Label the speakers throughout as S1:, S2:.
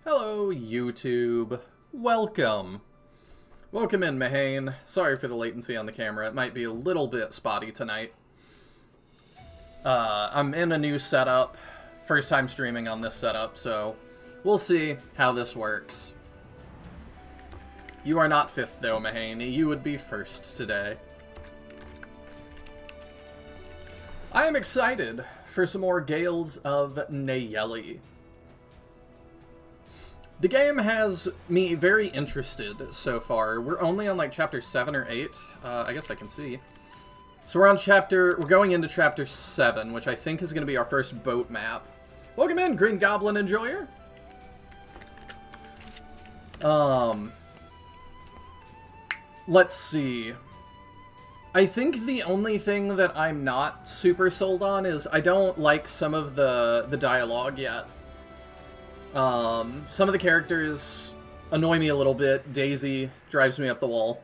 S1: Hello, YouTube. Welcome. Welcome in, Mahane. Sorry for the latency on the camera. It might be a little bit spotty tonight. I'm in a new setup. First time streaming on this setup, so we'll see how this works. You are not fifth, though, Mahane. You would be first today. I am excited for some more Gales of Nayeli. The game has me very interested so far. We're only on like chapter 7 or 8. I guess I can see. So we're going into chapter 7, which I think is going to be our first boat map. Welcome in, Green Goblin Enjoyer. Let's see. I think the only thing that I'm not super sold on is I don't like some of the dialogue yet. Some of the characters annoy me a little bit. Daisy drives me up the wall.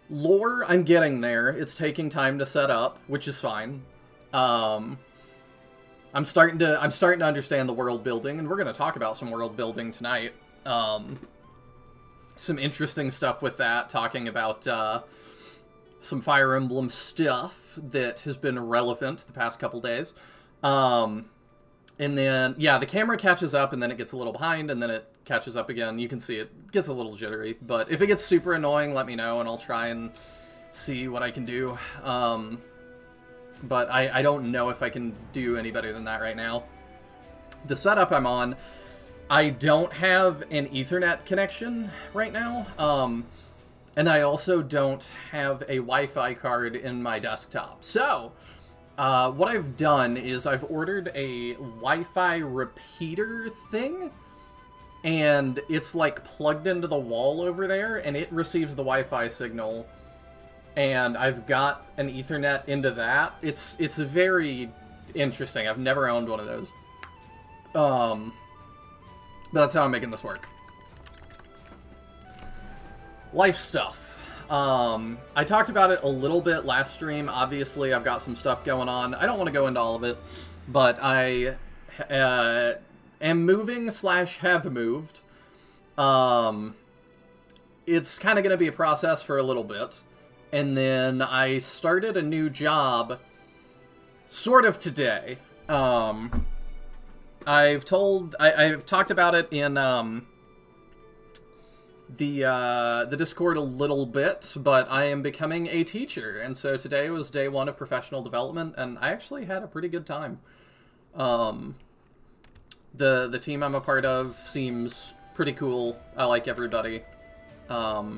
S1: Lore, I'm getting there. It's taking time to set up, which is fine. I'm starting to understand the world building, and we're going to talk about some world building tonight. Some interesting stuff with that, talking about some Fire Emblem stuff that has been relevant the past couple days. And then, yeah, the camera catches up, and then it gets a little behind, and then it catches up again. You can see it gets a little jittery, but if it gets super annoying, let me know, and I'll try and see what I can do. But I don't know if I can do any better than that right now. The setup I'm on, I don't have an Ethernet connection right now, and I also don't have a Wi-Fi card in my desktop. So what I've done is I've ordered a Wi-Fi repeater thing, and it's like plugged into the wall over there, and it receives the Wi-Fi signal, and I've got an Ethernet into that. It's very interesting. I've never owned one of those. But that's how I'm making this work. Life stuff. I talked about it a little bit last stream. Obviously, I've got some stuff going on. I don't want to go into all of it, but I am moving / have moved. It's kind of going to be a process for a little bit. And then I started a new job sort of today. I've talked about it in the Discord a little bit, but I am becoming a teacher, and so today was day 1 of professional development, and I actually had a pretty good time. The team I'm a part of seems pretty cool. I like everybody. Yeah.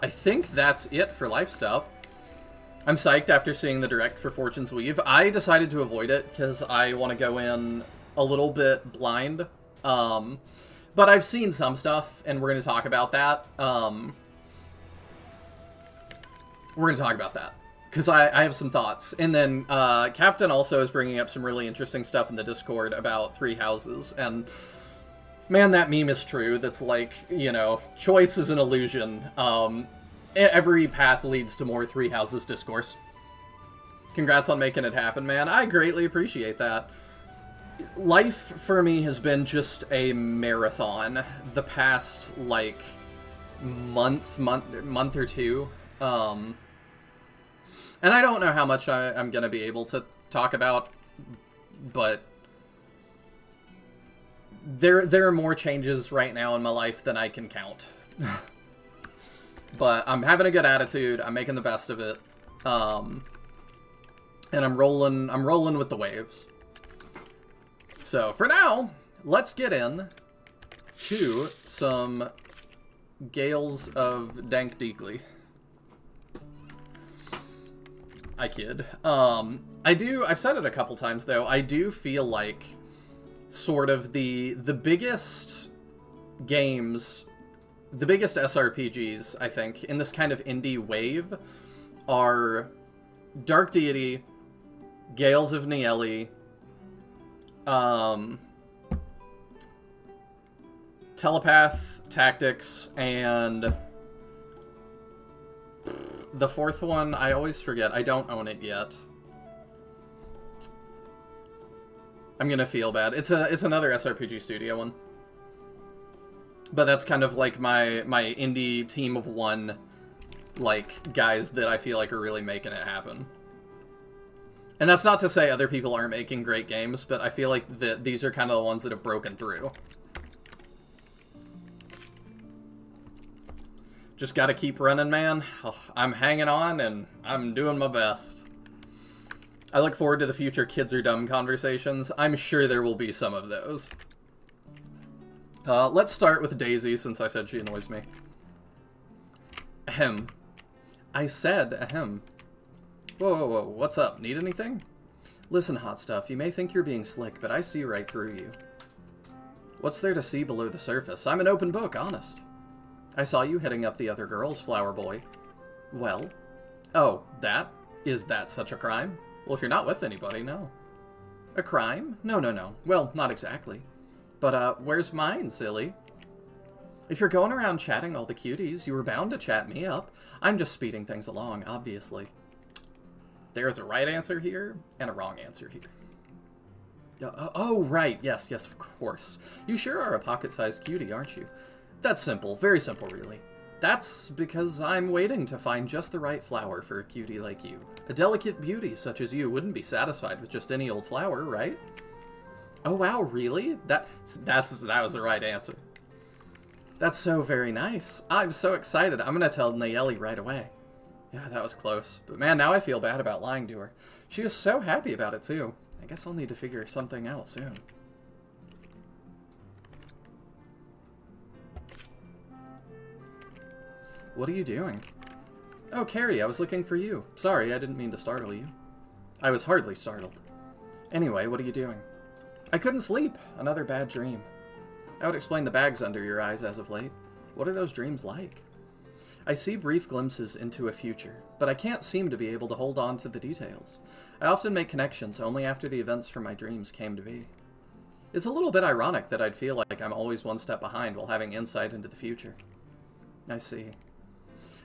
S1: I think that's it for life stuff. I'm psyched after seeing the direct for Fortune's Weave. I decided to avoid it because I want to go in a little bit blind. But I've seen some stuff, and we're going to talk about that. We're going to talk about that because I have some thoughts. And then Captain also is bringing up some really interesting stuff in the Discord about 3 houses. And man, that meme is true. That's like, you know, choice is an illusion. Every path leads to more 3 houses discourse. Congrats on making it happen, man. I greatly appreciate that. Life for me has been just a marathon the past, like, month or two. And I don't know how much I'm going to be able to talk about, but there are more changes right now in my life than I can count. But I'm having a good attitude. I'm making the best of it. And I'm rolling with the waves. So for now, let's get in to some Gales of Dank Deekly. I kid. I've said it a couple times though, I do feel like sort of the biggest games, the biggest SRPGs, I think, in this kind of indie wave are Dark Deity, Gales of Nayeli, Telepath Tactics, and the 4th one, I always forget. I don't own it yet. I'm gonna feel bad. It's another SRPG studio one. But that's kind of like my indie team of 1, like, guys that I feel like are really making it happen. And that's not to say other people aren't making great games, but I feel like these are kind of the ones that have broken through. Just gotta keep running, man. I'm hanging on, and I'm doing my best. I look forward to the future Kids Are Dumb conversations. I'm sure there will be some of those. Let's start with Daisy, since I said she annoys me. Ahem. I said ahem. Whoa, what's up? Need anything? Listen, hot stuff, you may think you're being slick, but I see right through you. What's there to see below the surface? I'm an open book, honest. I saw you hitting up the other girls, flower boy. Well? Oh, that? Is that such a crime? Well, if you're not with anybody, no. A crime? No. Well, not exactly. But, where's mine, silly? If you're going around chatting all the cuties, you were bound to chat me up. I'm just speeding things along, obviously. There's a right answer here, and a wrong answer here. Oh, right. Yes, of course. You sure are a pocket-sized cutie, aren't you? That's simple. Very simple, really. That's because I'm waiting to find just the right flower for a cutie like you. A delicate beauty such as you wouldn't be satisfied with just any old flower, right? Oh, wow, really? That was the right answer. That's so very nice. I'm so excited. I'm gonna tell Nayeli right away. Yeah, that was close. But man, now I feel bad about lying to her. She was so happy about it, too. I guess I'll need to figure something out soon. What are you doing? Oh, Carrie, I was looking for you. Sorry, I didn't mean to startle you. I was hardly startled. Anyway, what are you doing? I couldn't sleep. Another bad dream. I would explain the bags under your eyes as of late. What are those dreams like? I see brief glimpses into a future, but I can't seem to be able to hold on to the details. I often make connections only after the events from my dreams came to be. It's a little bit ironic that I'd feel like I'm always one step behind while having insight into the future. I see.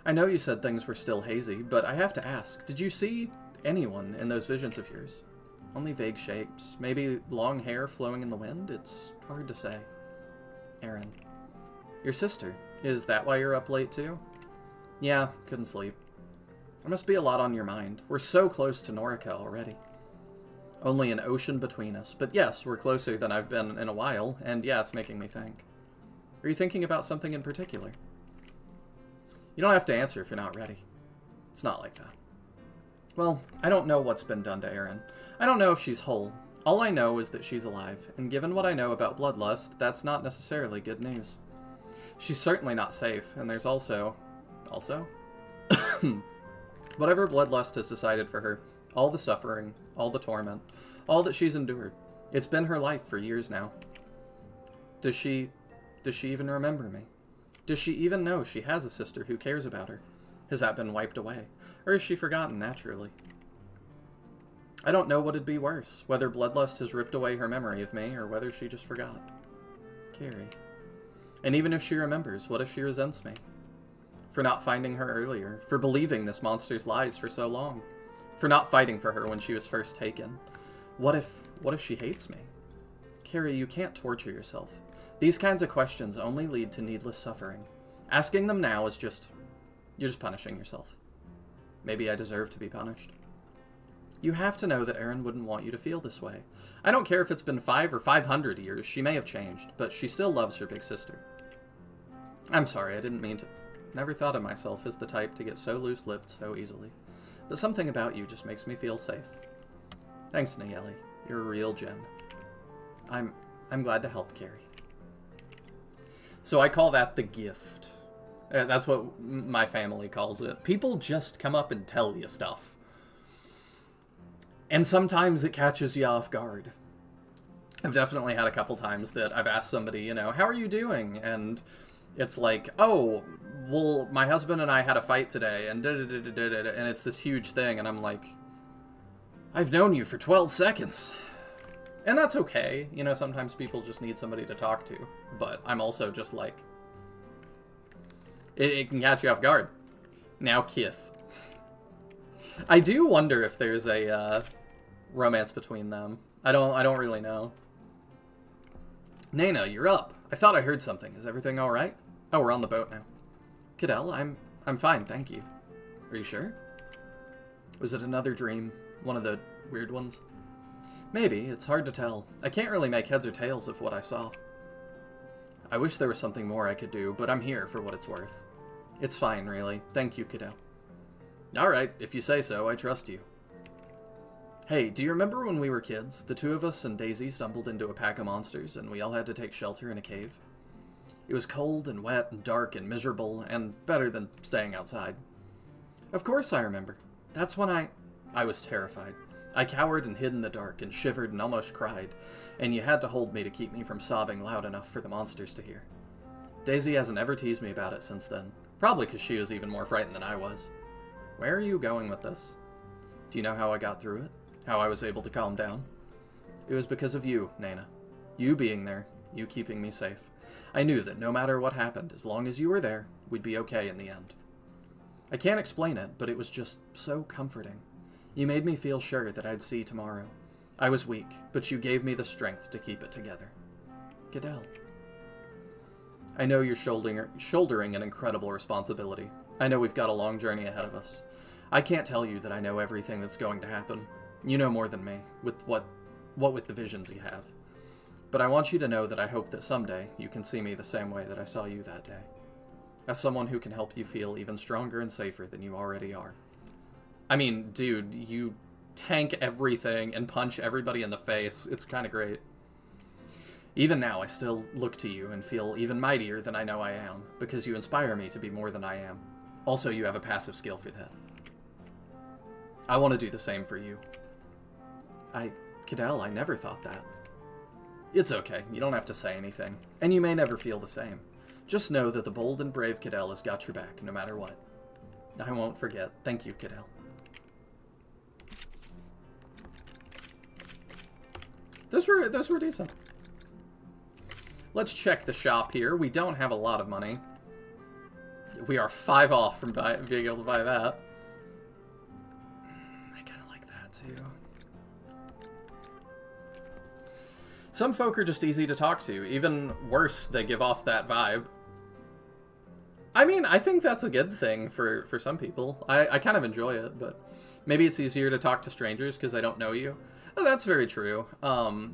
S1: I know you said things were still hazy, but I have to ask, did you see anyone in those visions of yours? Only vague shapes. Maybe long hair flowing in the wind? It's hard to say. Aaron. Your sister. Is that why you're up late too? Yeah, couldn't sleep. There must be a lot on your mind. We're so close to Norica already. Only an ocean between us. But yes, we're closer than I've been in a while, and yeah, it's making me think. Are you thinking about something in particular? You don't have to answer if you're not ready. It's not like that. Well, I don't know what's been done to Erin. I don't know if she's whole. All I know is that she's alive, and given what I know about bloodlust, that's not necessarily good news. She's certainly not safe, and there's also... Also, whatever Bloodlust has decided for her, all the suffering, all the torment, all that she's endured, it's been her life for years now. Does she even remember me? Does she even know she has a sister who cares about her? Has that been wiped away? Or is she forgotten naturally? I don't know what'd be worse, whether Bloodlust has ripped away her memory of me, or whether she just forgot. Carrie. And even if she remembers, what if she resents me? For not finding her earlier, for believing this monster's lies for so long, for not fighting for her when she was first taken. What if she hates me? Carrie, you can't torture yourself. These kinds of questions only lead to needless suffering. Asking them now is you're just punishing yourself. Maybe I deserve to be punished. You have to know that Erin wouldn't want you to feel this way. I don't care if it's been 5 or 500 years, she may have changed, but she still loves her big sister. I'm sorry, I didn't mean to. Never thought of myself as the type to get so loose-lipped so easily. But something about you just makes me feel safe. Thanks, Nayeli. You're a real gem. I'm glad to help, Carrie. So I call that the gift. That's what my family calls it. People just come up and tell you stuff. And sometimes it catches you off guard. I've definitely had a couple times that I've asked somebody, how are you doing? And it's like, oh, well, my husband and I had a fight today, and and it's this huge thing, and I'm like, I've known you for 12 seconds. And that's okay. Sometimes people just need somebody to talk to. But I'm also just like, it can catch you off guard. Now, Kith. I do wonder if there's a romance between them. I don't really know. Nayna, you're up. I thought I heard something. Is everything all right? Oh, we're on the boat now. Cadell, I'm fine, thank you. Are you sure? Was it another dream? One of the weird ones? Maybe. It's hard to tell. I can't really make heads or tails of what I saw. I wish there was something more I could do, but I'm here for what it's worth. It's fine, really. Thank you, Cadell. Alright, if you say so, I trust you. Hey, do you remember when we were kids? The two of us and Daisy stumbled into a pack of monsters, and we all had to take shelter in a cave? It was cold and wet and dark and miserable, and better than staying outside. Of course I remember. That's when I was terrified. I cowered and hid in the dark and shivered and almost cried, and you had to hold me to keep me from sobbing loud enough for the monsters to hear. Daisy hasn't ever teased me about it since then, probably because she was even more frightened than I was. Where are you going with this? Do you know how I got through it? How I was able to calm down? It was because of you, Nayna. You being there, you keeping me safe. I knew that no matter what happened, as long as you were there, we'd be okay in the end. I can't explain it, but it was just so comforting. You made me feel sure that I'd see tomorrow. I was weak, but you gave me the strength to keep it together. Cadell. I know you're shouldering an incredible responsibility. I know we've got a long journey ahead of us. I can't tell you that I know everything that's going to happen. You know more than me, with what with the visions you have. But I want you to know that I hope that someday you can see me the same way that I saw you that day. As someone who can help you feel even stronger and safer than you already are. I mean, dude, you tank everything and punch everybody in the face. It's kind of great. Even now, I still look to you and feel even mightier than I know I am, because you inspire me to be more than I am. Also, you have a passive skill for that. I want to do the same for you. Cadell, I never thought that. It's okay, you don't have to say anything, and you may never feel the same. Just know that the bold and brave Cadell has got your back, no matter what. I won't forget. Thank you, Cadell. Those were decent. Let's check the shop here. We don't have a lot of money. We are 5 off from being able to buy that. I kind of like that, too. Some folk are just easy to talk to. Even worse, they give off that vibe. I mean, I think that's a good thing for some people. I kind of enjoy it, but maybe it's easier to talk to strangers because they don't know you. Oh, that's very true.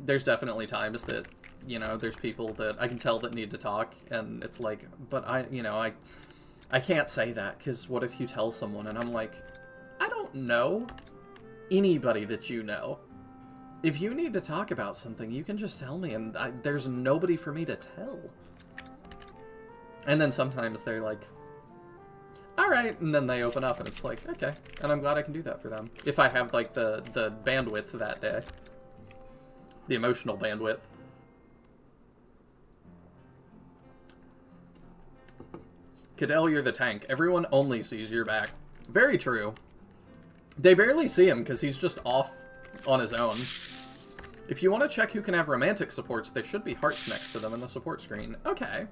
S1: There's definitely times that, there's people that I can tell that need to talk, and it's like, but I can't say that, because what if you tell someone, and I'm like, I don't know anybody that you know. If you need to talk about something, you can just tell me, and there's nobody for me to tell. And then sometimes they're like, alright, and then they open up, and it's like, okay. And I'm glad I can do that for them. If I have, like, the bandwidth that day. The emotional bandwidth. Cadell, you're the tank. Everyone only sees your back. Very true. They barely see him, because he's just off on his own. If you want to check who can have romantic supports, there should be hearts next to them in the support screen. Okay.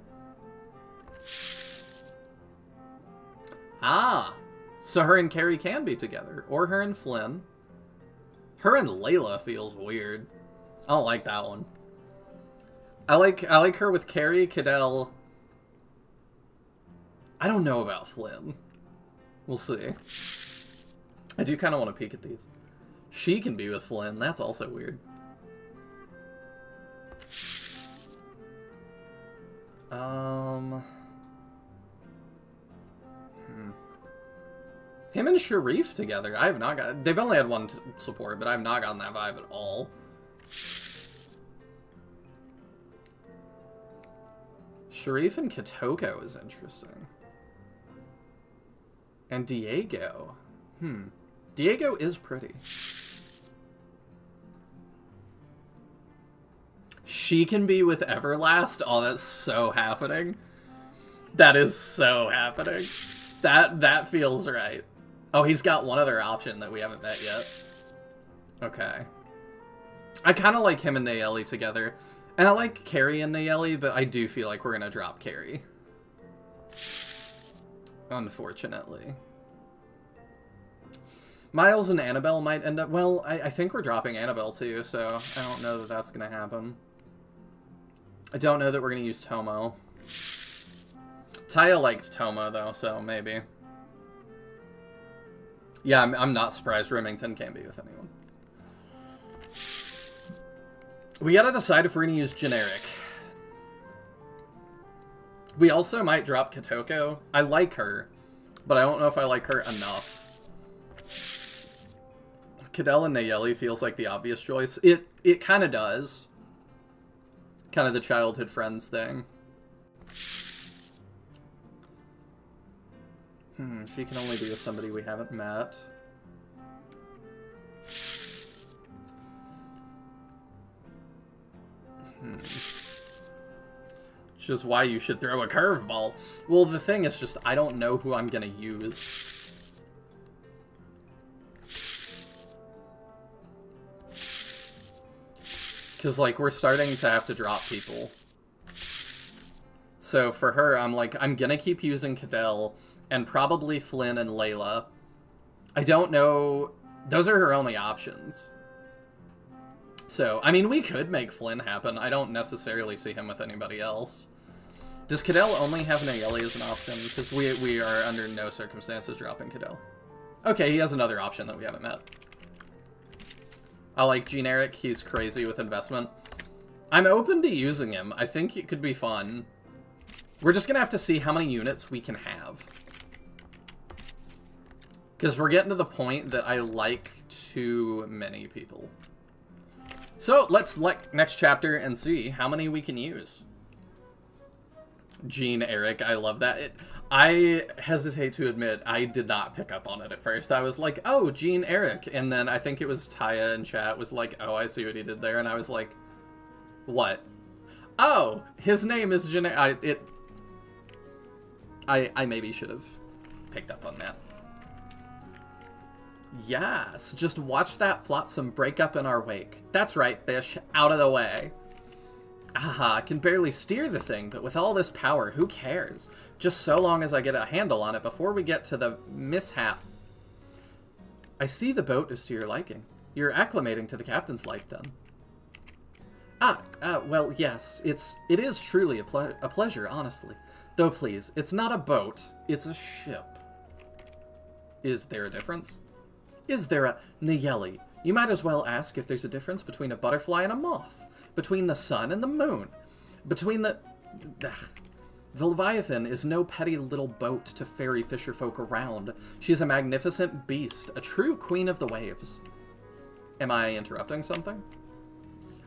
S1: Ah, so her and Carrie can be together. Or her and Flynn. Her and Layla feels weird. I don't like that one. I like her with Carrie, Cadell. I don't know about Flynn. We'll see. I do kind of want to peek at these. She can be with Flynn. That's also weird. Him and Sharif together. I have not got... They've only had one support, but I have not gotten that vibe at all. Sharif and Kitoko is interesting. And Diego. Diego is pretty. She can be with Everlast? Oh, that's so happening. That is so happening. That feels right. Oh, he's got one other option that we haven't met yet. Okay. I kind of like him and Nayeli together. And I like Carrie and Nayeli, but I do feel like we're going to drop Carrie. Unfortunately. Miles and Annabelle might end up... Well, I think we're dropping Annabelle too, so I don't know that that's going to happen. I don't know that we're going to use Tomo. Taya likes Tomo, though, so maybe. Yeah, I'm not surprised Remington can't be with anyone. We gotta decide if we're gonna use generic. We also might drop Kitoko. I like her, but I don't know if I like her enough. Cadell and Nayeli feels like the obvious choice. It kind of does. Kind of the childhood friends thing. She can only be with somebody we haven't met. Which is why you should throw a curveball. Well, the thing is just, I don't know who I'm gonna use. Because, like, we're starting to have to drop people. So for her, I'm like, I'm gonna keep using Cadell. And probably Flynn and Layla. I don't know. Those are her only options. So, I mean, we could make Flynn happen. I don't necessarily see him with anybody else. Does Cadell only have Nayeli as an option? Because we are under no circumstances dropping Cadell. Okay, he has another option that we haven't met. I like generic. He's crazy with investment. I'm open to using him. I think it could be fun. We're just going to have to see how many units we can have. Because we're getting to the point that I like too many people. So, let's look next chapter and see how many we can use. Jean, Eric, I love that. I hesitate to admit, I did not pick up on it at first. I was like, oh, Jean, Eric. And then I think it was Taya in chat was like, oh, I see what he did there. And I was like, what? Oh, his name is Jean. I maybe should have picked up on that. Yes, just watch that flotsam break up in our wake. That's right, fish. Out of the way. Aha, I can barely steer the thing, but with all this power, who cares? Just so long as I get a handle on it before we get to the mishap. I see the boat is to your liking. You're acclimating to the captain's life, then. Well, yes, it is truly a pleasure, honestly. Though, please, it's not a boat, it's a ship. Is there a difference? Is there a... Nayeli, you might as well ask if there's a difference between a butterfly and a moth. Between the sun and the moon. Between the... The Leviathan is no petty little boat to ferry fisherfolk around. She's a magnificent beast, a true queen of the waves. Am I interrupting something?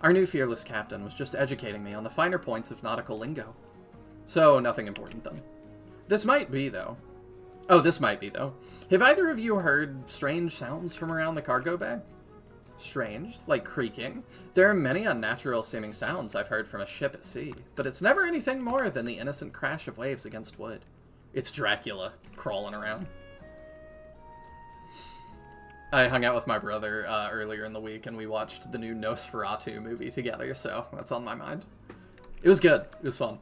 S1: Our new fearless captain was just educating me on the finer points of nautical lingo. So, nothing important then. This might be, though. Oh, this might be, though. Have either of you heard strange sounds from around the cargo bay? Strange, like creaking. There are many unnatural-seeming sounds I've heard from a ship at sea, but it's never anything more than the innocent crash of waves against wood. It's Dracula crawling around. I hung out with my brother earlier in the week, and we watched the new Nosferatu movie together, so that's on my mind. It was good. It was fun.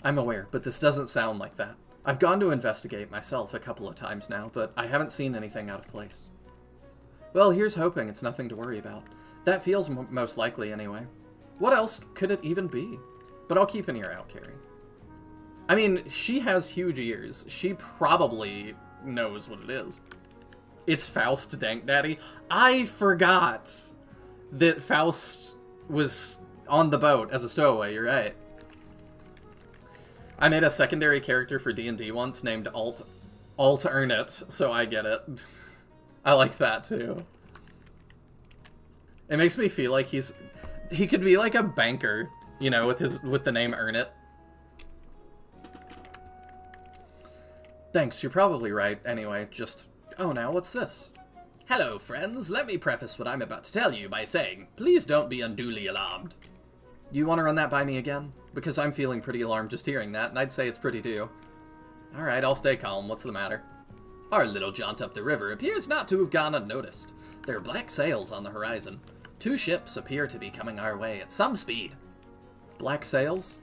S1: I'm aware, but this doesn't sound like that. I've gone to investigate myself a couple of times now, but I haven't seen anything out of place. Well, here's hoping it's nothing to worry about. That feels most likely anyway. What else could it even be? But I'll keep an ear out, Carrie. I mean, she has huge ears. She probably knows what it is. It's Faust Dank Daddy. I forgot that Faust was on the boat as a stowaway, you're right. I made a secondary character for D&D once named Alt Earn It, so I get it. I like that too. It makes me feel like he could be like a banker, you know, with the name Earn It. Thanks, you're probably right. Anyway, just... Oh, now what's this? Hello, friends. Let me preface what I'm about to tell you by saying, please don't be unduly alarmed. You want to run that by me again? Because I'm feeling pretty alarmed just hearing that, and I'd say it's pretty due. Alright, I'll stay calm. What's the matter? Our little jaunt up the river appears not to have gone unnoticed. There are black sails on the horizon. 2 ships appear to be coming our way at some speed. Black sails?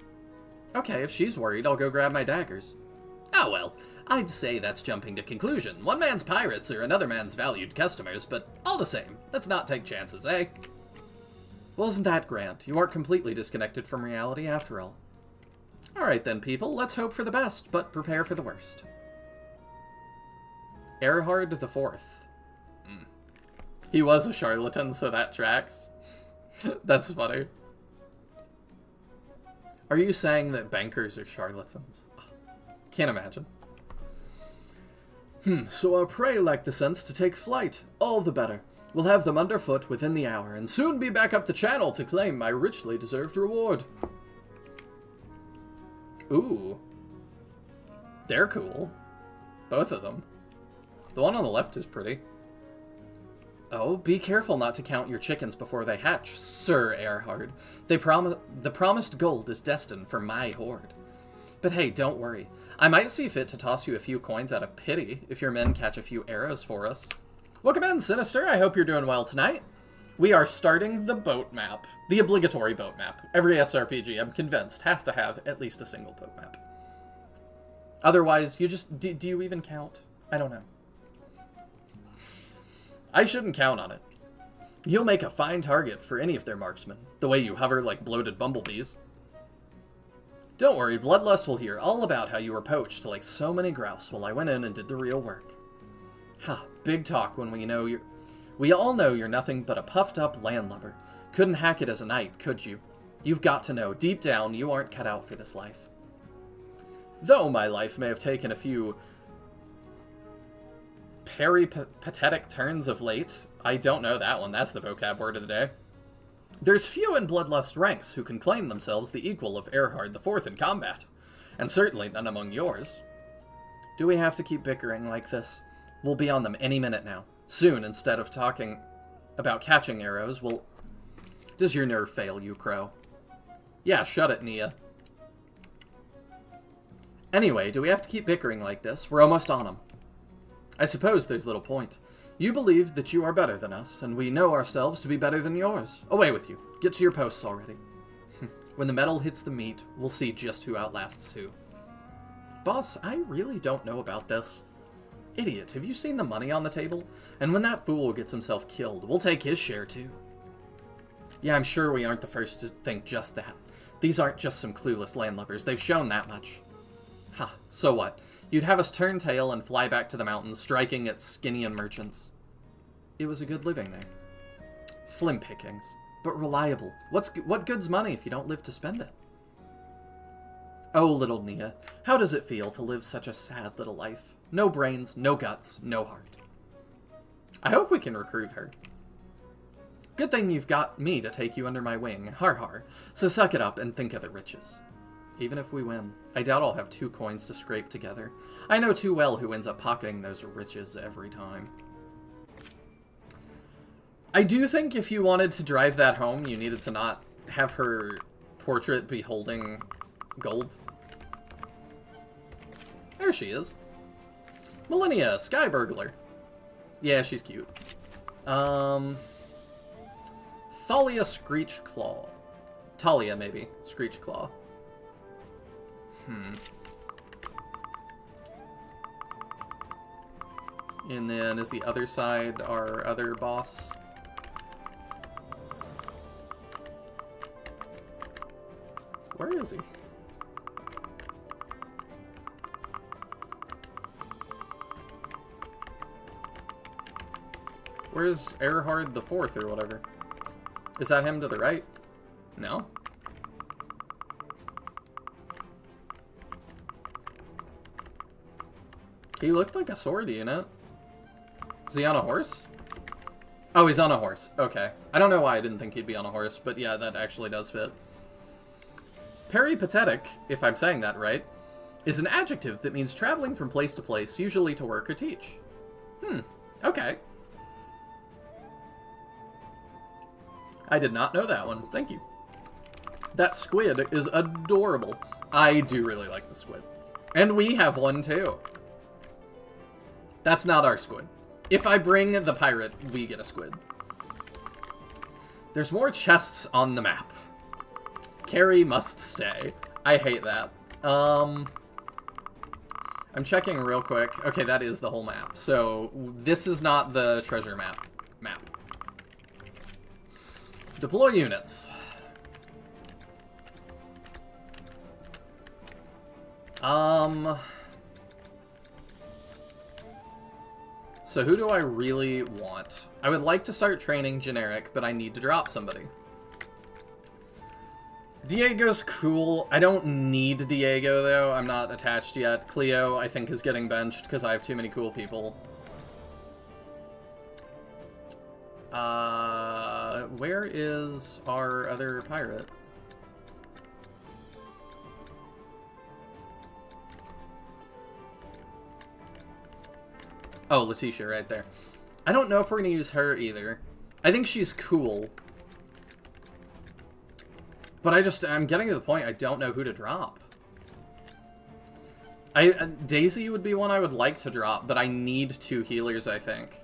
S1: Okay, if she's worried, I'll go grab my daggers. Oh well, I'd say that's jumping to conclusion. One man's pirates are another man's valued customers, but all the same, let's not take chances, eh? Well, isn't that grand? You aren't completely disconnected from reality after all. Alright then, people, let's hope for the best, but prepare for the worst. Erhard the Fourth. He was a charlatan, so that tracks. That's funny. Are you saying that bankers are charlatans? Can't imagine. So I pray lack the sense to take flight. All the better. We'll have them underfoot within the hour, and soon be back up the channel to claim my richly deserved reward. Ooh. They're cool. Both of them. The one on the left is pretty. Oh, be careful not to count your chickens before they hatch, Sir Erhard. The promised gold is destined for my hoard. But hey, don't worry. I might see fit to toss you a few coins out of pity if your men catch a few arrows for us. Welcome in, Sinister. I hope you're doing well tonight. We are starting the boat map. The obligatory boat map. Every SRPG, I'm convinced, has to have at least a single boat map. Otherwise, you just... Do you even count? I don't know. I shouldn't count on it. You'll make a fine target for any of their marksmen, the way you hover like bloated bumblebees. Don't worry, Bloodlust will hear all about how you were poached like so many grouse while I went in and did the real work. Ha, big talk when we all know you're nothing but a puffed-up landlubber. Couldn't hack it as a knight, could you? You've got to know, deep down, you aren't cut out for this life. Though my life may have taken a few peripatetic turns of late, I don't know that one, that's the vocab word of the day. There's few in Bloodlust ranks who can claim themselves the equal of Erhard the Fourth in combat, and certainly none among yours. Do we have to keep bickering like this? We'll be on them any minute now. Soon, instead of talking about catching arrows, we'll... Does your nerve fail you, Crow? Yeah, shut it, Nia. Anyway, do we have to keep bickering like this? We're almost on them. I suppose there's little point. You believe that you are better than us, and we know ourselves to be better than yours. Away with you. Get to your posts already. When the metal hits the meat, we'll see just who outlasts who. Boss, I really don't know about this. Idiot, have you seen the money on the table? And when that fool gets himself killed, we'll take his share too. Yeah, I'm sure we aren't the first to think just that. These aren't just some clueless landlubbers, they've shown that much. Ha, so what? You'd have us turn tail and fly back to the mountains, striking at Skinian merchants. It was a good living there. Slim pickings, but reliable. What good's money if you don't live to spend it? Oh, little Nia, how does it feel to live such a sad little life? No brains, no guts, no heart. I hope we can recruit her. Good thing you've got me to take you under my wing, har har, so suck it up and think of the riches. Even if we win. I doubt I'll have 2 coins to scrape together. I know too well who ends up pocketing those riches every time. I do think if you wanted to drive that home, you needed to not have her portrait be holding gold. There she is. Millennia, Sky Burglar. Yeah, she's cute. Thalia Screech Claw. Talia, maybe. Screech Claw. And then is the other side our other boss? Where is he? Where's Erhard the Fourth or whatever? Is that him to the right? No? He looked like a sword unit. Is he on a horse? Oh, he's on a horse. Okay. I don't know why I didn't think he'd be on a horse, but yeah, that actually does fit. Peripatetic, if I'm saying that right, is an adjective that means traveling from place to place, usually to work or teach. Okay. I did not know that one. Thank you. That squid is adorable. I do really like the squid. And we have one too. That's not our squid. If I bring the pirate, we get a squid. There's more chests on the map. Carrie must stay. I hate that. I'm checking real quick. Okay, that is the whole map. So this is not the treasure map. Deploy units. So who do I really want? I would like to start training generic, but I need to drop somebody. Diego's cool. I don't need Diego, though. I'm not attached yet. Cleo, I think, is getting benched because I have too many cool people. Where is our other pirate? Oh, Letitia, right there. I don't know if we're going to use her either. I think she's cool. But I'm getting to the point I don't know who to drop. Daisy would be one I would like to drop, but I need 2 healers, I think.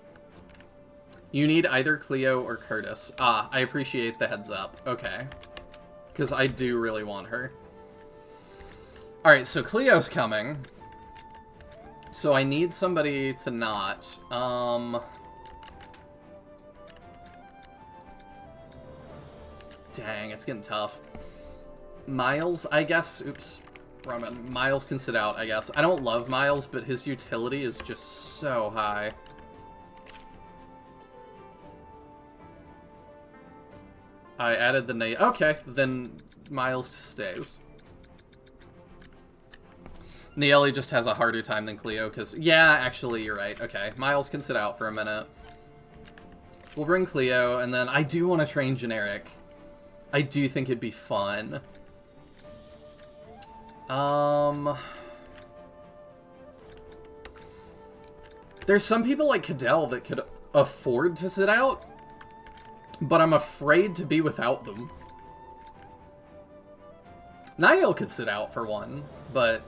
S1: You need either Cleo or Curtis. Ah, I appreciate the heads up. Okay. Because I do really want her. Alright, so Cleo's coming. So I need somebody to not. Dang, it's getting tough. Miles, I guess. Oops. Wrong button. Miles can sit out, I guess. I don't love Miles, but his utility is just so high. I added the name. Okay, then Miles stays. Nayeli just has a harder time than Cleo, because... Yeah, actually, you're right. Okay, Miles can sit out for a minute. We'll bring Cleo, and then I do want to train generic. I do think it'd be fun. There's some people like Cadell that could afford to sit out, but I'm afraid to be without them. Niall could sit out for one, but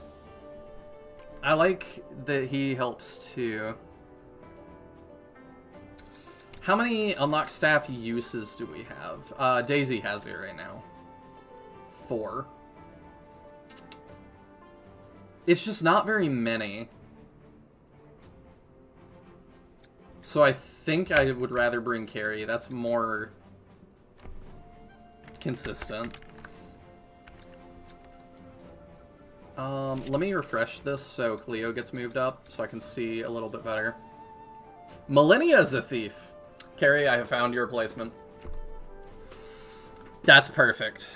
S1: I like that he helps too. How many unlocked staff uses do we have? Daisy has it right now. 4. It's just not very many. So I think I would rather bring Carrie. That's more consistent. Let me refresh this so Cleo gets moved up so I can see a little bit better. Millennia is a thief. Carrie, I have found your replacement. That's perfect.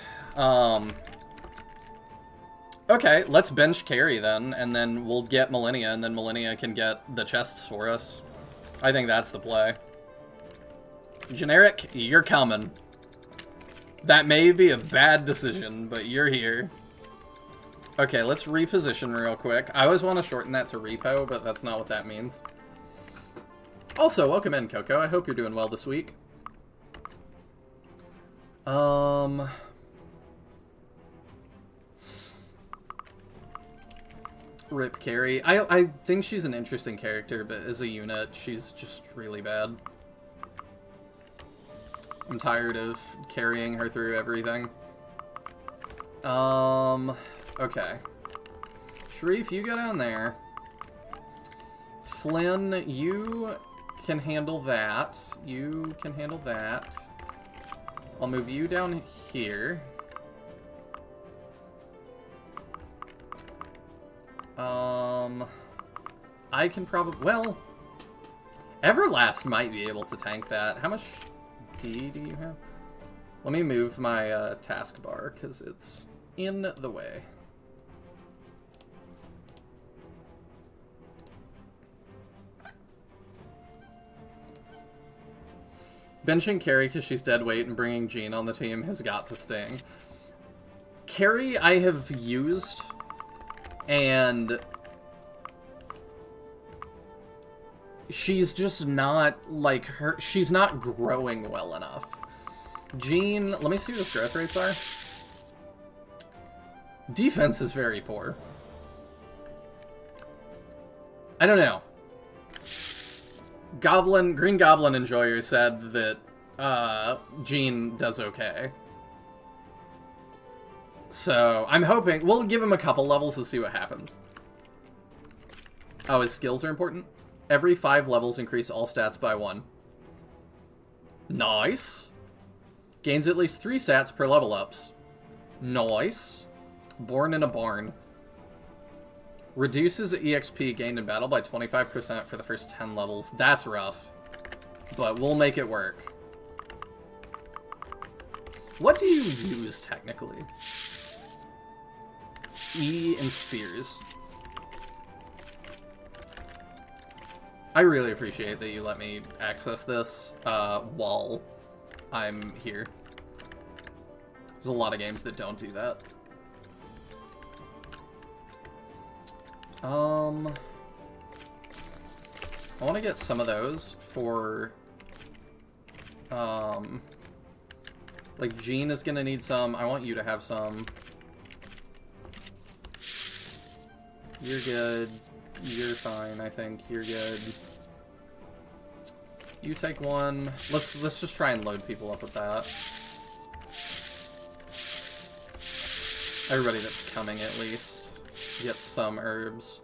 S1: Okay, let's bench Carrie then, and then we'll get Millennia, and then Millennia can get the chests for us. I think that's the play. Generic, you're coming. That may be a bad decision, but you're here. Okay, let's reposition real quick. I always want to shorten that to repo, but that's not what that means. Also, welcome in, Coco. I hope you're doing well this week. Rip Carrie. I think she's an interesting character, but as a unit, she's just really bad. I'm tired of carrying her through everything. Okay. Sharif, you go down there. Flynn, you can handle that. You can handle that. I'll move you down here. I can probably... Well, Everlast might be able to tank that. How much D do you have? Let me move my taskbar, because it's in the way. Benching Carrie because she's dead weight and bringing Jean on the team has got to sting. Carrie I have used, and she's just not, like, she's not growing well enough. Jean, let me see what his growth rates are. Defense is very poor. I don't know. Green Goblin Enjoyer said that Jean does okay. So I'm hoping we'll give him a couple levels to see what happens. Oh, his skills are important. Every 5 levels increase all stats by 1. Nice. Gains at least 3 stats per level ups. Nice. Born in a barn. Reduces EXP gained in battle by 25% for the first 10 levels. That's rough. But we'll make it work. What do you use, technically? E and spears. I really appreciate that you let me access this while I'm here. There's a lot of games that don't do that. I want to get some of those for, like, Jean is gonna need some. I want you to have some. You're good. You're fine, I think. You're good. You take one. Let's just try and load people up with that. Everybody that's coming, at least. Get some herbs.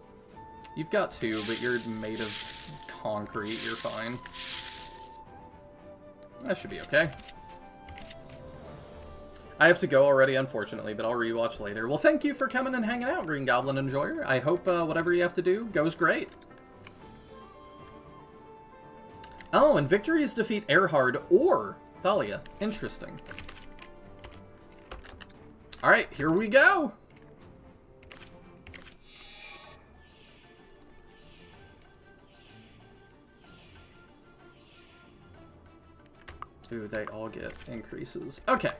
S1: You've got 2, but you're made of concrete. You're fine. That should be okay. I have to go already, unfortunately, but I'll rewatch later. Well, thank you for coming and hanging out, Green Goblin Enjoyer. I hope whatever you have to do goes great. Oh, and victories defeat Erhard or Thalia. Interesting. Alright, here we go! Ooh, they all get increases. Okay.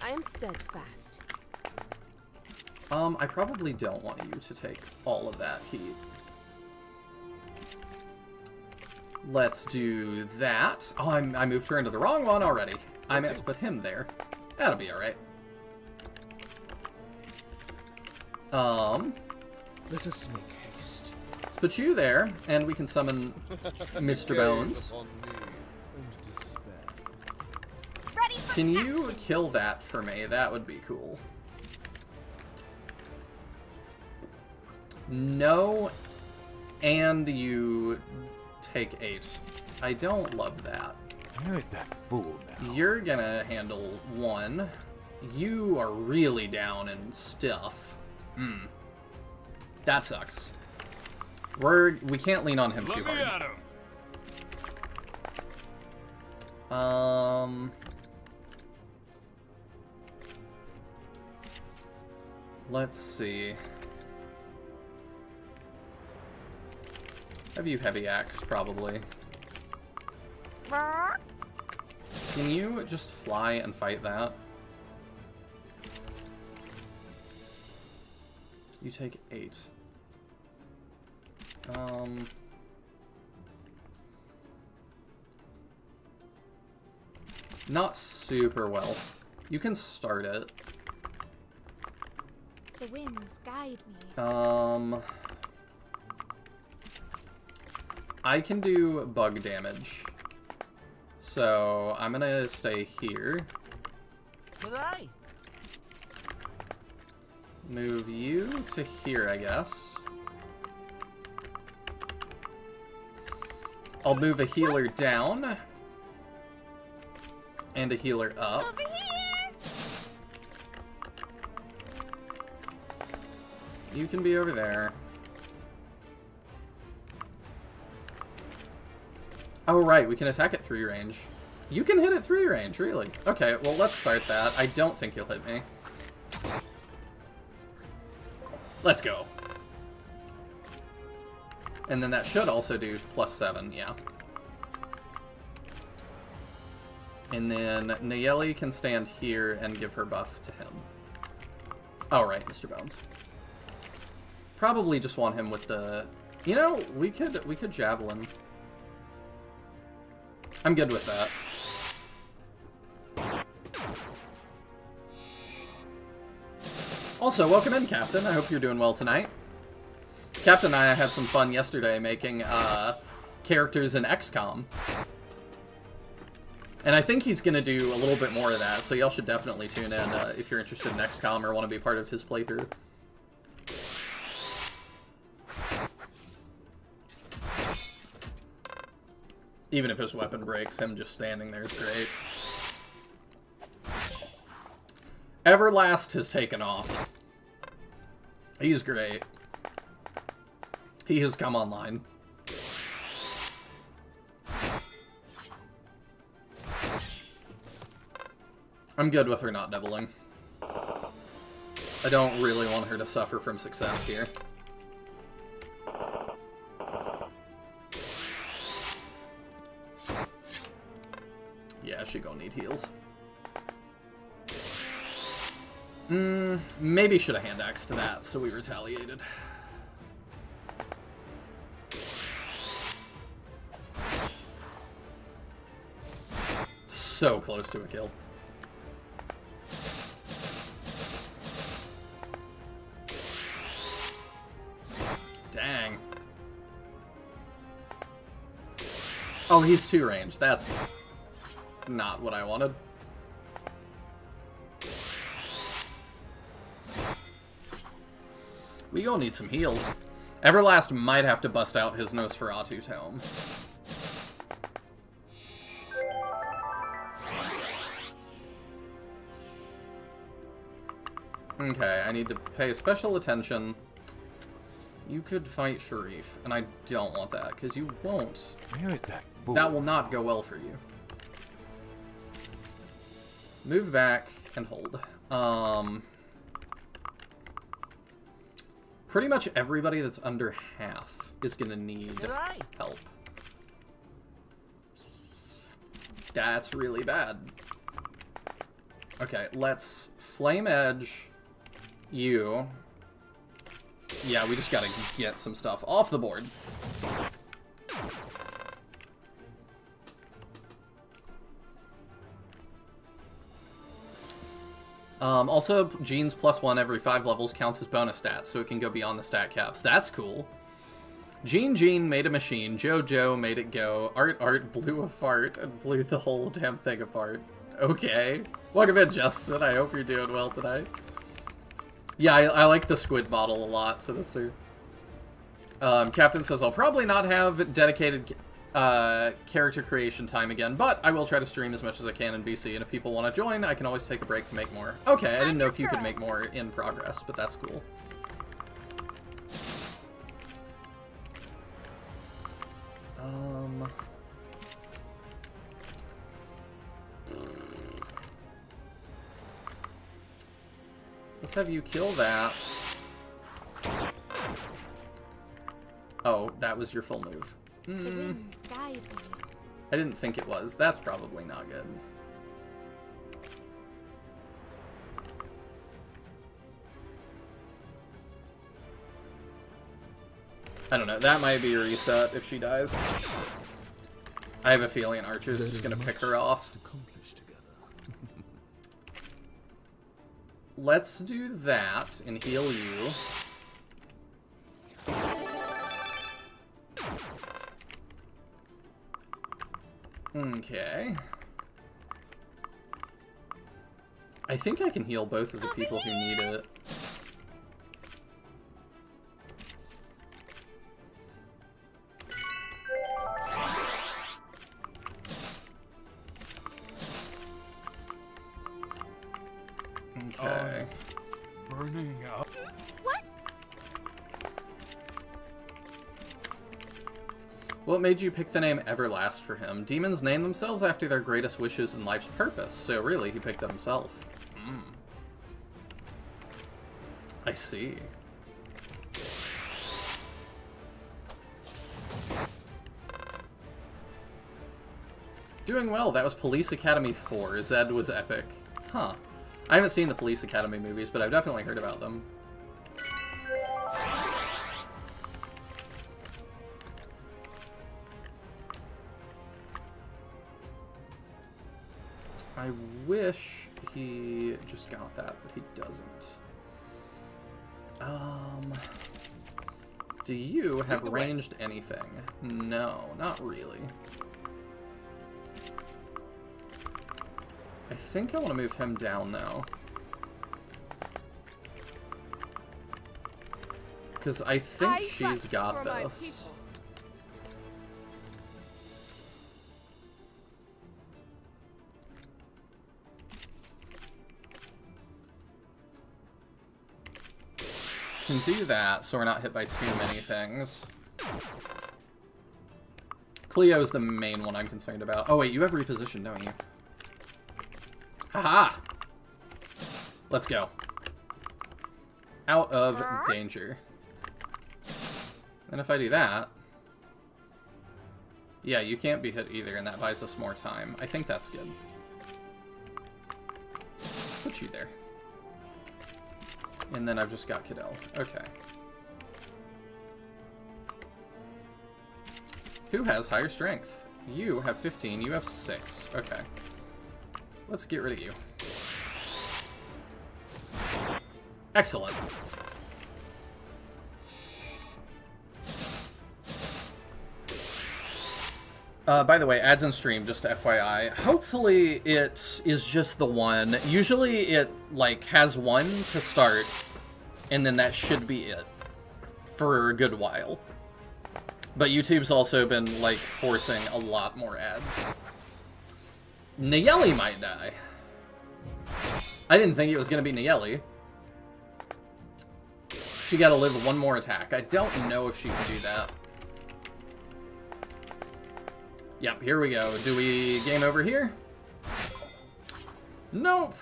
S2: I am steadfast.
S1: I probably don't want you to take all of that heat. Let's do that. Oh, I moved her into the wrong one already. I meant to put him there. That'll be alright.
S3: Let us make haste.
S1: Let's put you there, and we can summon Mr. Bones. Can you kill that for me? That would be cool. No, and you take 8. I don't love that.
S3: Where is that fool now?
S1: You're gonna handle 1. You are really down in stuff. That sucks. We can't lean on him too hard. Let's see. Have you heavy axe, probably. Can you just fly and fight that? You take 8. Not super well. You can start it.
S4: The winds guide me.
S1: I can do bug damage. So I'm gonna stay here.
S3: Hooray!
S1: Move you to here, I guess. I'll move a healer down. And a healer up.
S4: Over here!
S1: You can be over there. Oh, right, we can attack at 3 range. You can hit at 3 range, really? Okay, well, let's start that. I don't think you'll hit me. Let's go. And then that should also do +7, yeah. And then Nayeli can stand here and give her buff to him. Oh, right, Mr. Bones. Probably just want him with the... You know, we could javelin. I'm good with that. Also, welcome in, Captain. I hope you're doing well tonight. Captain and I had some fun yesterday making characters in XCOM. And I think he's going to do a little bit more of that, so y'all should definitely tune in if you're interested in XCOM or want to be part of his playthrough. Even if his weapon breaks, him just standing there is great. Everlast has taken off. He's great. He has come online. I'm good with her not doubling. I don't really want her to suffer from success here. Yeah, she gonna need heals. Maybe should have hand axed to that, so we retaliated. So close to a kill. Dang. Oh, he's 2 range. That's not what I wanted. We gonna need some heals. Everlast might have to bust out his Nosferatu tome. Okay, I need to pay special attention. You could fight Sharif, and I don't want that, because you won't.
S3: Where is that fool?
S1: That will not go well for you. Move back and hold. Pretty much everybody that's under half is gonna need help. That's really bad. Okay, let's Flame Edge you. Yeah, we just gotta get some stuff off the board. Also, Genes +1 every 5 levels counts as bonus stats, so it can go beyond the stat caps. That's cool. Gene made a machine. Joe made it go. Art blew a fart and blew the whole damn thing apart. Okay. Welcome in, Justin. I hope you're doing well tonight. Yeah, I like the squid model a lot, Sinister. Captain says, I'll probably not have dedicated character creation time again, but I will try to stream as much as I can in VC, and if people want to join, I can always take a break to make more. Okay, I didn't know if you could make more in progress, but that's cool. Let's have you kill that. Oh, that was your full move.
S4: The winds guide me.
S1: I didn't think it was. That's probably not good. I don't know. That might be a reset if she dies. I have a feeling Archer's just gonna pick her off. Let's do that and heal you. Okay. I think I can heal both of the people who need it. Okay.
S3: Burning up.
S4: What?
S1: What made you pick the name Everlast for him? Demons name themselves after their greatest wishes and life's purpose, so really, he picked it himself. I see. Doing well. That was Police Academy 4. Zed was epic. Huh. I haven't seen the Police Academy movies, but I've definitely heard about them. I wish he just got that, but he doesn't. Do you have ranged anything? No, not really. I think I want to move him down, though. Because I think she's got this. Can do that, so we're not hit by too many things. Cleo's the main one I'm concerned about. Oh wait, you have reposition, don't you? Haha! Let's go. Out of danger. And if I do that... Yeah, you can't be hit either, and that buys us more time. I think that's good. Put you there. And then I've just got Cadell. Okay. Who has higher strength? You have 15, you have 6. Okay. Let's get rid of you. Excellent. By the way, ads in stream, just FYI. Hopefully it is just the one. Usually it, like, has one to start, and then that should be it for a good while. But YouTube's also been, like, forcing a lot more ads. Nayeli might die. I didn't think it was going to be Nayeli. She got to live one more attack. I don't know if she can do that. Yep, here we go. Do we game over here? Nope.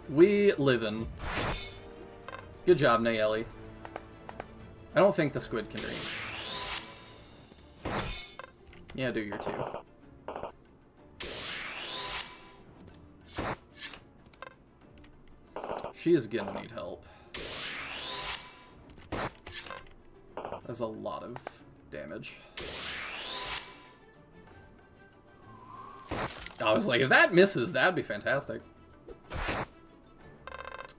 S1: We livin'. Good job, Nayeli. I don't think the squid can reach. Yeah, do your two. She is gonna need help. That's a lot of damage. I was like, if that misses, that'd be fantastic.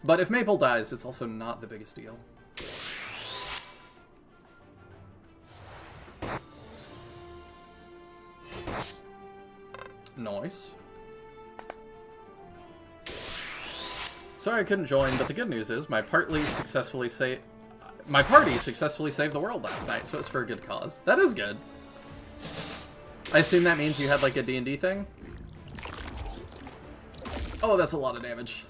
S1: But if Maple dies, it's also not the biggest deal. Nice. Sorry I couldn't join, but the good news is my party successfully saved the world last night, so it's for a good cause. That is good. I assume that means you had like a D&D thing? Oh, that's a lot of damage.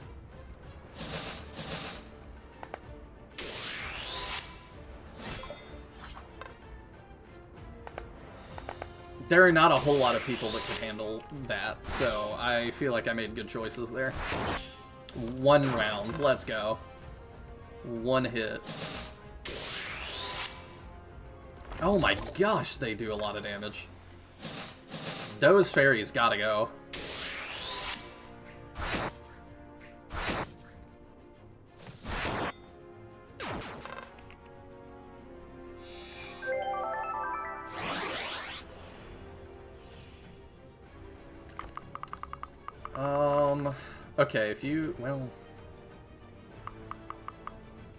S1: There are not a whole lot of people that could handle that, so I feel like I made good choices there. 1 round, let's go. 1 hit. Oh my gosh, they do a lot of damage. Those fairies gotta go. Okay, if you, well,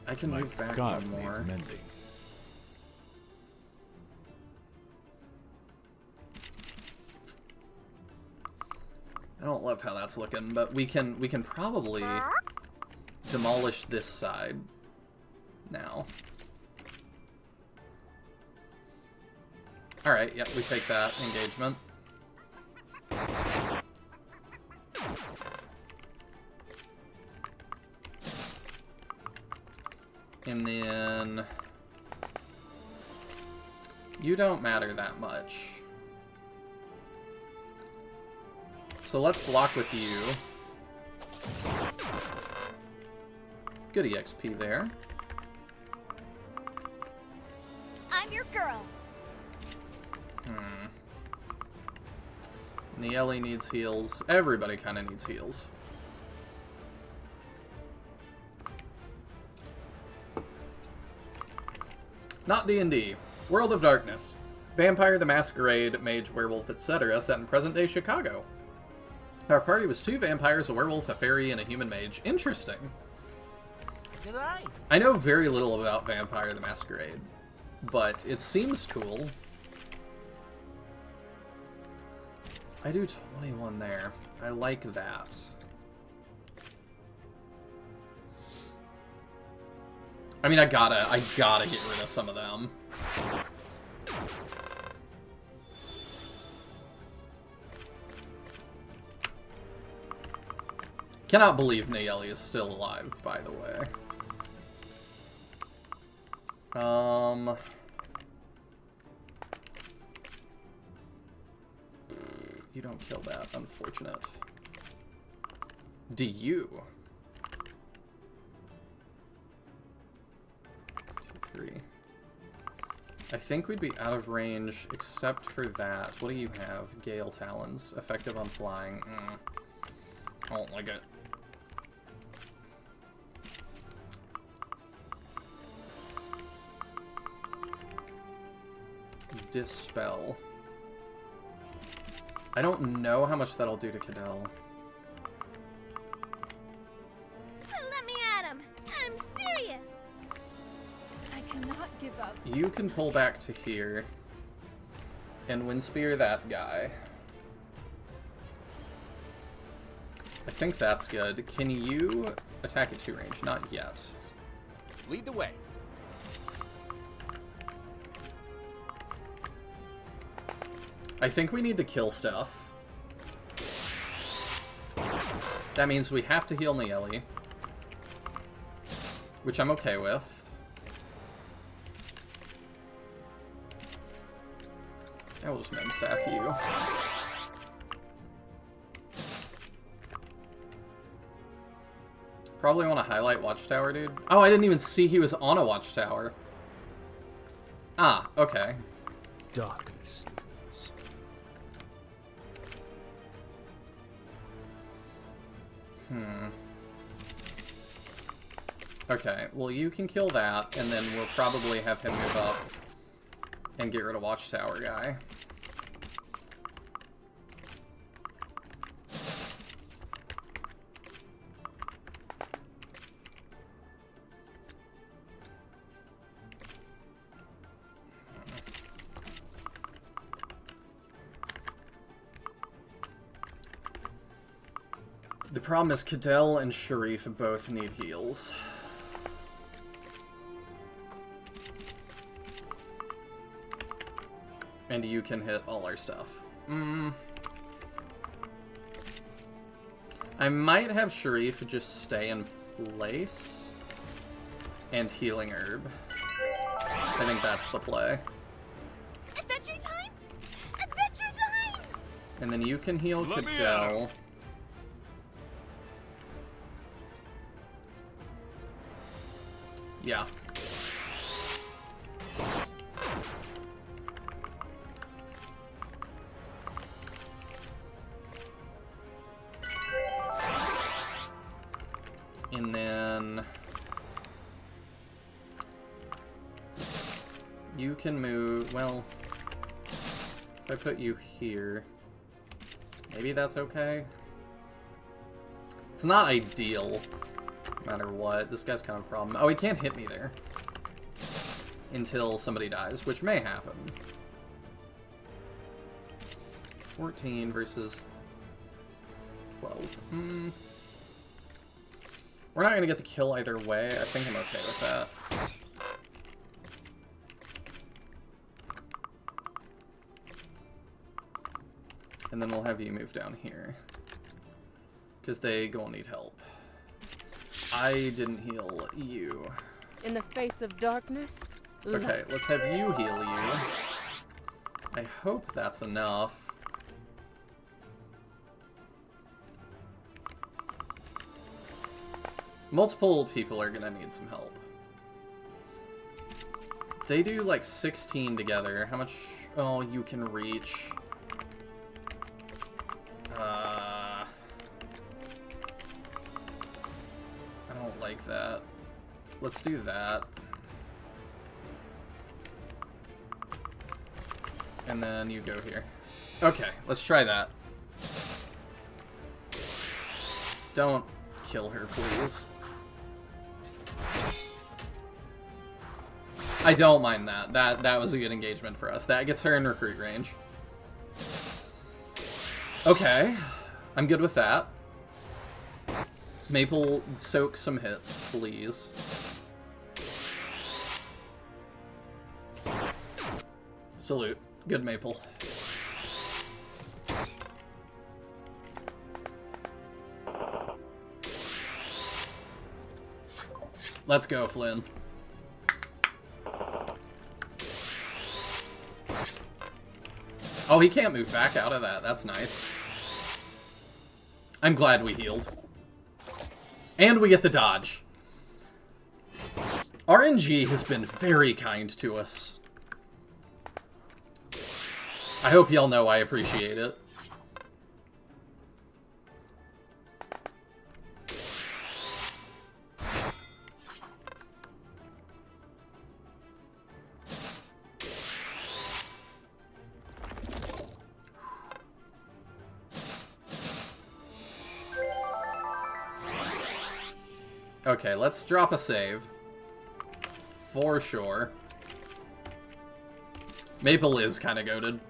S1: I can
S3: My
S1: move back
S3: scarf
S1: one more.
S3: needs mending.
S1: I don't love how that's looking, but we can probably demolish this side now. All right, yep, we take that engagement. And then you don't matter that much. So let's block with you. Good EXP there.
S4: I'm your girl.
S1: Nayeli needs heals. Everybody kind of needs heals. Not D&D. World of Darkness. Vampire the Masquerade, Mage, Werewolf, etc. set in present-day Chicago. Our party was 2 vampires, a werewolf, a fairy, and a human mage. Interesting.
S5: Did I?
S1: I know very little about Vampire the Masquerade, but it seems cool. I do 21 there. I like that. I mean, I gotta get rid of some of them. Cannot believe Nayeli is still alive, by the way. You don't kill that, unfortunate. Do you? 2, 3. I think we'd be out of range except for that. What do you have? Gale Talons. Effective on flying. I don't like it. Dispel. I don't know how much that'll do to Cadell.
S4: Let me at him. I'm serious.
S2: I cannot give up.
S1: You can pull back to here and wind spear that guy. I think that's good. Can you attack at 2 range? Not yet.
S5: Lead the way.
S1: I think we need to kill stuff. That means we have to heal Nayeli, which I'm okay with. I will just mend staff you. Probably want to highlight Watchtower, dude. Oh, I didn't even see he was on a Watchtower. Ah, okay.
S3: Darkness.
S1: Okay, well you can kill that, and then we'll probably have him move up and get rid of Watchtower guy. The problem is Cadell and Sharif both need heals. And you can hit all our stuff. I might have Sharif just stay in place and Healing Herb. I think that's the play.
S4: Adventure time! Adventure time!
S1: And then you can heal
S3: Let me
S1: Cadell. Yeah. And then you can move, well, if I put you here, maybe that's okay. It's not ideal, no matter what. This guy's kind of a problem. Oh, he can't hit me there until somebody dies, which may happen. 14 versus 12. We're not going to get the kill either way. I think I'm okay with that. And then we'll have you move down here. Because they gonna need help. I didn't heal you.
S6: In the face of darkness?
S1: Okay, let's have you heal you. I hope that's enough. Multiple people are gonna need some help. They do like 16 together. How much? Oh, you can reach. I don't like that. Let's do that. And then you go here. Okay, let's try that. Don't kill her, please. I don't mind that. That was a good engagement for us. That gets her in recruit range. Okay, I'm good with that. Maple, soak some hits, please. Salute. Good, Maple. Let's go, Flynn. Oh, he can't move back out of that. That's nice. I'm glad we healed. And we get the dodge. RNG has been very kind to us. I hope y'all know I appreciate it. Okay, let's drop a save. For sure. Maple is kind of goated.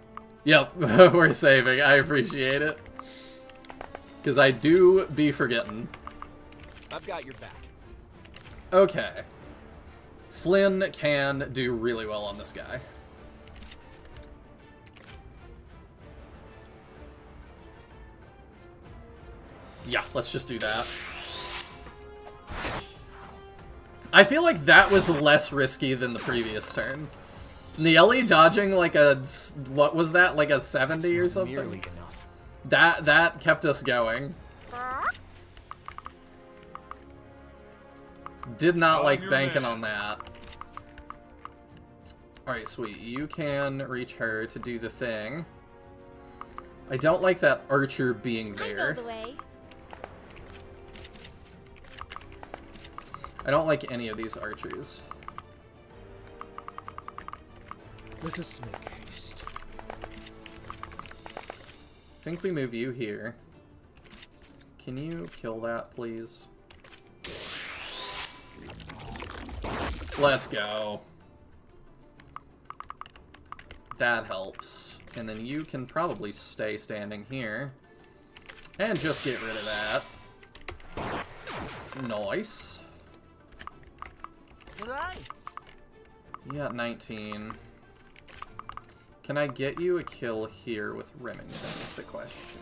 S1: Yep, we're saving. I appreciate it. Because I do be forgetting.
S5: I've got your back.
S1: Okay. Flynn can do really well on this guy. Yeah, let's just do that. I feel like that was less risky than the previous turn. Nayeli dodging like a, what was that, like a 70 or something?
S3: Nearly enough.
S1: That kept us going. Did not like banking on that. Alright, sweet. You can reach her to do the thing. I don't like that archer being
S4: I know
S1: there.
S4: the way.
S1: I don't like any of these archers.
S3: Let us make haste.
S1: I think we move you here. Can you kill that, please? Let's go. That helps. And then you can probably stay standing here. And just get rid of that. Nice.
S5: Did I?
S1: You got 19. Can I get you a kill here with Remington is the question.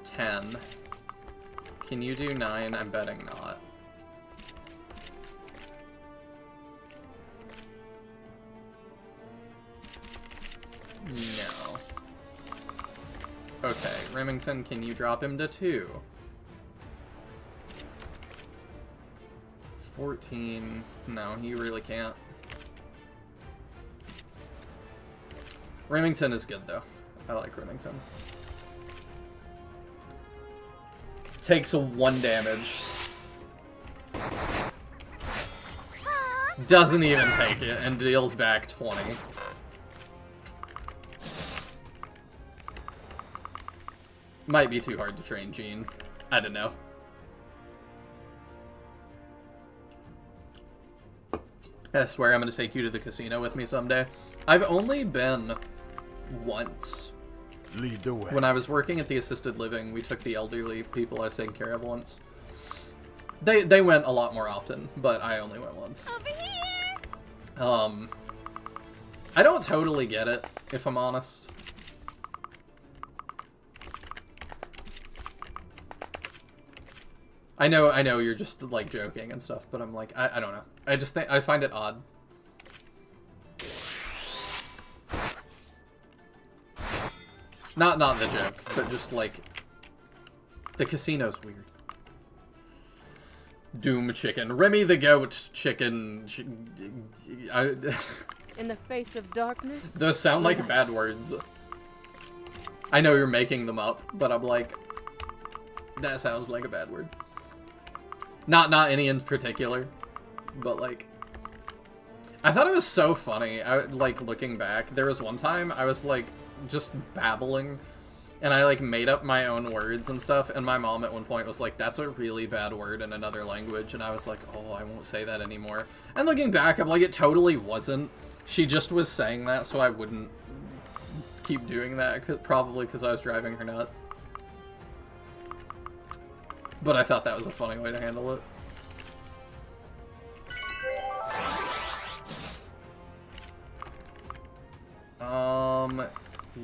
S1: 10. Can you do 9? I'm betting not. No. Okay, Remington, can you drop him to 2? 14. No, you really can't. Remington is good, though. I like Remington. Takes 1 damage. Doesn't even take it, and deals back 20. Might be too hard to train, Gene. I don't know. I swear I'm going to take you to the casino with me someday. I've only been once.
S3: Lead the way.
S1: When I was working at the assisted living, we took the elderly people I was taking care of once. They went a lot more often, but I only went once.
S4: Over here!
S1: I don't totally get it, if I'm honest. I know you're just, like, joking and stuff, but I'm like, I don't know. I just think, I find it odd. Not the joke, but just, like, the casino's weird. Doom chicken. Remy the goat chicken.
S6: In the face of darkness.
S1: Those sound like bad words. I know you're making them up, but I'm like, that sounds like a bad word. Not any in particular, but like, I thought it was so funny. Like, looking back, there was one time I was like just babbling, and I like made up my own words and stuff, and my mom at one point was like, that's a really bad word in another language, and I was like, oh, I won't say that anymore. And looking back, I'm like, it totally wasn't. She just was saying that so I wouldn't keep doing that, probably because I was driving her nuts. But I thought that was a funny way to handle it.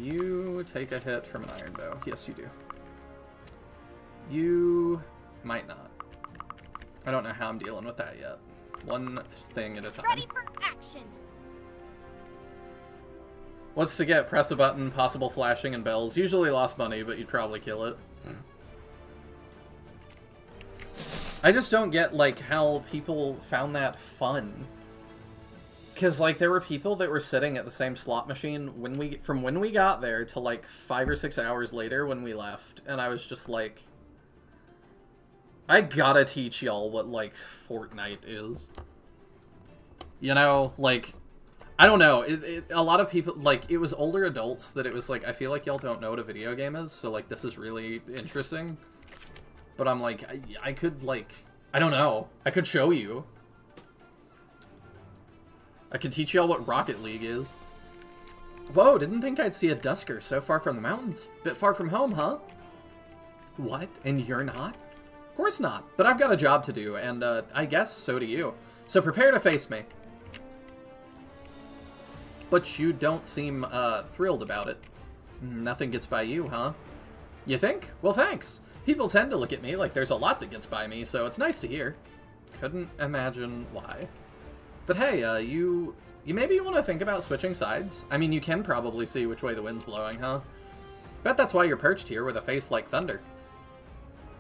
S1: You take a hit from an iron bow. Yes, you do. You might not. I don't know how I'm dealing with that yet. One thing at a time.
S4: Ready for action!
S1: What's to get? Press a button, possible flashing and bells. Usually lost money, but you'd probably kill it. I just don't get, like, how people found that fun. Because, like, there were people that were sitting at the same slot machine from when we got there to, like, 5 or 6 hours later when we left. And I was just like, I gotta teach y'all what, like, Fortnite is. You know, like, I don't know. A lot of people, like, it was older adults that it was like, I feel like y'all don't know what a video game is, so, like, this is really interesting. But I'm like, I could, like, I don't know. I could show you. I could teach y'all what Rocket League is. Whoa, didn't think I'd see a Dusker so far from the mountains. Bit far from home, huh? What? And you're not? Of course not. But I've got a job to do, and I guess so do you. So prepare to face me. But you don't seem thrilled about it. Nothing gets by you, huh? You think? Well, thanks. People tend to look at me like there's a lot that gets by me, so it's nice to hear. Couldn't imagine why. But hey, you maybe want to think about switching sides? I mean, you can probably see which way the wind's blowing, huh? Bet that's why you're perched here with a face like thunder.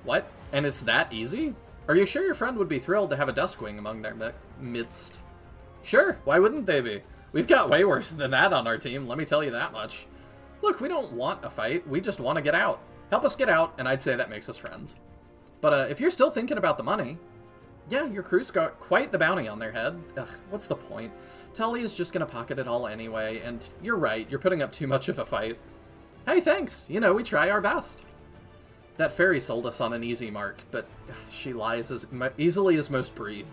S1: What? And it's that easy? Are you sure your friend would be thrilled to have a Duskwing among their midst? Sure, why wouldn't they be? We've got way worse than that on our team, let me tell you that much. Look, we don't want a fight, we just want to get out. Help us get out, and I'd say that makes us friends. But if you're still thinking about the money, yeah, your crew's got quite the bounty on their head. Ugh, what's the point? Tully is just gonna pocket it all anyway, and you're right, you're putting up too much of a fight. Hey, thanks. You know, we try our best. That fairy sold us on an easy mark, but she lies as easily as most breathe.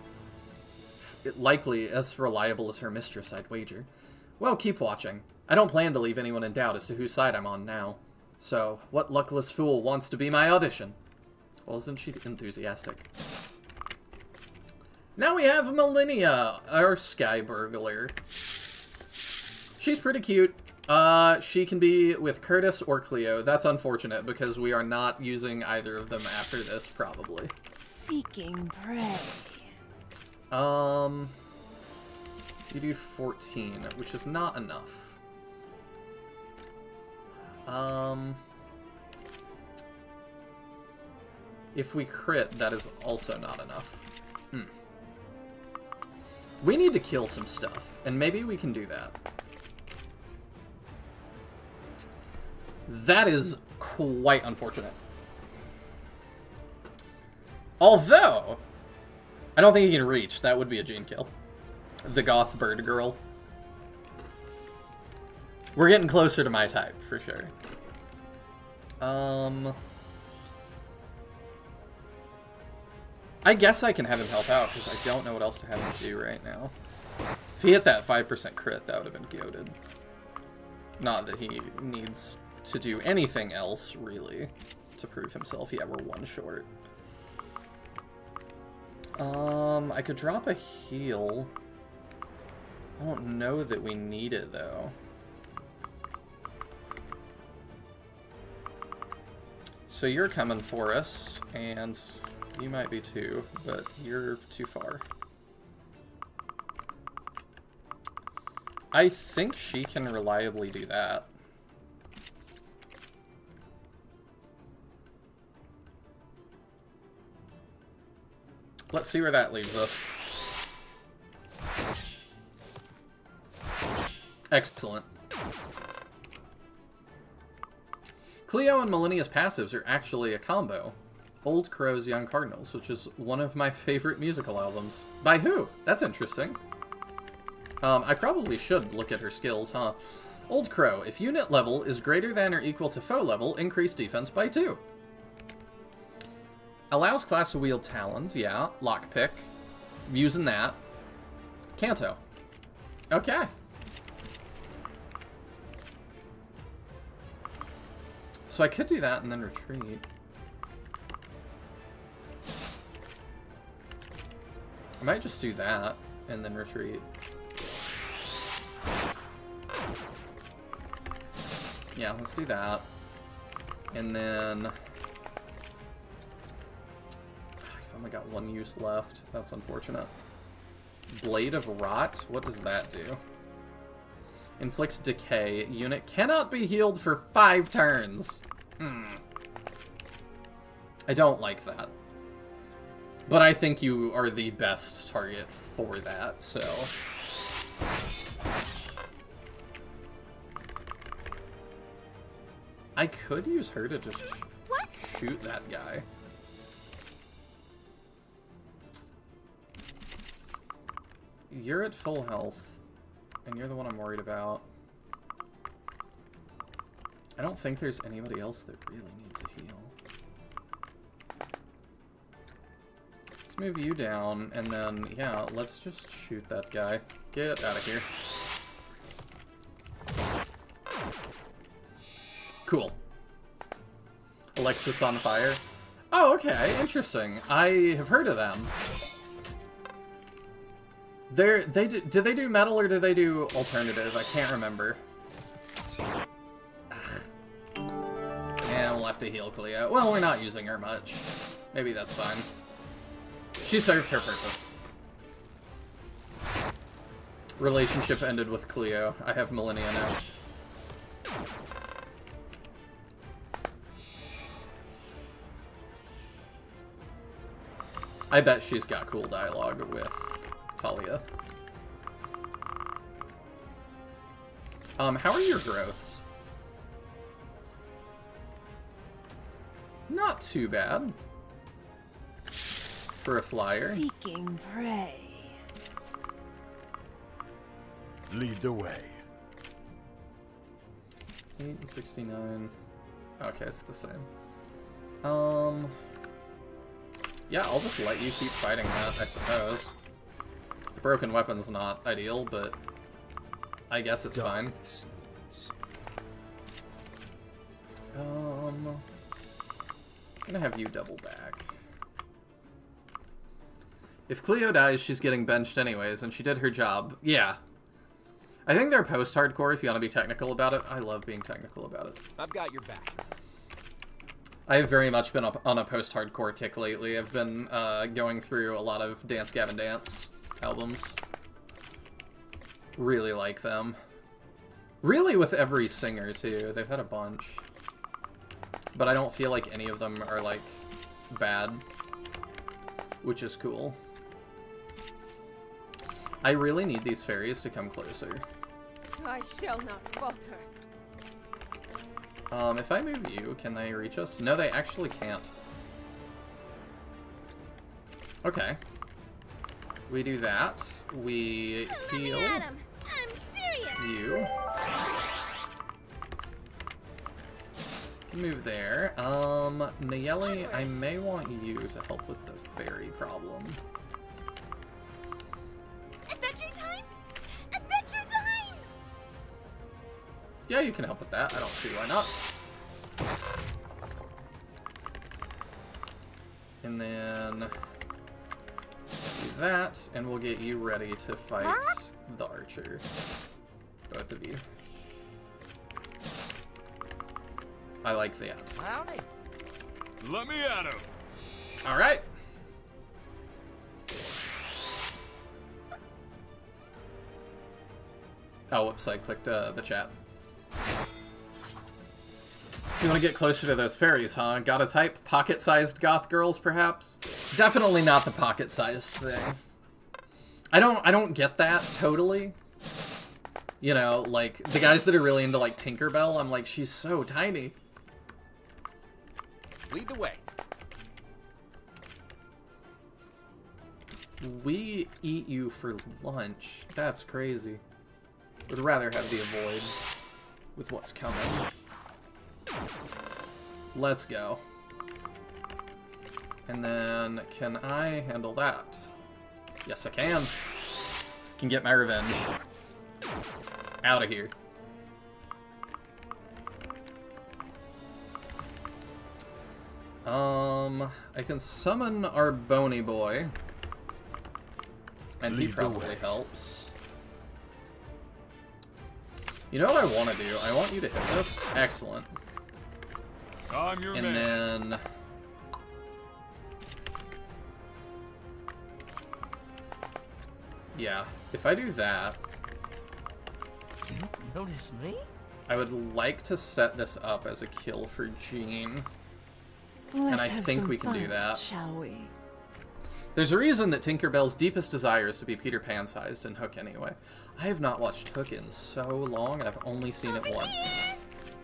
S1: Likely as reliable as her mistress, I'd wager. Well, keep watching. I don't plan to leave anyone in doubt as to whose side I'm on now. So, what luckless fool wants to be my audition? Well, isn't she enthusiastic? Now we have Millennia, our sky burglar. She's pretty cute. She can be with Curtis or Cleo. That's unfortunate because we are not using either of them after this, probably.
S2: Seeking prey.
S1: You do 14, which is not enough. If we crit, that is also not enough. We need to kill some stuff, and maybe we can do that. That is quite unfortunate. Although, I don't think he can reach. That would be a Gene kill. The goth bird girl. We're getting closer to my type, for sure. I guess I can have him help out, because I don't know what else to have him do right now. If he hit that 5% crit, that would have been goated. Not that he needs to do anything else, really, to prove himself. Yeah, we're one short. I could drop a heal. I don't know that we need it, though. So you're coming for us, and you might be too, but you're too far. I think she can reliably do that. Let's see where that leaves us. Excellent. Cleo and Millennia's passives are actually a combo. Old Crow's Young Cardinals, which is one of my favorite musical albums. By who? That's interesting. I probably should look at her skills, huh? Old Crow, if unit level is greater than or equal to foe level, increase defense by 2. Allows class to wield talons, yeah. Lockpick. Using that. Kanto. Okay. So I could do that and then retreat. I might just do that and then retreat. Yeah, let's do that. And then... I've only got one use left. That's unfortunate. Blade of Rot? What does that do? Inflicts decay. Unit cannot be healed for 5 turns. I don't like that. But I think you are the best target for that, so... I could use her to just shoot that guy. You're at full health, and you're the one I'm worried about. I don't think there's anybody else that really needs a heal. Let's move you down, and then, yeah, let's just shoot that guy. Get out of here. Cool. Alexis on Fire. Oh, okay, interesting. I have heard of them. Do they do metal or do they do alternative? I can't remember. And we'll have to heal Cleo. Well, we're not using her much. Maybe that's fine. She served her purpose. Relationship ended with Cleo. I have Millennia now. I bet she's got cool dialogue with Talia. How are your growths? Not too bad. For a flyer.
S2: Seeking prey.
S3: Lead the way.
S1: 8 and 69. Okay, it's the same. Yeah, I'll just let you keep fighting that, I suppose. The broken weapon's not ideal, but I guess it's fine. I'm gonna have you double back. If Cleo dies, she's getting benched anyways, and she did her job. Yeah. I think they're post-hardcore if you want to be technical about it. I love being technical about it.
S5: I've got your back.
S1: I've very much been on a post-hardcore kick lately. I've been going through a lot of Dance Gavin Dance albums. Really like them. Really with every singer, too. They've had a bunch. But I don't feel like any of them are, like, bad. Which is cool. I really need these fairies to come closer.
S6: I shall not falter.
S1: If I move you, can they reach us? No, they actually can't. Okay. We do that. We heal
S4: Adam, I'm serious.
S1: you. Move there. Nayeli, I may want you to help with the fairy problem.
S4: Adventure time! Adventure time!
S1: Yeah, you can help with that. I don't see why not. And then do that, and we'll get you ready to fight the archer. Both of you. I like that.
S5: Howdy.
S3: Let me at him.
S1: All right. Oh, whoops, I clicked the chat. You want to get closer to those fairies, huh? Got a type? Pocket-sized goth girls, perhaps? Definitely not the pocket-sized thing. I don't get that totally. You know, like, the guys that are really into, like, Tinkerbell, I'm like, she's so tiny.
S5: Lead the way.
S1: We eat you for lunch. That's crazy. Would rather have the avoid with what's coming. Let's go. And then, can I handle that? Yes, I can. Can get my revenge. Out of here. I can summon our bony boy. And he probably helps. You know what I want to do? I want you to hit this. Excellent.
S3: I'm your
S1: And
S3: man.
S1: then... yeah, if I do that...
S5: You notice me?
S1: I would like to set this up as a kill for Jean.
S2: Let's
S1: I
S2: have
S1: think
S2: some
S1: we can do
S2: fun,
S1: that.
S2: Shall we?
S1: There's a reason that Tinkerbell's deepest desire is to be Peter Pan-sized in Hook anyway. I have not watched Hook in so long, and I've only seen it once.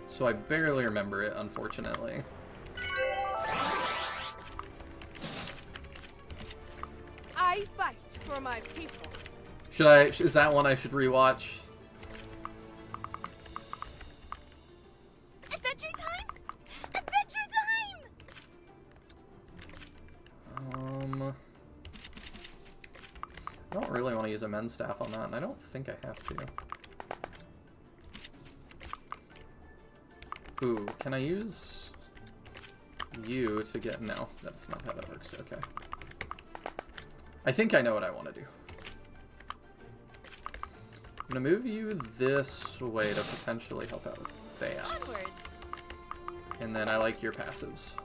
S1: So I barely remember it, unfortunately.
S6: I fight for my people.
S1: Should I... is that one I should rewatch?
S4: Adventure time! Adventure time!
S1: I don't really want to use a men's staff on that, and I don't think I have to. Ooh, can I use you to get... no, that's not how that works. Okay. I think I know what I want to do. I'm going to move you this way to potentially help out with that.
S4: Onwards!
S1: And then I like your passives.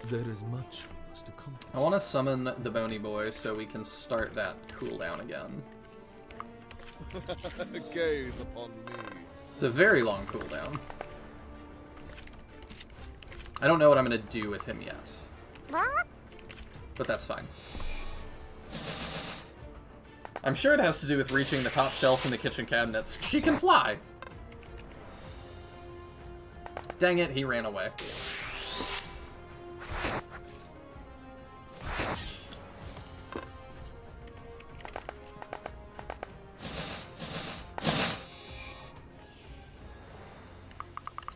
S3: There is much we must accomplish.
S1: I want to summon the bony boy so we can start that cooldown again.
S3: Gaze upon me.
S1: It's a very long cooldown. I don't know what I'm going to do with him yet. But that's fine. I'm sure it has to do with reaching the top shelf in the kitchen cabinets. She can fly! Dang it, he ran away.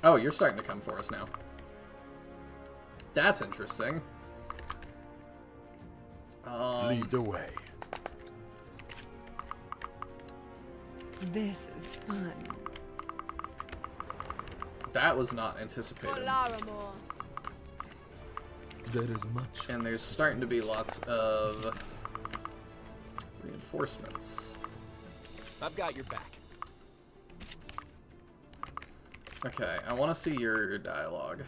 S1: Oh, you're starting to come for us now. That's interesting.
S3: Lead the way.
S2: This is fun.
S1: That was not anticipated.
S6: Polaramore.
S3: There is much.
S1: And there's starting to be lots of reinforcements.
S5: I've got your back.
S1: Okay, I want to see your dialogue.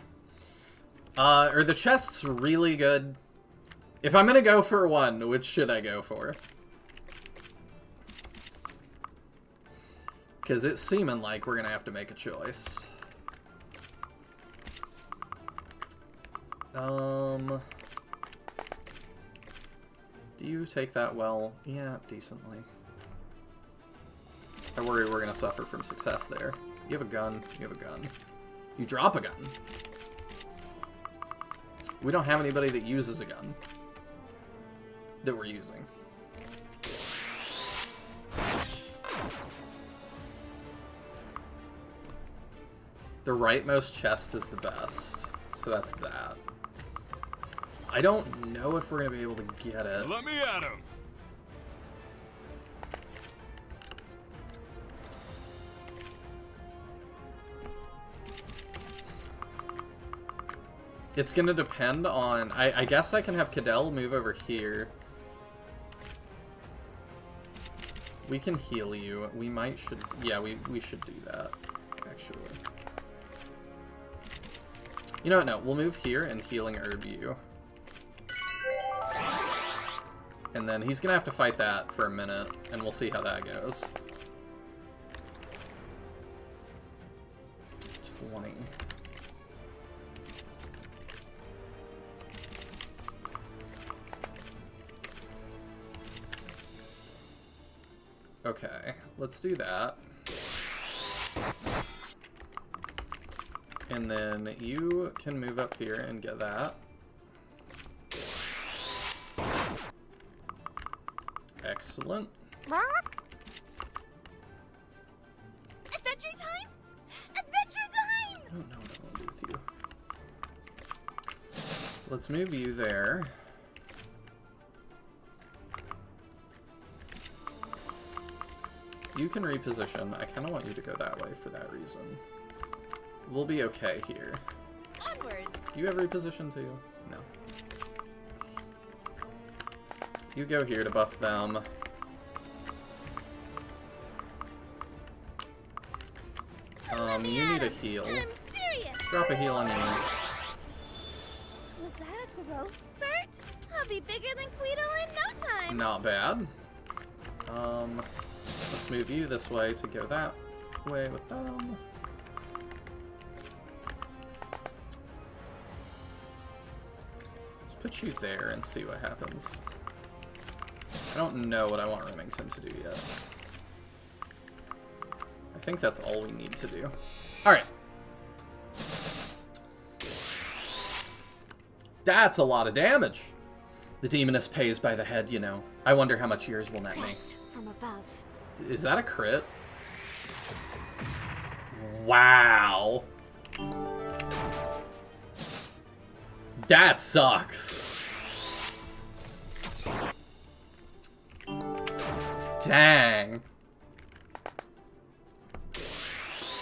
S1: Are the chests really good? If I'm gonna go for one, which should I go for? Because it's seeming like we're gonna have to make a choice. Do you take that well? Yeah, decently. I worry we're gonna suffer from success there. You have a gun. You have a gun. You drop a gun. We don't have anybody that uses a gun that we're using. The rightmost chest is the best. So that's that. I don't know if we're going to be able to get it.
S7: Let me at him.
S1: It's going to depend on... I guess I can have Cadell move over here. We can heal you. We might should... Yeah, we should do that, actually. You know what? No, we'll move here and healing herb you. And then he's going to have to fight that for a minute, and we'll see how that goes. 20. Okay, let's do that. And then you can move up here and get that. Excellent.
S4: Adventure time! Adventure time!
S1: I don't know what I want to do with you. Let's move you there. You can reposition. I kind of want you to go that way for that reason. We'll be okay here.
S4: Onwards!
S1: Do you have reposition too? No. You go here to buff them. You need a heal.
S4: I'm serious!
S1: Drop a heal on you.
S4: Was that a growth spurt? I'll be bigger than Quito in no time!
S1: Not bad. Let's move you this way to go that way with them. Let's put you there and see what happens. I don't know what I want Remington to do yet. I think that's all we need to do. Alright. That's a lot of damage. The demoness pays by the head, you know. I wonder how much yours will net me.
S2: From above.
S1: Is that a crit? Wow. That sucks. Dang.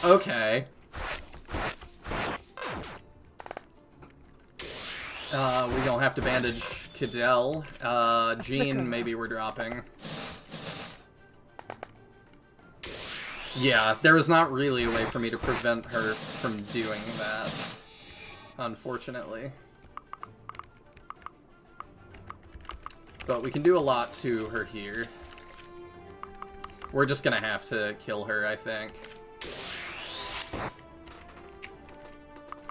S1: Okay. We don't have to bandage Cadell. Jean, maybe we're dropping. Yeah, there was not really a way for me to prevent her from doing that, unfortunately. But we can do a lot to her here. We're just gonna have to kill her, I think.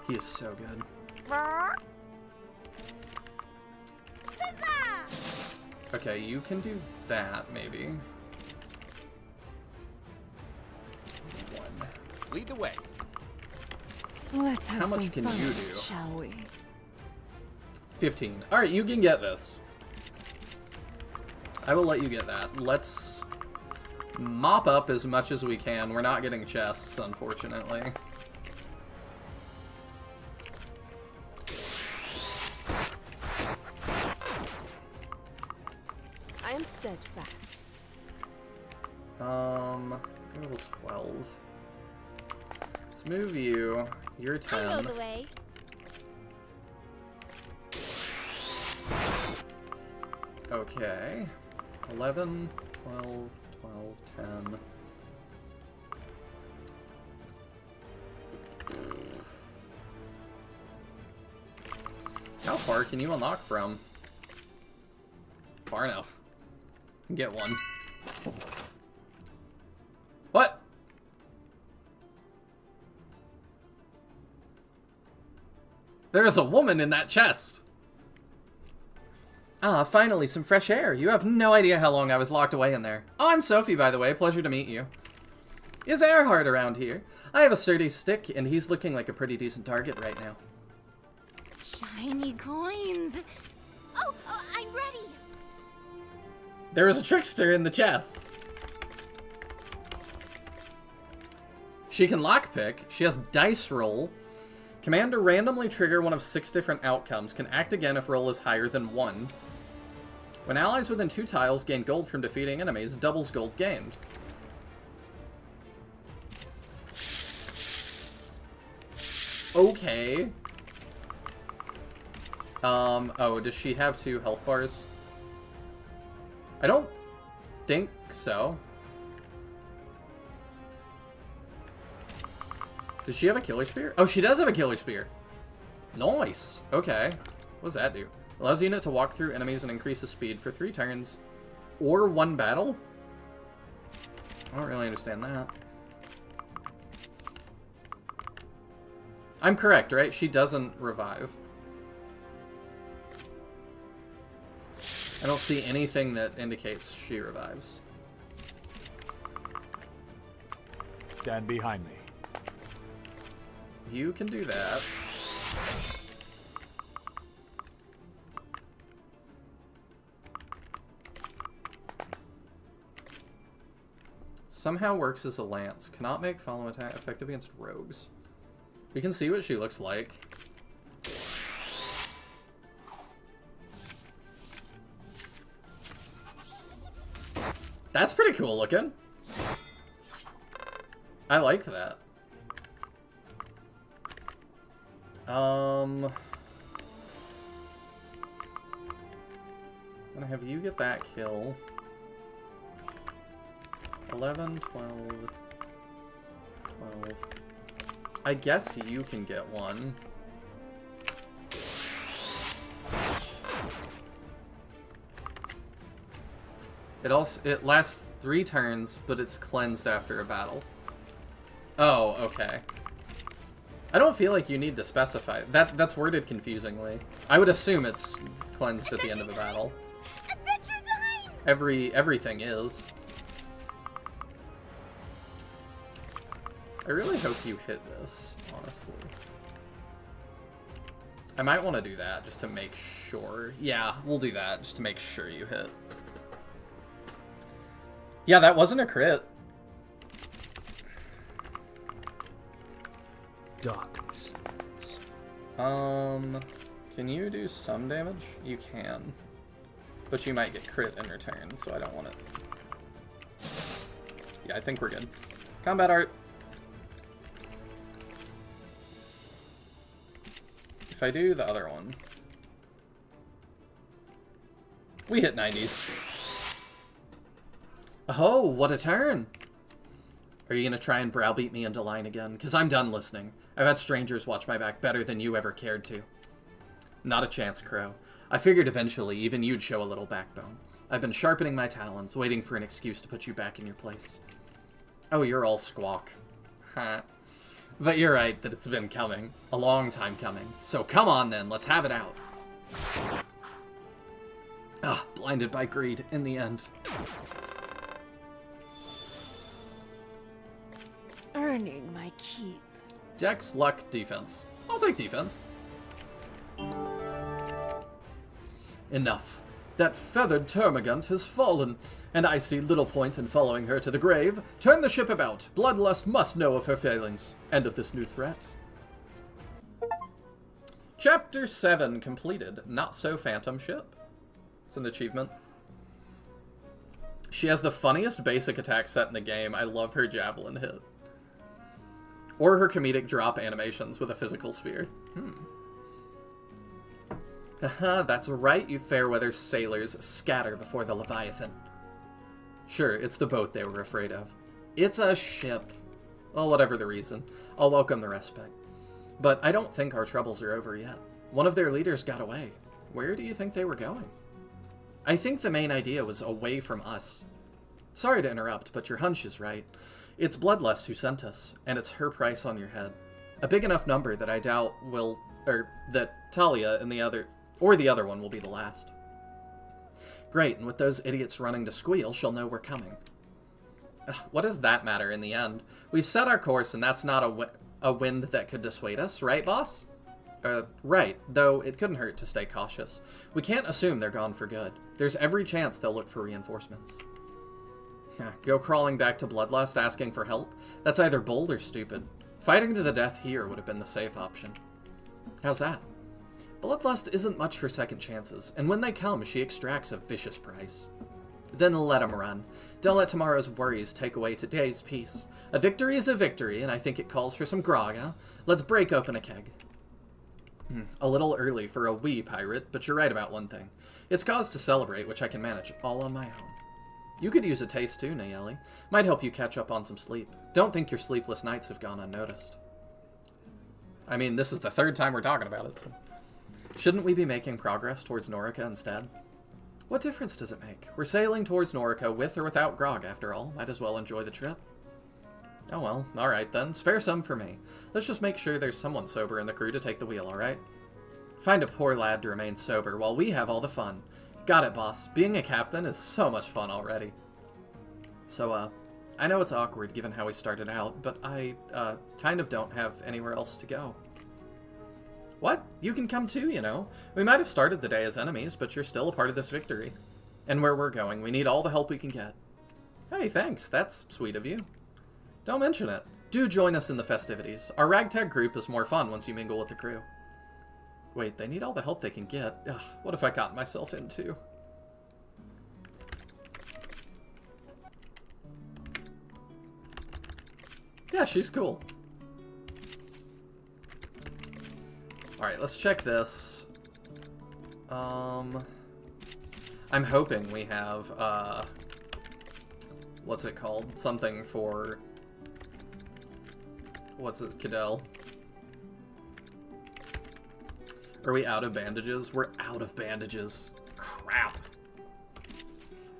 S1: He is so good. Okay, you can do that, maybe.
S5: Lead the way.
S2: Let's have
S1: How much
S2: some
S1: can
S2: fun,
S1: you do?
S2: shall we?
S1: 15. Alright, you can get this. I will let you get that. Let's mop up as much as we can. We're not getting chests, unfortunately.
S6: I am steadfast.
S1: Level 12. Let's move you. You're 10.
S4: I know the way.
S1: Okay. 11, 12, 12, 10. How far can you unlock from? Far enough. Get one. What? There is a woman in that chest. Ah, finally, some fresh air. You have no idea how long I was locked away in there. Oh, I'm Sophie, by the way. Pleasure to meet you. Is Earhart around here? I have a sturdy stick, and he's looking like a pretty decent target right now.
S4: Shiny coins. Oh, I'm ready.
S1: There was a trickster in the chest. She can lockpick. She has dice roll. Command to randomly trigger one of 6 different outcomes. Can act again if roll is higher than 1. When allies within 2 tiles gain gold from defeating enemies, doubles gold gained. Okay. Oh, does she have 2 health bars? I don't think so. Does she have a killer spear? Oh, she does have a killer spear. Nice. Okay. What does that do? Allows the unit to walk through enemies and increase the speed for 3 turns or 1 battle? I don't really understand that. I'm correct, right? She doesn't revive. I don't see anything that indicates she revives.
S7: Stand behind me.
S1: You can do that. Somehow works as a lance. Cannot make follow attack effective against rogues. We can see what she looks like. That's pretty cool looking. I like that. I'm gonna have you get that kill. 11, 12, 12. I guess you can get one. It lasts 3 turns, but it's cleansed after a battle. Oh, okay. I don't feel like you need to specify. That's worded confusingly. I would assume it's cleansed at the end of a battle.
S4: Adventure time!
S1: Everything is. I really hope you hit this, honestly. I might want to do that just to make sure. Yeah, we'll do that just to make sure you hit. Yeah, that wasn't a crit.
S3: Darkness.
S1: Can you do some damage? You can. But you might get crit in return, so I don't want it. Yeah, I think we're good. Combat art. If I do the other one. We hit 90s. Oh, what a turn! Are you gonna try and browbeat me into line again? Because I'm done listening. I've had strangers watch my back better than you ever cared to. Not a chance, Crow. I figured eventually even you'd show a little backbone. I've been sharpening my talons, waiting for an excuse to put you back in your place. Oh, you're all squawk. Huh. But you're right that it's been coming. A long time coming. So come on then, let's have it out. Ah, blinded by greed in the end.
S6: Earning my keep.
S1: Dex, luck, defense. I'll take defense. Enough. That feathered termagant has fallen, and I see little point in following her to the grave. Turn the ship about. Bloodlust must know of her failings, and of this new threat. Chapter 7 completed. Not so phantom ship. It's an achievement. She has the funniest basic attack set in the game. I love her javelin hit. Or her comedic drop animations with a physical spear. Haha, that's right, you fair-weather sailors. Scatter before the Leviathan. Sure, it's the boat they were afraid of. It's a ship. Well, whatever the reason. I'll welcome the respite. But I don't think our troubles are over yet. One of their leaders got away. Where do you think they were going? I think the main idea was away from us. Sorry to interrupt, but your hunch is right. It's Bloodlust who sent us, and it's her price on your head. A big enough number that I doubt will, that Talia and the other one will be the last. Great, and with those idiots running to squeal, she'll know we're coming. What does that matter in the end? We've set our course, and that's not a wind that could dissuade us, right, boss? Right, though it couldn't hurt to stay cautious. We can't assume they're gone for good. There's every chance they'll look for reinforcements. Go crawling back to Bloodlust asking for help? That's either bold or stupid. Fighting to the death here would have been the safe option. How's that? Bloodlust isn't much for second chances, and when they come, she extracts a vicious price. Then let 'em run. Don't let tomorrow's worries take away today's peace. A victory is a victory, and I think it calls for some grog, huh? Let's break open a keg. A little early for a wee pirate, but you're right about one thing. It's cause to celebrate, which I can manage all on my own. You could use a taste too, Nayeli. Might help you catch up on some sleep. Don't think your sleepless nights have gone unnoticed. I mean, this is the third time we're talking about it, so. Shouldn't we be making progress towards Norica instead? What difference does it make? We're sailing towards Norica with or without grog, after all. Might as well enjoy the trip. Oh well, alright then. Spare some for me. Let's just make sure there's someone sober in the crew to take the wheel, alright? Find a poor lad to remain sober while we have all the fun. Got it, boss. Being a captain is so much fun already. So, I know it's awkward given how we started out, but I, kind of don't have anywhere else to go. What? You can come too, you know. We might have started the day as enemies, but you're still a part of this victory. And where we're going, we need all the help we can get. Hey, thanks. That's sweet of you. Don't mention it. Do join us in the festivities. Our ragtag group is more fun once you mingle with the crew. Wait, they need all the help they can get. Ugh, what have I gotten myself into? Yeah, she's cool. Alright, let's check this. I'm hoping we have, what's it called? Something for... What's it? Cadell. Are we out of bandages? We're out of bandages. Crap.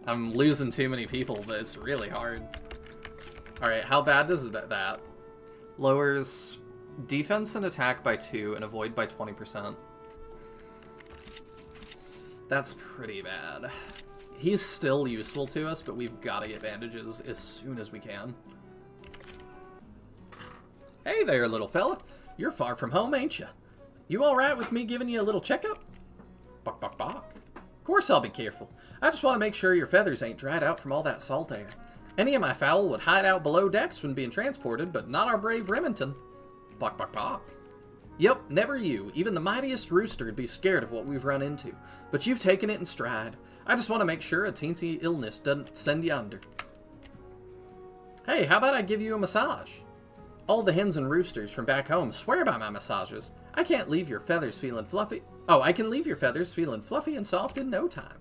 S1: I'm losing too many people, but it's really hard. Alright, how bad does that? Lowers defense and attack by 2 and avoid by 20%. That's pretty bad. He's still useful to us, but we've got to get bandages as soon as we can. Hey there, little fella. You're far from home, ain't ya? You alright with me giving you a little checkup? Bok, bok, bok. Of course I'll be careful. I just want to make sure your feathers ain't dried out from all that salt air. Any of my fowl would hide out below decks when being transported, but not our brave Remington. Bok, bok, bok. Yep, never you. Even the mightiest rooster would be scared of what we've run into. But you've taken it in stride. I just want to make sure a teensy illness doesn't send you under. Hey, how about I give you a massage? All the hens and roosters from back home swear by my massages. I can't leave your feathers feeling fluffy. Oh, I can leave your feathers feeling fluffy and soft in no time.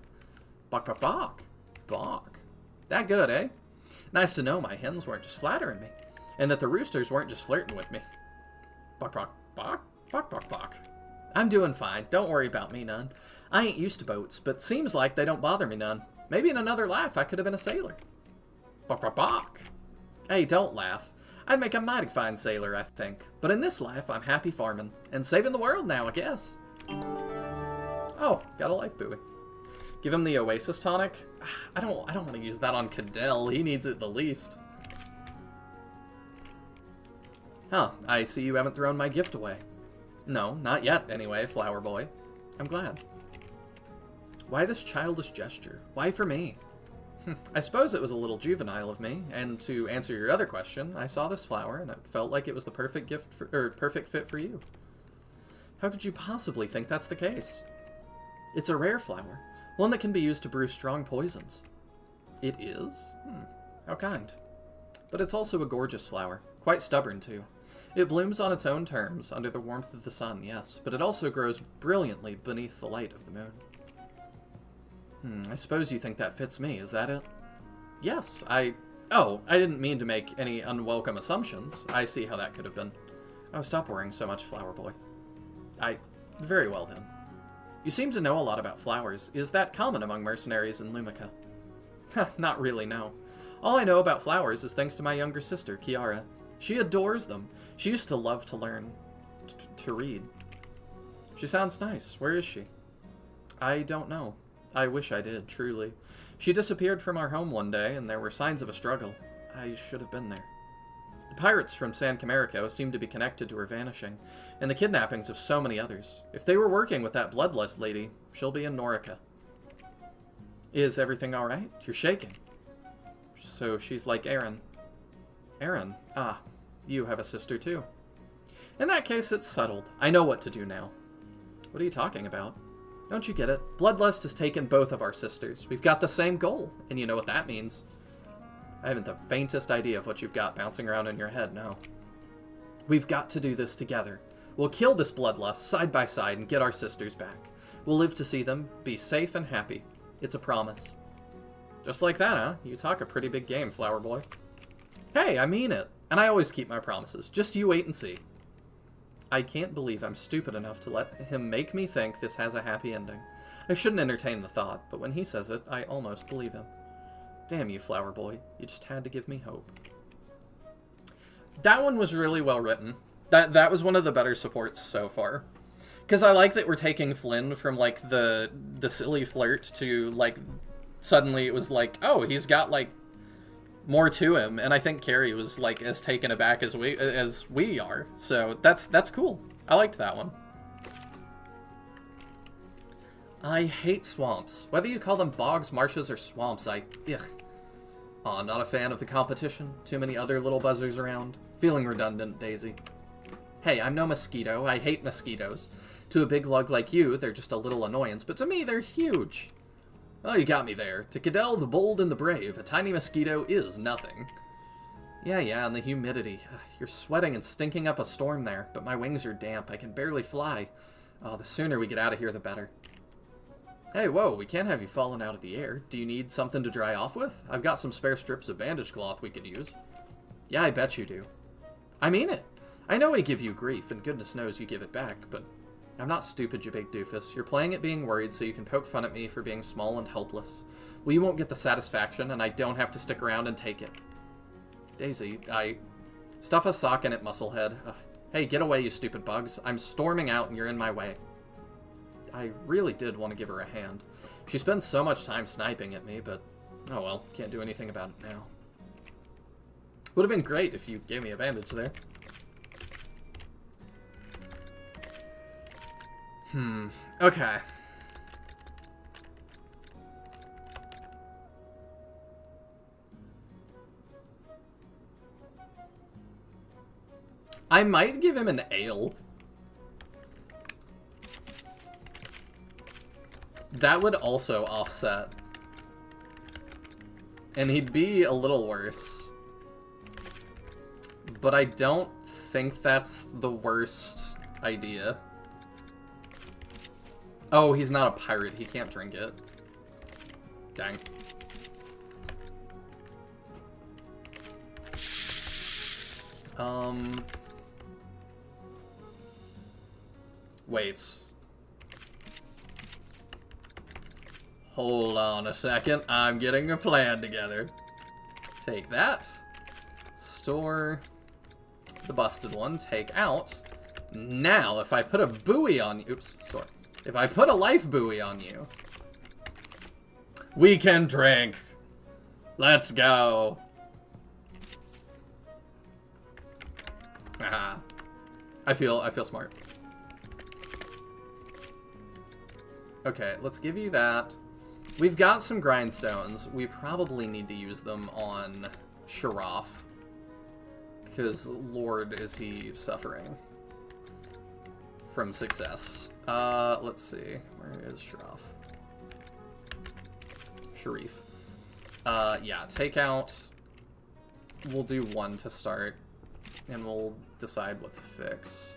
S1: Bok, bok, bok. Bok. That good, eh? Nice to know my hens weren't just flattering me. And that the roosters weren't just flirting with me. Bok, bok, bok. Bok, bok, bok. I'm doing fine. Don't worry about me none. I ain't used to boats, but seems like they don't bother me none. Maybe in another life I could have been a sailor. Bok, bok, bok. Hey, don't laugh. I'd make a mighty fine sailor, I think. But in this life, I'm happy farming. And saving the world now, I guess. Oh, got a life buoy. Give him the Oasis tonic. I don't want to use that on Cadell. He needs it the least. Huh, I see you haven't thrown my gift away. No, not yet, anyway, flower boy. I'm glad. Why this childish gesture? Why for me? I suppose it was a little juvenile of me, and to answer your other question, I saw this flower, and it felt like it was the perfect gift for, or perfect fit for you. How could you possibly think that's the case? It's a rare flower, one that can be used to brew strong poisons. It is? How kind. But it's also a gorgeous flower, quite stubborn too. It blooms on its own terms, under the warmth of the sun, yes, but it also grows brilliantly beneath the light of the moon. I suppose you think that fits me, is that it? Yes, Oh, I didn't mean to make any unwelcome assumptions. I see how that could have been. Oh, stop worrying so much, flower boy. Very well then. You seem to know a lot about flowers. Is that common among mercenaries in Lumica? Not really, no. All I know about flowers is thanks to my younger sister, Kiara. She adores them. She used to love to learn to read. She sounds nice. Where is she? I don't know. I wish I did, truly. She disappeared from our home one day, and there were signs of a struggle. I should have been there. The pirates from San Camerico seem to be connected to her vanishing, and the kidnappings of so many others. If they were working with that bloodlust lady, she'll be in Norica. Is everything alright? You're shaking. So she's like Aaron. Aaron, ah, you have a sister too. In that case, it's settled. I know what to do now. What are you talking about? Don't you get it? Bloodlust has taken both of our sisters. We've got the same goal, and you know what that means. I haven't the faintest idea of what you've got bouncing around in your head, no. We've got to do this together. We'll kill this bloodlust side by side and get our sisters back. We'll live to see them be safe and happy. It's a promise. Just like that, huh? You talk a pretty big game, Flower Boy. Hey, I mean it. And I always keep my promises. Just you wait and see. I can't believe I'm stupid enough to let him make me think this has a happy ending. I shouldn't entertain the thought, but when he says it, I almost believe him. Damn you, Flower Boy. You just had to give me hope. That one was really well written. That was one of the better supports so far. Because I like that we're taking Flynn from, like, the silly flirt to, like, suddenly it was like, oh, he's got, like, more to him. And I think Carrie was, like, as taken aback as we are. So that's cool. I liked that one. I hate swamps. Whether you call them bogs, marshes, or swamps, ugh. Aw, not a fan of the competition. Too many other little buzzers around. Feeling redundant, Daisy. Hey, I'm no mosquito. I hate mosquitoes. To a big lug like you, they're just a little annoyance, but to me, they're huge. Oh, you got me there. To Cadell, the bold and the brave, a tiny mosquito is nothing. Yeah, and the humidity. You're sweating and stinking up a storm there, but my wings are damp. I can barely fly. Oh, the sooner we get out of here, the better. Hey, whoa, we can't have you falling out of the air. Do you need something to dry off with? I've got some spare strips of bandage cloth we could use. Yeah, I bet you do. I mean it. I know I give you grief, and goodness knows you give it back, but I'm not stupid, you big doofus. You're playing at being worried so you can poke fun at me for being small and helpless. Well, you won't get the satisfaction, and I don't have to stick around and take it. Daisy, stuff a sock in it, musclehead. Ugh. Hey, get away, you stupid bugs. I'm storming out, and you're in my way. I really did want to give her a hand. She spends so much time sniping at me, but oh well, can't do anything about it now. Would have been great if you gave me a bandage there. Okay. I might give him an ale. That would also offset. And he'd be a little worse. But I don't think that's the worst idea. Oh, he's not a pirate. He can't drink it. Dang. Wait. Hold on a second. I'm getting a plan together. Take that. Store the busted one. Take out. Now, if I put a buoy on you... Oops, store. If I put a life buoy on you... we can drink. Let's go. Aha. I feel smart. Okay, let's give you that. We've got some grindstones. We probably need to use them on Sharaf. Because Lord, is he suffering from success. Let's see. Where is Sharaf? Sharif. Yeah, take out... we'll do one to start. And we'll decide what to fix.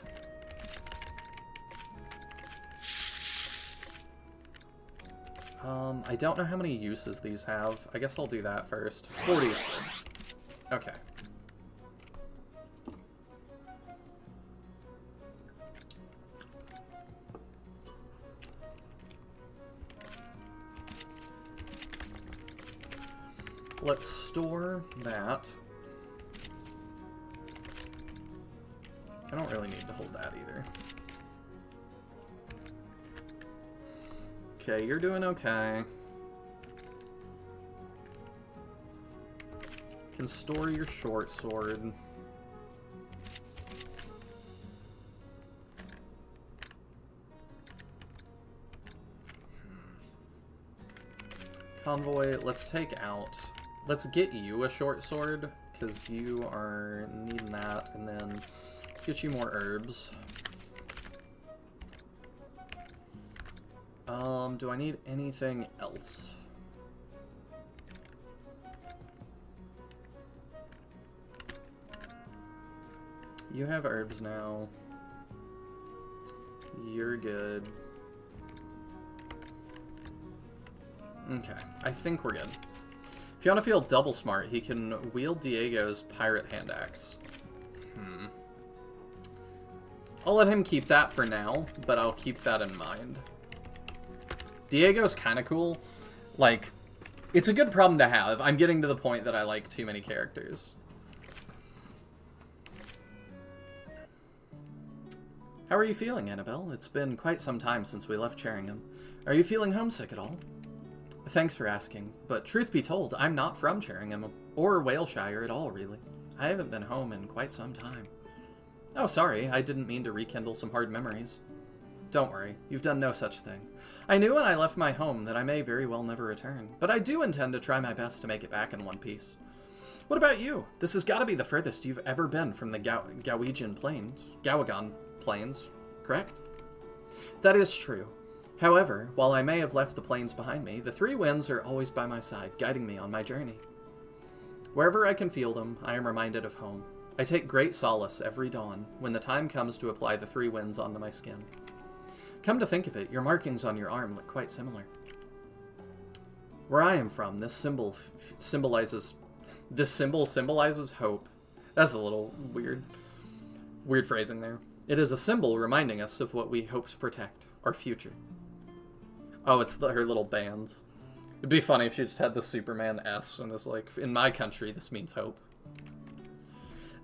S1: I don't know how many uses these have. I guess I'll do that first. 40 is good. Okay. Let's store that. I don't really need to hold that either. Okay, you're doing okay. Can store your short sword. Convoy, let's take out let's get you a short sword, because you are needing that, and then let's get you more herbs. Do I need anything else? You have herbs now. You're good. Okay, I think we're good. If you want to feel double smart, he can wield Diego's pirate hand axe. I'll let him keep that for now, but I'll keep that in mind. Diego's kind of cool. Like, it's a good problem to have. I'm getting to the point that I like too many characters. How are you feeling, Annabelle? It's been quite some time since we left Charingham. Are you feeling homesick at all? Thanks for asking, but truth be told, I'm not from Charingham, or Waleshire at all, really. I haven't been home in quite some time. Oh, sorry, I didn't mean to rekindle some hard memories. Don't worry, you've done no such thing. I knew when I left my home that I may very well never return, but I do intend to try my best to make it back in one piece. What about you? This has got to be the furthest you've ever been from the Gawagan Plains, correct? That is true. However, while I may have left the plains behind me, the three winds are always by my side, guiding me on my journey. Wherever I can feel them, I am reminded of home. I take great solace every dawn when the time comes to apply the three winds onto my skin. Come to think of it, your markings on your arm look quite similar. Where I am from, this symbol symbolizes hope. That's a little weird phrasing there. It is a symbol reminding us of what we hope to protect, our future. Oh, it's her little bands. It'd be funny if she just had the Superman S and is like, in my country, this means hope.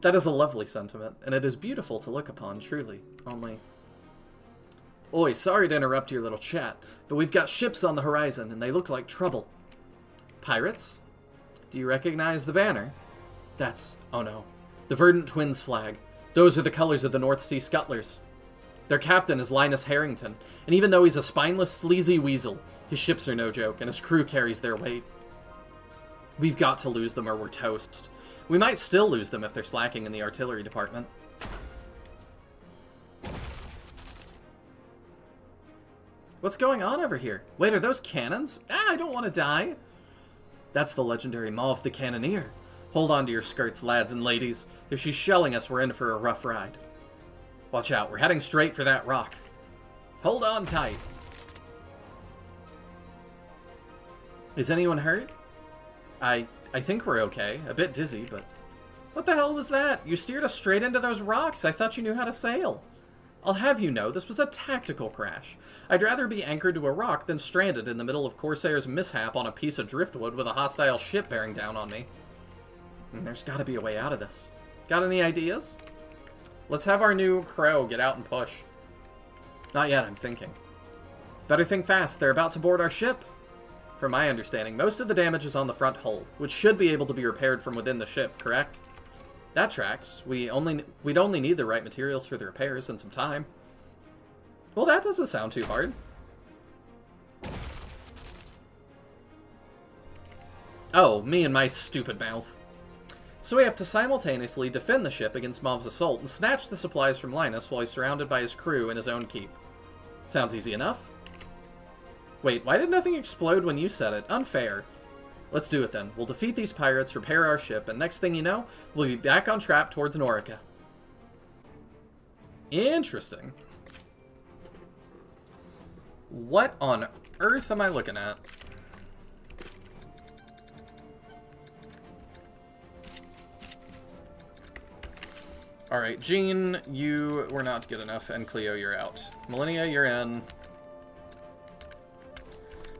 S1: That is a lovely sentiment, and it is beautiful to look upon, truly. Only... Oi, sorry to interrupt your little chat, but we've got ships on the horizon, and they look like trouble. Pirates? Do you recognize the banner? That's... oh no. The Verdant Twins flag. Those are the colors of the North Sea Scuttlers. Their captain is Linus Harrington, and even though he's a spineless, sleazy weasel, his ships are no joke, and his crew carries their weight. We've got to lose them or we're toast. We might still lose them if they're slacking in the artillery department. What's going on over here? Wait, are those cannons? Ah, I don't want to die. That's the legendary Mauve the Cannoneer. Hold on to your skirts, lads and ladies. If she's shelling us, we're in for a rough ride. Watch out, we're heading straight for that rock. Hold on tight. Is anyone hurt? I think we're okay. A bit dizzy, but... What the hell was that? You steered us straight into those rocks. I thought you knew how to sail. I'll have you know, this was a tactical crash. I'd rather be anchored to a rock than stranded in the middle of Corsair's mishap on a piece of driftwood with a hostile ship bearing down on me. There's gotta be a way out of this. Got any ideas? Let's have our new crow get out and push. Not yet, I'm thinking. Better think fast, they're about to board our ship. From my understanding, most of the damage is on the front hull, which should be able to be repaired from within the ship, correct? That tracks. We'd only need the right materials for the repairs and some time. Well, that doesn't sound too hard. Oh, me and my stupid mouth. So we have to simultaneously defend the ship against Mauve's assault and snatch the supplies from Linus while he's surrounded by his crew in his own keep. Sounds easy enough. Wait, why did nothing explode when you said it? Unfair. Let's do it then. We'll defeat these pirates, repair our ship, and next thing you know, we'll be back on track towards Norica. Interesting. What on earth am I looking at? Alright, Jean, you were not good enough, and Cleo, you're out. Millennia, you're in.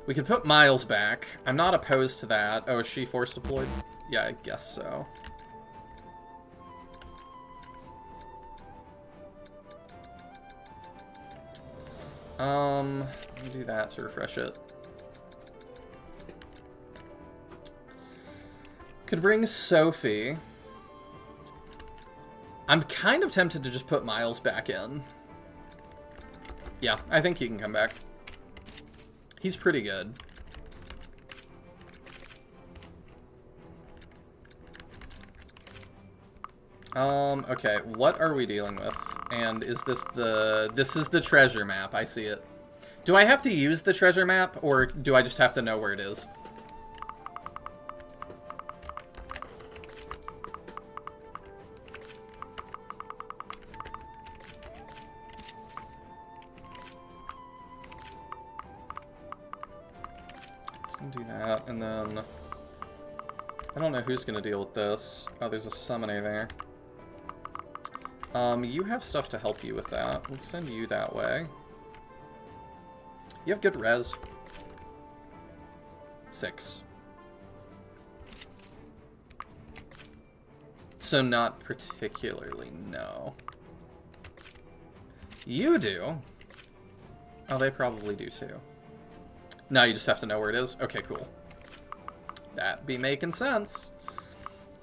S1: We could put Miles back. I'm not opposed to that. Oh, is she force deployed? Yeah, I guess so. Let me do that to refresh it. Could bring Sophie. I'm kind of tempted to just put Miles back in. Yeah, I think he can come back. He's pretty good. Okay, what are we dealing with? And is this the... This is the treasure map, I see it. Do I have to use the treasure map, or do I just have to know where it is? Do that, and then I don't know who's gonna deal with this. Oh, there's a summoner there. You have stuff to help you with that. Let's send you that way. You have good res. 6. So not particularly, no. You do? Oh, they probably do too. No, you just have to know where it is? Okay, cool. That be making sense.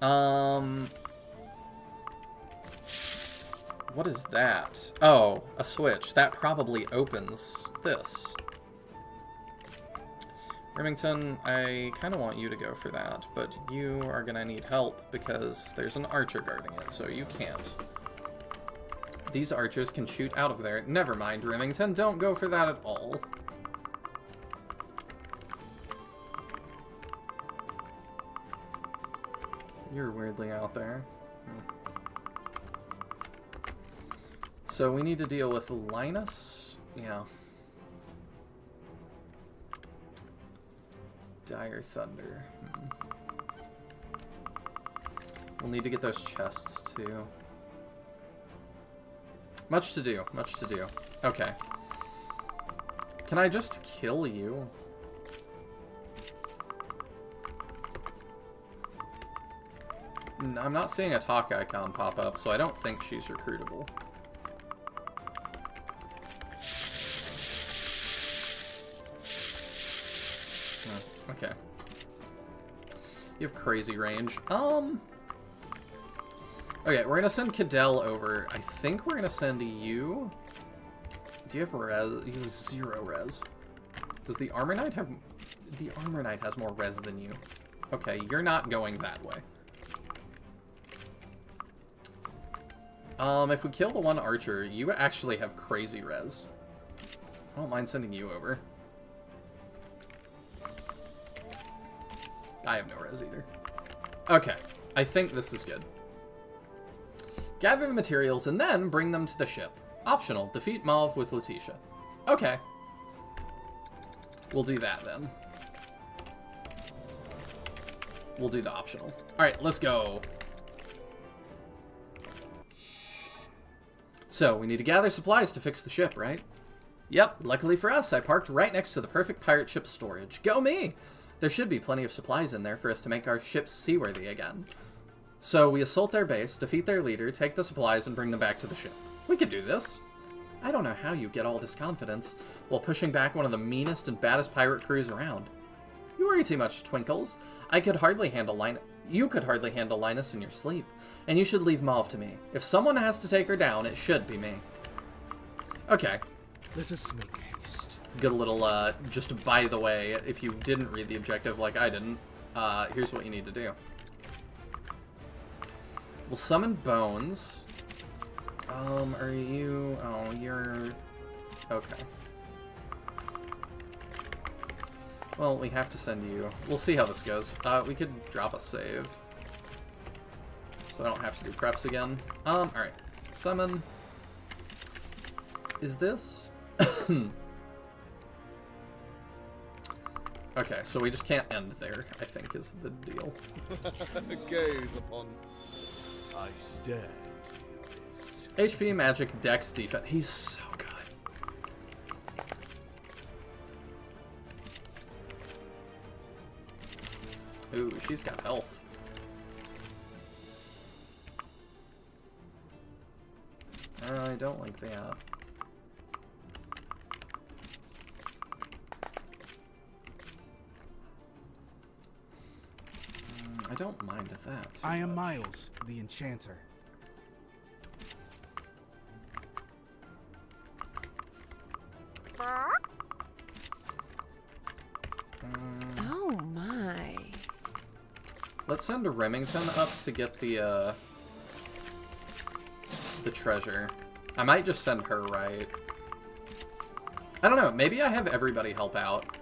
S1: What is that? Oh, a switch. That probably opens this. Remington, I kind of want you to go for that, but you are gonna need help because there's an archer guarding it, so you can't. These archers can shoot out of there. Never mind, Remington, don't go for that at all. You're weirdly out there. So we need to deal with Linus? Yeah. Dire Thunder. We'll need to get those chests too. Much to do, much to do. Okay. Can I just kill you? I'm not seeing a talk icon pop up, so I don't think she's recruitable. Okay. You have crazy range. Okay, we're gonna send Cadell over. I think we're gonna send you. Do you have res? You have 0 res. Does the Armor Knight have... The Armor Knight has more res than you. Okay, you're not going that way. If we kill the one archer, you actually have crazy res. I don't mind sending you over. I have no res either. Okay, I think this is good. Gather the materials and then bring them to the ship. Optional, defeat Mauve with Letitia. Okay. We'll do that then. We'll do the optional. Alright, let's go. So, we need to gather supplies to fix the ship, right? Yep, luckily for us, I parked right next to the perfect pirate ship storage. Go me! There should be plenty of supplies in there for us to make our ships seaworthy again. So, we assault their base, defeat their leader, take the supplies, and bring them back to the ship. We could do this. I don't know how you get all this confidence while pushing back one of the meanest and baddest pirate crews around. You worry too much, Twinkles. You could hardly handle Linus in your sleep, and you should leave Mauve to me. If someone has to take her down, it should be me. Okay.
S3: Let us make haste.
S1: Good little, just by the way, if you didn't read the objective like I didn't, here's what you need to do. We'll summon Bones. Are you... Oh, you're... Okay. Well, we have to send you... We'll see how this goes. We could drop a save. So I don't have to do preps again. Alright. Summon. Is this? Okay, so we just can't end there, I think, is the deal.
S3: Gaze upon. I stand.
S1: HP, magic, dex, defense. He's so good. Ooh, she's got health. I don't like that. I don't mind that.
S8: I am Miles, the Enchanter.
S6: Oh my.
S1: Let's send Remington up to get the treasure. I might just send her right. I don't know. Maybe I have everybody help out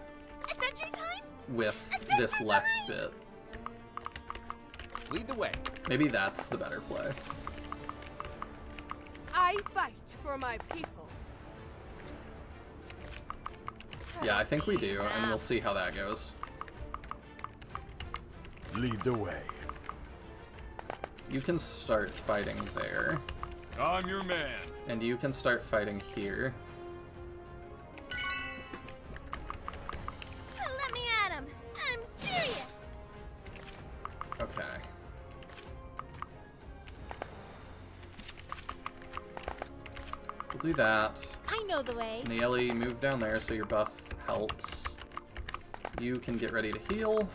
S4: Adventure time?
S1: with this left bit.
S5: Lead the way.
S1: Maybe that's the better play.
S6: I fight for my people.
S1: Yeah, I think we do, and we'll see how that goes.
S7: Lead the way.
S1: You can start fighting there,
S5: I'm your man.
S1: and you can start fighting here.
S4: Let me at him. I'm serious.
S1: Okay. We'll do that.
S4: I know the way.
S1: Nayeli, move down there so your buff helps. You can get ready to heal.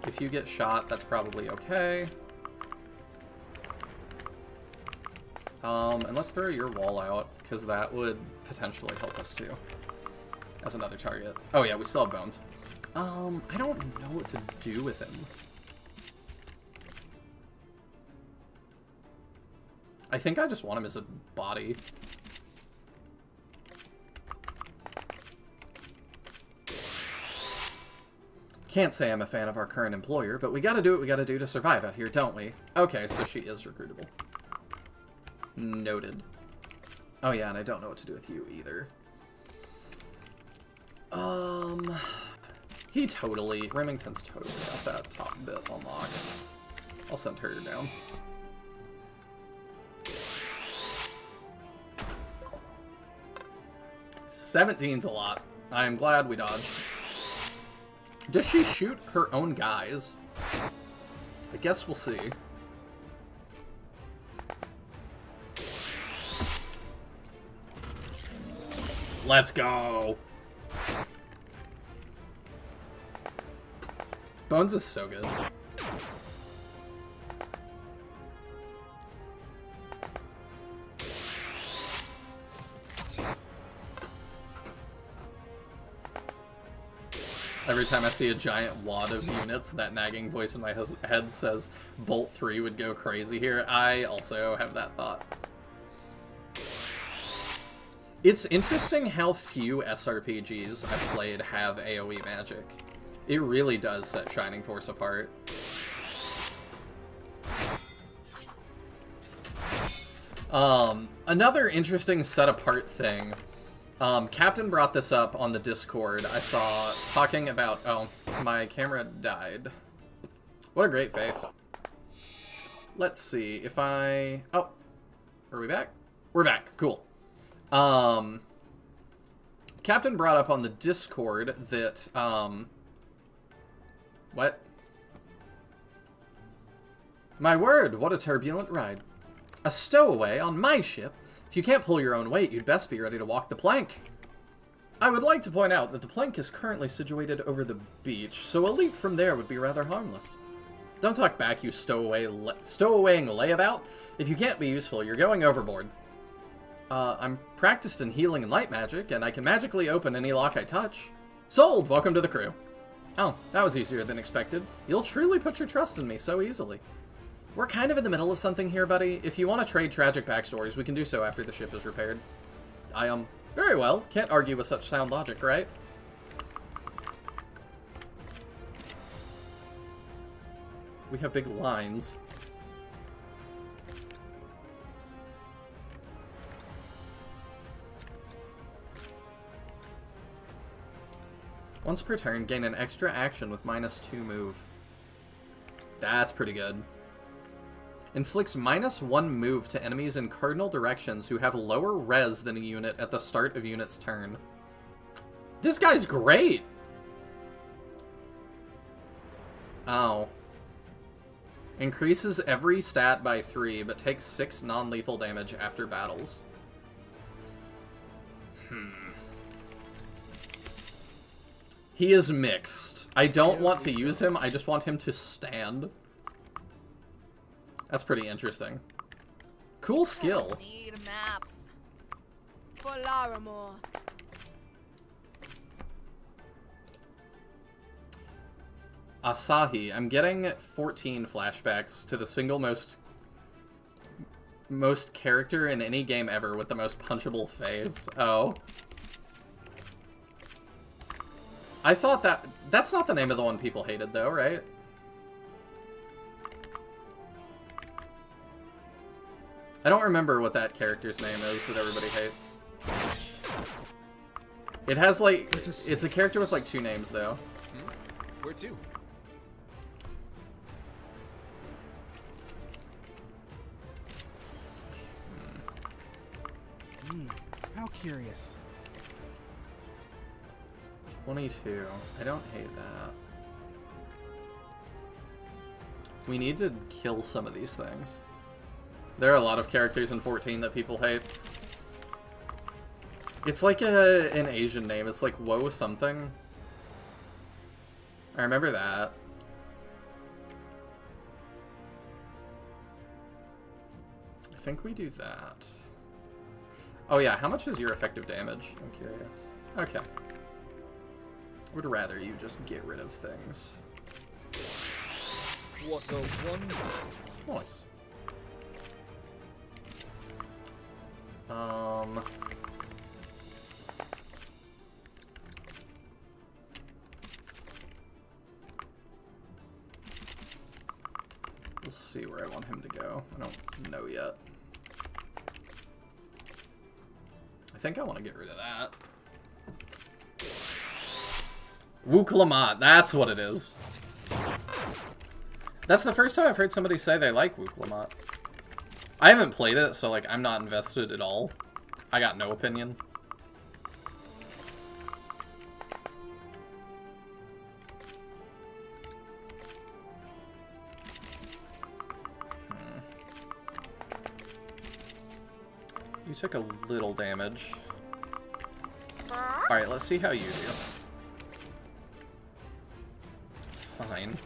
S1: If you get shot, that's probably okay. And let's throw your wall out, because that would potentially help us too. As another target. Oh yeah, we still have bones. I don't know what to do with him. I think I just want him as a body. Can't say I'm a fan of our current employer, but we gotta do what we gotta do to survive out here, don't we? Okay, so she is recruitable. Noted. Oh yeah, and I don't know what to do with you either. Remington's totally got that top bit unlocked. I'll send her down. $17's a lot. I am glad we dodged. Does she shoot her own guys? I guess we'll see. Let's go. Bones is so good. Every time I see a giant wad of units, that nagging voice in my head says Bolt 3 would go crazy here. I also have that thought. It's interesting how few SRPGs I've played have AoE magic. It really does set Shining Force apart. Another interesting set apart thing. Captain brought this up on the Discord. I saw talking about... Oh, my camera died. What a great face. Let's see if I... Oh, are we back? We're back. Cool. Captain brought up on the Discord that, What? My word, what a turbulent ride. A stowaway on my ship? If you can't pull your own weight, you'd best be ready to walk the plank. I would like to point out that the plank is currently situated over the beach, so a leap from there would be rather harmless. Don't talk back, you stowawaying layabout. If you can't be useful, you're going overboard. I'm practiced in healing and light magic, and I can magically open any lock I touch. Sold! Welcome to the crew. Oh, that was easier than expected. You'll truly put your trust in me so easily. We're kind of in the middle of something here, buddy. If you want to trade tragic backstories, we can do so after the ship is repaired. Very well. Can't argue with such sound logic, right? We have big lines. Once per turn, gain an extra action with -2 move. That's pretty good. Inflicts -1 move to enemies in cardinal directions who have lower res than a unit at the start of unit's turn. This guy's great! Oh. Increases every stat by 3, but takes 6 non-lethal damage after battles. He is mixed. I don't want to use him, I just want him to stand. That's pretty interesting. Cool skill.
S6: Need maps. For Larimore.
S1: Asahi. I'm getting 14 flashbacks to the single most most character in any game ever with the most punchable face. Oh. I thought that's not the name of the one people hated though, right? I don't remember what that character's name is that everybody hates. It has like, it's a character with like 2 names though.
S5: Where to?
S8: How curious.
S1: 22. I don't hate that. We need to kill some of these things. There are a lot of characters in 14 that people hate. It's like an Asian name. It's like Woe something. I remember that. I think we do that. Oh yeah, how much is your effective damage? I'm curious. Okay. Would rather you just get rid of things.
S5: What a wonder.
S1: Nice. We'll see where I want him to go. I don't know yet. I think I want to get rid of that. Wuklamat, that's what it is. That's the first time I've heard somebody say they like Wuklamat. I haven't played it, so like I'm not invested at all. I got no opinion. You took a little damage. Alright, let's see how you do. Fine.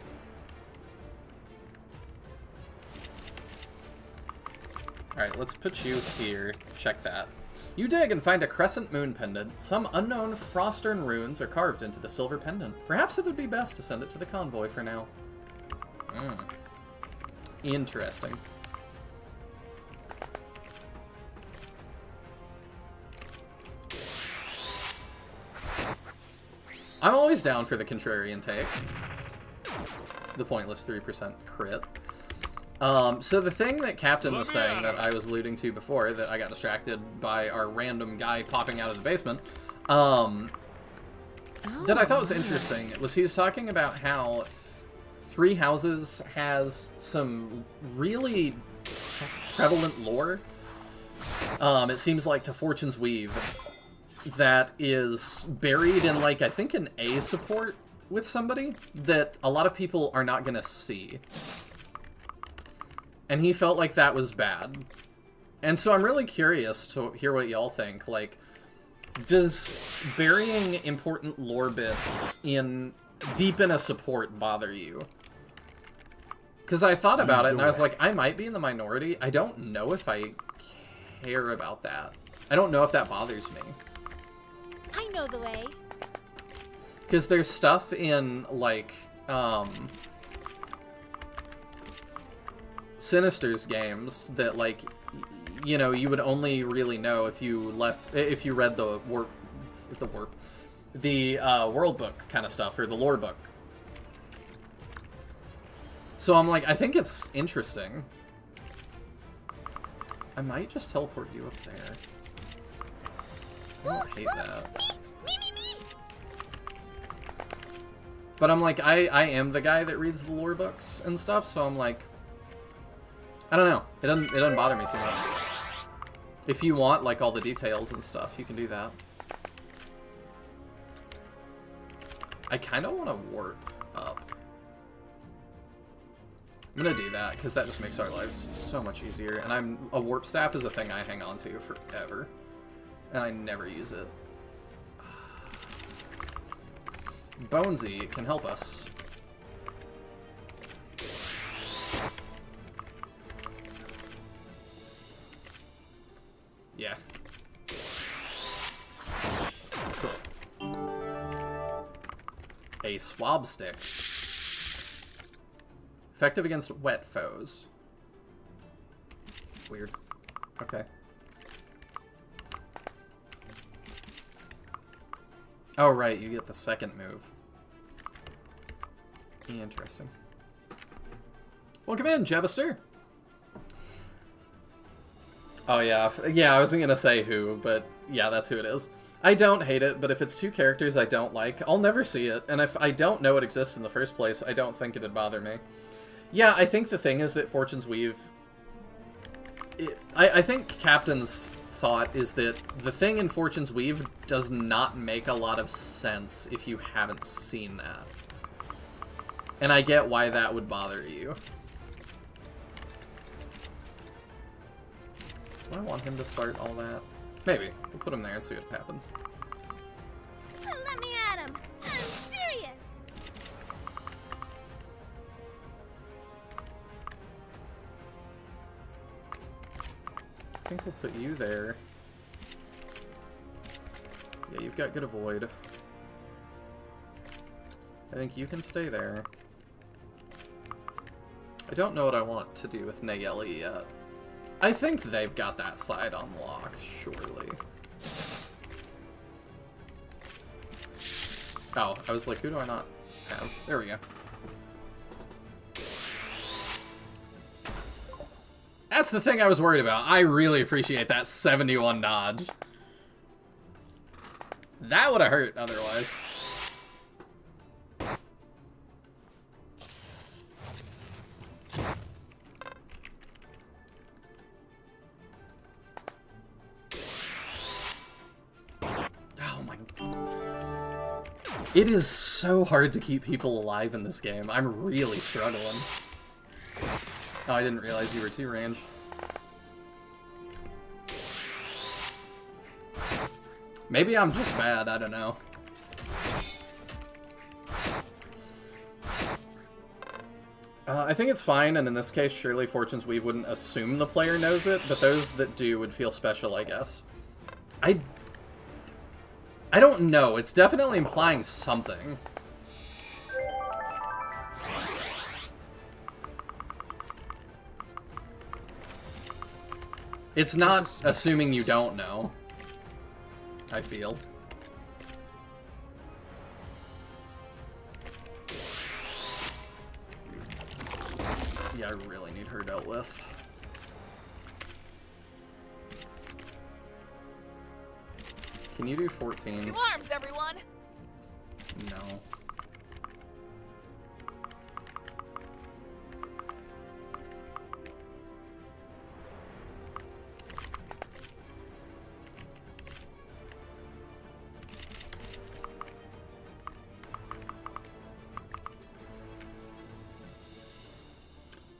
S1: Alright, let's put you here. Check that. You dig and find a crescent moon pendant. Some unknown Frostern runes are carved into the silver pendant. Perhaps it would be best to send it to the convoy for now. Interesting. I'm always down for the contrarian take. The pointless 3% crit. So the thing that Captain was saying that I was alluding to before, that I got distracted by our random guy popping out of the basement, that I thought was interesting, was he was talking about how Three Houses has some really prevalent lore. It seems like to Fortune's Weave, that is buried in, like, I think an A support with somebody that a lot of people are not gonna see. And he felt like that was bad. And so I'm really curious to hear what y'all think. Like, does burying important lore bits deep in a support bother you? Because I thought about it and I was like, I might be in the minority. I don't know if I care about that. I don't know if that bothers me.
S4: I know the way.
S1: Because there's stuff in, like, Sinister's games that, like, you know, you would only really know if you read the world book kind of stuff, or the lore book. So I'm like, I think it's interesting. I might just teleport you up there. I don't hate that.
S4: Me.
S1: But I'm like, I am the guy that reads the lore books and stuff, so I'm like, I don't know. It doesn't bother me so much. If you want, like, all the details and stuff, you can do that. I kind of want to warp up. I'm gonna do that, because that just makes our lives so much easier. And a warp staff is a thing I hang on to forever. And I never use it. Bonesy can help us. Yeah. Cool. A swab stick. Effective against wet foes. Weird. Okay. Oh, right, you get the second move. Interesting. Welcome in, Jebister. Oh, yeah. Yeah, I wasn't gonna say who, but yeah, that's who it is. I don't hate it, but if it's two characters I don't like, I'll never see it. And if I don't know it exists in the first place, I don't think it'd bother me. Yeah, I think the thing is that Fortune's Weave... I think Captain's thought is that the thing in Fortune's Weave does not make a lot of sense if you haven't seen that. And I get why that would bother you. Do I want him to start all that? Maybe. We'll put him there and see what happens.
S4: Let me at him. I'm serious.
S1: I think we'll put you there. Yeah, you've got good avoid. I think you can stay there. I don't know what I want to do with Nayeli yet. I think they've got that side on lock, surely. Oh, I was like, who do I not have? There we go. That's the thing I was worried about. I really appreciate that 71 dodge. That would have hurt otherwise. Oh my... It is so hard to keep people alive in this game. I'm really struggling. Oh, I didn't realize you were 2 range. Maybe I'm just bad, I don't know. I think it's fine, and in this case, surely Fortune's Weave wouldn't assume the player knows it, but those that do would feel special, I guess. I don't know. It's definitely implying something. It's not assuming you don't know, I feel. Yeah, I really need her dealt with. Can you do 14?
S6: 2 arms, everyone!
S1: No.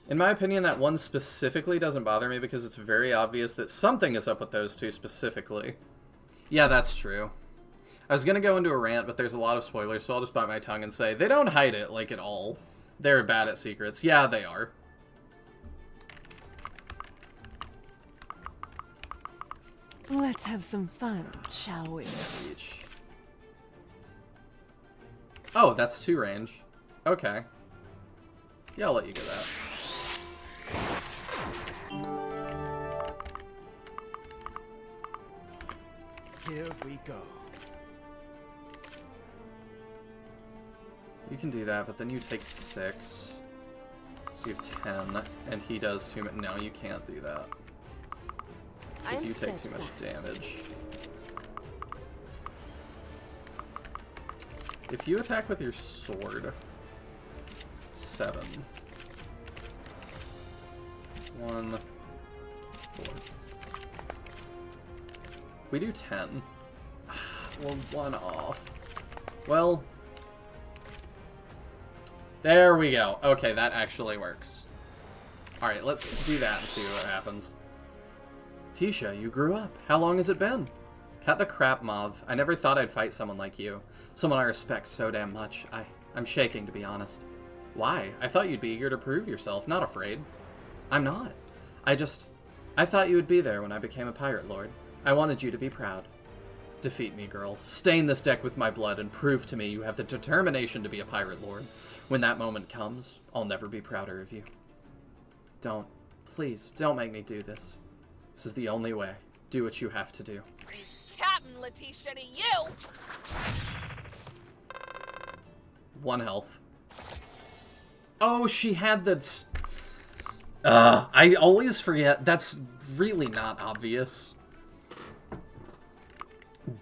S1: In my opinion, that one specifically doesn't bother me because it's very obvious that something is up with those two specifically. Yeah, that's true. I was gonna go into a rant, but there's a lot of spoilers, so I'll just bite my tongue and say, they don't hide it, like, at all. They're bad at secrets. Yeah, they are.
S2: Let's have some fun, shall we?
S1: Each. Oh, that's 2 range. Okay. Yeah, I'll let you get that.
S8: Here we go.
S1: You can do that, but then you take 6. So you have 10, and he does 2. No, you can't do that. Because you take too much damage. If you attack with your sword, 7. 1, 4. We do 10. Well, 1 off. Well, there we go. Okay, that actually works. Alright, let's do that and see what happens. Tisha, you grew up. How long has it been? Cut the crap, Mauve. I never thought I'd fight someone like you. Someone I respect so damn much. I'm shaking, to be honest. Why? I thought you'd be eager to prove yourself, not afraid. I'm not. I thought you would be there when I became a pirate lord. I wanted you to be proud. Defeat me, girl. Stain this deck with my blood and prove to me you have the determination to be a pirate lord. When that moment comes, I'll never be prouder of you. Don't. Please, don't make me do this. This is the only way. Do what you have to do.
S6: It's Captain Letitia to you!
S1: 1 health. Oh, she had the... I always forget. That's really not obvious.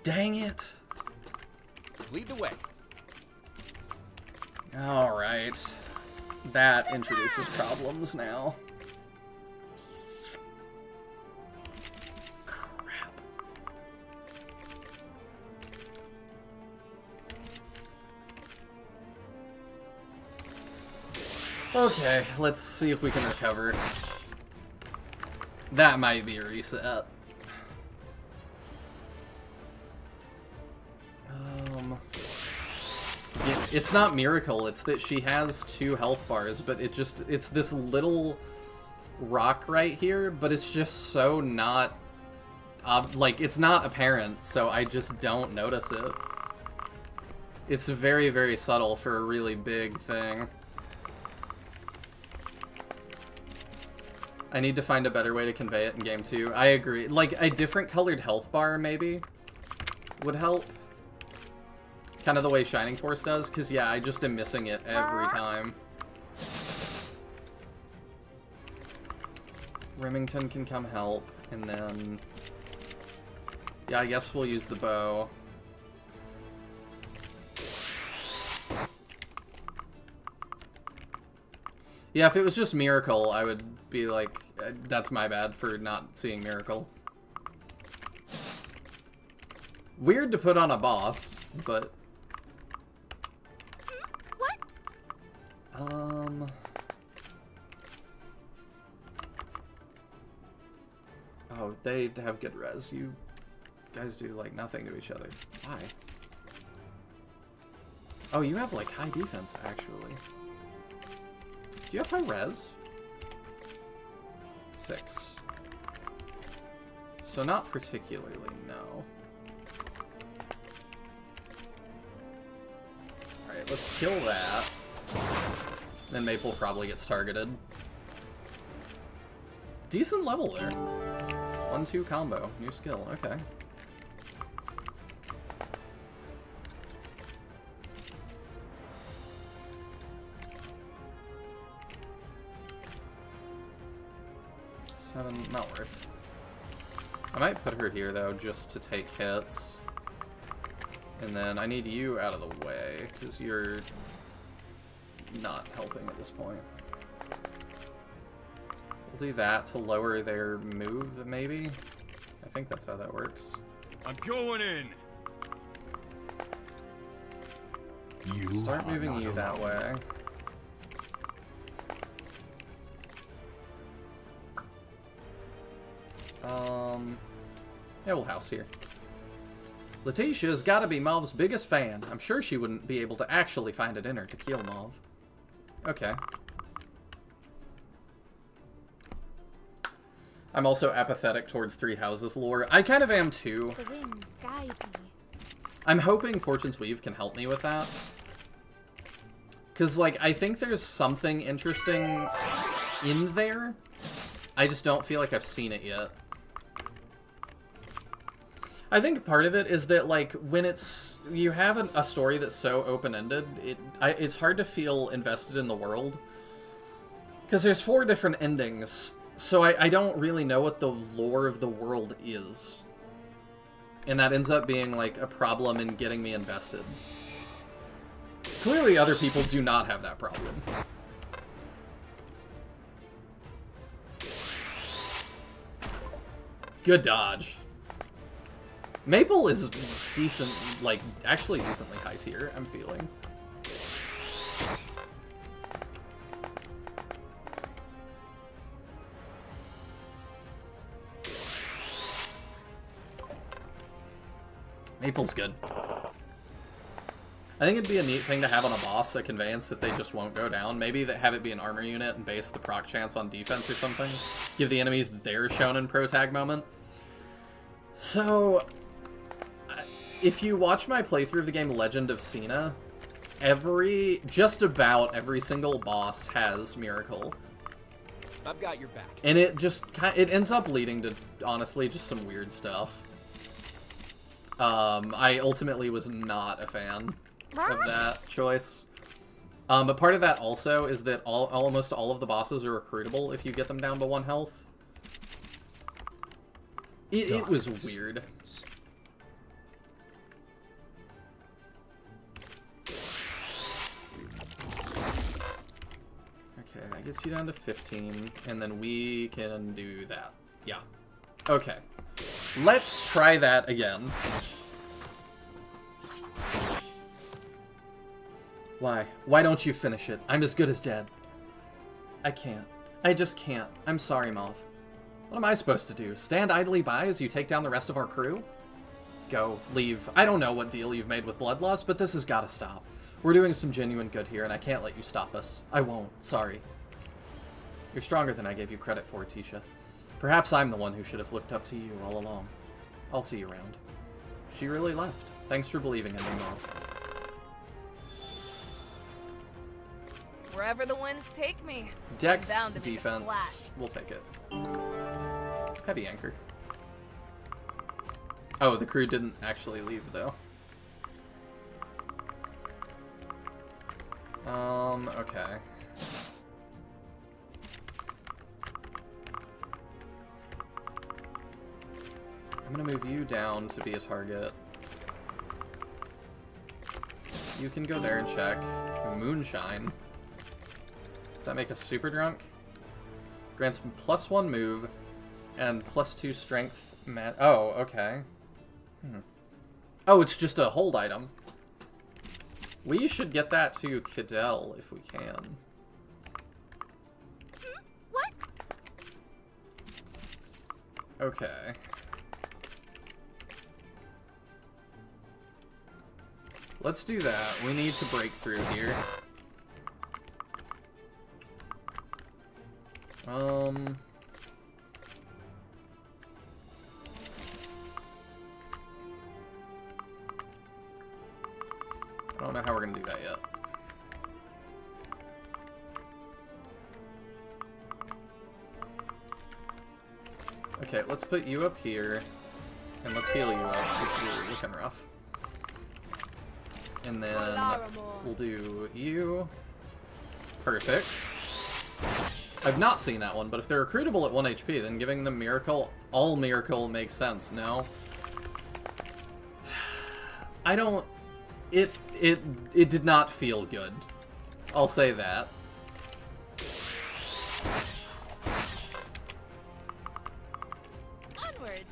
S1: Dang it.
S5: Lead the way.
S1: Alright. That introduces problems now. Crap. Okay, let's see if we can recover. That might be a reset. It's not Miracle, it's that she has 2 health bars, but it's this little rock right here, but it's just so not, like, it's not apparent, so I just don't notice it. It's very, very subtle for a really big thing. I need to find a better way to convey it in game 2. I agree. Like, a different colored health bar, maybe, would help. Kind of the way Shining Force does, because, yeah, I just am missing it every time. Remington can come help, and then... Yeah, I guess we'll use the bow. Yeah, if it was just Miracle, I would be like, that's my bad for not seeing Miracle. Weird to put on a boss, but...
S4: What?
S1: Oh, they have good res. You guys do, like, nothing to each other. Why? Oh, you have, like, high defense, actually. Do you have high res? 6. So not particularly, no. Alright, let's kill that. Then Maple probably gets targeted. Decent level there. 1-2 combo. New skill. Okay. Not worth. I might put her here, though, just to take hits. And then I need you out of the way, because you're not helping at this point. We'll do that to lower their move, maybe? I think that's how that works.
S5: I'm going in.
S1: Start moving you that way. Yeah, we'll house here. Letitia's gotta be Mauve's biggest fan. I'm sure she wouldn't be able to actually find a dinner to kill Mauve. Okay. I'm also apathetic towards Three Houses lore. I kind of am too.
S4: The winds guide me.
S1: I'm hoping Fortune's Weave can help me with that. Because, like, I think there's something interesting in there. I just don't feel like I've seen it yet. I think part of it is that, like, when you have a story that's so open-ended, it's hard to feel invested in the world. Because there's 4 different endings, so I don't really know what the lore of the world is. And that ends up being, like, a problem in getting me invested. Clearly other people do not have that problem. Good dodge. Maple is decent, like, actually decently high tier, I'm feeling. Maple's good. I think it'd be a neat thing to have on a boss, a conveyance that they just won't go down. Maybe that have it be an armor unit and base the proc chance on defense or something. Give the enemies their shonen pro tag moment. So, if you watch my playthrough of the game Legend of Cena, just about every single boss has Miracle.
S5: I've got your back.
S1: And it just it ends up leading to, honestly, just some weird stuff. I ultimately was not a fan of that choice. But part of that also is that almost all of the bosses are recruitable if you get them down to 1 health. It was weird. Okay, that gets you down to 15, and then we can do that. Yeah. Okay. Let's try that again. Why? Why don't you finish it? I'm as good as dead. I can't. I just can't. I'm sorry, Moth. What am I supposed to do? Stand idly by as you take down the rest of our crew? Go. Leave. I don't know what deal you've made with Bloodlust, but this has got to stop. We're doing some genuine good here, and I can't let you stop us. I won't. Sorry. You're stronger than I gave you credit for, Tisha. Perhaps I'm the one who should have looked up to you all along. I'll see you around. She really left. Thanks for believing in me, Moth.
S6: Wherever the winds take me.
S1: Dex,
S6: Bound to make a
S1: defense,
S6: splash.
S1: we'll take it. Heavy anchor. Oh, the crew didn't actually leave, though. Okay. I'm gonna move you down to be a target. You can go there and check. Moonshine. Does that make us super drunk? Grants +1 move and +2 strength. Oh, okay. Oh, it's just a hold item. We should get that to Cadell if we can.
S4: What?
S1: Okay. Let's do that. We need to break through here. I don't know how we're gonna do that yet. Okay, let's put you up here, and let's heal you up, because you're looking rough. And then we'll do you. Perfect. I've not seen that one, but if they're recruitable at 1 HP, then giving them Miracle, all Miracle makes sense, no? I don't... It did not feel good. I'll say that.
S4: Onwards.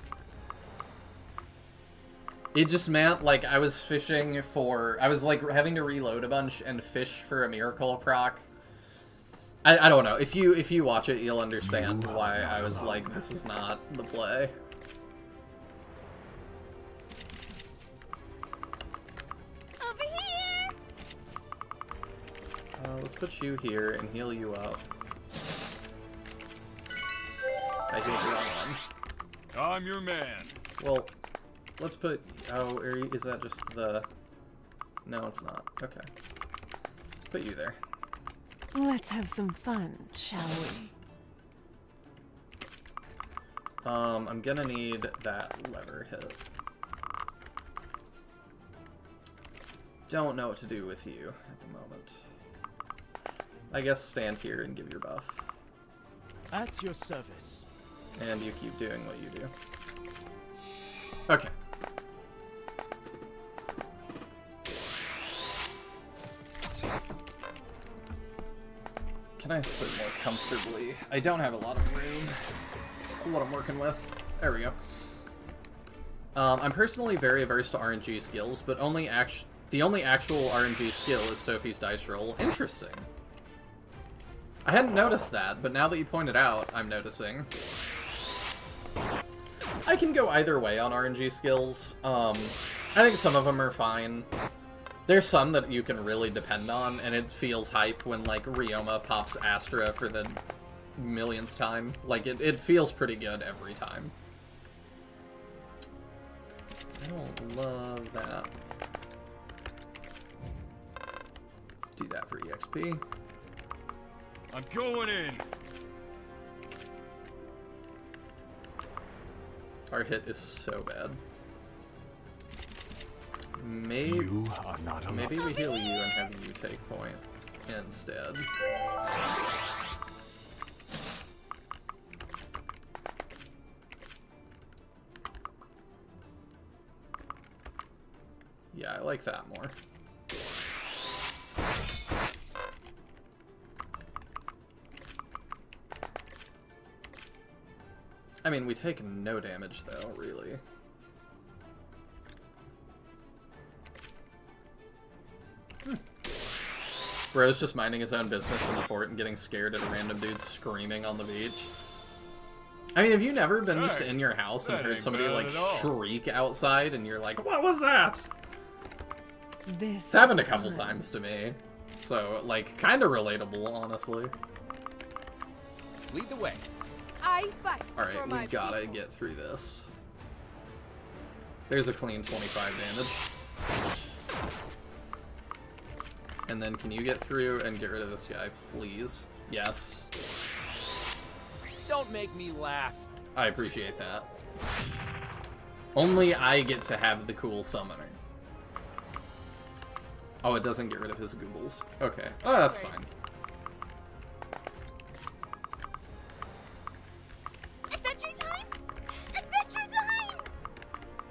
S1: It just meant, like, I was fishing for... I was, like, having to reload a bunch and fish for a Miracle proc. I don't know. If you watch it, you'll understand why I was like, this is not the play.
S4: Over here.
S1: Let's put you here and heal you up. I healed you on one.
S5: I'm your man.
S1: Well, let's put... Oh, is that just the... No, it's not. Okay. Put you there.
S2: Let's have some fun, shall we?
S1: I'm gonna need that lever hit. Don't know what to do with you at the moment. I guess stand here and give your buff.
S8: At your service.
S1: And you keep doing what you do. Okay. Can I sit more comfortably? I don't have a lot of room. What I'm working with. There we go. I'm personally very averse to RNG skills, but the only actual RNG skill is Sophie's dice roll. Interesting. I hadn't noticed that, but now that you pointed out, I'm noticing. I can go either way on RNG skills. I think some of them are fine. There's some that you can really depend on, and it feels hype when, like, Ryoma pops Astra for the millionth time. Like, it feels pretty good every time. I don't love that. Do that for EXP.
S5: I'm going in.
S1: Our hit is so bad. Maybe,
S7: You are not alone.
S1: maybe we heal you and have you take point instead. Yeah, I like that more. I mean, we take no damage though, really. Bro's just minding his own business in the fort and getting scared at a random dude screaming on the beach. I mean, have you never been just in your house and
S5: that
S1: heard
S5: ain't
S1: somebody
S5: bad
S1: like
S5: at all.
S1: shriek outside and you're like, what was that?
S2: This
S1: It's happened a
S2: is
S1: couple
S2: fun.
S1: times to me. So, like, kind of relatable, honestly.
S5: Lead the way.
S6: I fight for
S1: Alright,
S6: my
S1: we gotta
S6: people.
S1: get through this. There's a clean 25 damage. And then can you get through and get rid of this guy, please? Yes.
S5: Don't make me laugh.
S1: I appreciate that. Only I get to have the cool summoner. Oh, it doesn't get rid of his goobles. Okay. Oh, that's fine.
S4: Adventure time! Adventure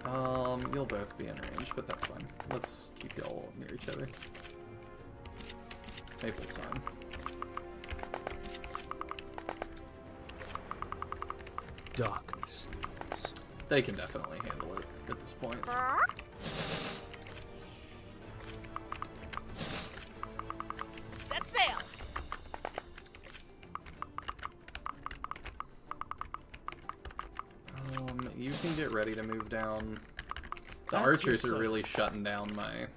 S4: time!
S1: You'll both be in range, but that's fine. Let's keep y'all near each other. Maple's time.
S3: Darkness looms.
S1: They can definitely handle it at this point.
S6: Set sail.
S1: You can get ready to move down. The
S8: That's
S1: archers
S8: your
S1: are really
S8: service.
S1: shutting down my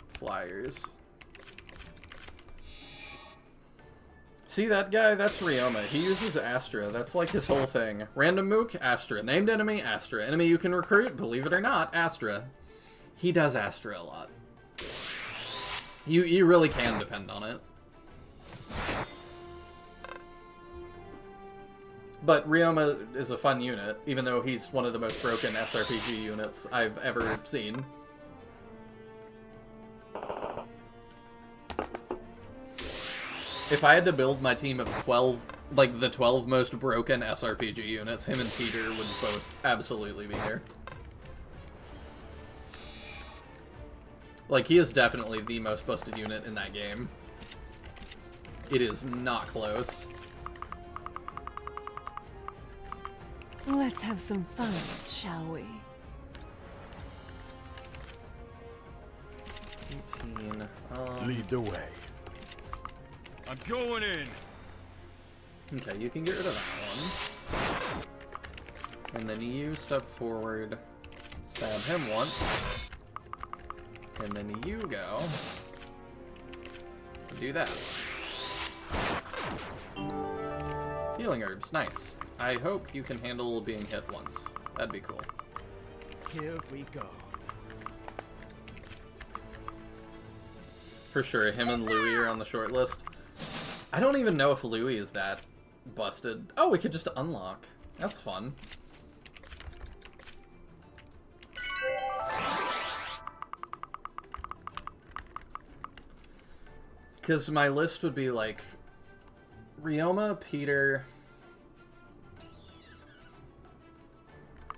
S1: flyers. See that guy? That's Ryoma. He uses Astra. That's like his whole thing. Random mook, Astra. Named enemy, Astra. Enemy you can recruit, believe it or not, Astra. He does Astra a lot. You really can depend on it. But Ryoma is a fun unit, even though he's one of the most broken SRPG units I've ever seen. If I had to build my team of 12, like the 12 most broken SRPG units, him and Peter would both absolutely be there. Like, he is definitely the most busted unit in that game. It is not close.
S2: Let's have some fun, shall we?
S1: 18.
S7: Lead the way.
S5: I'm going in.
S1: Okay, you can get rid of that one. And then you step forward, stab him once. And then you go. Do that. Healing herbs, nice. I hope you can handle being hit once. That'd be cool.
S8: Here we go.
S1: For sure, him and Louis are on the short list. I don't even know if Louis is that busted. Oh, we could just unlock. That's fun. Because my list would be like Ryoma, Peter.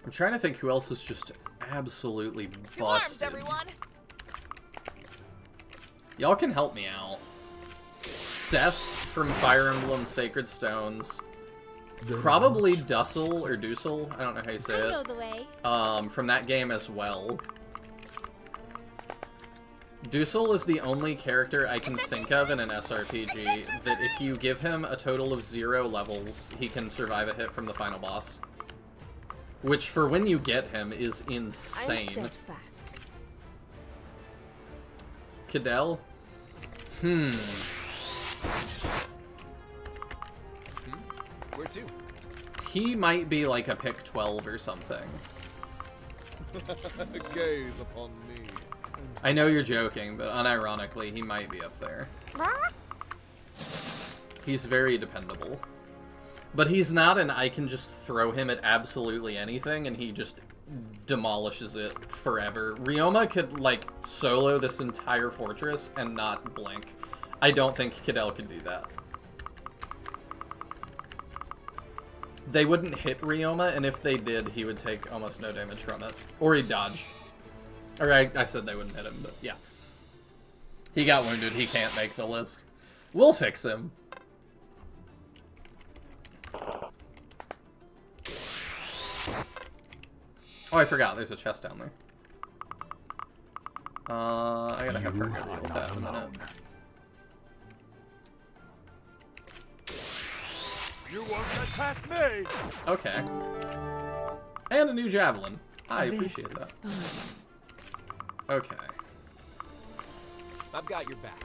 S1: I'm trying to think who else is just absolutely
S6: To arms,
S1: busted.
S6: everyone.
S1: Y'all can help me out. Seth from Fire Emblem Sacred Stones. Probably Dussel or Dussel. I don't know how you say
S4: I know
S1: it.
S4: the way.
S1: From that game as well. Dussel is the only character I can think of in an SRPG that if you give him a total of 0 levels, he can survive a hit from the final boss. Which, for when you get him, is insane.
S4: Steadfast.
S1: Cadell?
S5: Where to?
S1: He might be like a pick 12 or something.
S3: Gaze upon me.
S1: I know you're joking, but unironically, he might be up there. He's very dependable. But he's not an I can just throw him at absolutely anything and he just demolishes it forever. Ryoma could, like, solo this entire fortress and not blink. I don't think Cadell could do that. They wouldn't hit Ryoma, and if they did, he would take almost no damage from it. Or he'd dodge. Or I said they wouldn't hit him, but yeah. He got wounded, he can't make the list. We'll fix him. Oh, I forgot, there's a chest down there. I gotta have her go deal with that in a minute.
S7: You won't attack me!
S1: Okay. And a new javelin. I
S2: This
S1: appreciate
S2: is
S1: that.
S2: fun.
S1: Okay.
S5: I've got your back.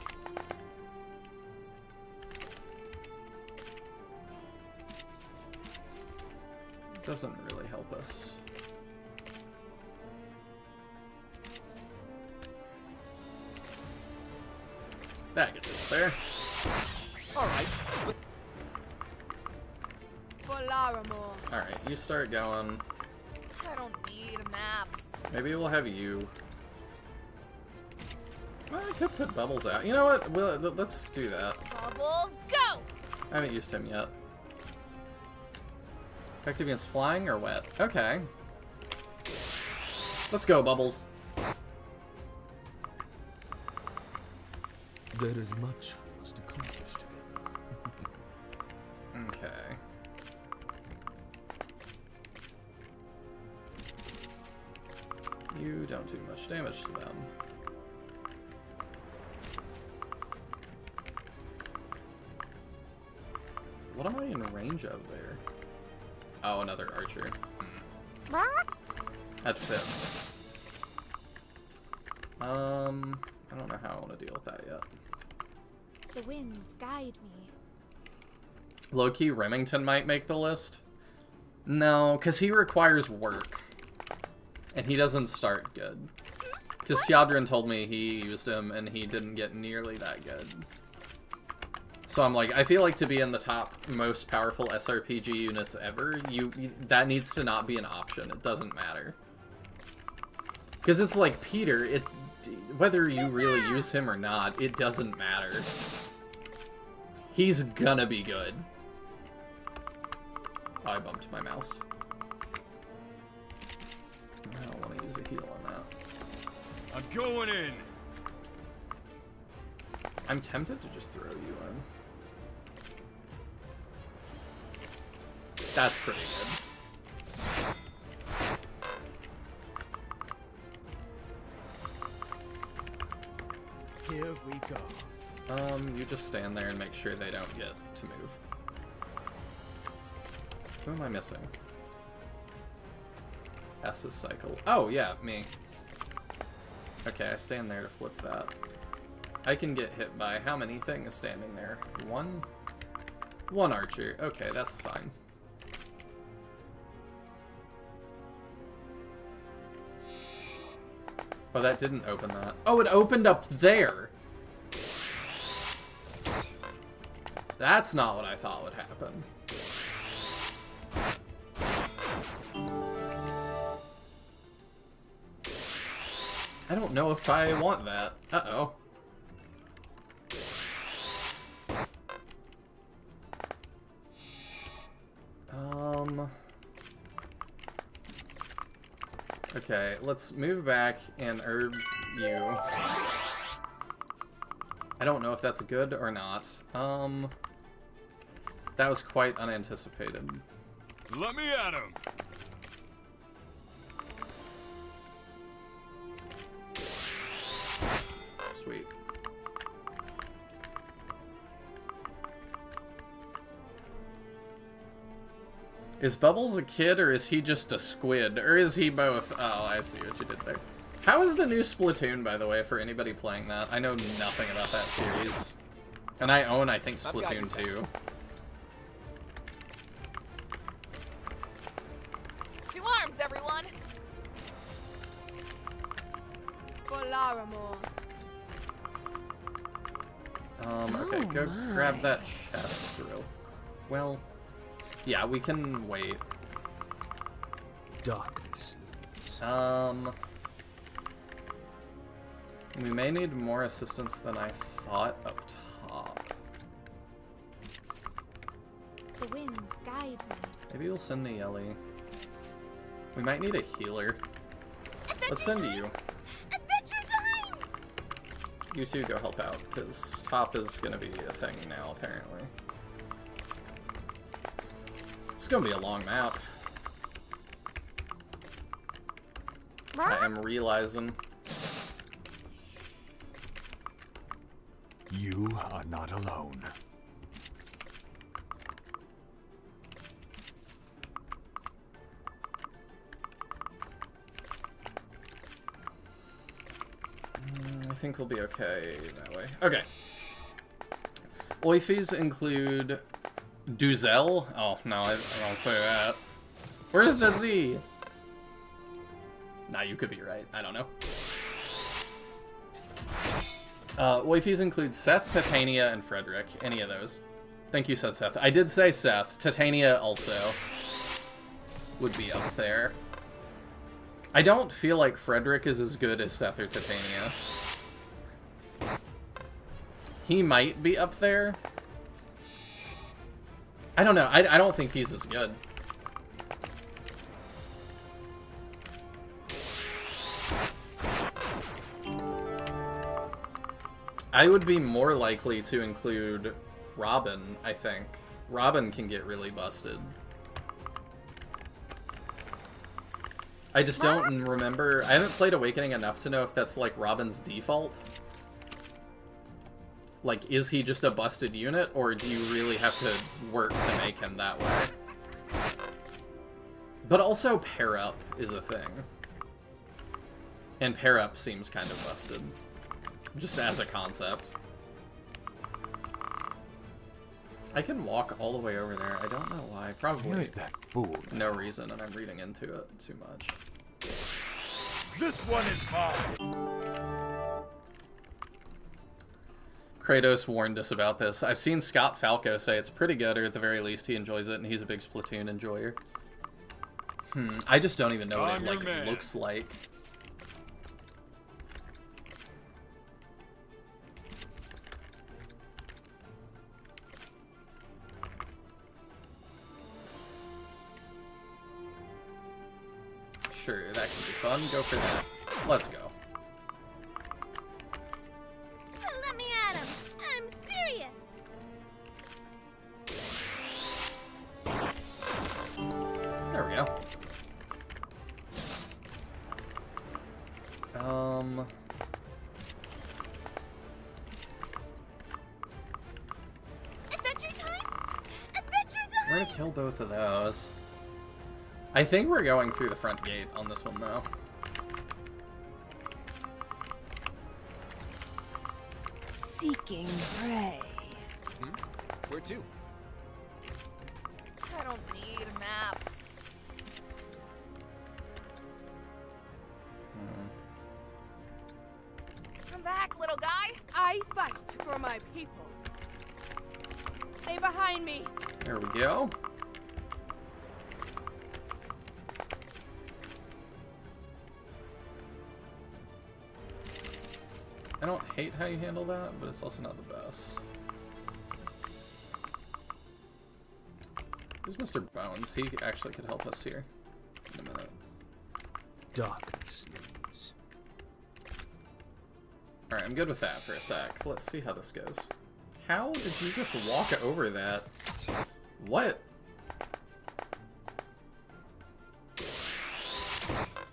S1: Doesn't really help us. That gets us there.
S5: Alright.
S1: Alright, you start going.
S6: I don't need maps.
S1: Maybe we'll have you. Well, I could put Bubbles out. You know what? Let's do that.
S6: Bubbles, go!
S1: I haven't used him yet. Effective against flying or wet? Okay. Let's go, Bubbles.
S3: There is much we must accomplish together.
S1: Okay. You don't do much damage to them. What am I in range of there? Oh, another archer. That fits. I don't know how I want to deal with that yet.
S4: The winds guide me.
S1: Low-key, Remington might make the list. No, because he requires work. And he doesn't start good. Because Teodrin told me he used him and he didn't get nearly that good. So I'm like, I feel like to be in the top most powerful SRPG units ever, that needs to not be an option. It doesn't matter. Because it's like Peter, whether you really use him or not, it doesn't matter. He's gonna be good. Oh, I bumped my mouse. I don't want to use a heal on that.
S5: I'm going in.
S1: I'm tempted to just throw you in. That's pretty good.
S8: Here we go.
S1: You just stand there and make sure they don't get to move. Who am I missing? S's cycle. Oh, yeah, me. Okay, I stand there to flip that. I can get hit by how many things standing there? One? One archer. Okay, that's fine. Oh, that didn't open that. Oh, it opened up there! That's not what I thought would happen. I don't know if I want that. Uh-oh. Okay, let's move back and herb you. I don't know if that's good or not. That was quite unanticipated.
S5: Let me at him.
S1: Sweet. Is Bubbles a kid, or is he just a squid? Or is he both? Oh, I see what you did there. How is the new Splatoon, by the way, for anybody playing that? I know nothing about that series. And I own, I think, Splatoon 2.
S6: To arms, everyone!
S1: Okay, go grab that chest real well. Yeah, we can wait.
S3: Darkness looms.
S1: We may need more assistance than I thought up top.
S4: The winds guide me.
S1: Maybe we'll send Nayeli. We might need a healer. Let's send you.
S4: Adventure time!
S1: You two go help out, because top is gonna be a thing now, apparently. It's gonna be a long map. I am realizing.
S5: You are not alone.
S1: I think we'll be okay that way. Okay. Oifis include Duzel. Oh, no, I don't say that. Where's the Z? Nah, you could be right. I don't know. Oifis include Seth, Titania, and Frederick. Any of those. Thank you, said Seth. I did say Seth. Titania also would be up there. I don't feel like Frederick is as good as Seth or Titania. He might be up there. I don't know. I don't think he's as good. I would be more likely to include Robin, I think. Robin can get really busted. I just don't remember. I haven't played Awakening enough to know if that's like Robin's default. Like, is he just a busted unit, or do you really have to work to make him that way? But also, pair up is a thing. And pair up seems kind of busted. Just as a concept. I can walk all the way over there. I don't know why. Probably
S5: Where's that fool?
S1: no reason, and I'm reading into it too much.
S7: This one is mine.
S1: Kratos warned us about this. I've seen Scott Falco say it's pretty good, or at the very least he enjoys it, and he's a big Splatoon enjoyer. I just don't even know what it like looks like. Sure, that can be fun. Go for that. Let's go.
S4: Let me at him. I'm serious.
S1: There we go.
S4: Adventure time! Adventure time!
S1: We're gonna kill both of those. I think we're going through the front gate on this one, though.
S2: Seeking prey.
S8: Where to?
S6: I don't need maps. Come back, little guy.
S9: I fight for my people. Stay behind me.
S1: There we go. I don't hate how you handle that, but it's also not the best. Who's Mr. Bones? He actually could help us here in a minute.
S3: Darkness looms.
S1: Alright, I'm good with that for a sec. Let's see how this goes. How did you just walk over that? What?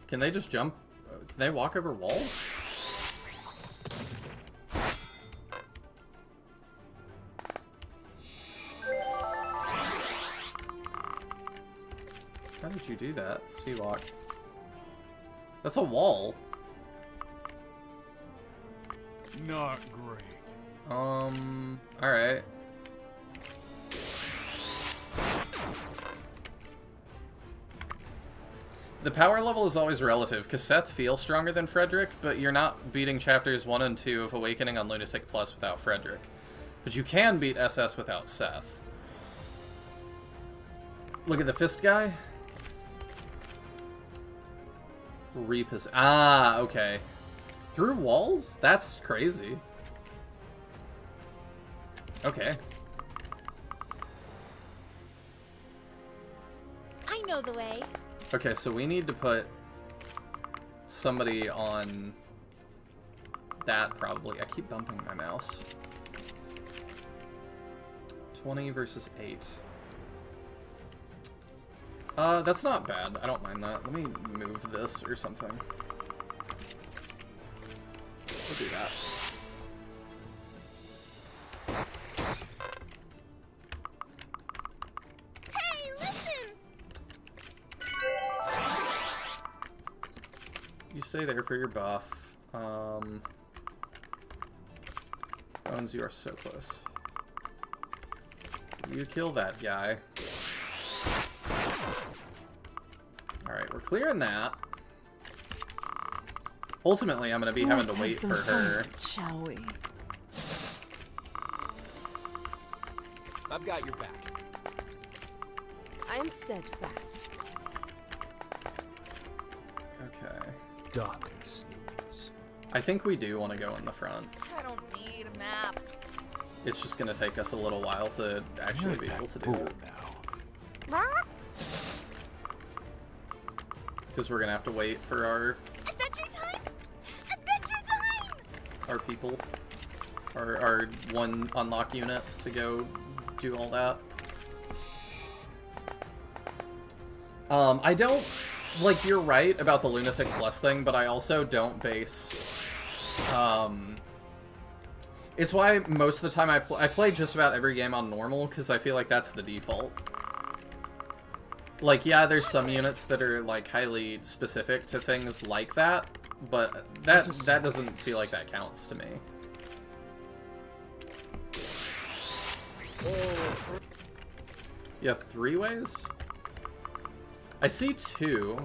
S1: Can they just jump? Can they walk over walls? How did you do that? Sea walk. That's a wall.
S5: Not great.
S1: Alright. The power level is always relative, because Seth feels stronger than Frederick, but you're not beating chapters 1 and 2 of Awakening on Lunatic Plus without Frederick. But you can beat SS without Seth. Look at the fist guy. Ah, okay. Through walls? That's crazy. Okay.
S4: I know the way.
S1: Okay, so we need to put somebody on that probably. I keep bumping my mouse. 20 versus 8. That's not bad. I don't mind that. Let me move this or something. We'll do that.
S4: Hey, listen!
S1: You stay there for your buff. Bones, you are so close. You kill that guy. Alright, we're clearing that. Ultimately, I'm gonna be having to wait for her.
S2: Shall we?
S8: I've got your back.
S9: I am steadfast.
S1: Okay.
S3: Darkness looms.
S1: I think we do want to go in the front.
S6: I don't need maps.
S1: It's just gonna take us a little while to actually be able to do it. Because we're gonna have to wait for our
S4: Adventure time! Adventure time!
S1: our people, our one unlock unit to go do all that. I don't, like, you're right about the Lunatic Plus thing, but I also don't base, it's why most of the time I play just about every game on normal, because I feel like that's the default. Like, yeah, there's some units that are, like, highly specific to things like that, but that doesn't feel like that counts to me. You have 3 ways? I see 2.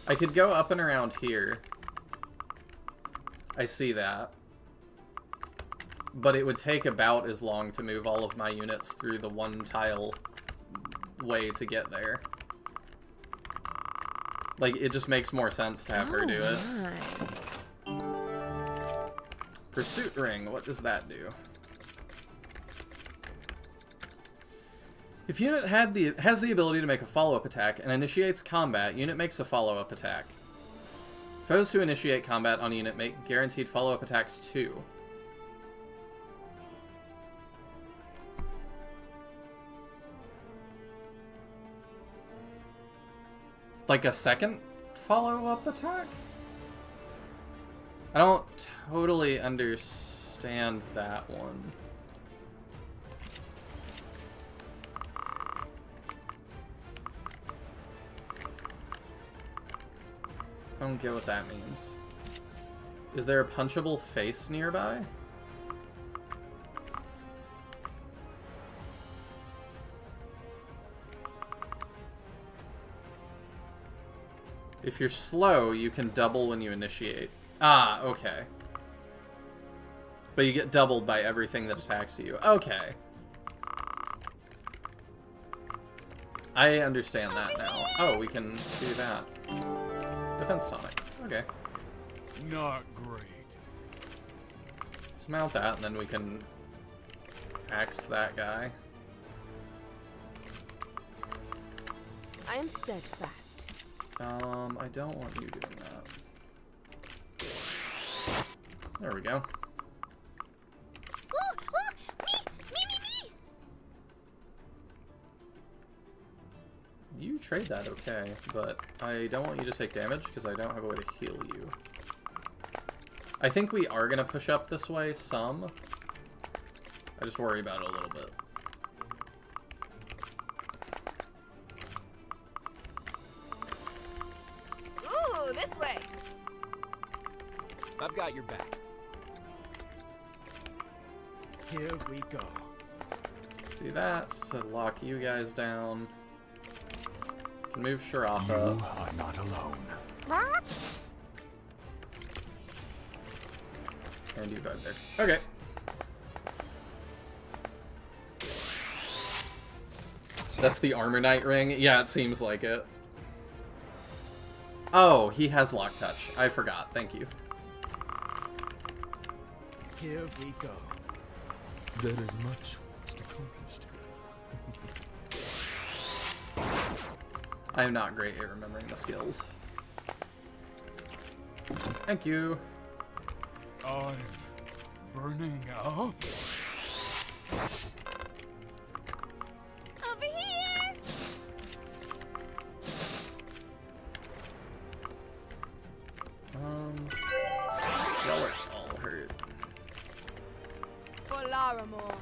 S1: I could go up and around here. I see that. But it would take about as long to move all of my units through the one tile way to get there. Like, it just makes more sense to have her do it. Pursuit ring, what does that do? If unit has the ability to make a follow-up attack and initiates combat, unit makes a follow-up attack. Foes who initiate combat on a unit make guaranteed follow-up attacks too. Like a second follow-up attack? I don't totally understand that one. I don't get what that means. Is there a punchable face nearby? If you're slow, you can double when you initiate. Ah, okay. But you get doubled by everything that attacks you. Okay. I understand that now. Oh, we can do that. Defense tonic. Okay.
S5: Not great.
S1: Let's mount that, and then we can axe that guy.
S9: I am steadfast.
S1: I don't want you doing that. There we go.
S4: Ooh, me!
S1: You trade that okay, but I don't want you to take damage because I don't have a way to heal you. I think we are going to push up this way some. I just worry about it a little bit.
S6: Ooh, this way.
S8: I've got your back.
S3: Here we go.
S1: Do that to lock you guys down. Can move
S5: You
S1: Sharafa.
S5: are not alone.
S1: And you vibe there. Okay. That's the Armor Knight ring? Yeah, it seems like it. Oh, he has Lock Touch. I forgot. Thank you.
S3: Here we go. There is much we must accomplish together.
S1: I am not great at remembering the skills. Thank you.
S5: I'm burning up.
S4: Over here!
S1: Y'all are all hurt.
S9: For Laramore.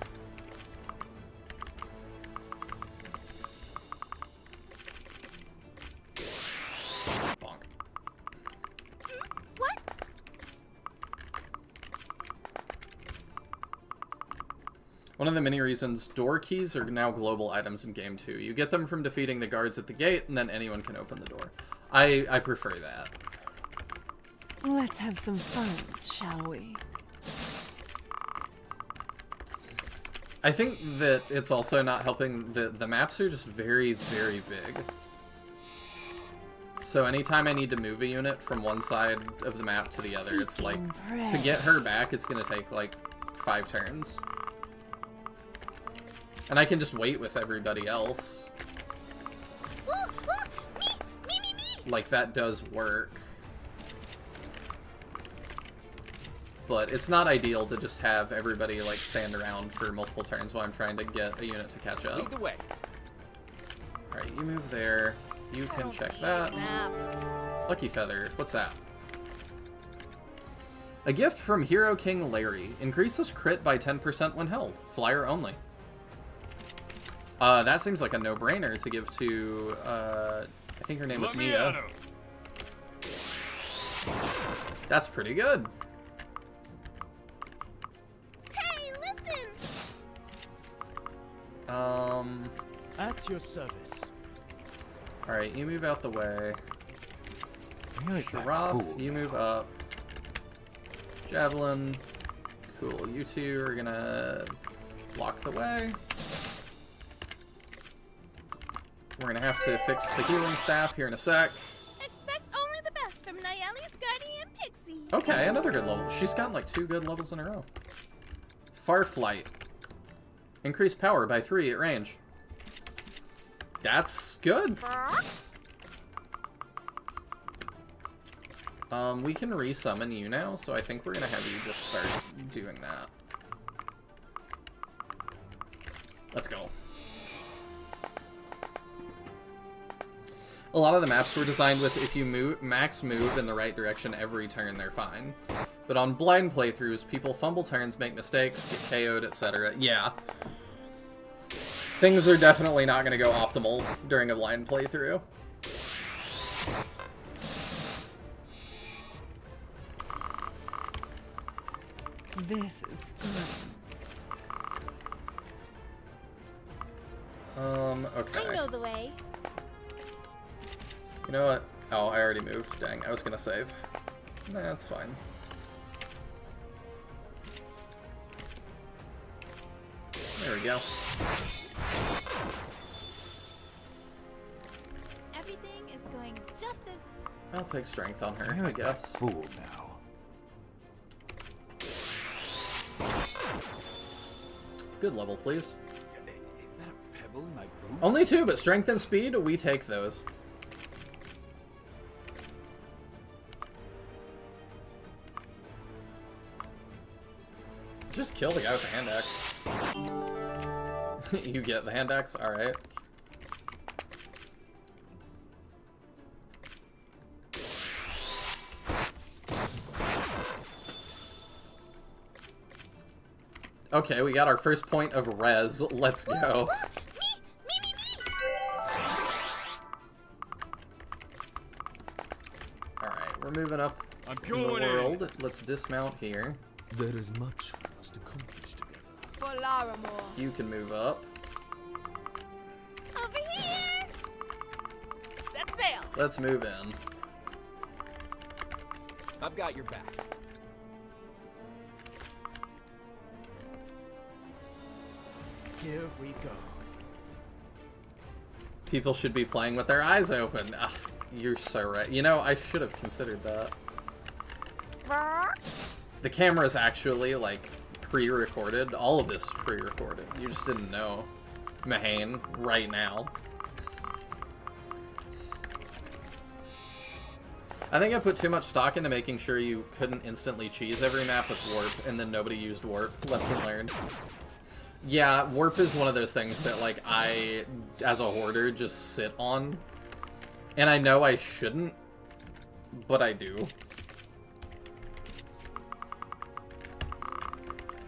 S1: Bonk.
S4: What?
S1: One of the many reasons door keys are now global items in Game 2. You get them from defeating the guards at the gate, and then anyone can open the door. I prefer that.
S2: Let's have some fun, shall we?
S1: I think that it's also not helping. The maps are just very, very big. So anytime I need to move a unit from one side of the map to the other, it's like, to get her back, it's going to take like 5 turns. And I can just wait with everybody else.
S4: Ooh, ooh, me!
S1: Like, that does work. But it's not ideal to just have everybody, like, stand around for multiple turns while I'm trying to get a unit to catch up.
S8: Lead the way.
S1: Alright, you move there. You
S6: I
S1: can
S6: don't
S1: check
S6: need
S1: that.
S6: Maps.
S1: Lucky Feather. What's that? A gift from Hero King Larry. Increases crit by 10% when held. Flyer only. That seems like a no-brainer to give to, I think her name is
S5: Let me at
S1: Mia.
S5: 'em.
S1: That's pretty good.
S4: Hey, listen!
S3: At your service.
S1: Alright, you move out the way.
S5: Where's that
S1: Sharath,
S5: fool
S1: you
S5: now?
S1: move up. Javelin. Cool, you two are gonna block the way. We're gonna have to fix the healing staff here in a sec.
S4: Expect only the best from Nayeli's Guardian Pixie.
S1: Okay, another good level. She's gotten like 2 good levels in a row. Farflight. Increase power by 3 at range. That's good. We can resummon you now, so I think we're gonna have you just start doing that. Let's go. A lot of the maps were designed with if you max move in the right direction every turn, they're fine. But on blind playthroughs, people fumble turns, make mistakes, get KO'd, etc. Yeah. Things are definitely not going to go optimal during a blind playthrough.
S2: This is fun.
S1: Okay.
S4: I know the way.
S1: You know what? Oh, I already moved. Dang, I was gonna save. Nah, that's fine. There we go.
S4: Everything is going just as...
S1: I'll take strength on her, I
S5: Where's that
S1: guess.
S5: fool now?
S1: Good level, please.
S8: Is that a pebble in my boot?
S1: Only 2, but strength and speed, we take those. Just kill the guy with the hand axe. You get the hand axe? Alright. Okay, we got our first point of res. Let's go.
S4: Me!
S1: Alright, we're moving up
S5: I'm
S1: in the
S5: going in.
S1: world. Let's dismount here.
S3: There is much we must accomplish together.
S9: For Laramore.
S1: You can move up.
S4: Over here!
S6: Set sail.
S1: Let's move in.
S8: I've got your back.
S3: Here we go.
S1: People should be playing with their eyes open. Ugh, you're so right. You know, I should have considered that. The camera's actually, like, pre-recorded. All of this is pre-recorded. You just didn't know. Mahane, right now. I think I put too much stock into making sure you couldn't instantly cheese every map with warp, and then nobody used warp. Lesson learned. Yeah, warp is one of those things that, like, I, as a hoarder, just sit on. And I know I shouldn't, but I do.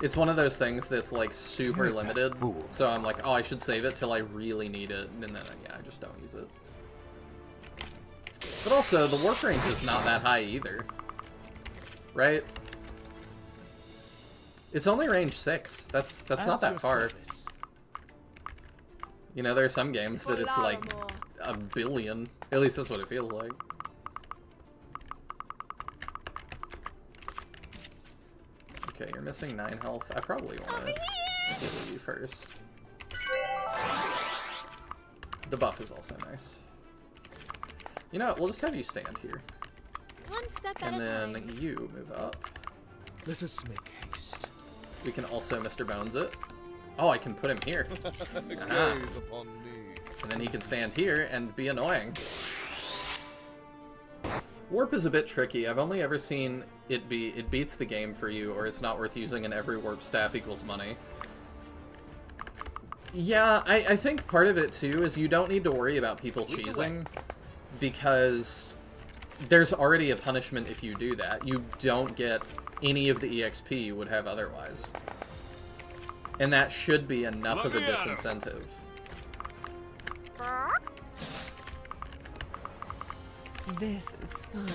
S1: It's one of those things that's, like, super limited. So I'm like, oh, I should save it till I really need it, and then, yeah, I just don't use it. But also, the warp range is not that high either. Right? It's only range 6. That's not that far. You know, there are some games that it's like a billion. At least that's what it feels like. Okay, you're missing 9 health. I probably want to heal you first. The buff is also nice. You know what, we'll just have you stand here.
S4: One step at a time.
S1: And then you move up.
S3: Let us make haste.
S1: We can also Mr. Bones it. Oh, I can put him here.
S3: Gaze upon me.
S1: And then he can stand here and be annoying. Warp is a bit tricky. I've only ever seen it beats the game for you, or it's not worth using and every warp staff equals money. Yeah, I think part of it too is you don't need to worry about people cheesing, because there's already a punishment if you do that. You don't get any of the EXP you would have otherwise. And that should be enough of a disincentive.
S2: This is fun.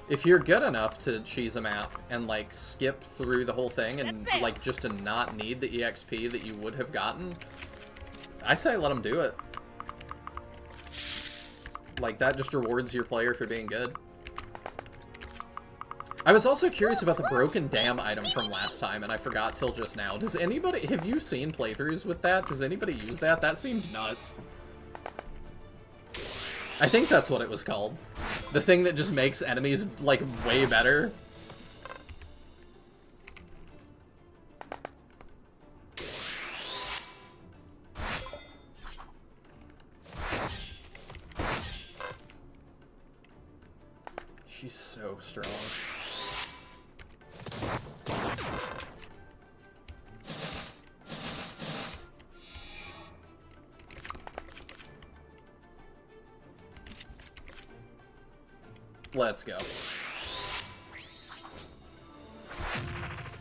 S1: If you're good enough to cheese a map and, like, skip through the whole thing and, like, just to not need the EXP that you would have gotten, I say let them do it. Like, that just rewards your player for being good. I was also curious about the broken dam item from last time, and I forgot till just now. Does anybody, have you seen playthroughs with that? Does anybody use that? That seemed nuts. I think that's what it was called. The thing that just makes enemies, like, way better. She's so strong. Let's go.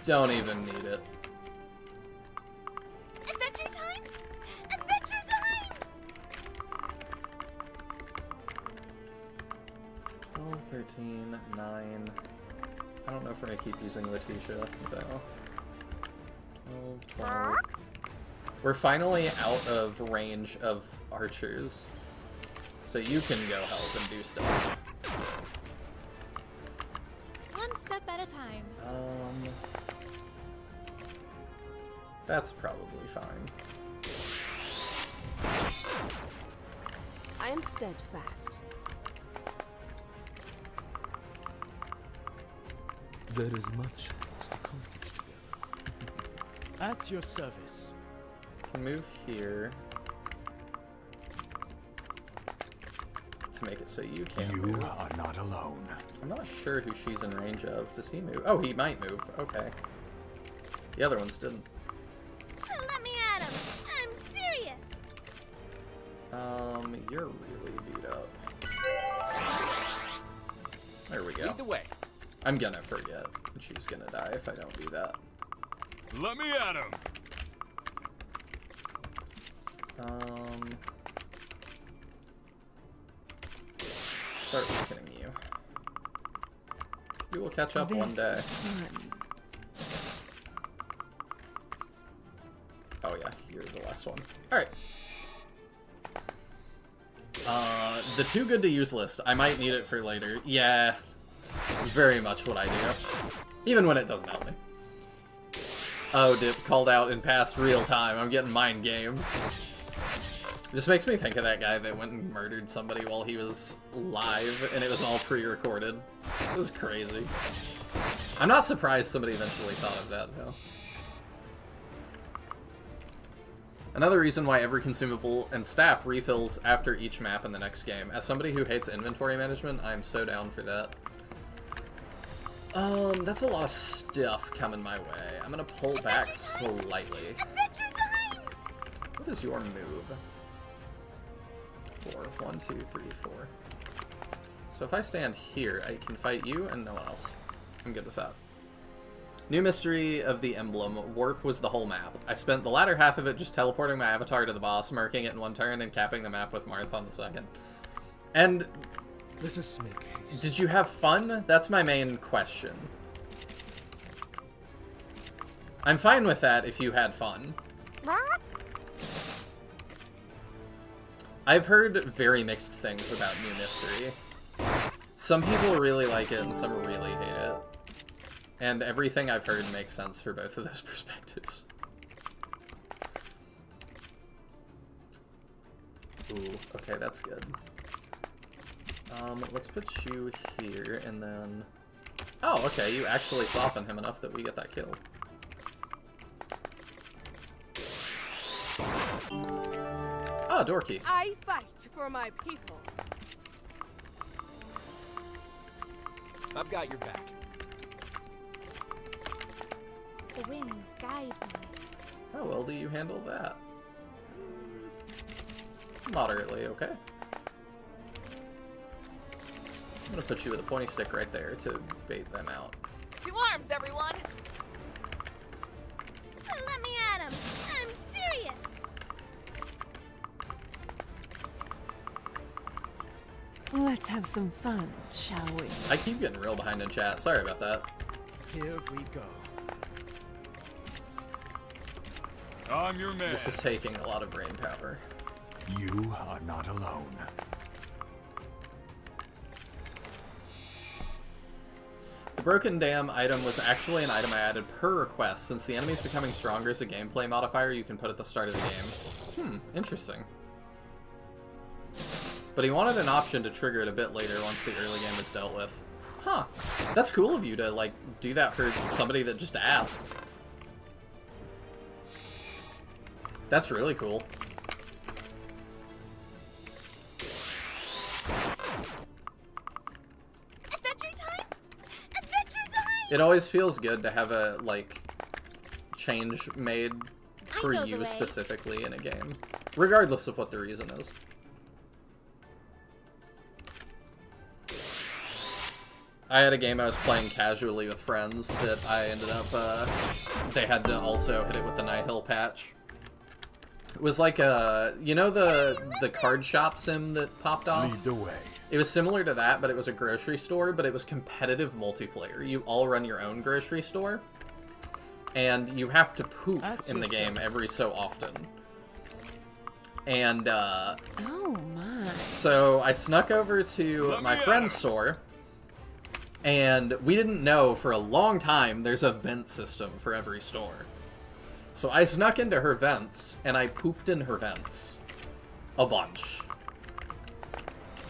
S1: Don't even need it.
S4: Adventure time! Adventure time!
S1: 12, 13, 9. I don't know if we're gonna keep using Letitia, though. 12, 12. We're finally out of range of archers. So you can go help and do stuff.
S4: One step at a time.
S1: That's probably fine.
S9: I am steadfast.
S3: There is much for us to accomplish together.
S10: At your service.
S1: Can move here to make it so you can't move.
S7: are not alone.
S1: I'm not sure who she's in range of. Does he move? Oh, he might move. Okay. The other ones didn't.
S4: Let me at him. I'm serious.
S1: You're really beat up. There we go.
S8: Lead the way.
S1: I'm gonna forget. She's gonna die if I don't do that.
S5: Let me at him.
S1: Start weakening you. We will catch up one day. Oh yeah, you're the last one. Alright. The too good to use list. I might need it for later. Yeah. Very much what I do. Even when it doesn't help me. Oh, dip called out in past real time. I'm getting mind games. It just makes me think of that guy that went and murdered somebody while he was live, and it was all pre-recorded. It was crazy. I'm not surprised somebody eventually thought of that, though. Another reason why every consumable and staff refills after each map in the next game. As somebody who hates inventory management, I'm so down for that. That's a lot of stuff coming my way. I'm gonna pull back slightly.
S4: Adventure time!
S1: What is your move? 4. 1, 2, 3, 4. So if I stand here, I can fight you and no one else. I'm good with that. New mystery of the emblem. Warp was the whole map. I spent the latter half of it just teleporting my avatar to the boss, marking it in one turn, and capping the map with Marth on the second. And
S3: Let us make haste.
S1: did you have fun? That's my main question. I'm fine with that if you had fun. I've heard very mixed things about New Mystery. Some people really like it and some really hate it. And everything I've heard makes sense for both of those perspectives. Ooh, okay, that's good. Let's put you here, and then... Oh, okay, you actually soften him enough that we get that kill. Oh, Dorky.
S9: I fight for my people.
S8: I've got your back.
S4: The winds guide me.
S1: How well do you handle that? Moderately, okay. I'm gonna put you with a pointy stick right there to bait them out.
S6: 2 arms, everyone!
S4: Let me at him! I'm serious!
S2: Let's have some fun, shall we?
S1: I keep getting real behind in chat. Sorry about that.
S3: Here we go.
S5: I'm your man.
S1: This is taking a lot of brain power.
S7: You are not alone.
S1: The Broken Dam item was actually an item I added per request. Since the enemy's becoming stronger as a gameplay modifier, you can put at the start of the game. Interesting. But he wanted an option to trigger it a bit later once the early game is dealt with. Huh. That's cool of you to, like, do that for somebody that just asked. That's really cool.
S4: Adventure time! Adventure time!
S1: It always feels good to have a, like, change made for
S4: know the
S1: you
S4: way.
S1: specifically in a game. Regardless of what the reason is. I had a game I was playing casually with friends that I ended up, they had to also hit it with the Nihil patch. It was like a, you know the card shop sim that popped off?
S7: Lead the way.
S1: It was similar to that, but it was a grocery store, but it was competitive multiplayer. You all run your own grocery store, and you have to poop in the game every so often. And,
S2: Oh my.
S1: so I snuck over to my friend's store, and we didn't know for a long time there's a vent system for every store. So I snuck into her vents, and I pooped in her vents. A bunch.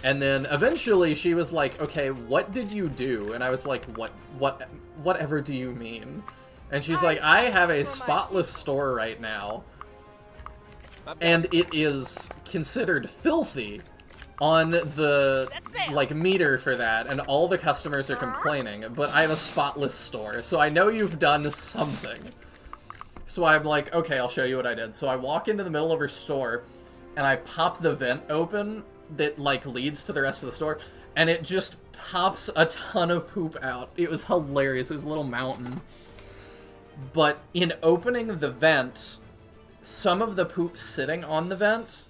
S1: And then eventually she was like, okay, what did you do? And I was like, whatever do you mean? And she's like, I have a spotless store right now, and it is considered filthy on the, like, meter for that, and all the customers are complaining, but I have a spotless store, so I know you've done something. So I'm like, okay, I'll show you what I did. So I walk into the middle of her store, and I pop the vent open that, like, leads to the rest of the store, and it just pops a ton of poop out. It was hilarious, this little mountain. But in opening the vent, some of the poop sitting on the vent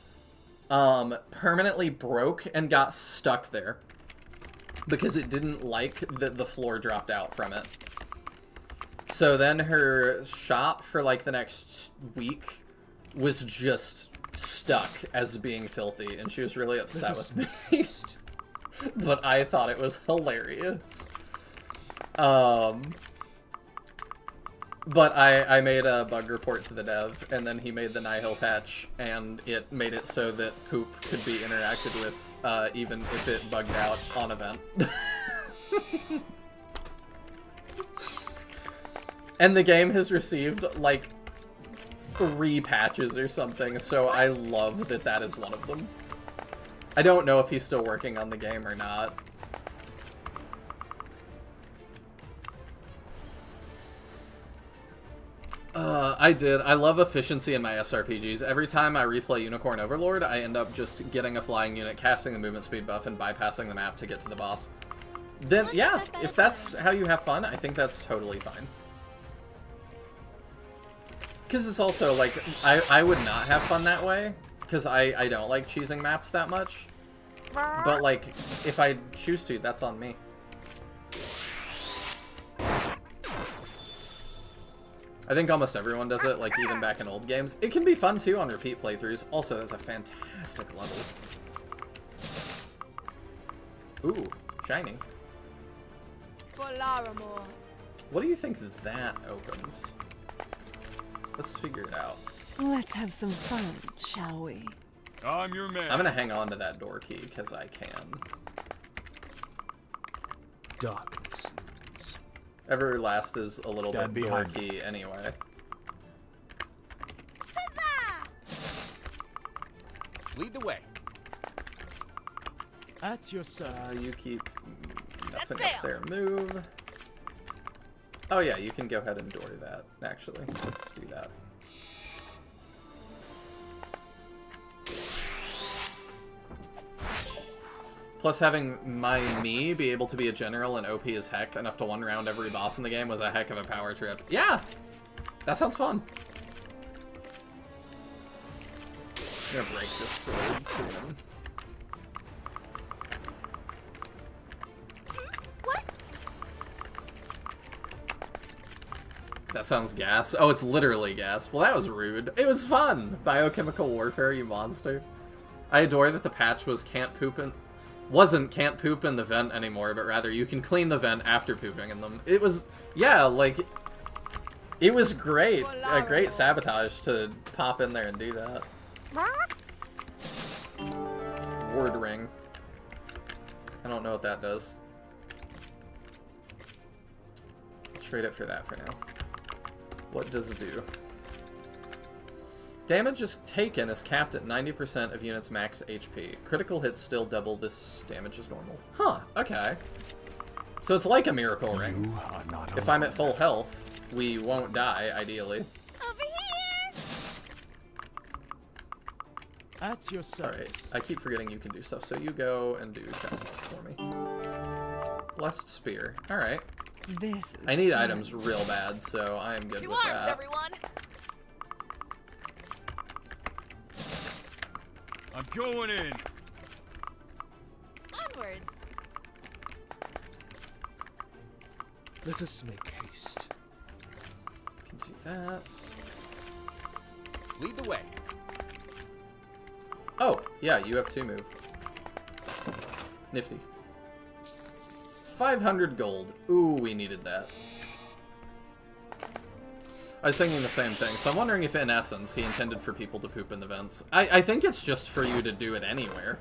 S1: permanently broke and got stuck there because it didn't like that the floor dropped out from it. So then her shop for like the next week was just stuck as being filthy, and she was really upset with me. But I thought it was hilarious. But I made a bug report to the dev, and then he made the Nihil patch, and it made it so that poop could be interacted with, even if it bugged out on event. And the game has received, like, 3 patches or something, so I love that that is one of them. I don't know if he's still working on the game or not. I did. I love efficiency in my SRPGs. Every time I replay Unicorn Overlord, I end up just getting a flying unit, casting the movement speed buff, and bypassing the map to get to the boss. Then, yeah, if that's how you have fun, I think that's totally fine. Because it's also, like, I would not have fun that way, because I don't like cheesing maps that much. But, like, if I choose to, that's on me. I think almost everyone does it, like, even back in old games. It can be fun, too, on repeat playthroughs. Also, that's a fantastic level. Ooh, shiny. What do you think that opens? Let's figure it out.
S2: Let's have some fun, shall we?
S5: I'm your man.
S1: I'm gonna hang on to that door key, because I can.
S3: Darkness.
S1: Everlast is a little
S7: Stand
S1: bit
S7: behind
S1: dorky anyway.
S8: Lead the way.
S3: At your service.
S1: You keep nothing
S6: sail.
S1: up there. Move. Oh yeah, you can go ahead and door that, actually. Let's do that. Plus, having me be able to be a general and OP as heck enough to one-round every boss in the game was a heck of a power trip. Yeah! That sounds fun. I'm gonna break this sword soon.
S4: What?
S1: That sounds gas. Oh, it's literally gas. Well, that was rude. It was fun! Biochemical warfare, you monster. I adore that the patch was can't poop in the vent anymore, but rather you can clean the vent after pooping in them. It was, yeah, like, it was great. A great sabotage to pop in there and do that. Word ring. I don't know what that does. I'll trade it for that for now. What does it do? Damage is taken is capped at 90% of units' max HP. Critical hits still double this damage as normal. Huh, okay. So it's like a miracle ring.
S7: You are not
S1: If I'm at
S7: alone.
S1: full health, we won't die, ideally.
S4: Over here!
S3: At your
S1: Alright,
S3: service.
S1: I keep forgetting you can do stuff, so you go and do chests for me. Blessed Spear. Alright.
S2: This is
S1: I need
S2: fun.
S1: items real bad, so I am good
S6: 2
S1: with
S6: arms,
S1: that.
S6: everyone.
S5: I'm going in.
S4: Onwards!
S3: Let us make haste.
S1: Can do that.
S8: Lead the way.
S1: Oh, yeah, you have 2 move. Nifty. 500 gold. Ooh, we needed that. I was thinking the same thing, so I'm wondering if in essence he intended for people to poop in the vents. I think it's just for you to do it anywhere.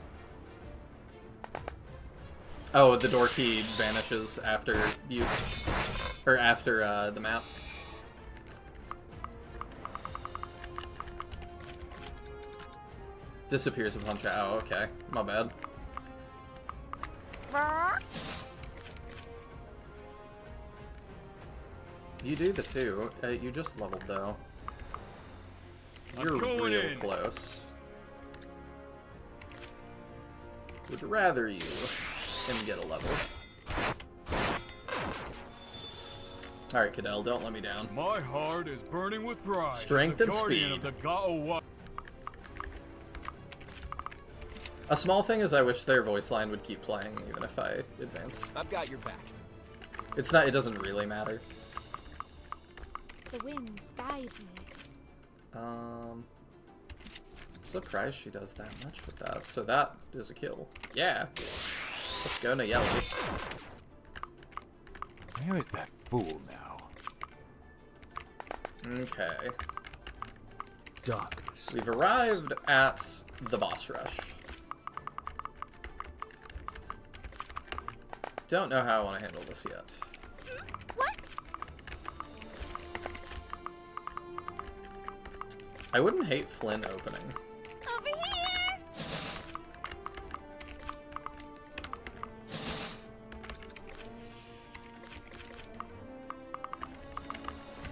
S1: Oh, the door key vanishes after use. Or after the map. Disappears a punch out. Oh, okay. My bad. You do the 2. You just leveled, though.
S5: I'm
S1: You're
S5: going
S1: real
S5: in.
S1: close. Would rather you didn't get a level. Alright, Cadell, don't let me down.
S5: My heart is burning with pride.
S1: Strength
S5: as
S1: and
S5: the guardian
S1: speed.
S5: of the Ga'awa.
S1: A small thing is I wish their voice line would keep playing even if I advance.
S8: I've got your back.
S1: It's not, it doesn't really matter.
S4: The winds guide me.
S1: Surprised she does that much with that. So that is a kill. Yeah. Let's go, Nayeli.
S7: Where is that fool now?
S1: Okay.
S3: Darkness.
S1: We've arrived at the boss rush. Don't know how I want to handle this yet.
S4: What?
S1: I wouldn't hate Flynn opening.
S4: Over here!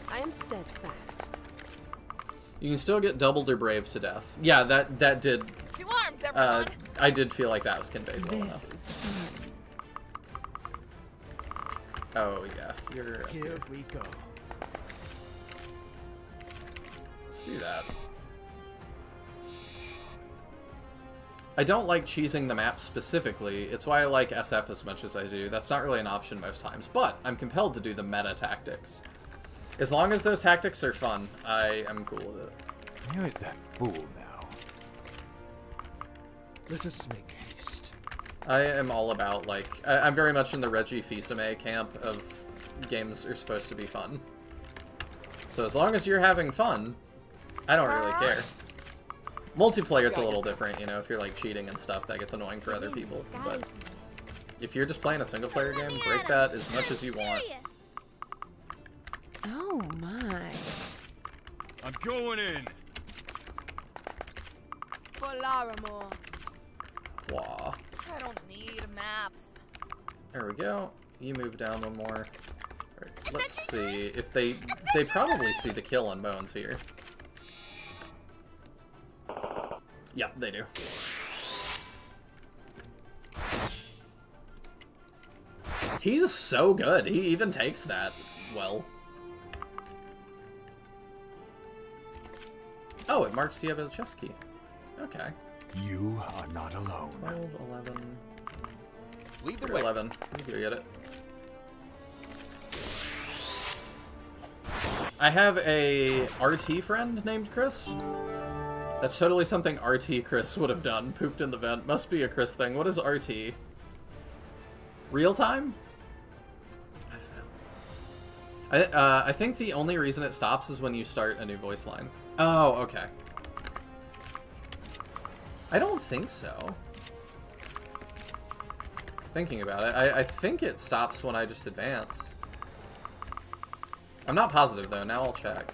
S9: I am steadfast.
S1: You can still get doubled or brave to death. Yeah, that did.
S6: 2 arms, everyone.
S1: I did feel like that was conveyed well
S2: This
S1: enough.
S2: is fun.
S1: Oh yeah, you're.
S3: Here we go.
S1: Let's do that. I don't like cheesing the map specifically. It's why I like SF as much as I do. That's not really an option most times, but I'm compelled to do the meta tactics. As long as those tactics are fun, I am cool with it.
S7: Where is that fool now?
S3: Let us make haste.
S1: I am all about, like, I'm very much in the Reggie Fils-Aimé camp of games are supposed to be fun. So as long as you're having fun, I don't really care. Multiplayer, it's a little different, you know, if you're, like, cheating and stuff, that gets annoying for other people. But if you're just playing a single-player game, break that as much as you want.
S4: Serious.
S2: Oh my.
S5: I'm going in.
S9: For Larimore.
S1: Wah.
S6: I don't need maps.
S1: There we go. You move down one more. Alright, let's see if they probably see the kill on Bones here. Yeah, they do. He's so good. He even takes that well. Oh, it marks you have a chest key. Okay.
S7: You are not alone.
S1: 12, 11.
S8: Lead the
S1: You're
S8: way.
S1: 11. You go get it. I have a RT friend named Chris. That's totally something RT Chris would have done. Pooped in the vent. Must be a Chris thing. What is RT? Real time? I don't know. I think the only reason it stops is when you start a new voice line. Oh, okay. I don't think so. Thinking about it, I think it stops when I just advance. I'm not positive though, now I'll check.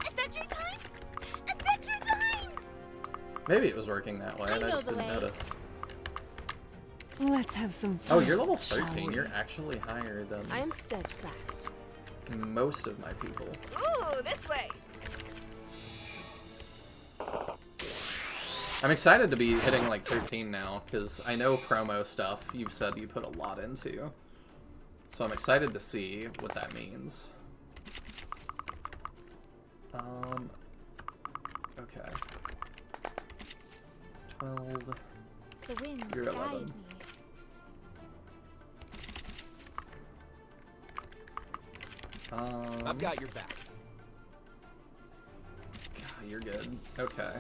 S4: Adventure time! Adventure time!
S1: Maybe it was working that way
S4: I
S1: and I
S4: know
S1: just
S4: the
S1: didn't
S4: way.
S1: notice.
S2: Let's have some fun.
S1: Oh, you're level
S2: shall
S1: 13.
S2: we?
S1: You're actually higher than
S9: I am steadfast.
S1: most of my people.
S6: Ooh, this way.
S1: I'm excited to be hitting like 13 now, because I know promo stuff you've said you put a lot into. So I'm excited to see what that means. Okay. 12.
S4: The winds
S1: You're
S4: guide
S1: 11.
S4: me.
S8: I've got your back.
S1: God, you're good. Okay.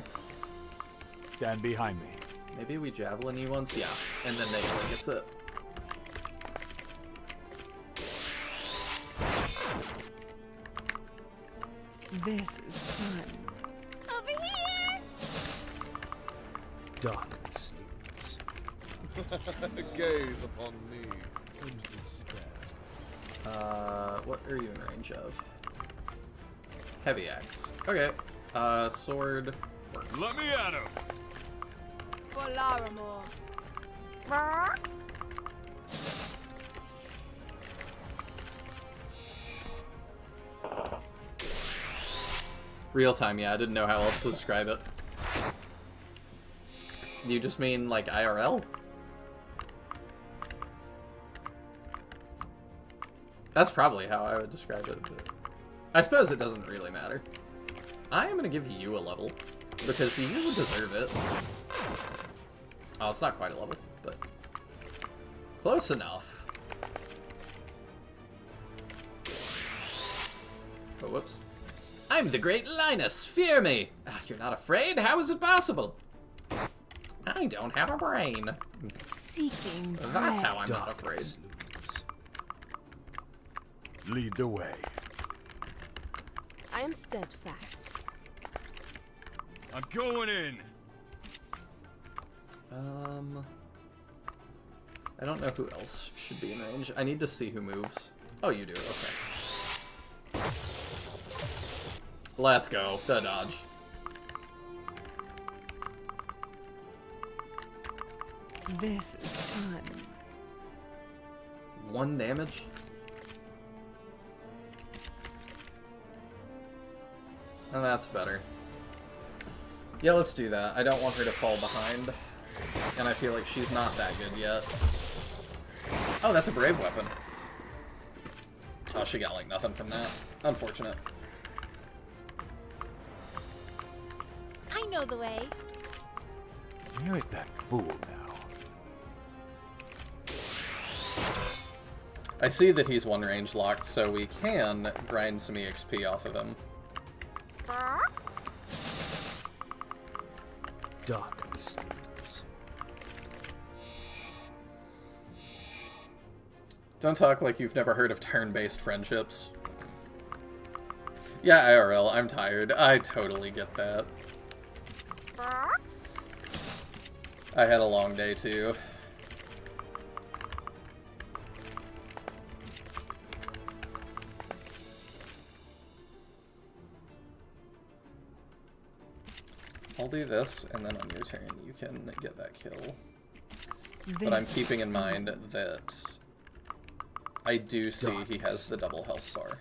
S7: Stand behind me.
S1: Maybe we javelin you once? Yeah. And then Nayeli gets it.
S2: This is fun.
S4: Over here!
S3: Darkness looms.
S5: Gaze upon me.
S3: And despair.
S1: What are you in range of? Heavy axe. Okay. Sword works.
S5: Let me at him.
S9: For Larimore.
S1: Real time, yeah, I didn't know how else to describe it. You just mean, like, IRL? That's probably how I would describe it, but I suppose it doesn't really matter. I am gonna give you a level, because you deserve it. Oh, it's not quite a level, but close enough. Oh, whoops. I'm the great Linus, fear me! Ah, you're not afraid? How is it possible? I don't have a brain.
S2: Seeking prey.
S1: That's how I'm not afraid.
S3: Darkness looms.
S7: Lead the way.
S9: I am steadfast.
S5: I'm going in.
S1: I don't know who else should be in range. I need to see who moves. Oh, you do. Okay. Let's go. The dodge.
S2: This is fun.
S1: 1 damage. Oh, that's better. Yeah, let's do that. I don't want her to fall behind. And I feel like she's not that good yet. Oh, that's a brave weapon. Oh, she got like nothing from that. Unfortunate.
S4: I know the way.
S7: Where is that fool now?
S1: I see that he's 1 range locked, so we can grind some EXP off of him.
S3: Darkness looms.
S1: Don't talk like you've never heard of turn-based friendships. Yeah, IRL, I'm tired. I totally get that. I had a long day, too. I'll do this, and then on your turn, you can get that kill. But I'm keeping in mind that I do see he has the double health bar.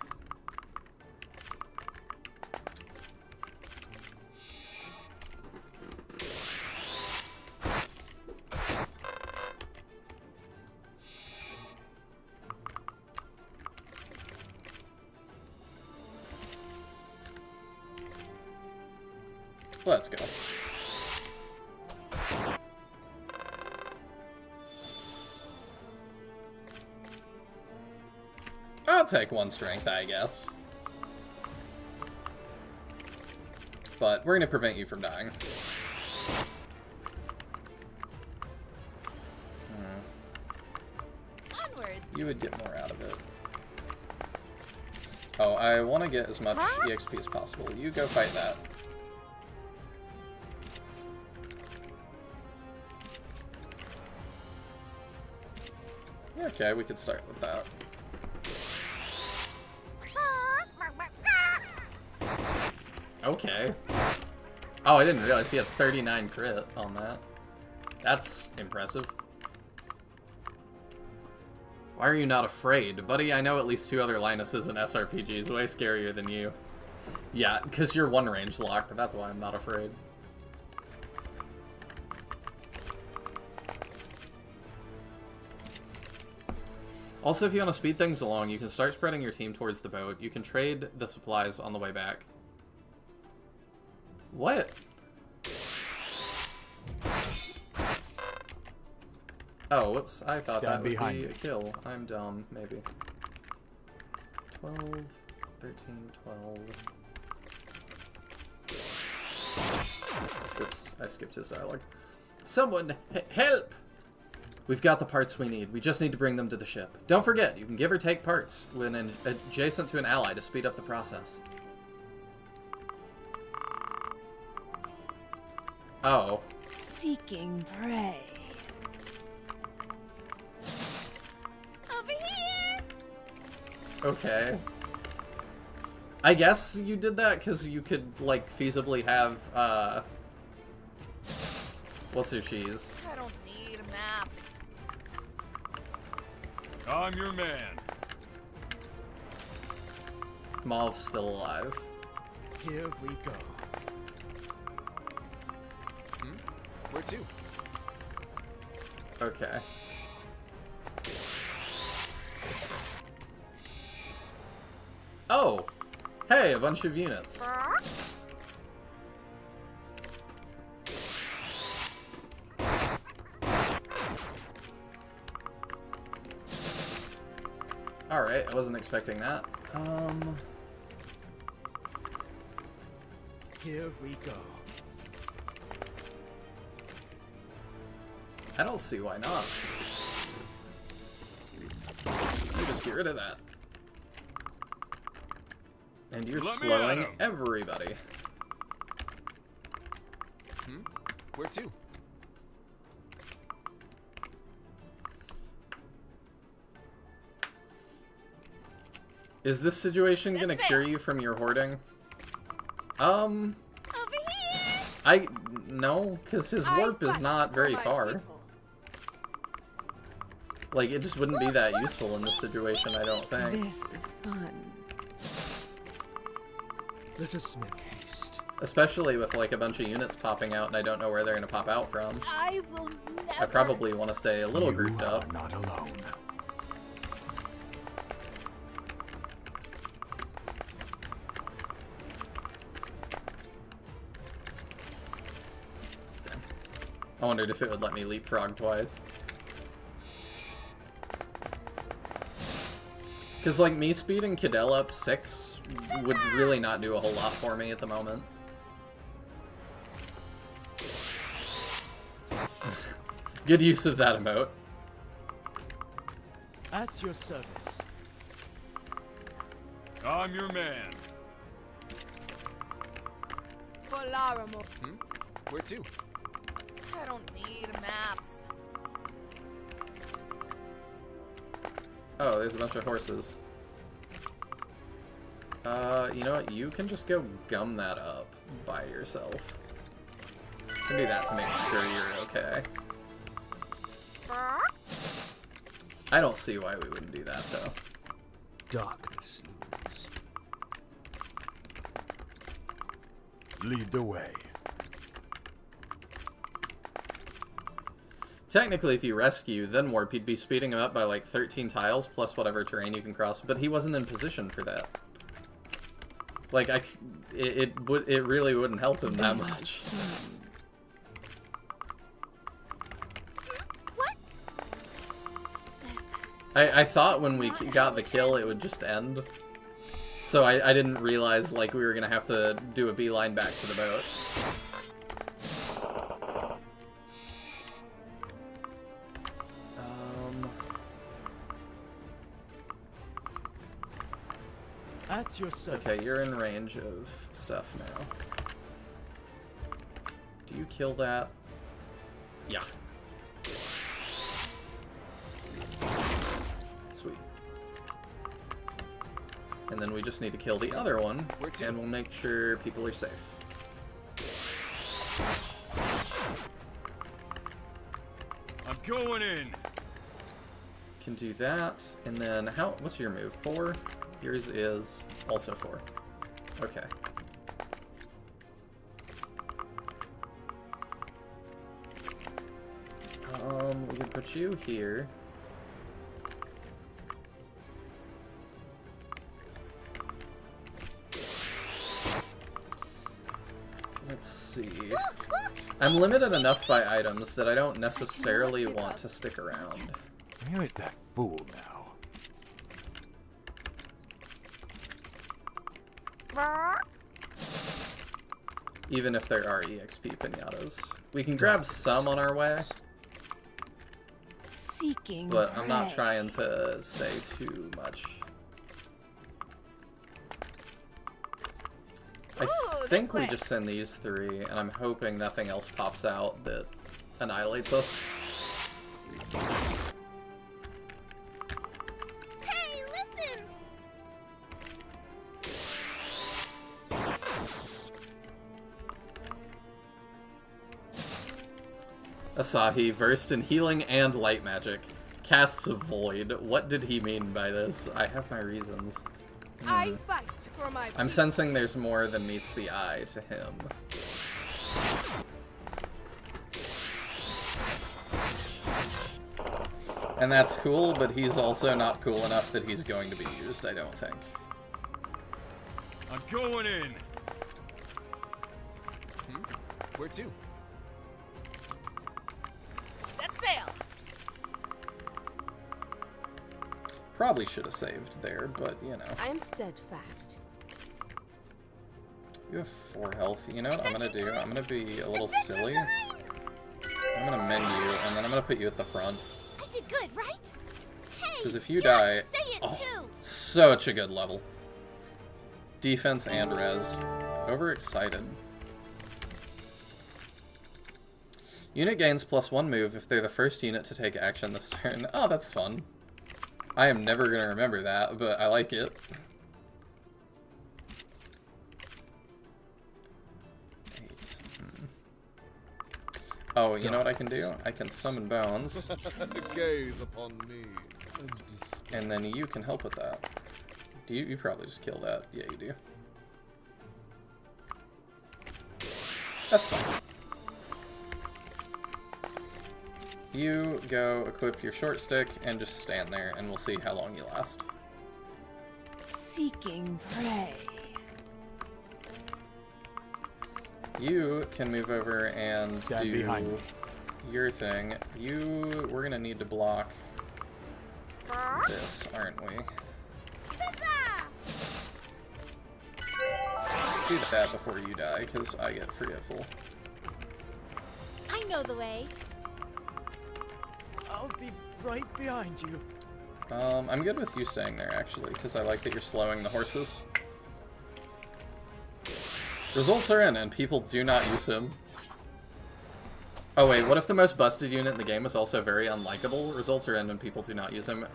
S1: Let's go. I'll take 1 strength, I guess. But we're gonna prevent you from dying.
S4: Onwards.
S1: You would get more out of it. Oh, I want to get as much EXP as possible. You go fight that. Okay, we could start with that. Okay. Oh, I didn't realize he had 39 crit on that. That's impressive. Why are you not afraid? Buddy, I know at least 2 other Linuses in SRPGs way scarier than you. Yeah, because you're 1 range locked. That's why I'm not afraid. Also, if you want to speed things along, you can start spreading your team towards the boat. You can trade the supplies on the way back. What? Oh, whoops. I thought that would be a kill. I'm dumb, maybe. 12, 13, 12. Oops, I skipped his dialogue. Someone, help! We've got the parts we need. We just need to bring them to the ship. Don't forget, you can give or take parts when adjacent to an ally to speed up the process. Oh.
S2: Seeking prey.
S4: Over here.
S1: Okay. I guess you did that because you could, like, feasibly have, what's your cheese?
S6: I don't need maps.
S5: I'm your man.
S1: Mauve's still alive.
S3: Here we go.
S8: Where to?
S1: Okay. Oh! Hey, a bunch of units. Alright, I wasn't expecting that.
S3: Here we go.
S1: I don't see why not. You just get rid of that. And you're
S5: Let me at
S1: slowing
S5: 'em.
S1: everybody.
S8: Where to?
S1: Is this situation
S6: Set
S1: gonna
S6: sail.
S1: cure you from your hoarding?
S4: Over here!
S1: No, because his
S9: I
S1: warp is
S9: fight
S1: not
S9: for
S1: very
S9: my
S1: far.
S9: people.
S1: Like, it just wouldn't be that useful in this situation, I don't think.
S2: This is fun.
S3: Let us make haste.
S1: Especially with, like, a bunch of units popping out and I don't know where they're gonna pop out from.
S4: I will never.
S1: I probably want to stay a little
S7: You
S1: grouped
S7: are
S1: up.
S7: not alone.
S1: I wondered if it would let me leapfrog twice. Because, like, me speeding Cadell up 6 would really not do a whole lot for me at the moment. Good use of that emote.
S3: At your service.
S5: I'm your man.
S9: For Larimore.
S8: Where to?
S6: I don't need maps.
S1: Oh, there's a bunch of horses. You know what? You can just go gum that up by yourself. You can do that to make sure you're okay. I don't see why we wouldn't do that, though.
S3: Darkness looms.
S7: Lead the way.
S1: Technically, if you rescue, then Warp, you'd be speeding him up by like 13 tiles plus whatever terrain you can cross, but he wasn't in position for that. Like, it really wouldn't help him that much.
S4: What?
S1: I thought when we got the kill, it would just end. So I didn't realize, like, we were gonna have to do a beeline back to the boat.
S3: At your service.
S1: Okay, you're in range of stuff now. Do you kill that? Yeah. Sweet. And then we just need to kill the other one, and we'll make sure people are safe.
S5: I'm going in.
S1: Can do that, and then what's your move? 4? Yours is also 4. Okay. We can put you here. Let's see. I'm limited enough by items that I don't necessarily want to stick around.
S7: Where is that fool now?
S1: Even if there are EXP pinatas. We can grab some on our way,
S2: Seeking
S1: but I'm not
S2: prey.
S1: trying to stay too much. I think
S6: this
S1: we
S6: way.
S1: just send these 3, and I'm hoping nothing else pops out that annihilates us.
S4: Hey, listen!
S1: Asahi, versed in healing and light magic, casts a void. What did he mean by this? I have my reasons.
S9: I fight for my
S1: I'm sensing there's more than meets the eye to him. And that's cool, but he's also not cool enough that he's going to be used, I don't think.
S5: I'm going in.
S8: Where to?
S6: Set sail.
S1: Probably should have saved there, but you know.
S9: I am steadfast.
S1: You have 4 health. You know what I'm gonna do? I'm gonna be a little silly. I'm I'm gonna mend you, and then I'm gonna put you at the front.
S4: I did good, right? Hey,
S1: Because if you
S4: yeah,
S1: die...
S4: say it
S1: Oh,
S4: too.
S1: such a good level. Defense and res. Overexcited. Unit gains +1 move if they're the first unit to take action this turn. Oh, that's fun. I am never going to remember that, but I like it. Oh, you know what I can do? I can summon bones.
S3: Gaze upon me and despair.
S1: And then you can help with that. Do you probably just kill that? Yeah, you do. That's fine. You go equip your short stick and just stand there, and we'll see how long you last.
S2: Seeking prey.
S1: You can move over and
S7: Stand
S1: do
S7: behind me.
S1: your thing. We're gonna need to block this, aren't we?
S4: Huzzah!
S1: Let's do that before you die, because I get forgetful.
S4: I know the way.
S3: I'll be right behind you.
S1: I'm good with you staying there, actually, because I like that you're slowing the horses. Results are in, and people do not use him. Oh wait, what if the most busted unit in the game is also very unlikable? Results are in, and people do not use him.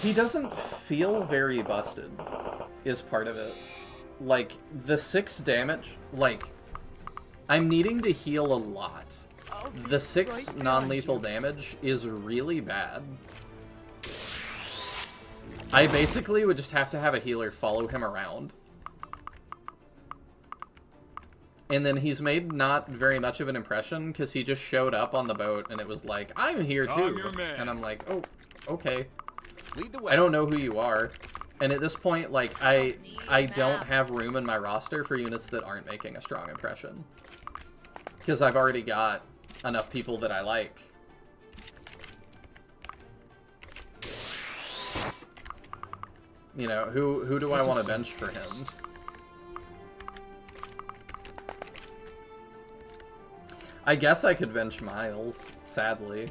S1: He doesn't feel very busted, is part of it. Like, the 6 damage, like, I'm needing to heal a lot. The 6 non-lethal damage is really bad. I basically would just have to have a healer follow him around. And then he's made not very much of an impression, because he just showed up on the boat and it was like, I'm here too.
S5: I'm your man.
S1: And I'm like, oh, okay.
S8: Lead the way.
S1: I don't know who you are. And at this point, like, I don't have room in my roster for units that aren't making a strong impression. Because I've already got enough people that I like. You know, who do I want to bench for him? I guess I could bench Miles, sadly.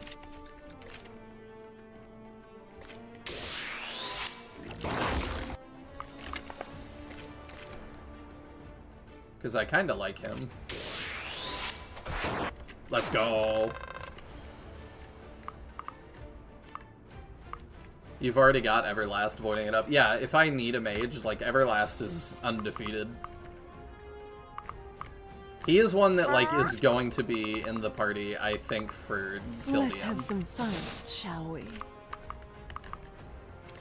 S1: Because I kind of like him. Let's go. You've already got Everlast voiding it up. Yeah, if I need a mage, like, Everlast is undefeated. He is one that, like, is going to be in the party, I think, for till
S2: Let's
S1: the
S2: have
S1: end.
S2: some fun, shall we?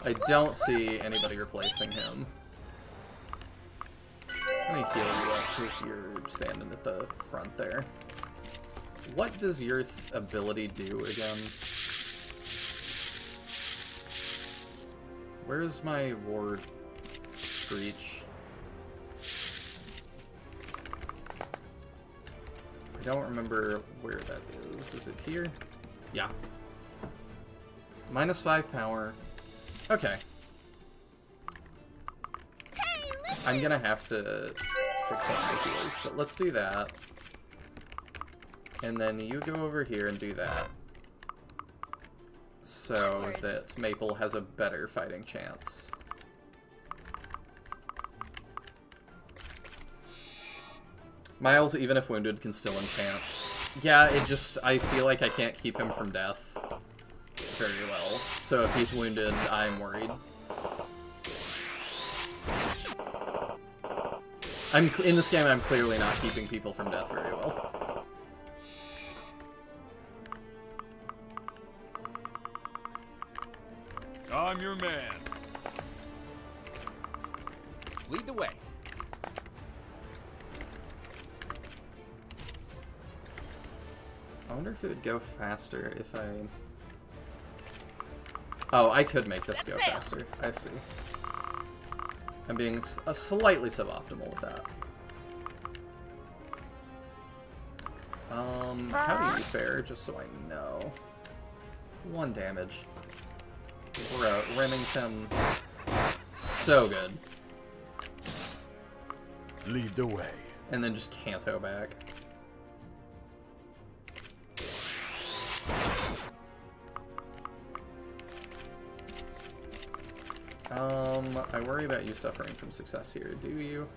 S1: I don't see anybody replacing him. Let me heal you up because you're standing at the front there. What does your ability do again? Where's my ward screech? I don't remember where that is. Is it here? Yeah. -5 power. Okay. I'm gonna have to fix up my heals, but let's do that. And then you go over here and do that. So that Maple has a better fighting chance. Miles, even if wounded, can still enchant. Yeah, it just, I feel like I can't keep him from death very well. So if he's wounded, I'm worried. In this game, I'm clearly not keeping people from death very well.
S5: I'm your man.
S8: Lead the way.
S1: I wonder if it would go faster if I... Oh, I could make this go faster. I see. I'm being slightly suboptimal with that. How do you fare, just so I know? 1 damage. Bro, Remington. So good.
S7: Lead the way.
S1: And then just Kanto back. I worry about you suffering from success here. Do you?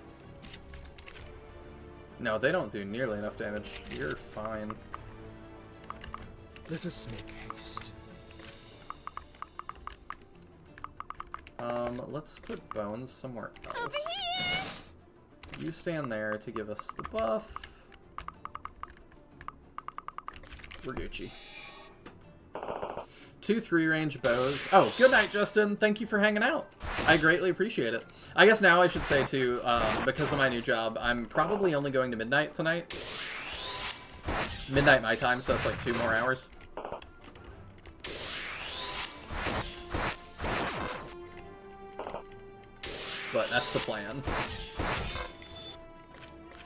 S1: No, they don't do nearly enough damage. You're fine.
S3: Let us make haste.
S1: Let's put Bones somewhere else. You stand there to give us the buff. We're Gucci. 2 3-range bows. Oh, good night, Justin. Thank you for hanging out. I greatly appreciate it. I guess now I should say, too, because of my new job, I'm probably only going to midnight tonight. Midnight my time, so that's like 2 more hours. But that's the plan.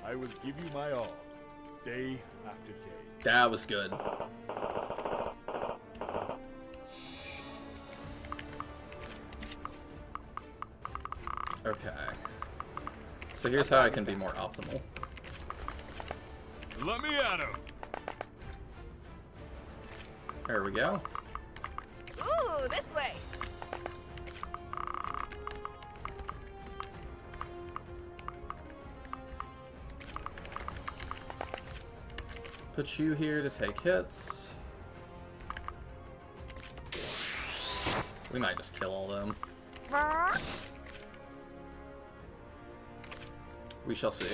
S7: I will give you my all, day after day.
S1: That was good. Okay. So here's how I can be more optimal.
S5: Let me at him.
S1: There we go.
S6: Ooh, this way.
S1: Put you here to take hits. We might just kill all them. We shall see.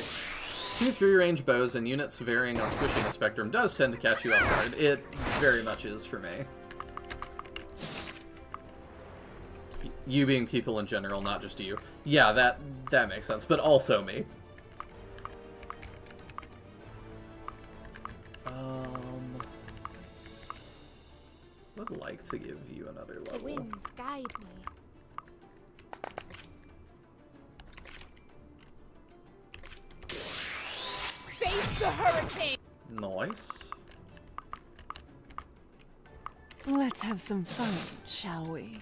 S1: 2 3-range bows and units varying on squishing a spectrum does tend to catch you off guard. It very much is for me. You being people in general, not just you. Yeah, that makes sense, but also me. Would like to give you another
S4: The
S1: level.
S4: winds guide me.
S9: Face the hurricane!
S1: Nice.
S2: Let's have some fun, shall we?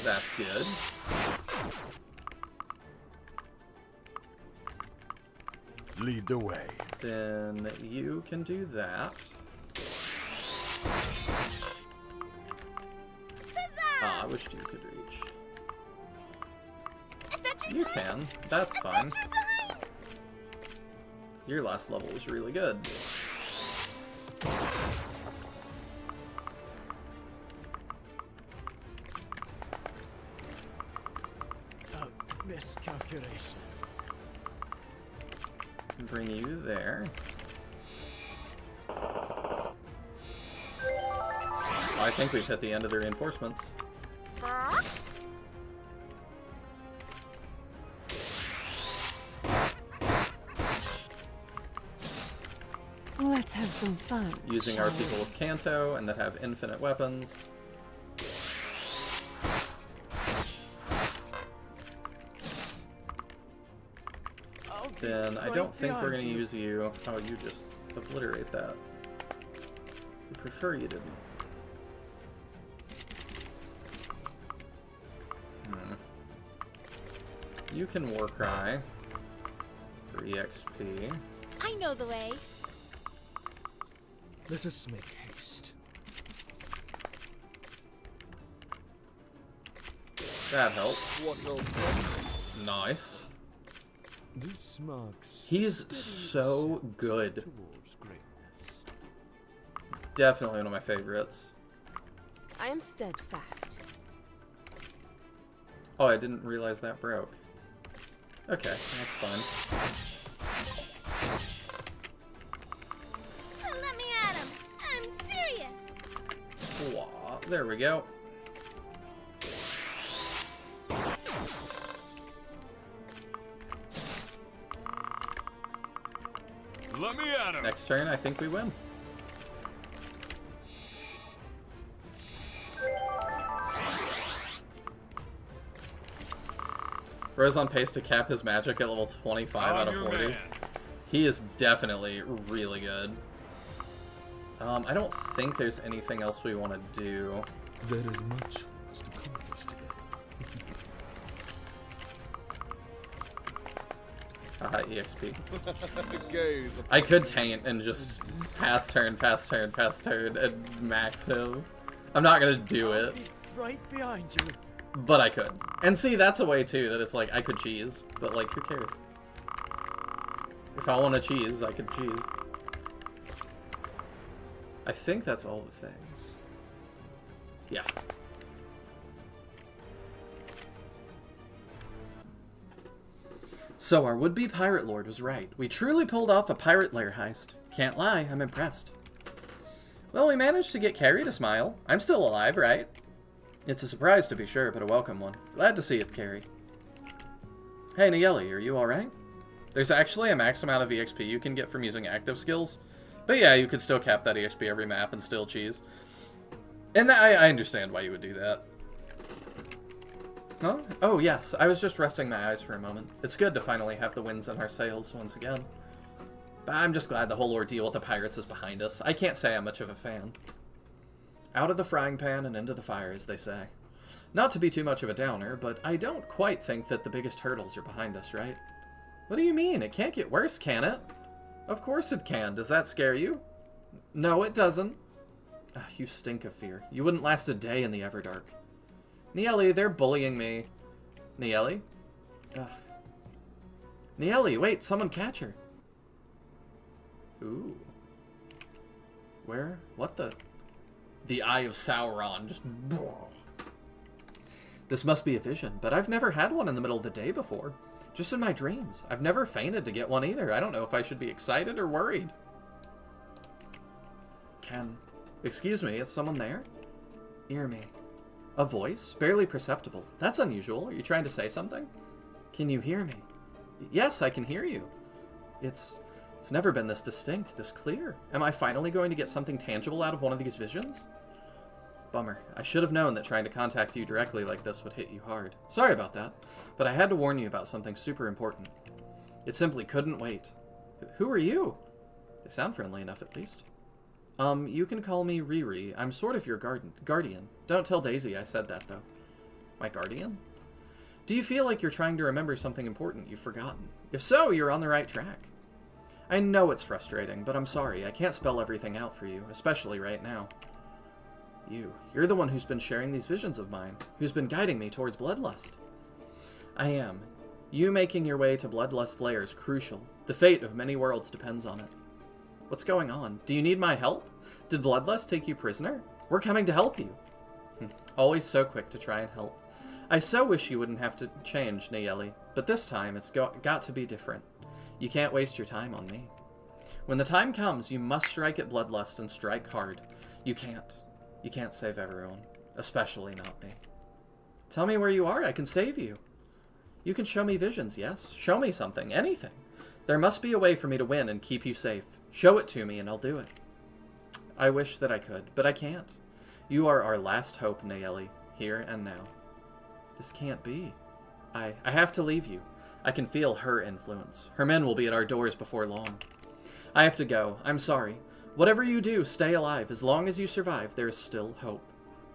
S1: That's good.
S7: Lead the way.
S1: Then you can do that. Ah, I wished you could reach. You can. That's fine. Your last level was really good.
S3: Miscalculation.
S1: Bring you there. I think we've hit the end of the reinforcements.
S2: Let's have some fun.
S1: Using our people with Kanto and that have infinite weapons. Then I don't think we're going to use you. Oh, you just obliterate that. We prefer you didn't. You can Warcry for EXP.
S4: I know the way.
S3: Let us make haste.
S1: That helps. Nice.
S3: This marks
S1: He's
S3: steady
S1: so
S3: ascent
S1: good.
S3: towards greatness.
S1: Definitely one of my favorites.
S9: I am steadfast.
S1: Oh, I didn't realize that broke. Okay, that's fine.
S4: Let me at him. I'm serious.
S1: Wah, there we go.
S5: Let me at him.
S1: Next turn, I think we win. Bro's on pace to cap his magic at level 25 out of 40.
S5: Man.
S1: He is definitely really good. I don't think there's anything else we want to do.
S3: There is much we must accomplish together.
S1: EXP.
S3: Gaze
S1: I could taint and just fast turn, and max him. I'm not gonna do it,
S3: right behind you.
S1: but I could. And see, that's a way too, that it's like, I could cheese, but like, who cares? If I want to cheese, I could cheese. I think that's all the things. Yeah. So our would-be pirate lord was right. We truly pulled off a pirate lair heist. Can't lie, I'm impressed. Well, we managed to get Carrie to smile. I'm still alive, right? It's a surprise to be sure, but a welcome one. Glad to see it, Carrie. Hey, Nayeli, are you alright? There's actually a max amount of EXP you can get from using active skills. But yeah, you could still cap that EXP every map and still cheese. And I understand why you would do that. Huh? Oh, yes. I was just resting my eyes for a moment. It's good to finally have the winds in our sails once again. But I'm just glad the whole ordeal with the pirates is behind us. I can't say I'm much of a fan. Out of the frying pan and into the fire, as they say. Not to be too much of a downer, but I don't quite think that the biggest hurdles are behind us, right? What do you mean? It can't get worse, can it? Of course it can. Does that scare you? No, it doesn't. Ugh, you stink of fear. You wouldn't last a day in the Everdark. Nayeli, they're bullying me. Nayeli? Ugh. Nayeli, wait, someone catch her. Ooh. Where? What the? The Eye of Sauron. Just... This must be a vision, but I've never had one in the middle of the day before. Just in my dreams. I've never fainted to get one either. I don't know if I should be excited or worried. Excuse me, is someone there? Hear me. A voice? Barely perceptible. That's unusual. Are you trying to say something? Can you hear me? Yes, I can hear you. It's never been this distinct, this clear. Am I finally going to get something tangible out of one of these visions? Bummer. I should have known that trying to contact you directly like this would hit you hard. Sorry about that, but I had to warn you about something super important. It simply couldn't wait. Who are you? They sound friendly enough, at least. You can call me Riri. I'm sort of your guardian. Don't tell Daisy I said that, though. My guardian? Do you feel like you're trying to remember something important you've forgotten? If so, you're on the right track. I know it's frustrating, but I'm sorry. I can't spell everything out for you, especially right now. You're the one who's been sharing these visions of mine, who's been guiding me towards Bloodlust. I am. You making your way to Bloodlust Lair is crucial. The fate of many worlds depends on it. What's going on? Do you need my help? Did Bloodlust take you prisoner? We're coming to help you. Always so quick to try and help. I so wish you wouldn't have to change, Nayeli, but this time it's got to be different. You can't waste your time on me. When the time comes, you must strike at Bloodlust and strike hard. You can't. You can't save everyone, especially not me. Tell me where you are, I can save you. You can show me visions, yes. Show me something, anything. There must be a way for me to win and keep you safe. Show it to me and I'll do it. I wish that I could, but I can't. You are our last hope, Nayeli, here and now. This can't be. I have to leave you. I can feel her influence. Her men will be at our doors before long. I have to go. I'm sorry. Whatever you do, stay alive. As long as you survive, there is still hope.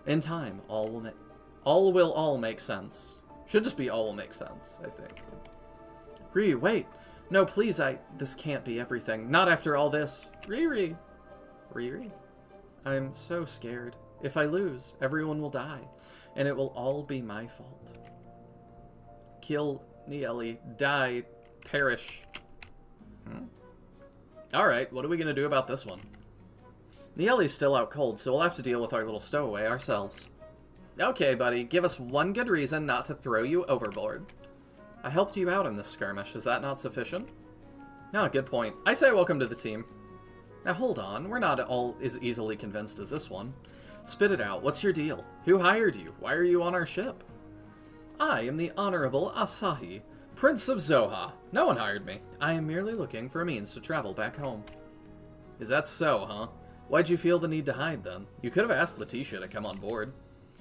S1: In time, all will make sense. Should just be all will make sense, I think. Riri, wait. No, please, this can't be everything. Not after all this. Riri. Riri? I'm so scared. If I lose, everyone will die. And it will all be my fault. Kill Nayeli. Die. Perish. Alright, what are we going to do about this one? Nayeli's still out cold, so we'll have to deal with our little stowaway ourselves. Okay, buddy, give us one good reason not to throw you overboard. I helped you out in this skirmish, is that not sufficient? Ah, good point. I say welcome to the team. Now hold on, we're not all as easily convinced as this one. Spit it out, what's your deal? Who hired you? Why are you on our ship? I am the Honorable Asahi, Prince of Zoha. No one hired me. I am merely looking for a means to travel back home. Is that so, huh? Why'd you feel the need to hide, then? You could have asked Letitia to come on board.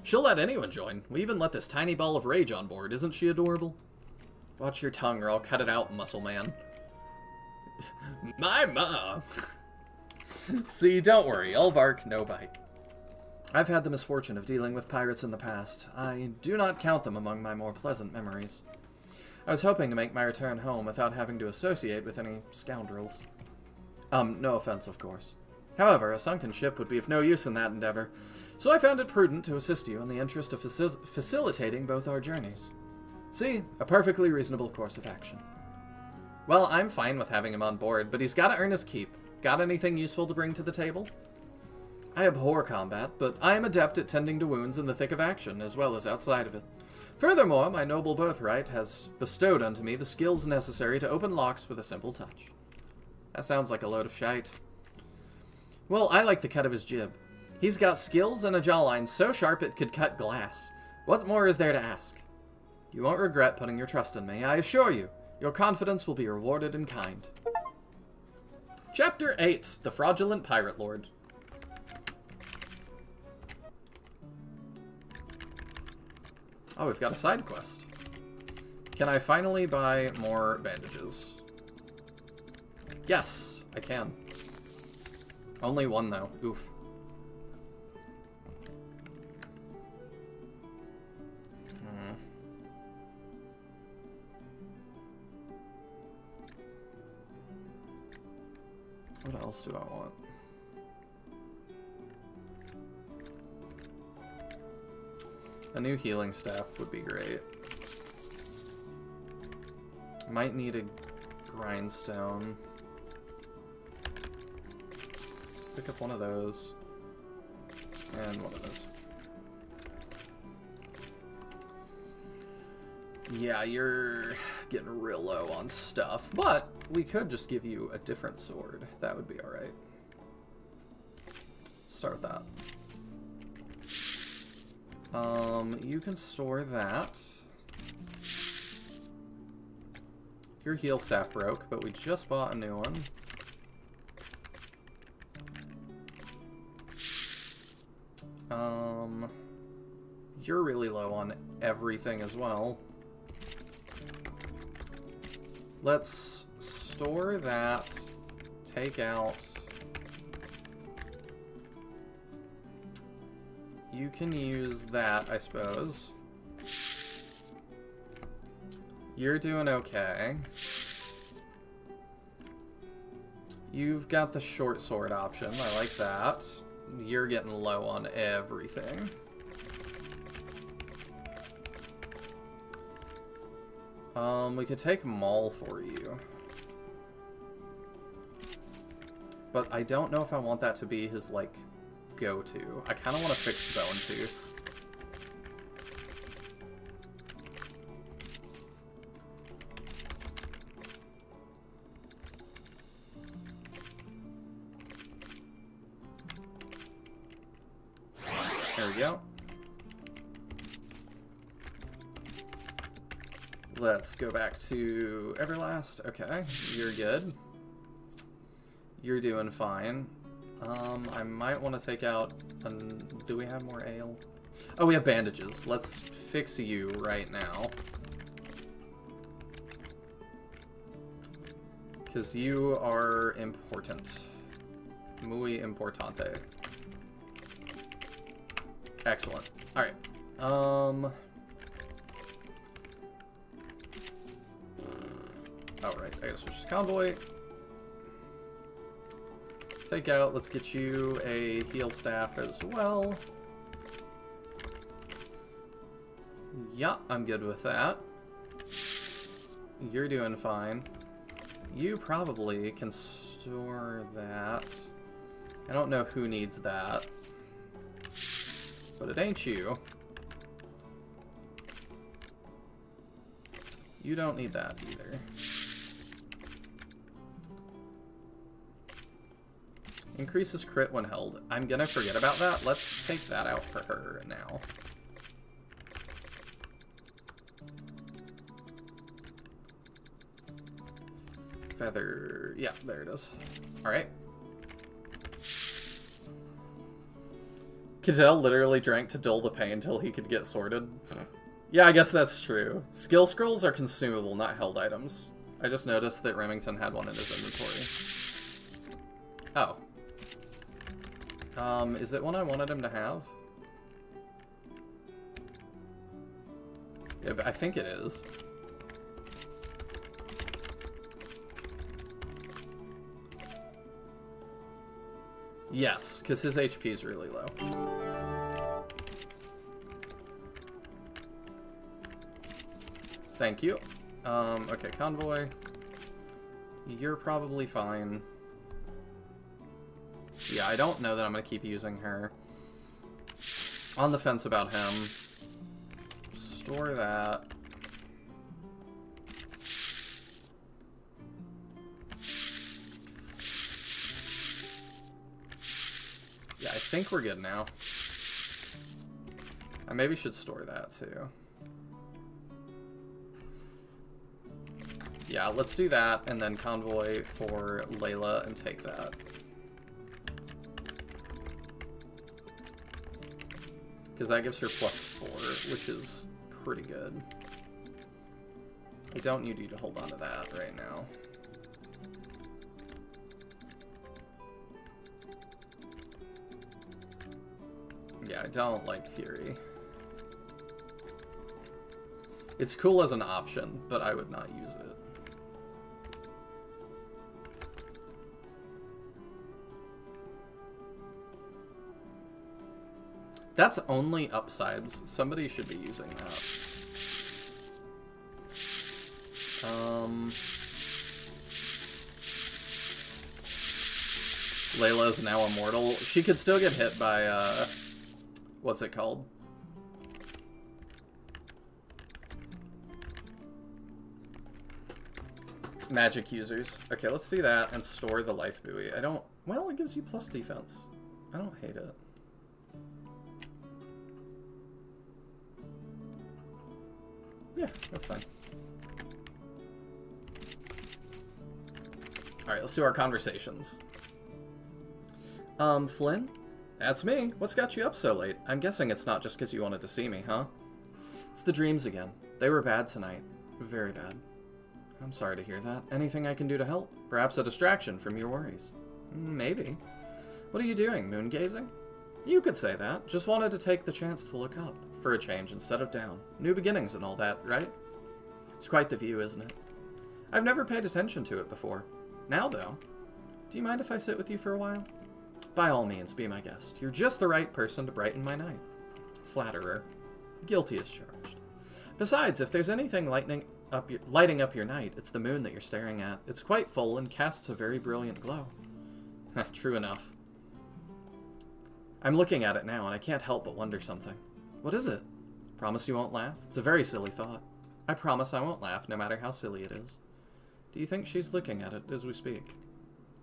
S1: She'll let anyone join. We even let this tiny ball of rage on board. Isn't she adorable? Watch your tongue or I'll cut it out, muscle man. My mom! See, don't worry. I'll bark, no bite. I've had the misfortune of dealing with pirates in the past. I do not count them among my more pleasant memories. I was hoping to make my return home without having to associate with any scoundrels. No offense, of course. However, a sunken ship would be of no use in that endeavor, so I found it prudent to assist you in the interest of facilitating both our journeys. See, a perfectly reasonable course of action. Well, I'm fine with having him on board, but he's got to earn his keep. Got anything useful to bring to the table? I abhor combat, but I am adept at tending to wounds in the thick of action, as well as outside of it. Furthermore, my noble birthright has bestowed unto me the skills necessary to open locks with a simple touch. That sounds like a load of shite. Well, I like the cut of his jib. He's got skills and a jawline so sharp it could cut glass. What more is there to ask? You won't regret putting your trust in me, I assure you. Your confidence will be rewarded in kind. Chapter 8, The Fraudulent Pirate Lord. Oh, we've got a side quest. Can I finally buy more bandages? Yes, I can. Only one, though. Oof. What else do I want? A new healing staff would be great. Might need a grindstone. Pick up one of those. And one of those. Yeah, you're getting real low on stuff, but we could just give you a different sword. That would be alright. Start with that. You can store that. Your heal staff broke, but we just bought a new one. You're really low on everything as well. Let's store that, take out... You can use that, I suppose. You're doing okay. You've got the short sword option, I like that. You're getting low on everything. We could take Maul for you. But I don't know if I want that to be his, like, go-to. I kind of want to fix Bone Tooth. There we go. Let's go back to Everlast. Okay, you're good. You're doing fine. I might want to take out... do we have more ale? Oh, we have bandages. Let's fix you right now. Because you are important. Muy importante. Excellent. Alright. Alright, I gotta switch to convoy. Take out, let's get you a heal staff as well. Yeah, I'm good with that. You're doing fine. You probably can store that. I don't know who needs that. But it ain't you. You don't need that either. Increases crit when held. I'm gonna forget about that. Let's take that out for her now. Feather. Yeah, there it is. Alright. Cadell literally drank to dull the pain until he could get sorted. Yeah, I guess that's true. Skill scrolls are consumable, not held items. I just noticed that Remington had one in his inventory. Oh. Is it one I wanted him to have? Yeah, but I think it is. Yes, because his HP is really low. Thank you. Okay, Convoy. You're probably fine. Yeah, I don't know that I'm going to keep using her. On the fence about him. Store that. Yeah, I think we're good now. I maybe should store that too. Yeah, let's do that, and then Convoy for Layla and take that. Because that gives her +4, which is pretty good. I don't need you to hold on to that right now. Yeah, I don't like Fury. It's cool as an option, but I would not use it. That's only upsides. Somebody should be using that. Layla is now immortal. She could still get hit by, what's it called? Magic users. Okay, let's do that and store the life buoy. I don't... Well, it gives you plus defense. I don't hate it. Yeah, that's fine. Alright, let's do our conversations. Flynn? That's me. What's got you up so late? I'm guessing it's not just because you wanted to see me, huh? It's the dreams again. They were bad tonight. Very bad. I'm sorry to hear that. Anything I can do to help? Perhaps a distraction from your worries? Maybe. What are you doing, moon gazing? You could say that. Just wanted to take the chance to look up. For a change instead of down. New beginnings and all that, right? It's quite the view, isn't it? I've never paid attention to it before. Now, though, do you mind if I sit with you for a while? By all means, be my guest. You're just the right person to brighten my night. Flatterer. Guilty as charged. Besides, if there's anything lighting up your night, it's the moon that you're staring at. It's quite full and casts a very brilliant glow. True enough. I'm looking at it now, and I can't help but wonder something. What is it? Promise you won't laugh? It's a very silly thought. I promise I won't laugh, no matter how silly it is. Do you think she's looking at it as we speak?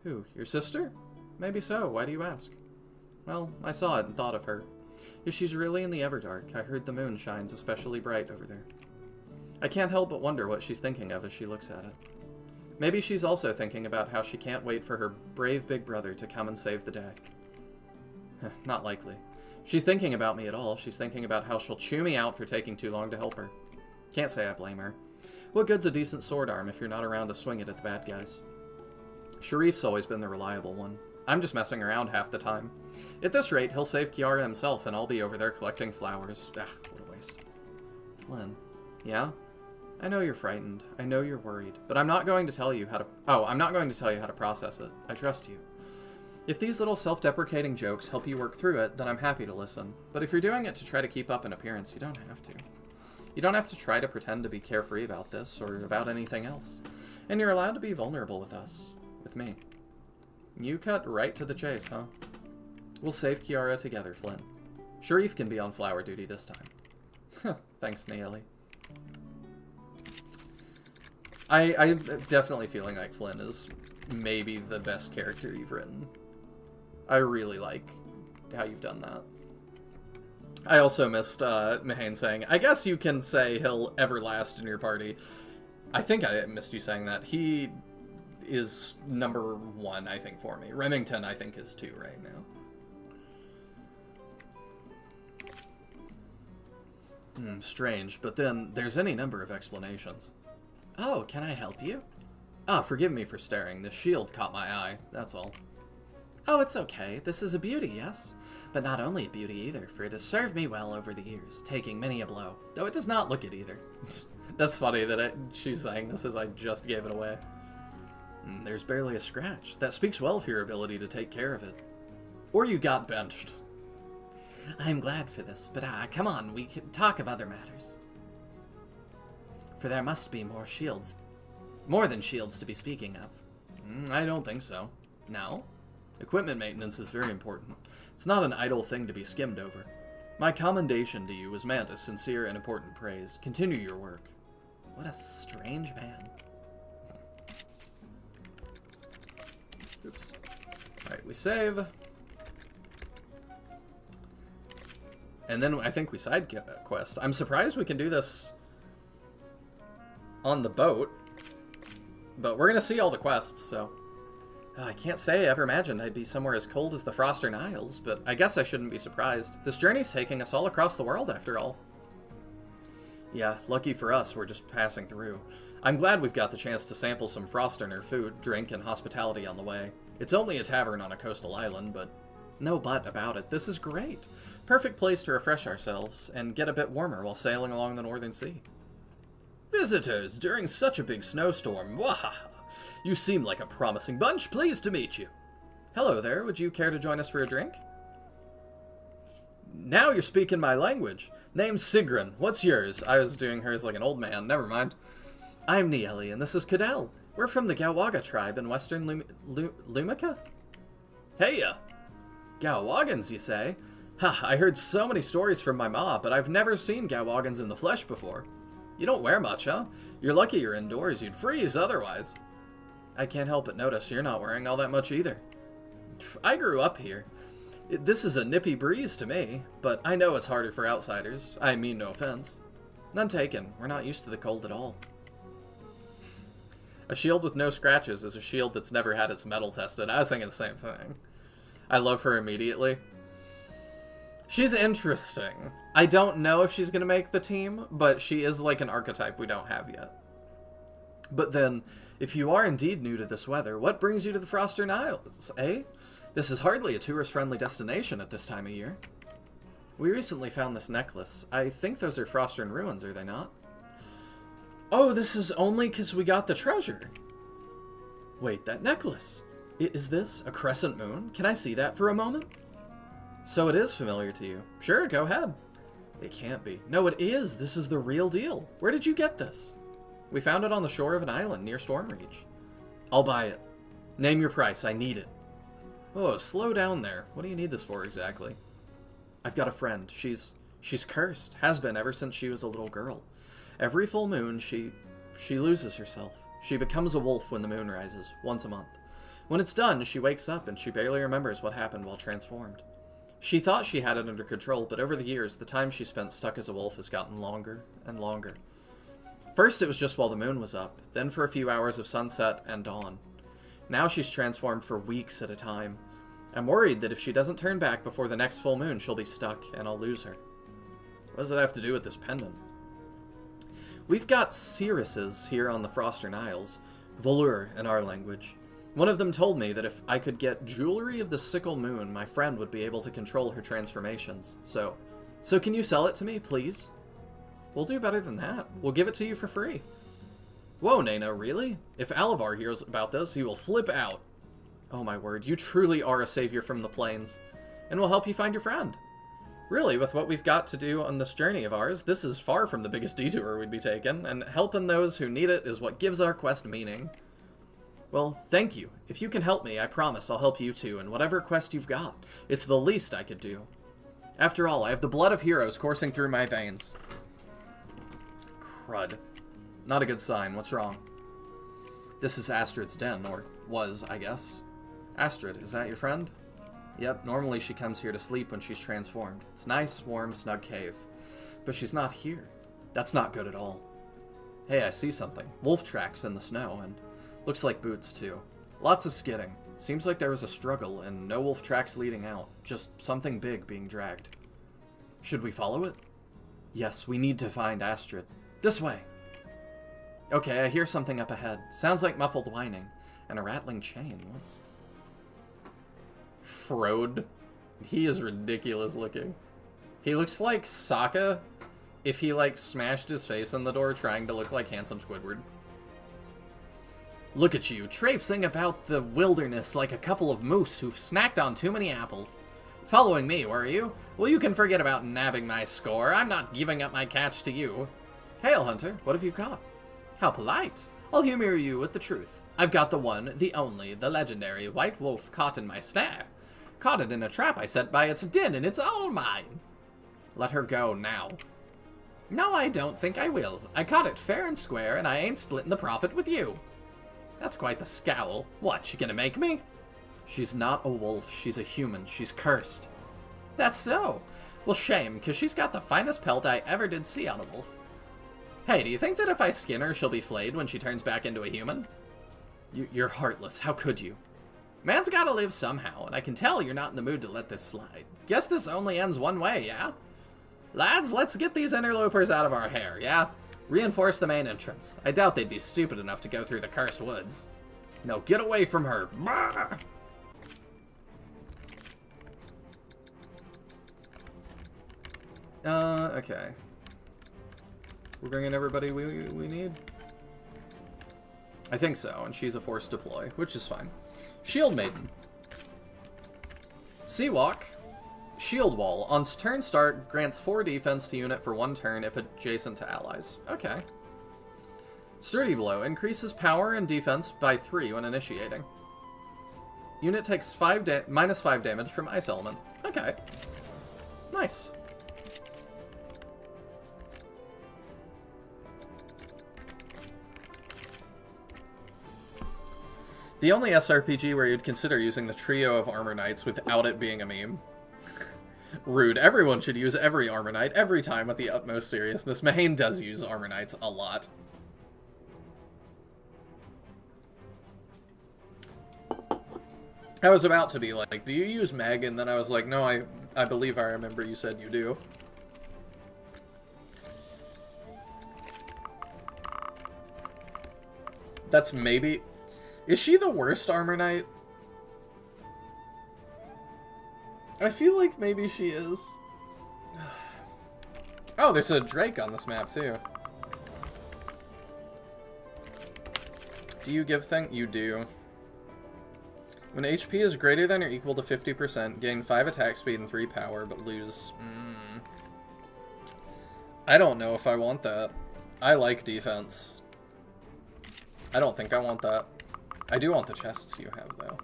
S1: Who? Your sister? Maybe so. Why do you ask? Well, I saw it and thought of her. If she's really in the Everdark, I heard the moon shines especially bright over there. I can't help but wonder what she's thinking of as she looks at it. Maybe she's also thinking about how she can't wait for her brave big brother to come and save the day. Not likely. If she's thinking about me at all, she's thinking about how she'll chew me out for taking too long to help her. Can't say I blame her. What good's a decent sword arm if you're not around to swing it at the bad guys? Sharif's always been the reliable one. I'm just messing around half the time. At this rate, he'll save Kiara himself and I'll be over there collecting flowers. Ugh, what a waste. Flynn. Yeah? I know you're frightened. I know you're worried. But I'm not going to tell you how to... Oh, I'm not going to tell you how to process it. I trust you. If these little self-deprecating jokes help you work through it, then I'm happy to listen. But if you're doing it to try to keep up an appearance, you don't have to. You don't have to try to pretend to be carefree about this or about anything else. And you're allowed to be vulnerable with us. With me. You cut right to the chase, huh? We'll save Kiara together, Flynn. Sharif can be on flower duty this time. Thanks, Nayeli. I'm definitely feeling like Flynn is maybe the best character you've written. I really like how you've done that. I also missed Mahane saying, I guess you can say he'll ever last in your party. I think I missed you saying that. He is number 1, I think, for me. Remington, I think, is 2 right now. Strange, but then there's any number of explanations. Oh, can I help you? Ah, forgive me for staring. The shield caught my eye, that's all. Oh, it's okay. This is a beauty, yes? But not only a beauty either, for it has served me well over the years, taking many a blow. Though it does not look it either. That's funny that she's saying this as I just gave it away. There's barely a scratch. That speaks well for your ability to take care of it. Or you got benched. I'm glad for this, but come on, we can talk of other matters. For there must be more than shields to be speaking of. I don't think so. No? Equipment maintenance is very important. It's not an idle thing to be skimmed over. My commendation to you was meant as sincere and important praise. Continue your work. What a strange man. Oops. Alright, we save. And then I think we side quest. I'm surprised we can do this on the boat. But we're going to see all the quests, so... I can't say I ever imagined I'd be somewhere as cold as the Froster Isles, but I guess I shouldn't be surprised. This journey's taking us all across the world, after all. Yeah, lucky for us, we're just passing through. I'm glad we've got the chance to sample some Frosterner food, drink, and hospitality on the way. It's only a tavern on a coastal island, but no but about it. This is great. Perfect place to refresh ourselves and get a bit warmer while sailing along the Northern Sea. Visitors, during such a big snowstorm. Wahaha! You seem like a promising bunch. Pleased to meet you. Hello there. Would you care to join us for a drink? Now you're speaking my language. Name's Sigrun. What's yours? I was doing hers like an old man. Never mind. I'm Nayeli, and this is Cadell. We're from the Galwaga tribe in western Lumica? Heya! Galwagans, you say? Ha, I heard so many stories from my ma, but I've never seen Galwagans in the flesh before. You don't wear much, huh? You're lucky you're indoors. You'd freeze otherwise. I can't help but notice you're not wearing all that much either. I grew up here. This is a nippy breeze to me, but I know it's harder for outsiders. I mean no offense. None taken. We're not used to the cold at all. A shield with no scratches is a shield that's never had its metal tested. I was thinking the same thing. I love her immediately. She's interesting. I don't know if she's going to make the team, but she is like an archetype we don't have yet. But then, if you are indeed new to this weather, what brings you to the Froster Isles, eh? This is hardly a tourist-friendly destination at this time of year. We recently found this necklace. I think those are Frostern ruins, are they not? Oh, this is only because we got the treasure. Wait, that necklace. Is this a crescent moon? Can I see that for a moment? So it is familiar to you. Sure, go ahead. It can't be. No, it is. This is the real deal. Where did you get this? We found it on the shore of an island near Stormreach. I'll buy it. Name your price. I need it. Oh, slow down there. What do you need this for exactly? I've got a friend. She's cursed. Has been ever since she was a little girl. Every full moon, she loses herself. She becomes a wolf when the moon rises, once a month. When it's done, she wakes up and she barely remembers what happened while transformed. She thought she had it under control, but over the years, the time she spent stuck as a wolf has gotten longer and longer. First, it was just while the moon was up, then for a few hours of sunset and dawn. Now she's transformed for weeks at a time. I'm worried that if she doesn't turn back before the next full moon, she'll be stuck, and I'll lose her. What does it have to do with this pendant? We've got seeresses here on the Froster Isles, volur in our language. One of them told me that if I could get jewelry of the sickle moon, my friend would be able to control her transformations. So can you sell it to me, please? We'll do better than that. We'll give it to you for free. Whoa, Nana, really? If Alavar hears about this, he will flip out. Oh my word, you truly are a savior from the plains, and we'll help you find your friend. Really, with what we've got to do on this journey of ours, this is far from the biggest detour we'd be taking, and helping those who need it is what gives our quest meaning. Well, thank you. If you can help me, I promise I'll help you too, in whatever quest you've got. It's the least I could do. After all, I have the blood of heroes coursing through my veins. Crud. Not a good sign. What's wrong? This is Astrid's den, or was, I guess. Astrid, is that your friend? Yep, normally she comes here to sleep when she's transformed. It's nice, warm, snug cave. But she's not here. That's not good at all. Hey, I see something. Wolf tracks in the snow, and looks like boots, too. Lots of skidding. Seems like there was a struggle, and no wolf tracks leading out. Just something big being dragged. Should we follow it? Yes, we need to find Astrid. This way! Okay, I hear something up ahead. Sounds like muffled whining. And a rattling chain. What's... Frode. He is ridiculous looking. He looks like Sokka if he, like, smashed his face in the door trying to look like handsome Squidward. Look at you, traipsing about the wilderness like a couple of moose who've snacked on too many apples. Following me, were you? Well, you can forget about nabbing my score. I'm not giving up my catch to you. Hail, hunter. What have you caught? How polite. I'll humor you with the truth. I've got the one, the only, the legendary white wolf caught in my snare. Caught it in a trap I set by its den, and it's all mine. Let her go now. No, I don't think I will. I caught it fair and square, and I ain't splitting the profit with you. That's quite the scowl. What, she gonna make me? She's not a wolf. She's a human. She's cursed. That's so. Well, shame, 'cause she's got the finest pelt I ever did see on a wolf. Hey, do you think that if I skin her, she'll be flayed when she turns back into a human? You're heartless. How could you? Man's gotta live somehow, and I can tell you're not in the mood to let this slide. Guess this only ends one way, yeah? Lads, let's get these interlopers out of our hair, yeah? Reinforce the main entrance. I doubt they'd be stupid enough to go through the cursed woods. No, get away from her. Bah! Okay. We're bringing everybody we need? I think so, and she's a forced deploy, which is fine. Shield Maiden. Seawalk. Shield Wall. On turn start, grants 4 defense to unit for 1 turn if adjacent to allies. Okay. Sturdy Blow. Increases power and defense by 3 when initiating. Unit takes minus 5 damage from Ice Element. Okay. Nice. The only SRPG where you'd consider using the trio of Armor Knights without it being a meme. Rude. Everyone should use every Armor Knight every time with the utmost seriousness. Mahane does use Armor Knights a lot. I was about to be like, do you use Meg? And then I was like, no, I believe I remember you said you do. That's maybe... Is she the worst Armor Knight? I feel like maybe she is. Oh, there's a Drake on this map, too. Do you give thing? You do. When HP is greater than or equal to 50%, gain 5 attack speed and 3 power, but lose... I don't know if I want that. I like defense. I don't think I want that. I do want the chests you have, though.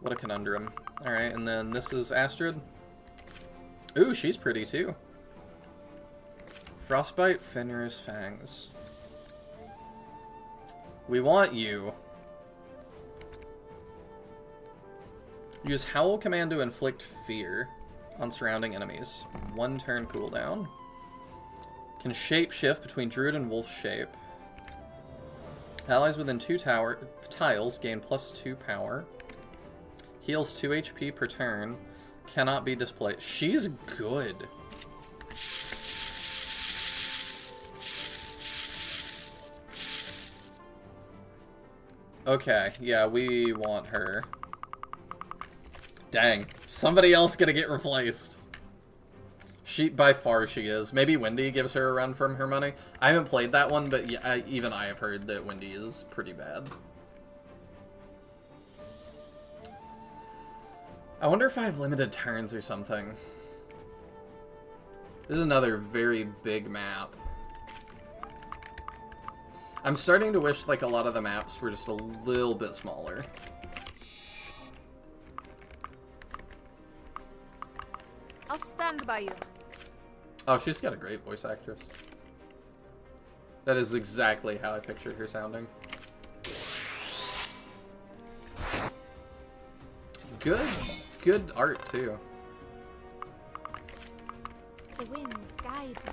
S1: What a conundrum. Alright, and then this is Astrid. Ooh, she's pretty, too. Frostbite, Fenrir's Fangs. We want you. Use Howl Command to inflict fear on surrounding enemies. 1 turn cooldown. Can shape shift between Druid and Wolf shape. Allies within 2 tiles gain +2 power. Heals 2 HP per turn. Cannot be displayed. She's good. Okay, yeah, we want her. Dang. Somebody else gonna get replaced. By far she is. Maybe Wendy gives her a run from her money. I haven't played that one, but yeah, even I have heard that Wendy is pretty bad. I wonder if I have limited turns or something. This is another very big map. I'm starting to wish like a lot of the maps were just a little bit smaller.
S6: I'll stand by you.
S1: Oh, she's got a great voice actress. That is exactly how I pictured her sounding. Good art, too.
S4: The winds guide me.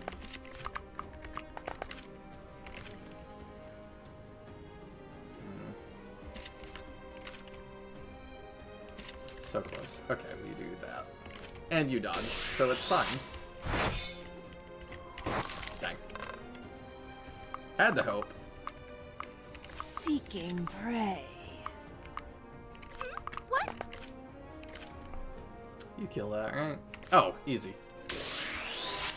S1: So close. Okay, we do that. And you dodge, so it's fine. Dang. Had to hope.
S2: Seeking prey.
S4: What?
S1: You kill that, right? Oh, easy.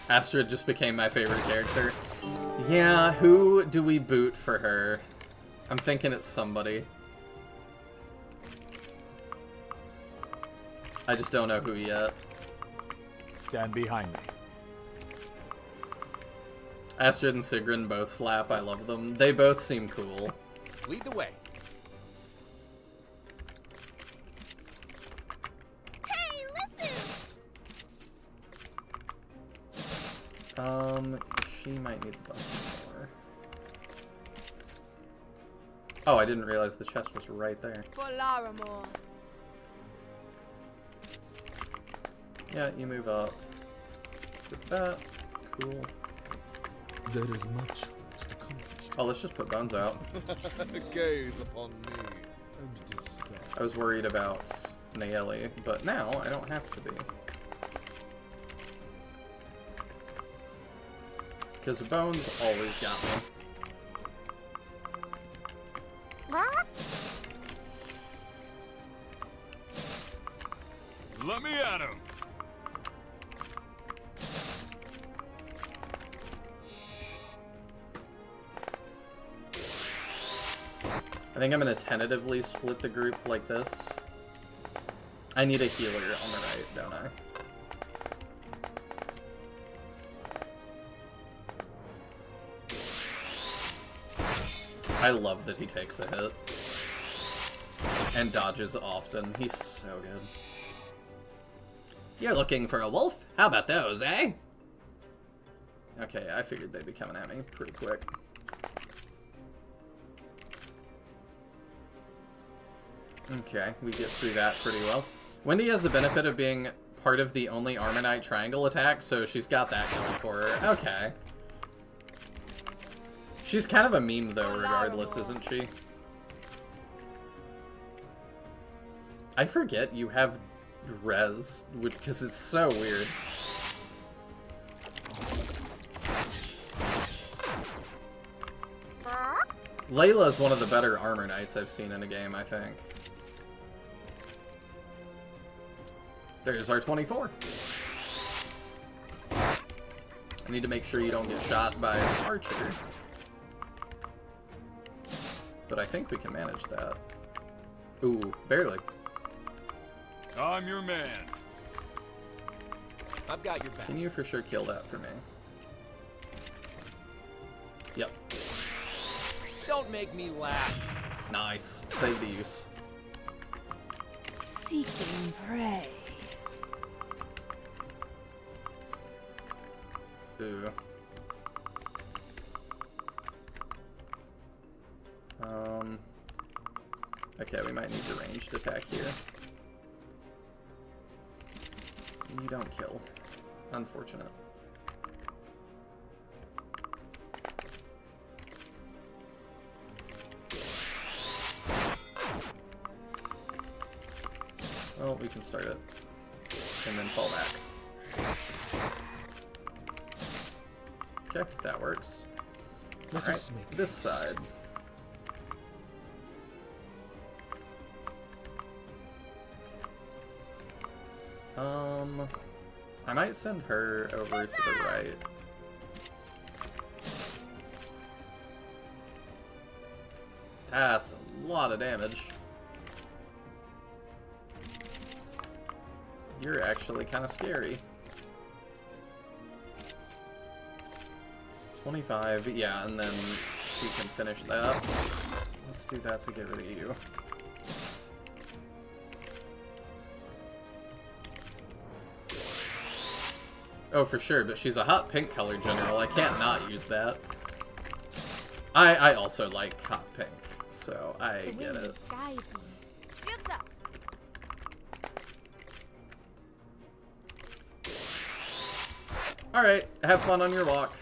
S1: Astrid just became my favorite character. Yeah, who do we boot for her? I'm thinking it's somebody. I just don't know who yet.
S7: Stand behind me.
S1: Astrid and Sigrun both slap. I love them. They both seem cool.
S8: Lead the way.
S4: Hey, listen!
S1: She might need the buff more. Oh, I didn't realize the chest was right there.
S9: For Laramore.
S1: Yeah, you move up. With that. Cool.
S3: There is much most accomplished.
S1: Oh, let's just put Bones out.
S3: Gaze upon me and despair.
S1: I was worried about Nayeli, but now I don't have to be. Because Bones always got me.
S5: Let me at him.
S1: I think I'm going to tentatively split the group like this. I need a healer on the right, don't I? I love that he takes a hit. And dodges often. He's so good. You're looking for a wolf? How about those, eh? Okay, I figured they'd be coming at me pretty quick. Okay, we get through that pretty well. Wendy has the benefit of being part of the only Armonite triangle attack, so she's got that going for her. Okay. She's kind of a meme, though, regardless, isn't she? I forget you have res, because it's so weird. Layla is one of the better armor knights I've seen in a game, I think. There's our 24. I need to make sure you don't get shot by an archer. But I think we can manage that. Ooh, barely.
S5: I'm your man.
S8: I've got your back.
S1: Can you for sure kill that for me? Yep.
S8: Don't make me laugh.
S1: Nice. Save the use.
S2: Seeking prey.
S1: Ooh. Okay, we might need the ranged attack here. You don't kill. Unfortunate. Well, we can start it. And then fall back. Okay, that works. Alright, this side. I might send her over to the right. That's a lot of damage. You're actually kind of scary. 25, yeah, and then she can finish that. Let's do that to get rid of you. Oh, for sure, but she's a hot pink color general. I can't not use that. I also like hot pink, so I get it.
S4: Shields up.
S1: Alright, have fun on your walk.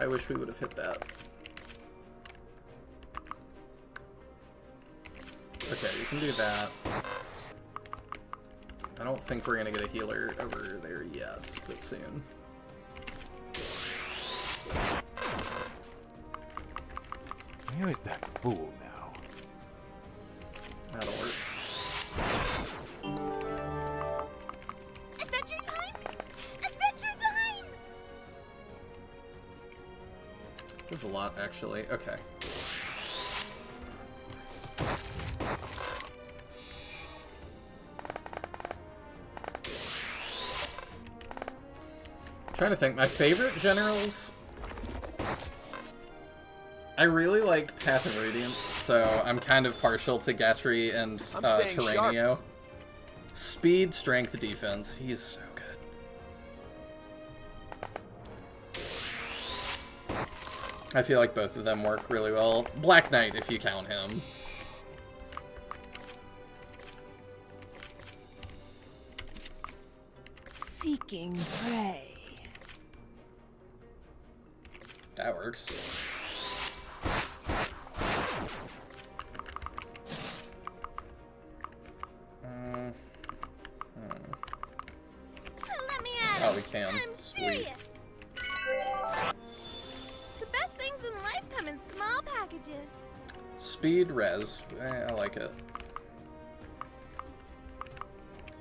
S1: I wish we would have hit that. Okay, we can do that. I don't think we're gonna get a healer over there yet, but soon.
S7: Where is that fool now?
S1: That'll work.
S4: Adventure time! Adventure time!
S1: This is a lot, actually. Okay. I'm trying to think. My favorite generals... I really like Path of Radiance, so I'm kind of partial to Gatry and Terranio. Speed, strength, defense. He's so good. I feel like both of them work really well. Black Knight, if you count him.
S2: Seeking prey.
S1: That works.
S4: Let me at
S1: Oh,
S4: it.
S1: we can.
S4: I'm
S1: Sweet.
S4: serious. The best things in life come in small packages.
S1: Speed, res. I like it.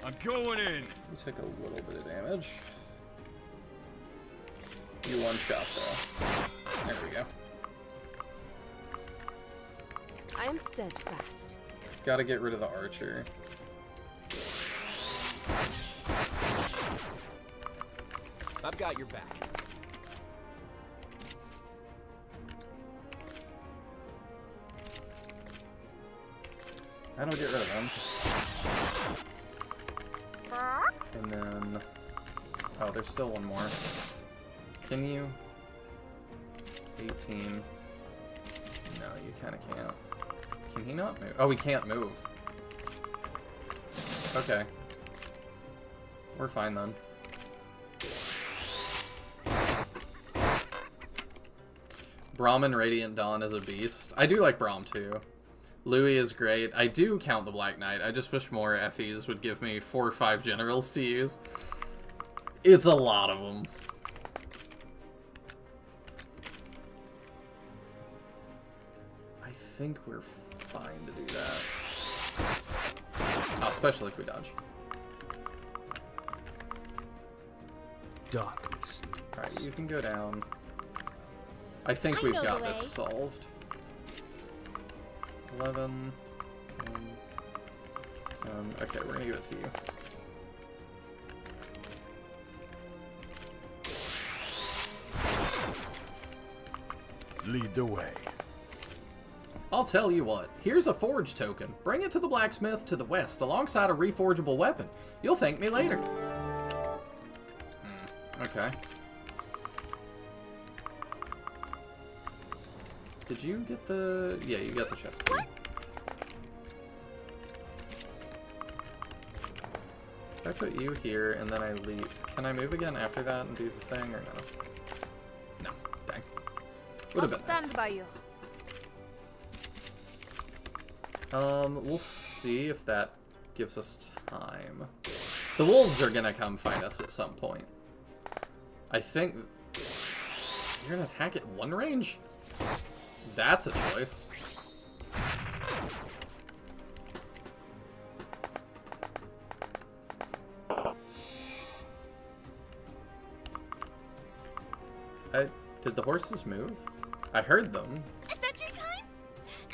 S5: I'm going in.
S1: You took a little bit of damage. You one shot though. There we go.
S9: I am steadfast.
S1: Gotta get rid of the archer.
S8: I've got your back.
S1: How do I get rid of them? And then... Oh, there's still one more. Can you? 18. No, you kind of can't. Can he not move? Oh, he can't move. Okay. We're fine then. Brahmin Radiant Dawn is a beast. I do like Brahm too. Louis is great. I do count the Black Knight. I just wish more FEs would give me 4 or 5 generals to use. It's a lot of them. I think we're fine to do that. Oh, especially if we dodge.
S3: Darkness.
S1: Alright, you can go down. I think we've got this solved. 11, 10, 10. Okay, we're gonna give it to you.
S3: Lead the way.
S1: I'll tell you what, here's a forge token. Bring it to the blacksmith to the west alongside a reforgeable weapon. You'll thank me later. Okay. Did you get the... Yeah, you got the chest key. If I put you here and then I leave, can I move again after that and do the thing or no? No, dang. Would have been nice.
S6: Stand by you.
S1: We'll see if that gives us time. The wolves are gonna come fight us at some point. I think... You're gonna attack at one range? That's a choice. Did the horses move? I heard them.
S4: Adventure time!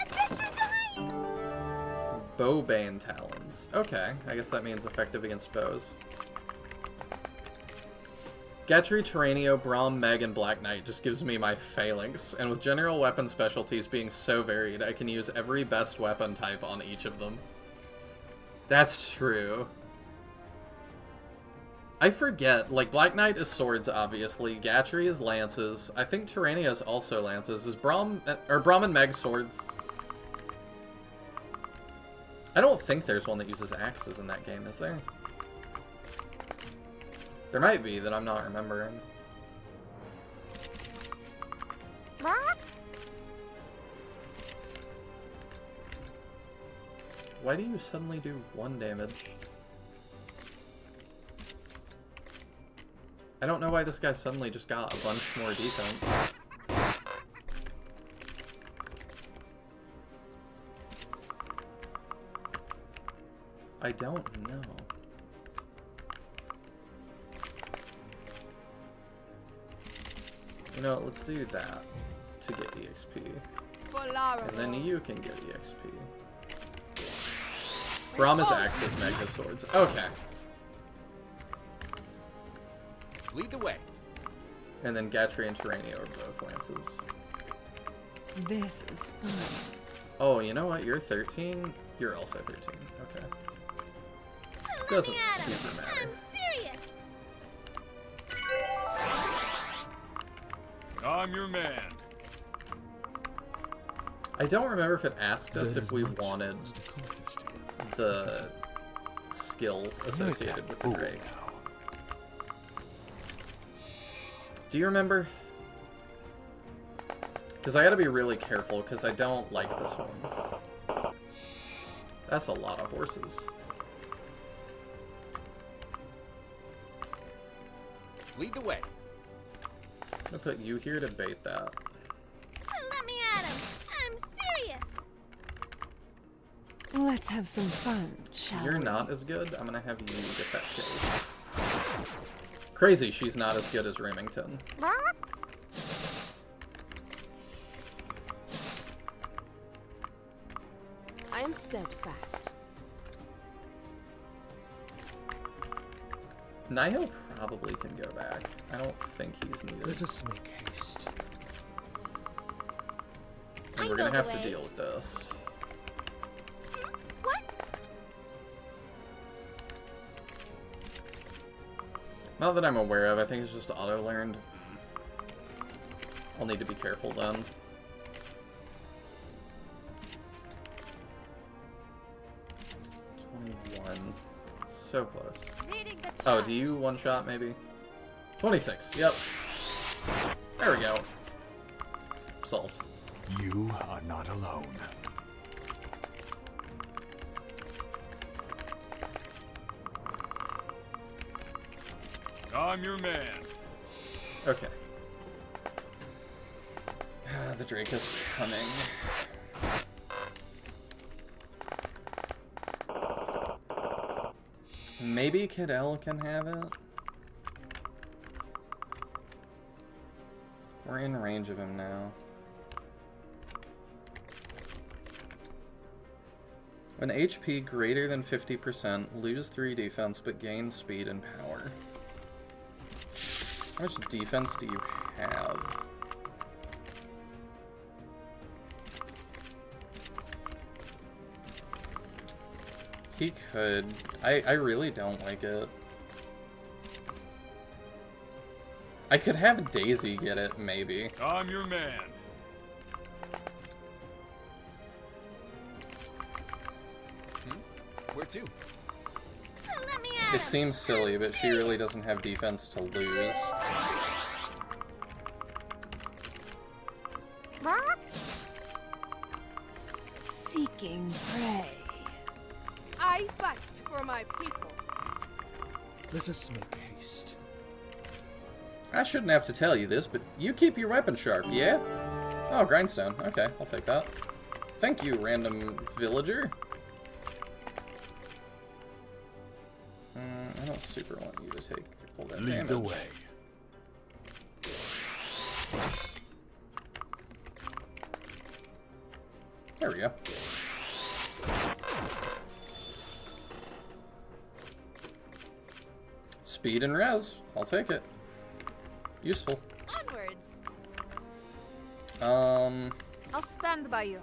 S4: Adventure time!
S1: Bowbane talons. Okay, I guess that means effective against bows. Gatry, Terranio, Brahm, Meg, and Black Knight just gives me my phalanx, and with general weapon specialties being so varied, I can use every best weapon type on each of them. That's true. I forget, like, Black Knight is swords, obviously, Gatry is lances, I think Terranio is also lances. Is Brahm and Meg swords? I don't think there's one that uses axes in that game, is there? There might be, that I'm not remembering. Why do you suddenly do 1 damage? I don't know why this guy suddenly just got a bunch more defense. I don't know. You know, let's do that. to get EXP.
S9: For Lara.
S1: And then you can get EXP. Brahma's axes, Mega swords. Okay.
S8: Lead the way.
S1: And then Gatry and Tyrannia are both lances.
S2: This is fun.
S1: Oh, you know what? You're 13? You're also 13. Okay. Doesn't super matter.
S4: I'm serious.
S5: I'm your man.
S1: I don't remember if it asked us
S3: There
S1: if
S3: is
S1: we
S3: much
S1: wanted
S3: must accomplish together.
S1: the skill associated with the
S3: Fool
S1: Drake.
S3: now.
S1: Do you remember? Because I gotta be really careful, because I don't like this one. That's a lot of horses.
S8: Lead the way.
S1: I'm gonna put you here to bait that.
S4: Let me at him. I'm serious.
S2: Let's have some fun, shall
S1: You're
S2: we?
S1: not as good. I'm gonna have you get that kill. Crazy, she's not as good as Remington.
S9: I am steadfast.
S1: Nayeli probably can go back. I don't think he's needed.
S3: Let us make haste.
S1: And we're gonna have to deal with this.
S4: What?
S1: Not that I'm aware of, I think it's just auto-learned. I'll need to be careful then. So close. Oh, do you one-shot maybe? 26, yep. There we go. Solved.
S3: You are not alone.
S5: I'm your man.
S1: Okay. The Drake is coming. Maybe Cadell can have it? We're in range of him now. When HP greater than 50%, lose 3 defense but gain speed and power. How much defense do you have? He could. I really don't like it. I could have Daisy get it, maybe.
S5: I'm your man.
S8: Where to?
S4: Let me at him.
S1: It seems silly, but she really doesn't have defense to lose.
S2: Seeking prey.
S9: I fight for my people.
S3: Let us make haste.
S1: I shouldn't have to tell you this, but you keep your weapon sharp, yeah? Oh, grindstone. Okay, I'll take that. Thank you, random villager. I don't super want you to take all that
S3: Lead
S1: damage.
S3: the way.
S1: There we go. Speed and res. I'll take it. Useful.
S6: Onwards.
S10: I'll stand by you.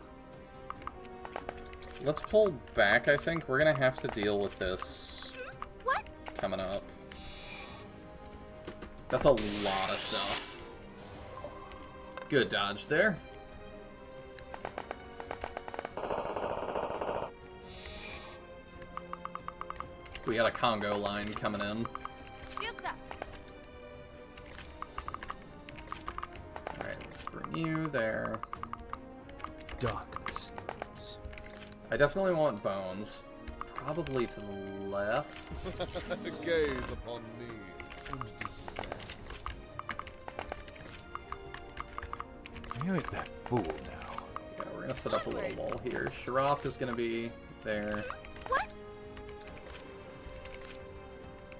S1: Let's pull back, I think. We're gonna have to deal with this
S4: What?
S1: coming up. That's a lot of stuff. Good dodge there. We got a Congo line coming in.
S6: Shields up.
S1: Alright, let's bring you there.
S3: Darkness looms.
S1: I definitely want bones. Probably to the left.
S3: Gaze upon me and despair. Where is that fool now?
S1: Yeah, we're gonna set up a little wall here. Sharaf is gonna be there.
S4: What?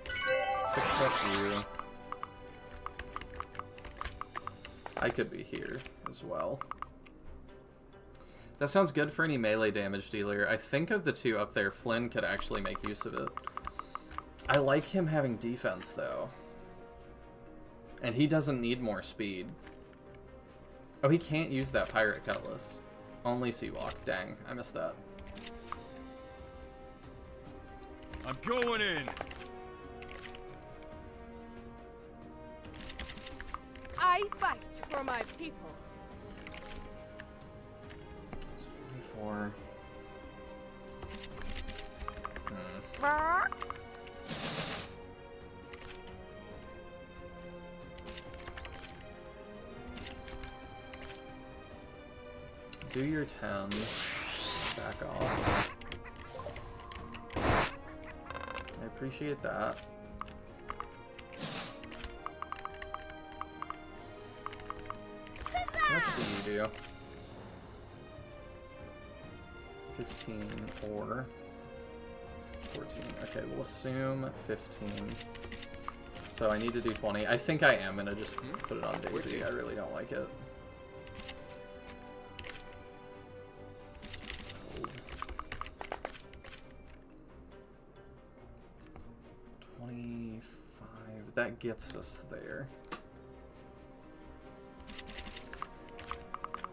S1: Let's fix up you. I could be here as well. That sounds good for any melee damage dealer. I think of the two up there, Flynn could actually make use of it. I like him having defense, though. And he doesn't need more speed. Oh, he can't use that Pirate Cutlass. Only Seawalk. Dang, I missed that.
S5: I'm going in.
S9: I fight for my people.
S1: 24. Do your 10. Back off. I appreciate that. How much do you do? 15 or 14. Okay, we'll assume 15. So I need to do 20. I think I am gonna just put it on Daisy. I really don't like it. 25. That gets us there.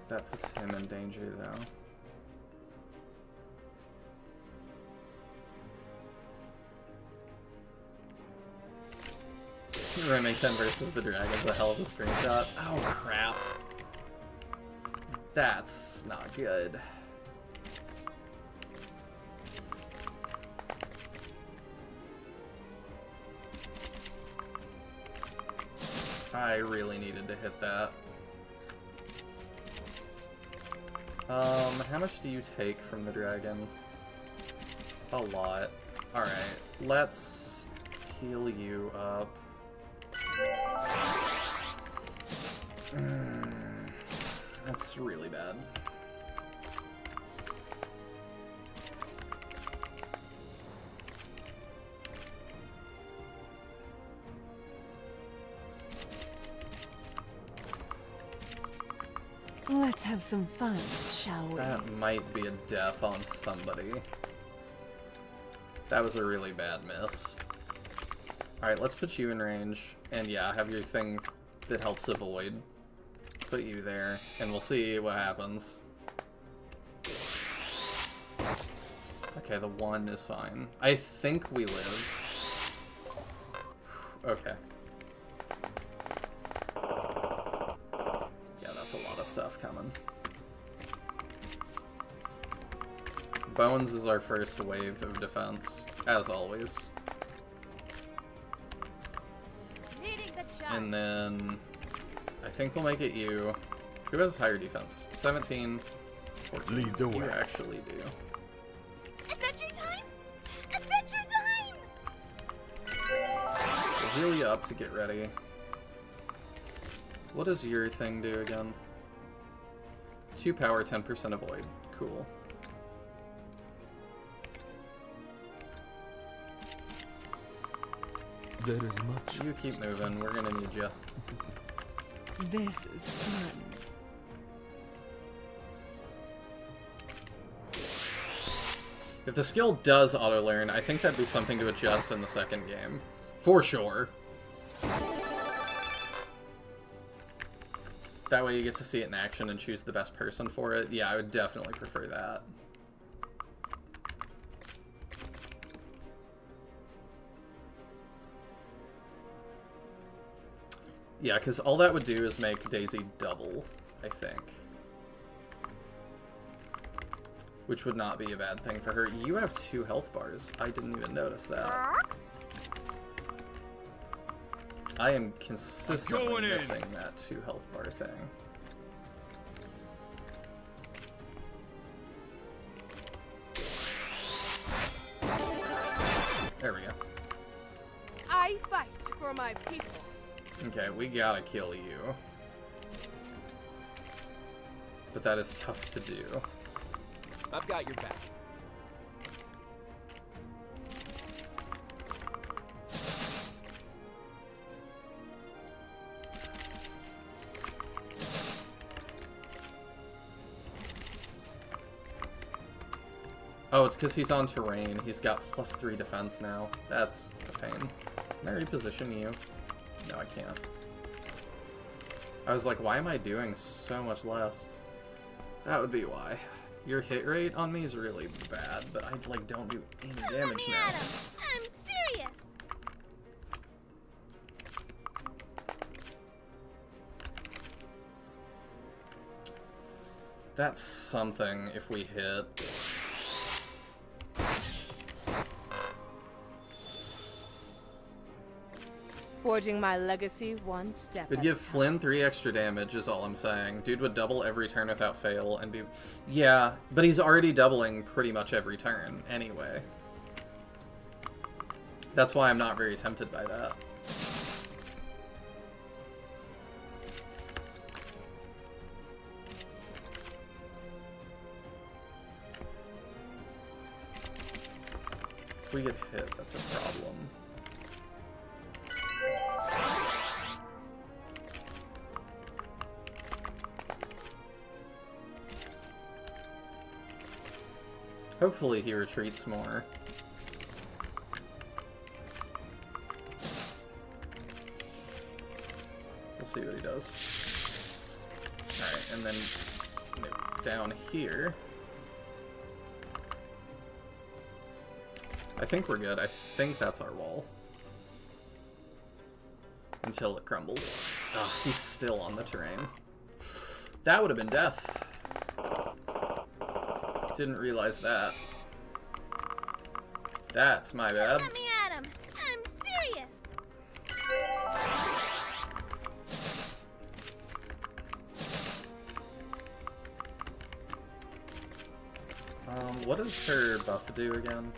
S1: That puts him in danger, though. Remington versus the Dragon's a hell of a screenshot. Oh, crap. That's not good. I really needed to hit that. How much do you take from the dragon? A lot. Alright, let's heal you up. That's really bad.
S2: Let's have some fun, shall we?
S1: That might be a death on somebody. That was a really bad miss. Alright, let's put you in range. And yeah, have your thing that helps avoid. Put you there, and we'll see what happens. Okay, the 1 is fine. I think we live. Okay. Yeah, that's a lot of stuff coming. Bones is our first wave of defense, as always. And then I think we'll make it you. Who has higher defense? 17, 14.
S3: Lead the way.
S1: You actually do.
S4: Adventure time! Adventure time!
S1: We'll heal you up to get ready. What does your thing do again? 2 power, 10% avoid. Cool.
S3: There is much.
S1: You keep moving. We're gonna need you.
S2: This is fun.
S1: If the skill does auto-learn, I think that'd be something to adjust in the second game. For sure. That way you get to see it in action and choose the best person for it. Yeah, I would definitely prefer that. Yeah, because all that would do is make Daisy double, I think. Which would not be a bad thing for her. You have 2 health bars. I didn't even notice that. I am consistently missing that 2 health bar thing. There we go.
S9: I fight for my people.
S1: Okay, we gotta kill you. But that is tough to do.
S8: I've got your back.
S1: Oh, it's because he's on terrain. He's got +3 defense now. That's a pain. Can I reposition you? No, I can't. I was like, why am I doing so much less? That would be why. Your hit rate on me is really bad, but I, like, don't do any damage now.
S4: At him. I'm serious.
S1: That's something if we hit.
S9: Forging my legacy one step.
S1: It'd give Flynn 3 extra damage is all I'm saying. Dude would double every turn without fail and be... Yeah, but he's already doubling pretty much every turn anyway. That's why I'm not very tempted by that. If we get hit, that's a problem. Hopefully he retreats more. We'll see what he does. Alright, and then down here. I think we're good. I think that's our wall. Until it crumbles. Ah, he's still on the terrain. That would have been death. Didn't realize that. That's my bad.
S4: Let me at him. I'm serious.
S1: What does her buff do again?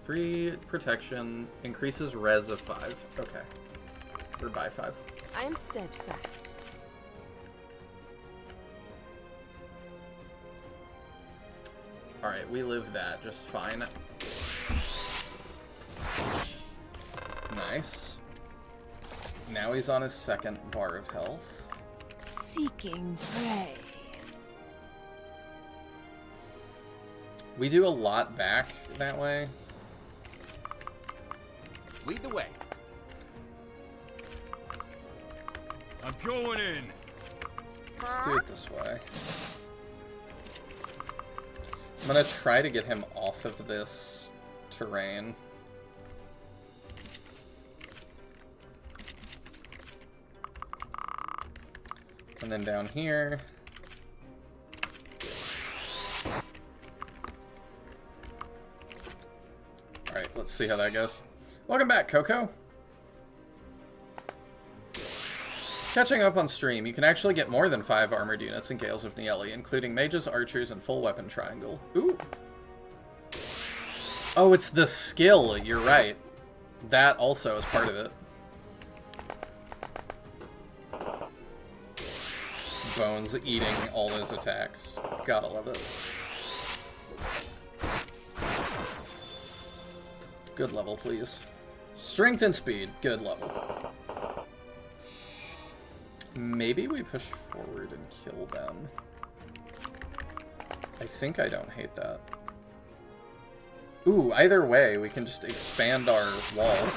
S1: Three protection, increases res of 5. Okay. Or by 5.
S9: I am steadfast.
S1: Alright, we live that just fine. Nice. Now he's on his second bar of health.
S2: Seeking prey.
S1: We do a lot back that way.
S8: Lead the way.
S5: I'm going in.
S1: Let's do it this way. I'm gonna try to get him off of this terrain. And then down here. Alright, let's see how that goes. Welcome back, Coco. Catching up on stream, you can actually get more than 5 armored units in Gales of Nayeli, including mages, archers, and full weapon triangle. Ooh. Oh, it's the skill, you're right. That also is part of it. Bones eating all those attacks. Gotta love it. Good level, please. Strength and speed, good level. Maybe we push forward and kill them. I think I don't hate that. Ooh, either way, we can just expand our wall.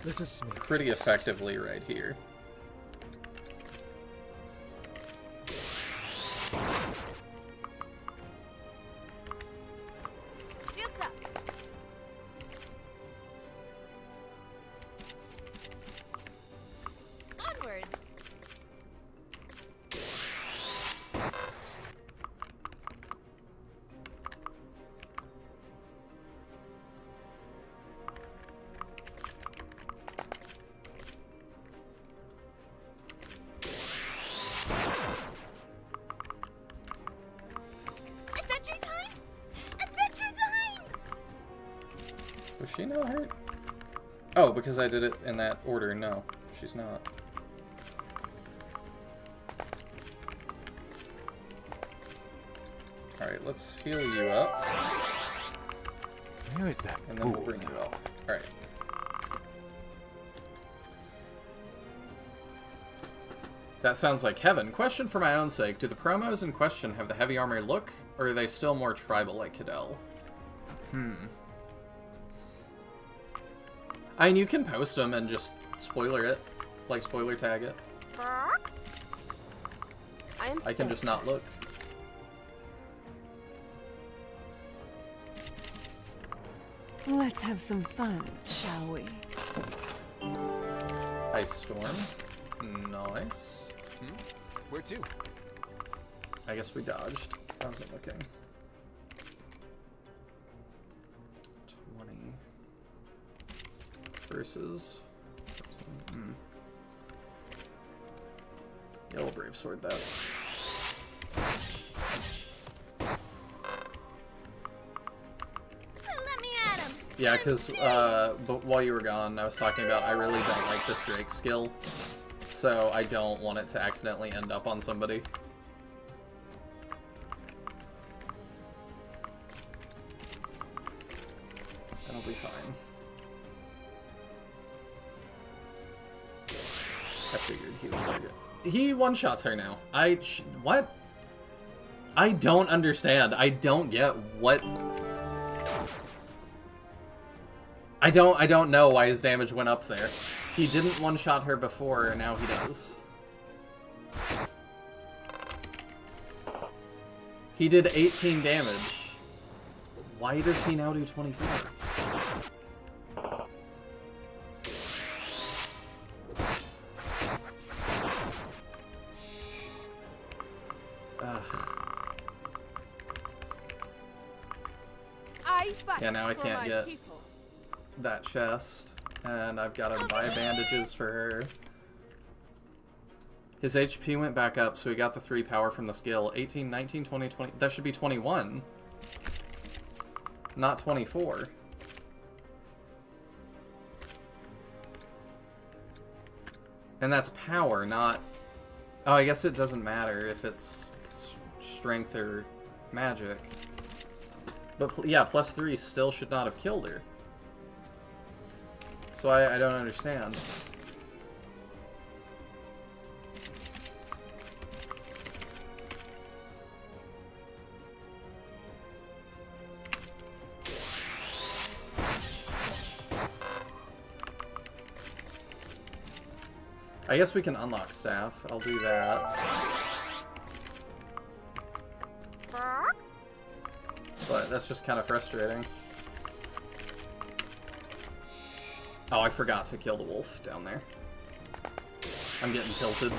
S3: Let us make
S1: Pretty effectively right here.
S10: Shields up.
S4: Onwards. Adventure time! Adventure time!
S1: Was she not hurt? Oh, because I did it in that order. No, she's not. Alright, let's heal you up,
S3: Where is that
S1: and then we'll
S3: fool?
S1: bring you up. Alright. That sounds like heaven. Question for my own sake. Do the promos in question have the heavy armor look, or are they still more tribal like Cadell? I mean, you can post them and just spoiler it. Like, spoiler tag it. I can just not look.
S2: Let's have some fun, shall we?
S1: Ice Storm. Nice.
S8: Where to?
S1: I guess we dodged. I wasn't looking. 20 versus 14. Yellow Brave Sword that.
S4: Let me at him.
S1: Yeah, because but while you were gone, I was talking about I really don't like this Drake skill, so I don't want it to accidentally end up on somebody. That'll be fine. I figured he was target. He one-shots her now. What? I don't understand. I don't get what... I don't know why his damage went up there. He didn't one-shot her before, now he does. He did 18 damage. Why does he now do 24? Yeah, now I can't get that chest, and I've got to buy bandages for her. His HP went back up, so he got the 3 power from the skill. 18, 19, 20, 20. That should be 21. Not 24. And that's power, not... Oh, I guess it doesn't matter if it's strength or magic. But yeah, +3 still should not have killed her. So I don't understand. I guess we can unlock staff. I'll do that. But that's just kind of frustrating. Oh, I forgot to kill the wolf down there. I'm getting tilted.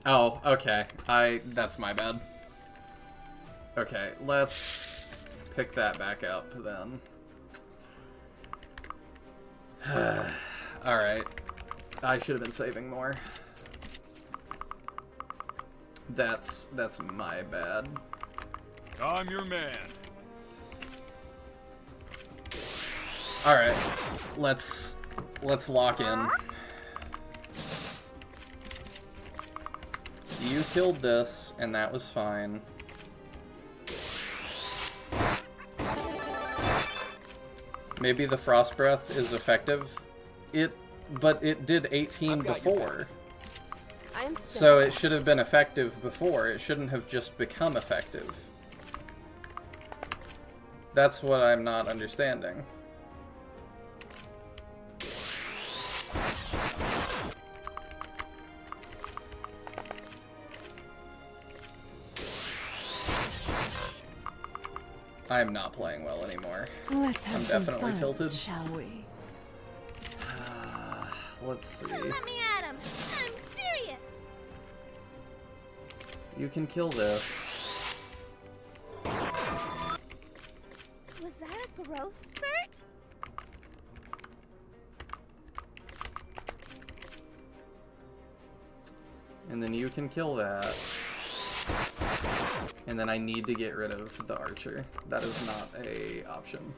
S1: Oh, okay. That's my bad. Okay, let's pick that back up then. Alright. I should have been saving more. That's my bad.
S5: I'm your man.
S1: Alright. Let's lock in. You killed this, and that was fine. Maybe the Frost Breath is effective. But it did 18 before. So it should have been effective before. It shouldn't have just become effective. That's what I'm not understanding. I'm not playing well anymore.
S2: Let's have
S1: I'm
S2: some
S1: definitely
S2: fun,
S1: tilted.
S2: shall we?
S1: Let's see.
S4: Let me at him. I'm serious.
S1: You can kill this.
S4: Was that a growth spurt?
S1: And then you can kill that. And then I need to get rid of the archer. That is not a option.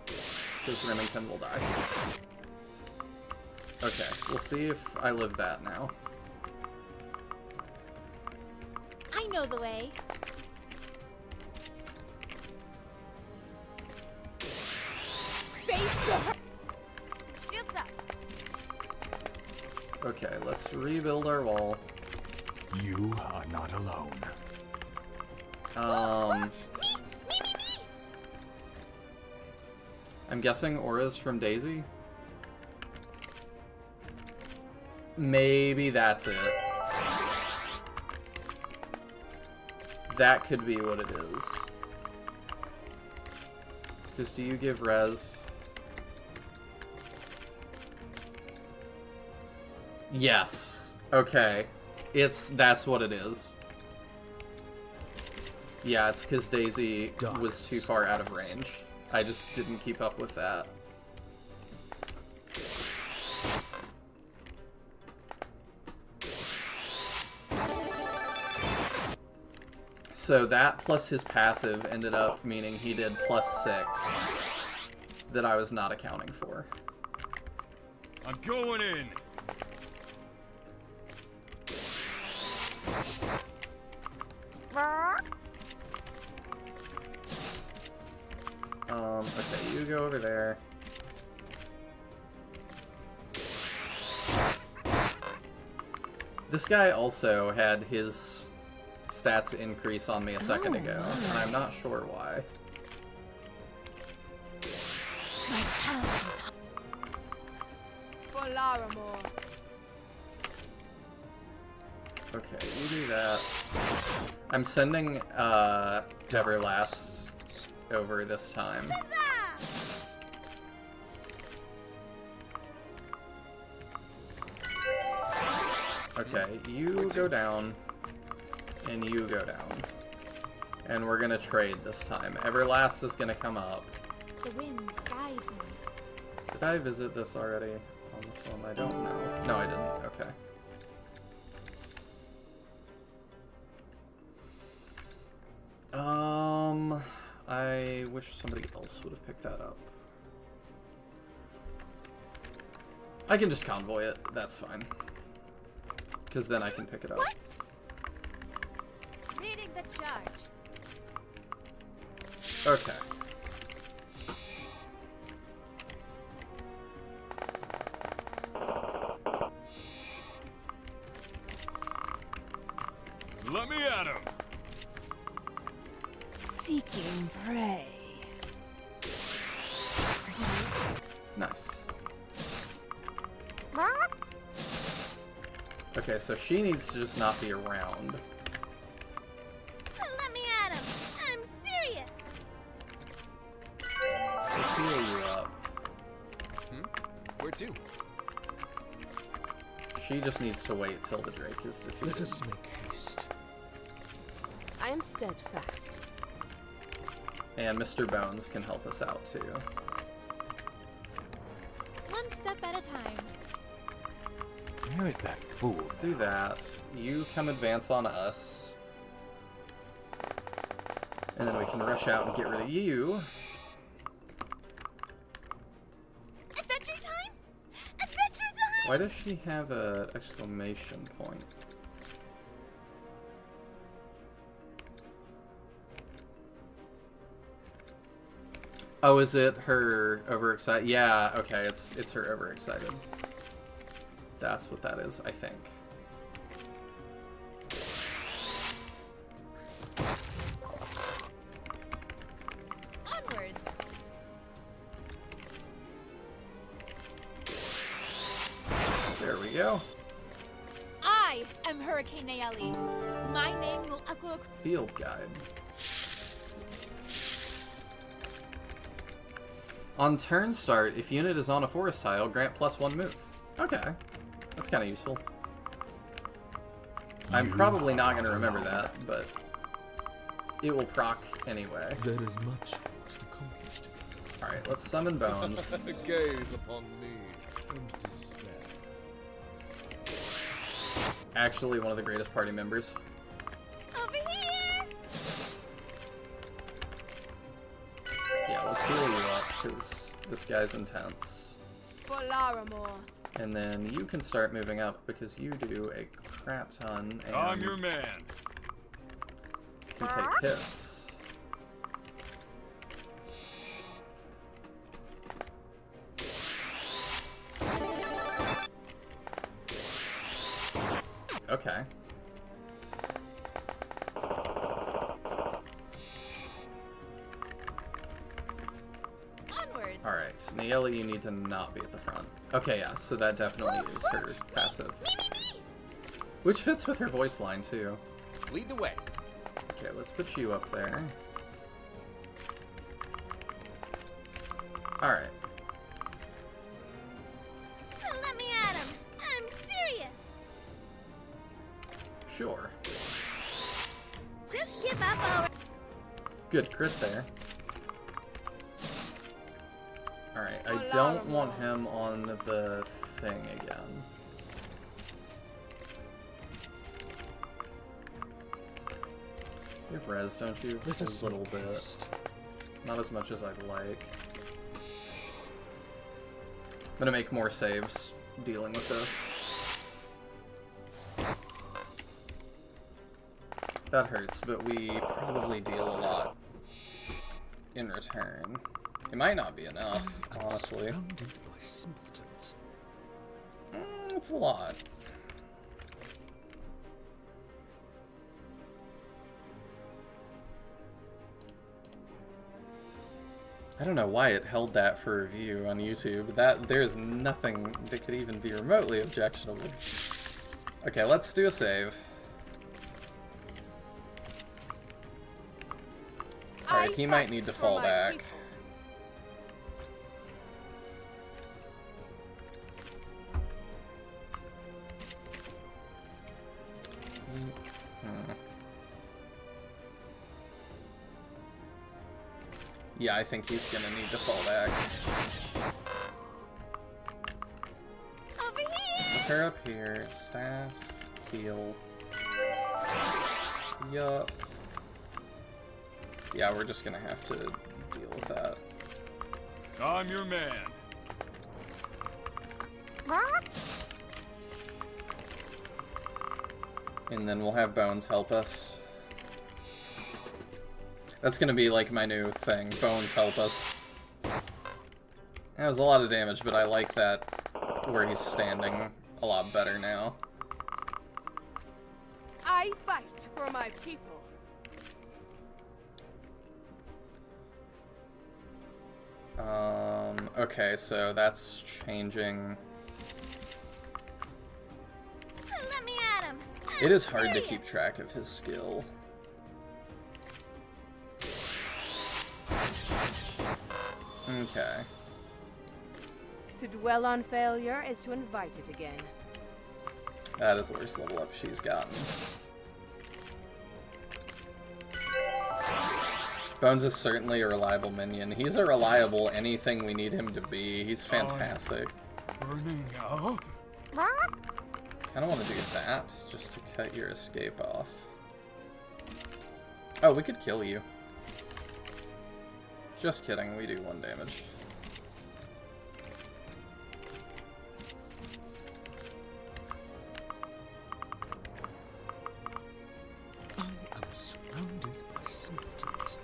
S1: Because Remington will die. Okay, we'll see if I live that now.
S4: I know the way. Face the
S1: Okay, let's rebuild our wall.
S3: You are not alone.
S4: Me!
S1: I'm guessing Aura's from Daisy? Maybe that's it. That could be what it is. Because do you give res? Yes. Okay. That's what it is. Yeah, it's because Daisy was too far out of range. I just didn't keep up with that. So that plus his passive ended up meaning he did +6 that I was not accounting for.
S5: I'm going in.
S1: Okay, you go over there. This guy also had his stats increase on me a second ago, and I'm not sure why.
S2: My talent
S9: For Laramore.
S1: Okay, you do that. I'm sending Everlast over this time. Okay, you go down, and you go down. And we're gonna trade this time. Everlast is gonna come up.
S4: The winds guide me.
S1: Did I visit this already on this one? I don't know. No, I didn't. Okay. I wish somebody else would have picked that up. I can just convoy it. That's fine. Because then I can pick it up.
S4: Leading the charge.
S1: Okay.
S5: Let me at him.
S2: seeking prey.
S1: Nice. Okay, so she needs to just not be around.
S4: Let me at him. I'm serious.
S1: Let's heal you up.
S8: Where to?
S1: She just needs to wait till the Drake is defeated.
S3: Let us make haste.
S9: I am steadfast.
S1: And Mr. Bones can help us out too.
S4: One step at a time.
S3: Where is that fool?
S1: Let's do that. You come advance on us. And then we can rush out and get rid of you.
S4: Adventure time! Adventure time!
S1: Why does she have an exclamation point? Oh, is it her overexcited? Yeah, okay, it's her overexcited. That's what that is, I think.
S4: Onwards!
S1: There we go.
S4: I am Hurricane Nayeli. My name will echo.
S1: Field guide. On turn start, if unit is on a forest tile, grant +1 move. Okay. That's kind of useful. I'm probably not going to remember that, but it will proc anyway.
S3: There is much for us to accomplish together.
S1: Alright, let's summon Bones.
S7: Gaze upon me and despair.
S1: Actually, one of the greatest party members.
S4: Over here!
S1: Yeah, let's heal you up, because this guy's intense.
S9: For Laramore.
S1: And then you can start moving up, because you do a crap ton, and
S5: I'm your man.
S1: can take hits. Okay.
S4: Onwards.
S1: Alright, Nayeli, you need to not be at the front. Okay, yeah, so that definitely is her passive. Which fits with her voice line, too.
S8: Lead the way.
S1: Okay, let's put you up there. Alright.
S4: Let me at him. I'm serious.
S1: Sure.
S4: Just give up already.
S1: Good crit there. Alright, I don't want him on the thing again. You have res, don't you?
S3: Let us
S1: a little
S3: make
S1: bit.
S3: haste.
S1: Not as much as I'd like. I'm gonna make more saves dealing with this. That hurts, but we probably deal a lot in return. It might not be enough, honestly.
S3: Surrounded by simpletons.
S1: It's a lot. I don't know why it held that for review on YouTube. There's nothing that could even be remotely objectionable. Okay, let's do a save. Alright, he might need to fall back. Yeah, I think he's gonna need to fall back.
S4: Over here.
S1: Put her up here. Staff. Heal. Yup. Yeah, we're just gonna have to deal with that.
S5: I'm your man.
S1: And then we'll have Bones help us. That's gonna be like my new thing. Bones help us. That was a lot of damage, but I like that where he's standing a lot better now.
S9: I fight for my people.
S1: Okay, so that's changing.
S4: Let me at him.
S1: It is hard to keep track of his skill. Okay.
S9: To dwell on failure is to invite it again.
S1: That is the worst level up she's gotten. Bones is certainly a reliable minion. He's a reliable anything we need him to be. He's fantastic.
S5: Burning up?
S1: Kinda wanna do that, just to cut your escape off. Oh, we could kill you. Just kidding, we do 1 damage.
S3: I am surrounded by simpletons.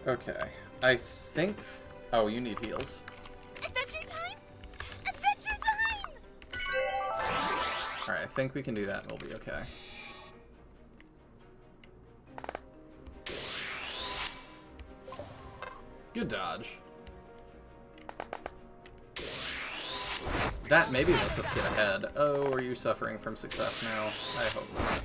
S1: Okay, I think... Oh, you need heals.
S4: Adventure time! Adventure time!
S1: Alright, I think we can do that and we'll be okay. Good dodge. That maybe lets us get ahead. Oh, are you suffering from success now? I hope not.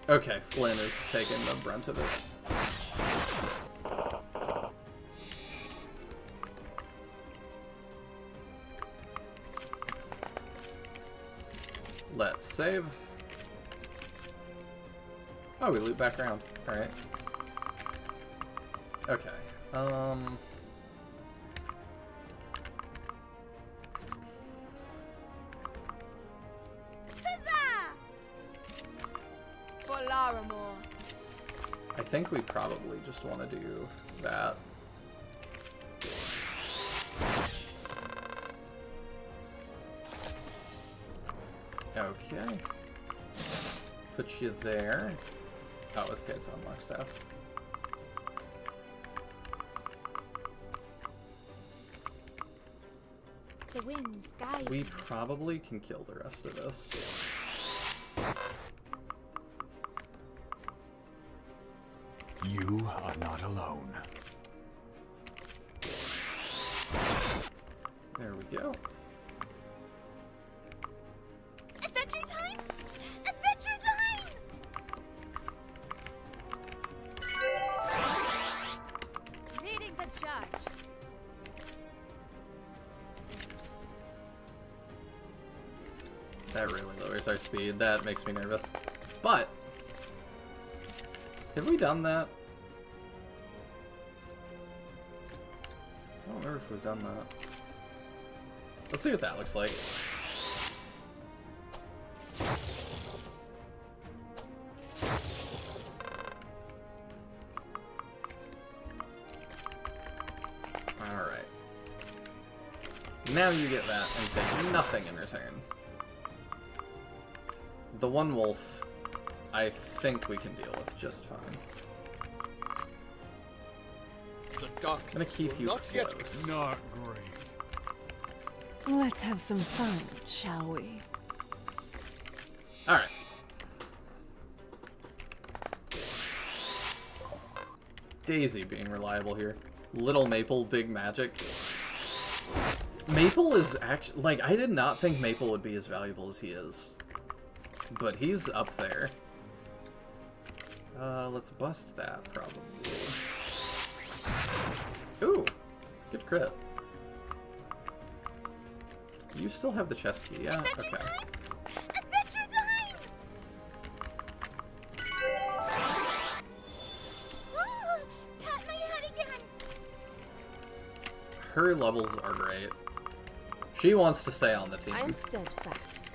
S1: Okay, Flynn is taking the brunt of it. Let's save. Oh, we loop back around. Alright. Okay.
S4: Huzzah!
S9: For Larimore.
S1: I think we probably just want to do that. Okay. Put you there. Oh, okay, it's on Mark staff.
S4: the winds guide
S1: We
S4: me.
S1: probably can kill the rest of this.
S3: You are not alone.
S1: There we go.
S4: Adventure time! Adventure time!
S10: Leading the charge.
S1: That really lowers our speed. That makes me nervous. But have we done that? I don't remember if we've done that. Let's see what that looks like. Alright. Now you get that and take nothing in return. The one wolf, I think we can deal with just fine.
S7: The
S1: I'm
S7: darkness
S1: gonna keep
S7: will
S1: you
S7: not yet
S1: close.
S5: Not great.
S2: Let's have some fun, shall we?
S1: Alright. Daisy being reliable here. Little Maple, big magic. Maple is actually, like, I did not think Maple would be as valuable as he is. But he's up there. Let's bust that, probably. Ooh, good crit. You still have the chest key, yeah?
S4: Adventure
S1: Okay.
S4: time! Adventure time! Oh, pat my head again!
S1: Her levels are great. She wants to stay on the team.
S9: I am steadfast.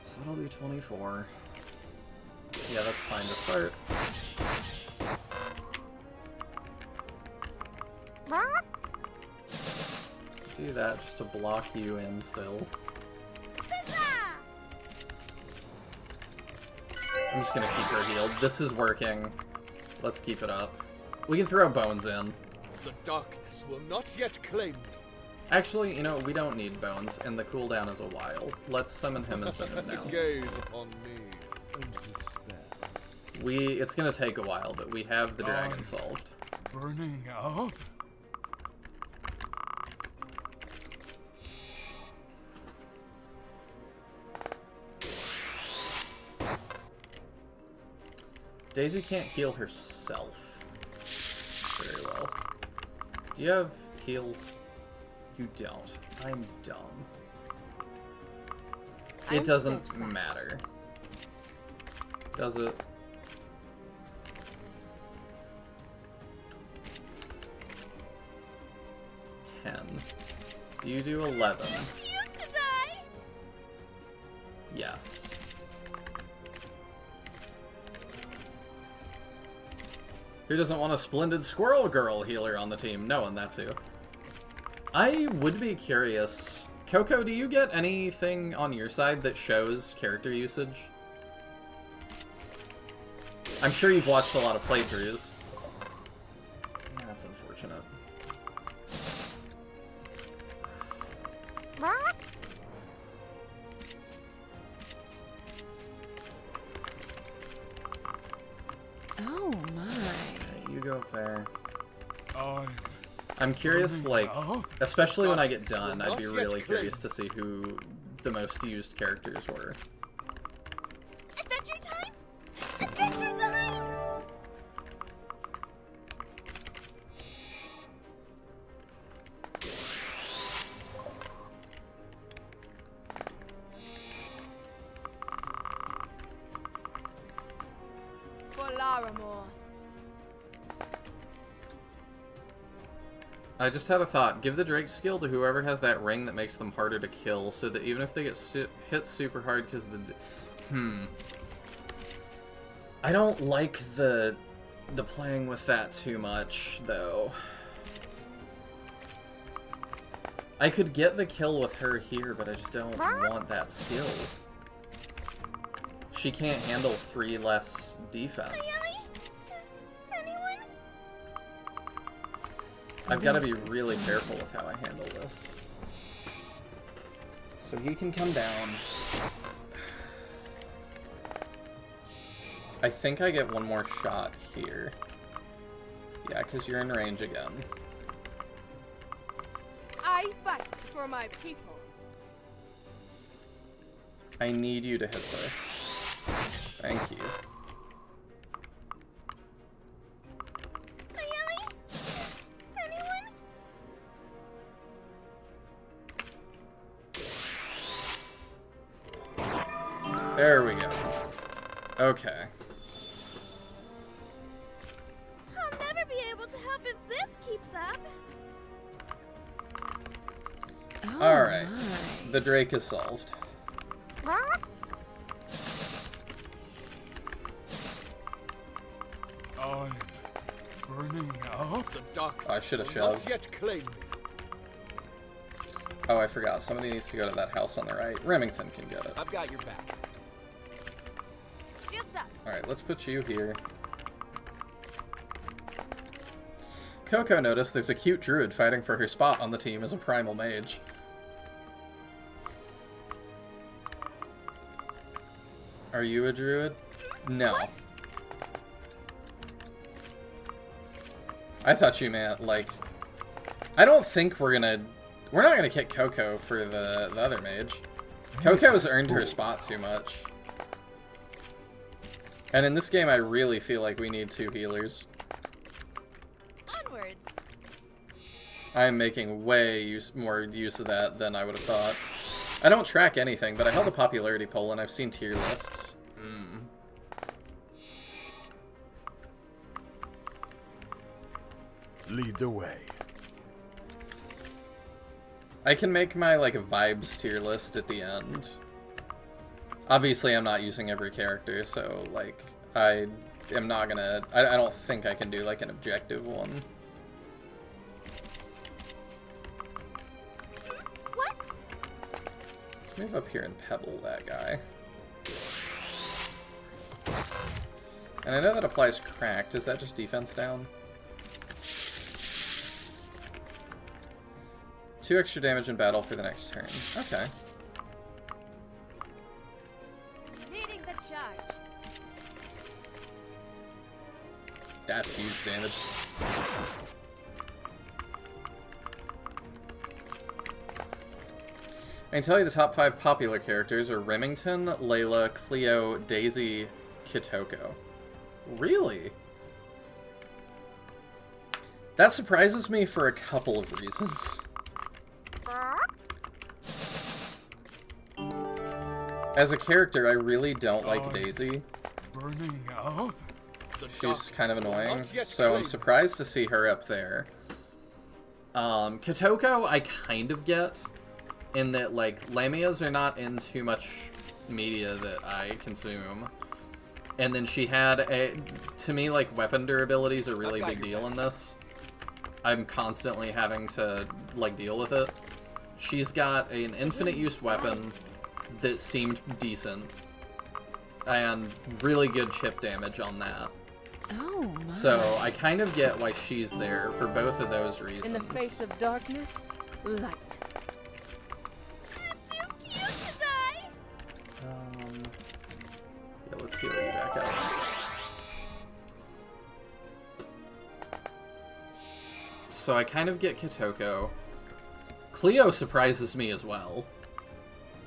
S1: So that'll do 24. Yeah, that's fine to start. Do that just to block you in still.
S4: Huzzah!
S1: I'm just gonna keep her healed. This is working. Let's keep it up. We can throw bones in.
S7: The darkness will not yet claim me.
S1: Actually, you know, we don't need bones, and the cooldown is a while. Let's summon him and send him now.
S7: Gaze upon me.
S3: And despair.
S1: It's gonna take a while, but we have the dragon solved.
S5: Burning up?
S1: Daisy can't heal herself very well. Do you have heals? You don't. I'm dumb. It
S9: I'm
S1: doesn't
S9: steadfast.
S1: matter. Does it? Do you do 11?
S4: Cute to die!
S1: Yes. Who doesn't want a splendid squirrel girl healer on the team? No one, that's who. I would be curious. Coco, do you get anything on your side that shows character usage? I'm sure you've watched a lot of playthroughs. That's unfortunate.
S2: Oh my.
S1: You go up there.
S5: Oh,
S1: I'm curious, like, especially when I get done, I'd be
S7: Not yet
S1: really
S7: clear.
S1: curious to see who the most used characters were.
S4: Adventure time! Adventure time!
S9: For Laramore.
S1: I just had a thought. Give the Drake skill to whoever has that ring that makes them harder to kill, so that even if they get hit super hard because the... I don't like the playing with that too much, though. I could get the kill with her here, but I just don't want that skill. She can't handle 3 less defense.
S4: Nayeli? Anyone?
S1: I've got to be really careful with how I handle this. So he can come down. I think I get one more shot here. Yeah, because you're in range again.
S9: I fight for my people.
S1: I need you to hit this. Thank you.
S4: Nayeli? Anyone?
S1: There we go. Okay.
S4: I'll never be able to help if this keeps up.
S2: Oh,
S1: Alright.
S2: my.
S1: The Drake is solved.
S5: I'm burning up.
S7: The darkness
S1: I should have
S7: will
S1: shoved.
S7: not yet claim me.
S1: Oh, I forgot. Somebody needs to go to that house on the right. Remington can get it.
S8: I've got your back.
S10: Shields up.
S1: Alright, let's put you here. Coco noticed there's a cute druid fighting for her spot on the team as a primal mage. Are you a druid? No. I thought you meant, like... I don't think we're not gonna kick Coco for the other mage. Coco's earned her spot too much. And in this game, I really feel like we need 2 healers.
S4: Onwards.
S1: I am making way more use of that than I would have thought. I don't track anything, but I held a popularity poll and I've seen tier lists.
S3: Lead the way.
S1: I can make my, like, vibes tier list at the end. Obviously, I'm not using every character, so, like, I am not gonna... I don't think I can do, like, an objective one.
S4: What?
S1: Let's move up here and pebble that guy. And I know that applies cracked. Is that just defense down? 2 extra damage in battle for the next turn. Okay.
S10: Leading the charge.
S1: That's huge damage. I can tell you the top 5 popular characters are Remington, Layla, Cleo, Daisy, Kitoko. Really? That surprises me for a couple of reasons. As a character, I really don't like Daisy.
S5: Burning up.
S1: She's kind of annoying, so I'm surprised to see her up there. Kitoko, I kind of get, in that, like, Lamias are not in too much media that I consume. And then she had to me, like, weapon durability is a really big deal in this. I'm constantly having to, like, deal with it. She's got an infinite use weapon that seemed decent, and really good chip damage on that.
S2: Oh, my.
S1: So I kind of get why she's there for both of those reasons.
S9: In the face of darkness, light.
S4: I'm too cute to die.
S1: Yeah, let's heal you back up. So I kind of get Kitoko. Cleo surprises me as well.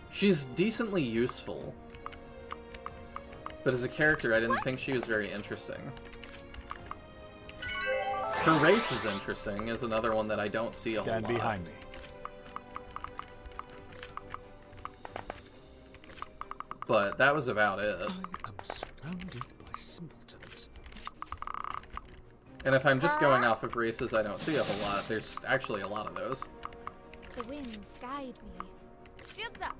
S1: She's decently useful. But as a character, I didn't think she was very interesting. Her race is interesting, is another one that I don't see a whole lot.
S3: Stand behind me.
S1: But that was about it.
S3: I am surrounded by simpletons.
S1: And if I'm just going off of races I don't see a whole lot, there's actually a lot of those.
S4: The winds guide me.
S10: Shields up.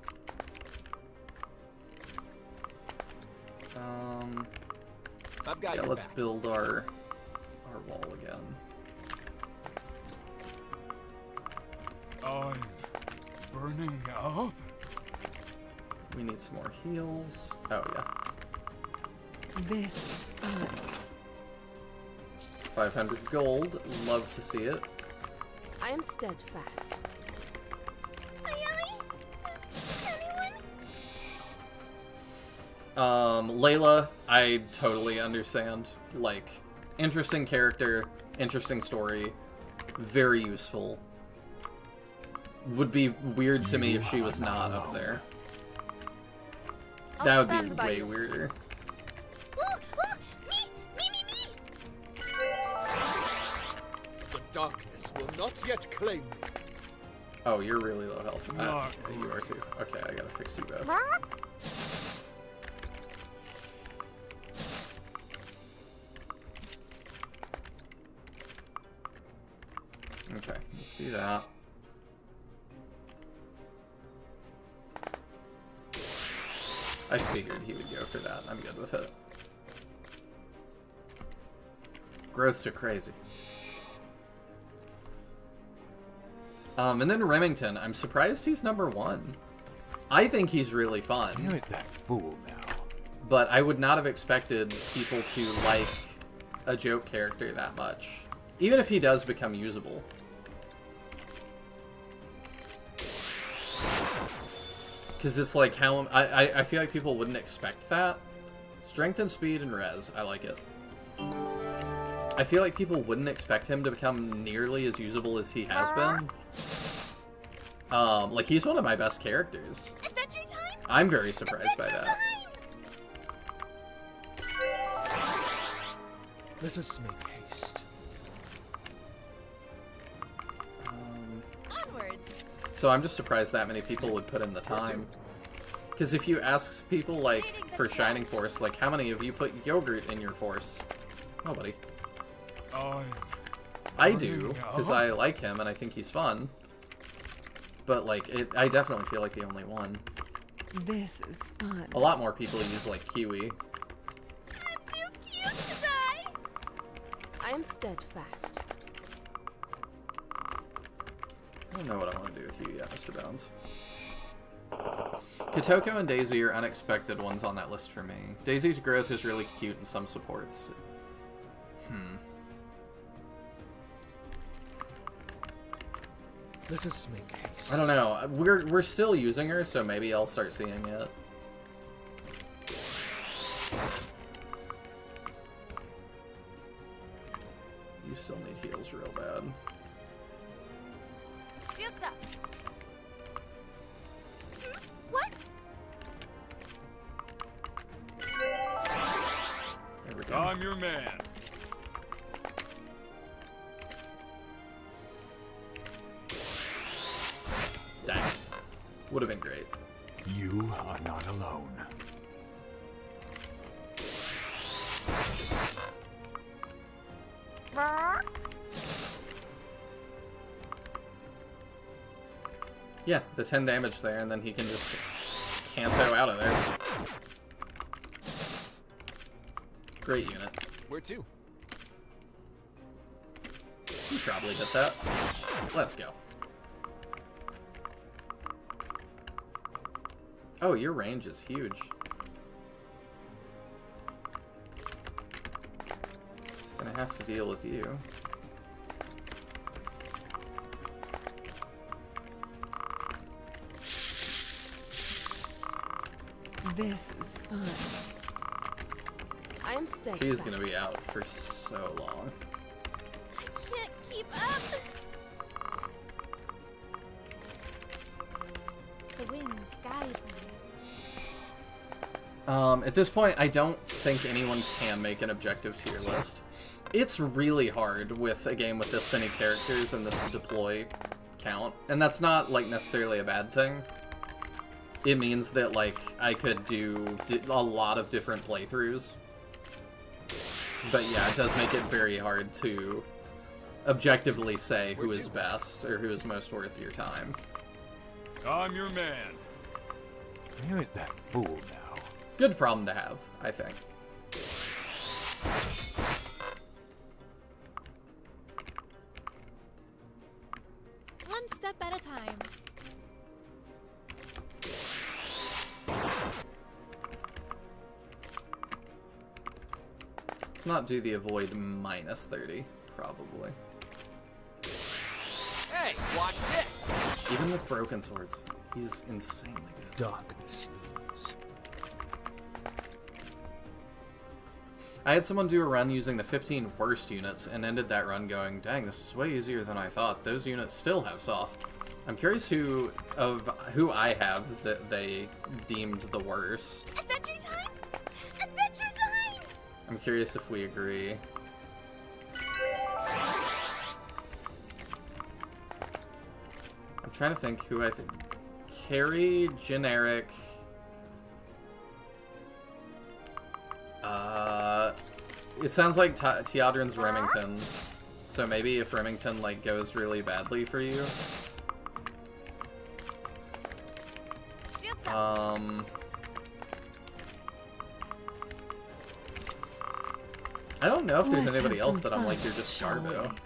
S8: I've got
S1: Yeah,
S8: your
S1: let's
S8: back.
S1: build our wall again.
S5: I'm burning up.
S1: We need some more heals. Oh, yeah.
S2: This is fun.
S1: 500 gold. Love to see it.
S9: I am steadfast.
S4: Nayeli? Anyone?
S1: Layla, I totally understand. Like, interesting character, interesting story, very useful. Would be weird to me if she was not up there. That would be way weirder.
S4: Me!
S3: The darkness will not yet claim me.
S1: Oh, you're really low health.
S5: Not
S1: Yeah, you are too. Okay, I gotta fix you both. Okay, let's do that. I figured he would go for that. I'm good with it. Growths are crazy. And then Remington, I'm surprised he's #1. I think he's really fun.
S3: Where is that fool now?
S1: But I would not have expected people to like a joke character that much. Even if he does become usable. Because it's like how... I feel like people wouldn't expect that. Strength and speed and res. I like it. I feel like people wouldn't expect him to become nearly as usable as he has been. Like, he's one of my best characters.
S4: Adventure time?
S1: I'm very surprised by that.
S3: Let us make haste.
S4: Onwards.
S1: So I'm just surprised that many people would put in the time. Because if you ask people, like, for Shining Force, like, how many of you put yogurt in your force? Nobody. I do, because I like him and I think he's fun. But, like, I definitely feel like the only one.
S2: This is fun.
S1: A lot more people use, like, Kiwi.
S4: I'm too cute to die.
S9: I am steadfast.
S1: I don't know what I want to do with you yet, Mr. Bounds. Kotoko and Daisy are unexpected ones on that list for me. Daisy's growth is really cute in some supports.
S3: Let us make haste.
S1: I don't know. We're still using her, so maybe I'll start seeing it. You still need heals real bad.
S10: Shields up.
S4: What?
S1: There we go.
S5: I'm your man.
S1: Dang. Would have been great.
S3: You are not alone.
S1: Yeah, the 10 damage there, and then he can just Kanto out of there. Great unit.
S8: Where to?
S1: You probably hit that. Let's go. Oh, your range is huge. Gonna have to deal with you.
S2: This is fun.
S9: I am steadfast.
S1: She's gonna be out for so long.
S4: Can't keep up. The winds guide me.
S1: At this point, I don't think anyone can make an objective tier list. It's really hard with a game with this many characters and this deploy count, and that's not, like, necessarily a bad thing. It means that, like, I could do a lot of different playthroughs. But yeah, it does make it very hard to objectively say who is best or who is most worth your time.
S5: I'm your man.
S3: Where is that fool now?
S1: Good problem to have, I think.
S4: One step at a time.
S1: Let's not do the avoid -30, probably.
S8: Hey, Watch this.
S1: Even with broken swords, he's insanely good.
S3: Darkness looms.
S1: I had someone do a run using the 15 worst units and ended that run going, dang, this is way easier than I thought. Those units still have sauce. I'm curious who I have that they deemed the worst.
S4: Adventure time! Adventure time!
S1: I'm curious if we agree. I'm trying to think who I think. Carrie, generic. It sounds like Teodrin's Remington. So maybe if Remington like goes really badly for you. I don't know if there's
S2: Let's
S1: anybody
S2: have
S1: else
S2: some
S1: that I'm like,
S2: fun,
S1: you're just
S2: shall
S1: Sharbo.
S2: we?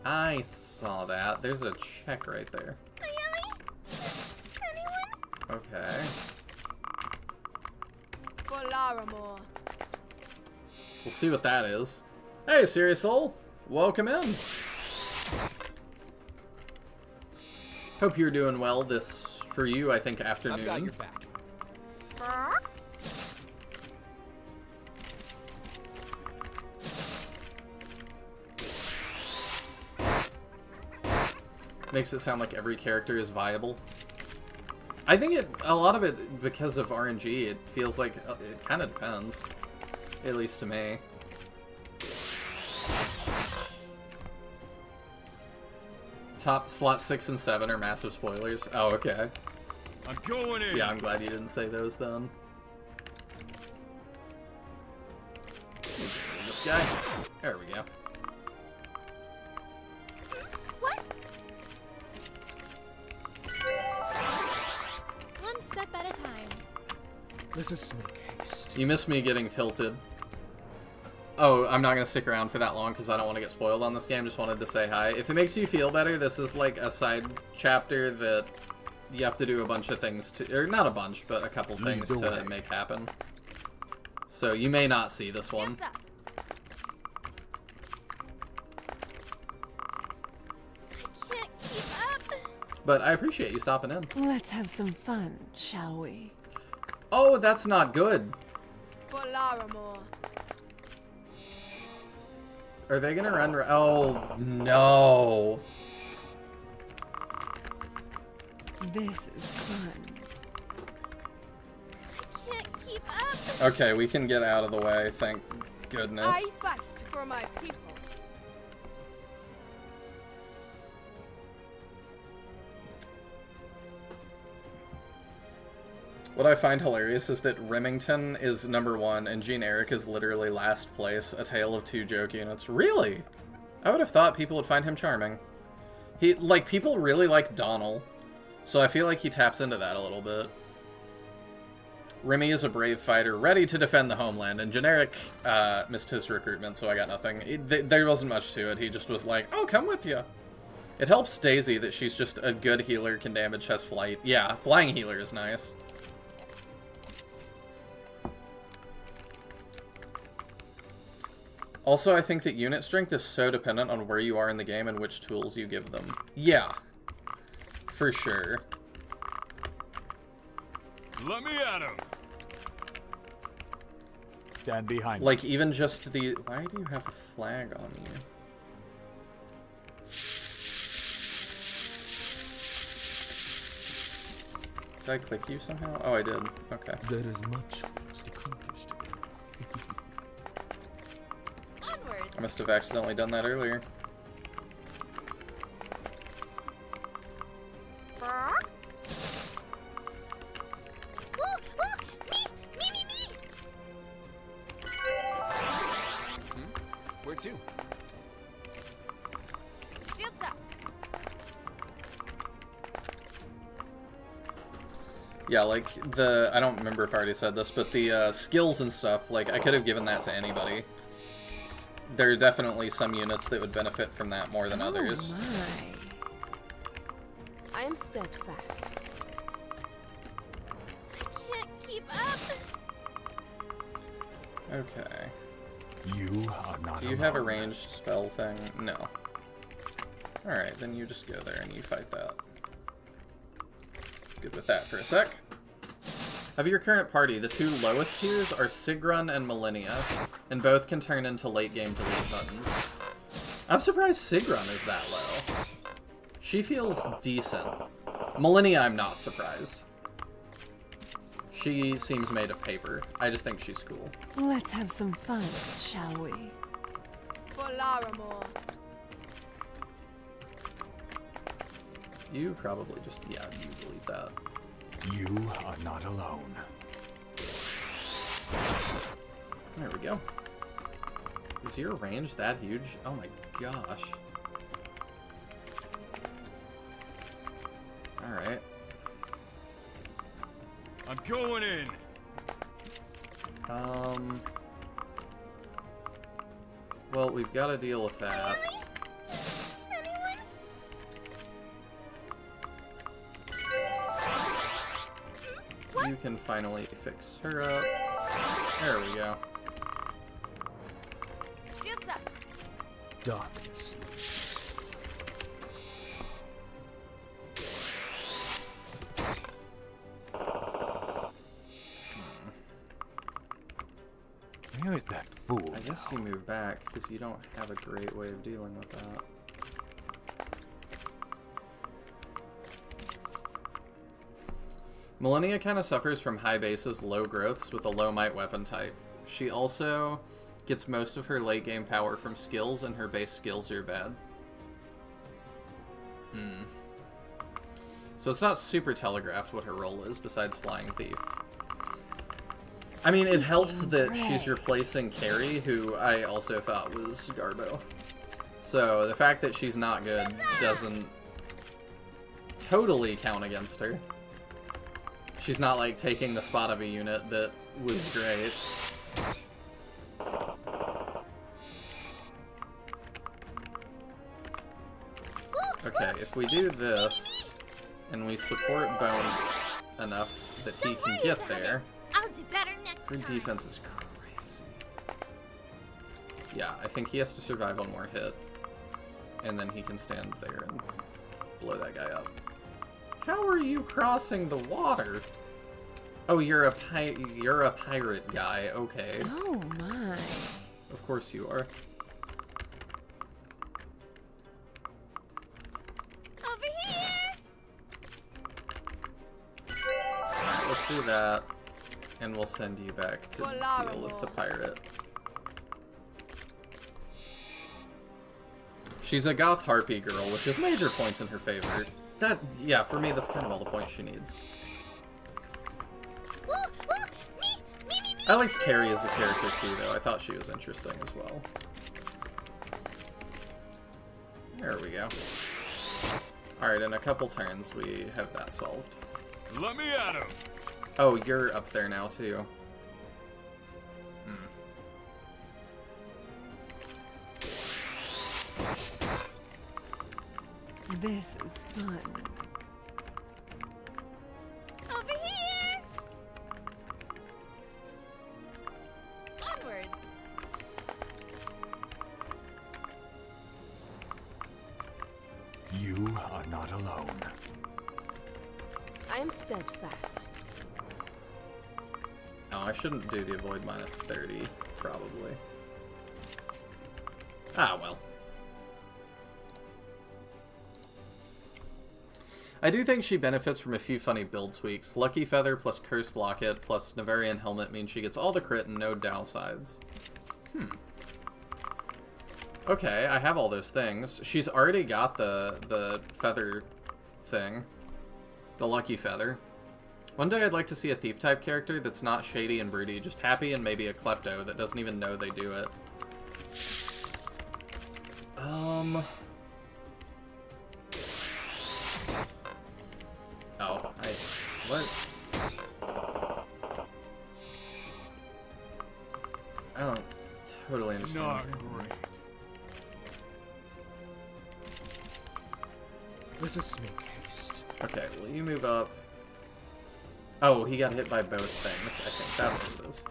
S1: I saw that. There's a check right there.
S4: Nayeli? Anyone?
S1: Okay.
S9: For Laramore.
S1: We'll see what that is. Hey, Serious Soul. Welcome in. Hope you're doing well this, for you, I think,
S8: I've got your
S1: afternoon.
S8: back.
S1: Makes it sound like every character is viable. I think a lot of it, because of RNG, it feels like it kind of depends. At least to me. Top slot 6 and 7 are massive spoilers. Oh, okay.
S5: I'm going in.
S1: Yeah, I'm glad you didn't say those then. This guy. There we go.
S4: What? One step at a time.
S3: Let us make haste.
S1: You missed me getting tilted. Oh, I'm not going to stick around for that long because I don't want to get spoiled on this game. Just wanted to say hi. If it makes you feel better, this is like a side chapter that you have to do a bunch of things to... Or not a bunch, but a couple things to make happen. So you may not see this one.
S10: Shields up.
S4: I can't keep up.
S1: But I appreciate you stopping in.
S2: Let's have some fun, shall we?
S1: Oh, that's not good.
S9: For Laramore.
S1: Are they going to run... Oh, no.
S2: This is fun.
S4: Can't keep up.
S1: Okay, we can get out of the way, thank goodness.
S9: I fight for my people.
S1: What I find hilarious is that Remington is #1 and Generic is literally last place, a tale of two joke units. Really? I would have thought people would find him charming. People really like Donald, so I feel like he taps into that a little bit. Remy is a brave fighter, ready to defend the homeland, and Generic missed his recruitment, so I got nothing. There wasn't much to it, he just was like, oh, come with ya. It helps Daisy that she's just a good healer, can damage, has flight. Yeah, flying healer is nice. Also, I think that unit strength is so dependent on where you are in the game and which tools you give them. Yeah, for sure.
S5: Let me at him.
S7: Stand behind.
S1: Like, even just the... Why do you have a flag on you? Did I click you somehow? Oh, I did. Okay.
S3: There is much for us to accomplish together.
S4: Onwards.
S1: I must have accidentally done that earlier.
S8: Where to?
S10: Shields up.
S1: Yeah, like, I don't remember if I already said this, but the skills and stuff, like, I could have given that to anybody. There are definitely some units that would benefit from that more than others.
S2: My.
S9: I am steadfast.
S4: Can't keep up.
S1: Okay.
S3: You are not
S1: Do you have a
S3: alone.
S1: ranged spell thing? No. Alright, then you just go there and you fight that. Good with that for a sec. Of your current party, the 2 lowest tiers are Sigrun and Millennia, and both can turn into late game delete buttons. I'm surprised Sigrun is that low. She feels decent. Millennia, I'm not surprised. She seems made of paper. I just think she's cool.
S2: Let's have some fun, shall we?
S9: For Laramore.
S1: You probably just, yeah, you delete that.
S3: You are not alone.
S1: There we go. Is your range that huge? Oh my gosh. Alright.
S5: I'm going in.
S1: Well, we've got to deal with that. You can finally fix her up. There we go.
S10: Shields up.
S3: Darkness. Where is that fool?
S1: I guess you move back, because you don't have a great way of dealing with that. Millennia kind of suffers from high bases, low growths with a low might weapon type. She also gets most of her late game power from skills, and her base skills are bad. So it's not super telegraphed what her role is besides Flying Thief. I mean, it helps that she's replacing Carrie, who I also thought was Garbo. So the fact that she's not good doesn't totally count against her. She's not, like, taking the spot of a unit that was great. Okay, if we do this, and we support Bones enough that he can get there,
S4: I'll do better next
S1: her
S4: time.
S1: defense is crazy. Yeah, I think he has to survive one more hit, and then he can stand there and blow that guy up. How are you crossing the water? Oh, you're a pirate guy. Okay.
S2: Oh my.
S1: Of course you are.
S4: Over here.
S1: Alright, let's do that. And we'll send you back to deal with the pirate. She's a goth harpy girl, which is major points in her favor. That, yeah, for me, that's kind of all the points she needs.
S4: Me.
S1: I liked Carrie as a character too, though. I thought she was interesting as well. There we go. Alright, in a couple turns, we have that solved.
S5: Let me at him.
S1: Oh, you're up there now, too.
S2: This is fun.
S4: Over here. Onwards.
S3: You are not alone.
S9: I am steadfast.
S1: Oh, I shouldn't do the avoid minus 30, probably. Ah, well. I do think she benefits from a few funny build tweaks. Lucky Feather plus Cursed Locket plus Navarian Helmet means she gets all the crit and no downsides. Okay, I have all those things. She's already got the feather thing. The Lucky Feather. One day I'd like to see a Thief-type character that's not shady and broody, just happy and maybe a klepto that doesn't even know they do it. Oh, what? I don't totally understand.
S5: Not great.
S3: Let us make haste.
S1: Okay, will you move up? Oh, he got hit by both things. I think that's what it is.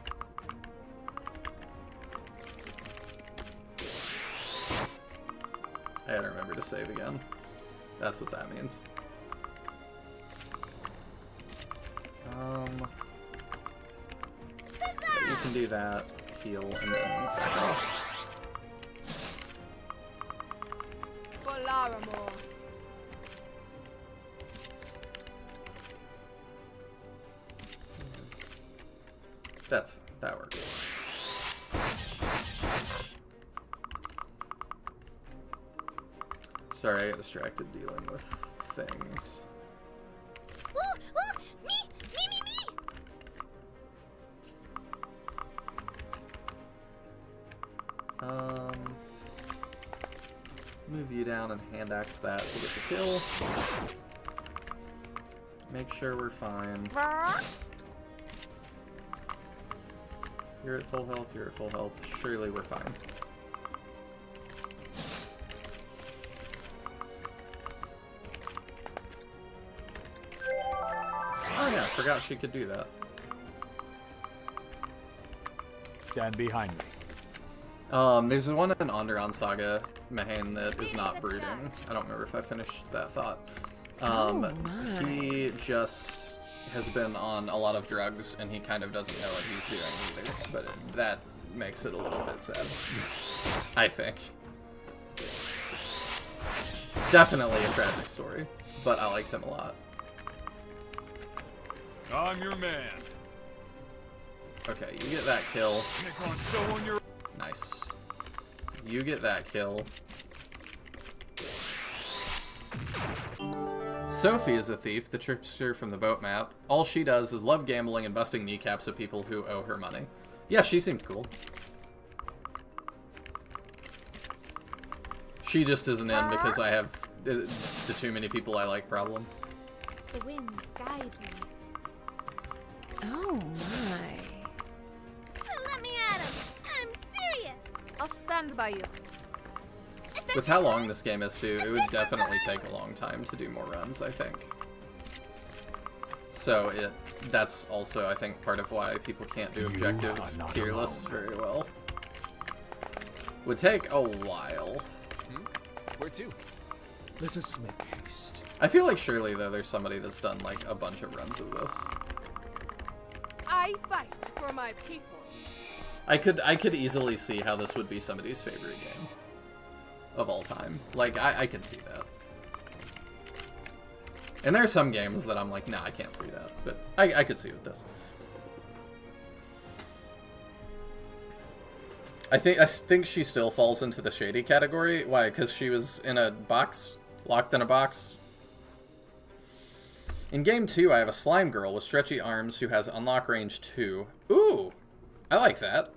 S1: I gotta remember to save again. That's what that means. You can do that, heal, and then back off.
S9: For Laramore.
S1: That works. Sorry, I got distracted dealing with things.
S4: Ooh, ooh, me!
S1: Move you down and hand axe that to get the kill. Make sure we're fine. You're at full health, you're at full health. Surely we're fine. Oh yeah, forgot she could do that.
S7: Stand behind me.
S1: There's one in Onderon Saga, Mahane, that is not brooding. I don't remember if I finished that thought. He just has been on a lot of drugs, and he kind of doesn't know what he's doing either. But that makes it a little bit sad. I think. Definitely a tragic story, but I liked him a lot.
S5: I'm your man.
S1: Okay, you get that kill.
S5: Pick on someone you're...
S1: Nice. You get that kill. Sophie is a thief, the trickster from the boat map. All she does is love gambling and busting kneecaps of people who owe her money. Yeah, she seemed cool. She just isn't in because I have the too many people I like problem.
S4: The winds guide me.
S2: Oh my.
S4: Let me at him. I'm serious.
S10: I'll stand by you.
S1: With how long this game is too, it would definitely take a long time to do more runs, I think. So that's also, I think, part of why people can't do objective tier lists very well. Would take a while.
S8: Where to?
S3: Let us make haste.
S1: I feel like surely, though, there's somebody that's done, like, a bunch of runs of this.
S9: I fight for my people.
S1: I could easily see how this would be somebody's favorite game of all time. Like, I could see that. And there are some games that I'm like, nah, I can't see that. But I could see with this. I think she still falls into the shady category. Why? Because she was in a box? Locked in a box? In game 2, I have a slime girl with stretchy arms who has unlock range 2. Ooh! I like that.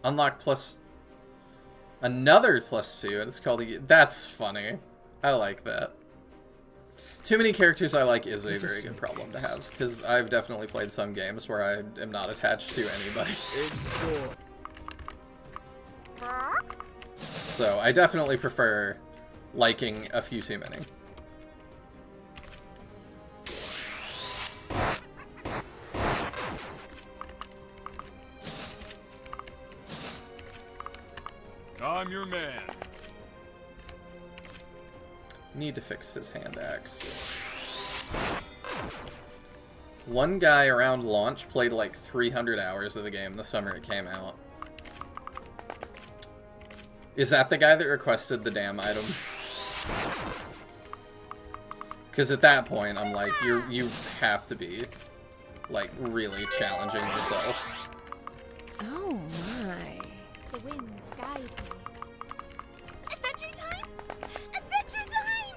S1: Unlock plus... Another +2. It's called... That's funny. I like that. Too many characters I like is a very good problem to have. Because I've definitely played some games where I am not attached to anybody.
S3: Enjoy.
S1: So I definitely prefer liking a few too many.
S5: I'm your man.
S1: Need to fix his hand axe. One guy around launch played like 300 hours of the game the summer it came out. Is that the guy that requested the damn item? Because at that point, I'm like, you have to be, like, really challenging yourself.
S2: Oh my.
S4: The winds guide me. Adventure time! Adventure time!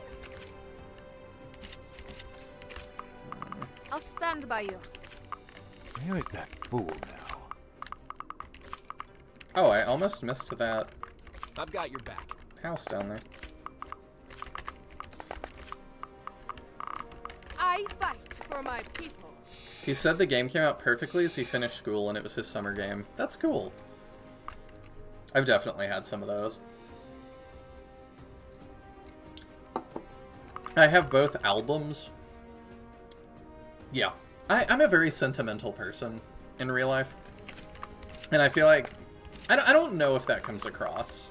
S10: I'll stand by you.
S7: Where is that fool now?
S1: Oh, I almost missed that
S8: I've got your back.
S1: house down there.
S9: I fight for my people.
S1: He said the game came out perfectly as he finished school and it was his summer game. That's cool. I've definitely had some of those. I have both albums. Yeah. I'm a very sentimental person in real life. And I feel like... I don't know if that comes across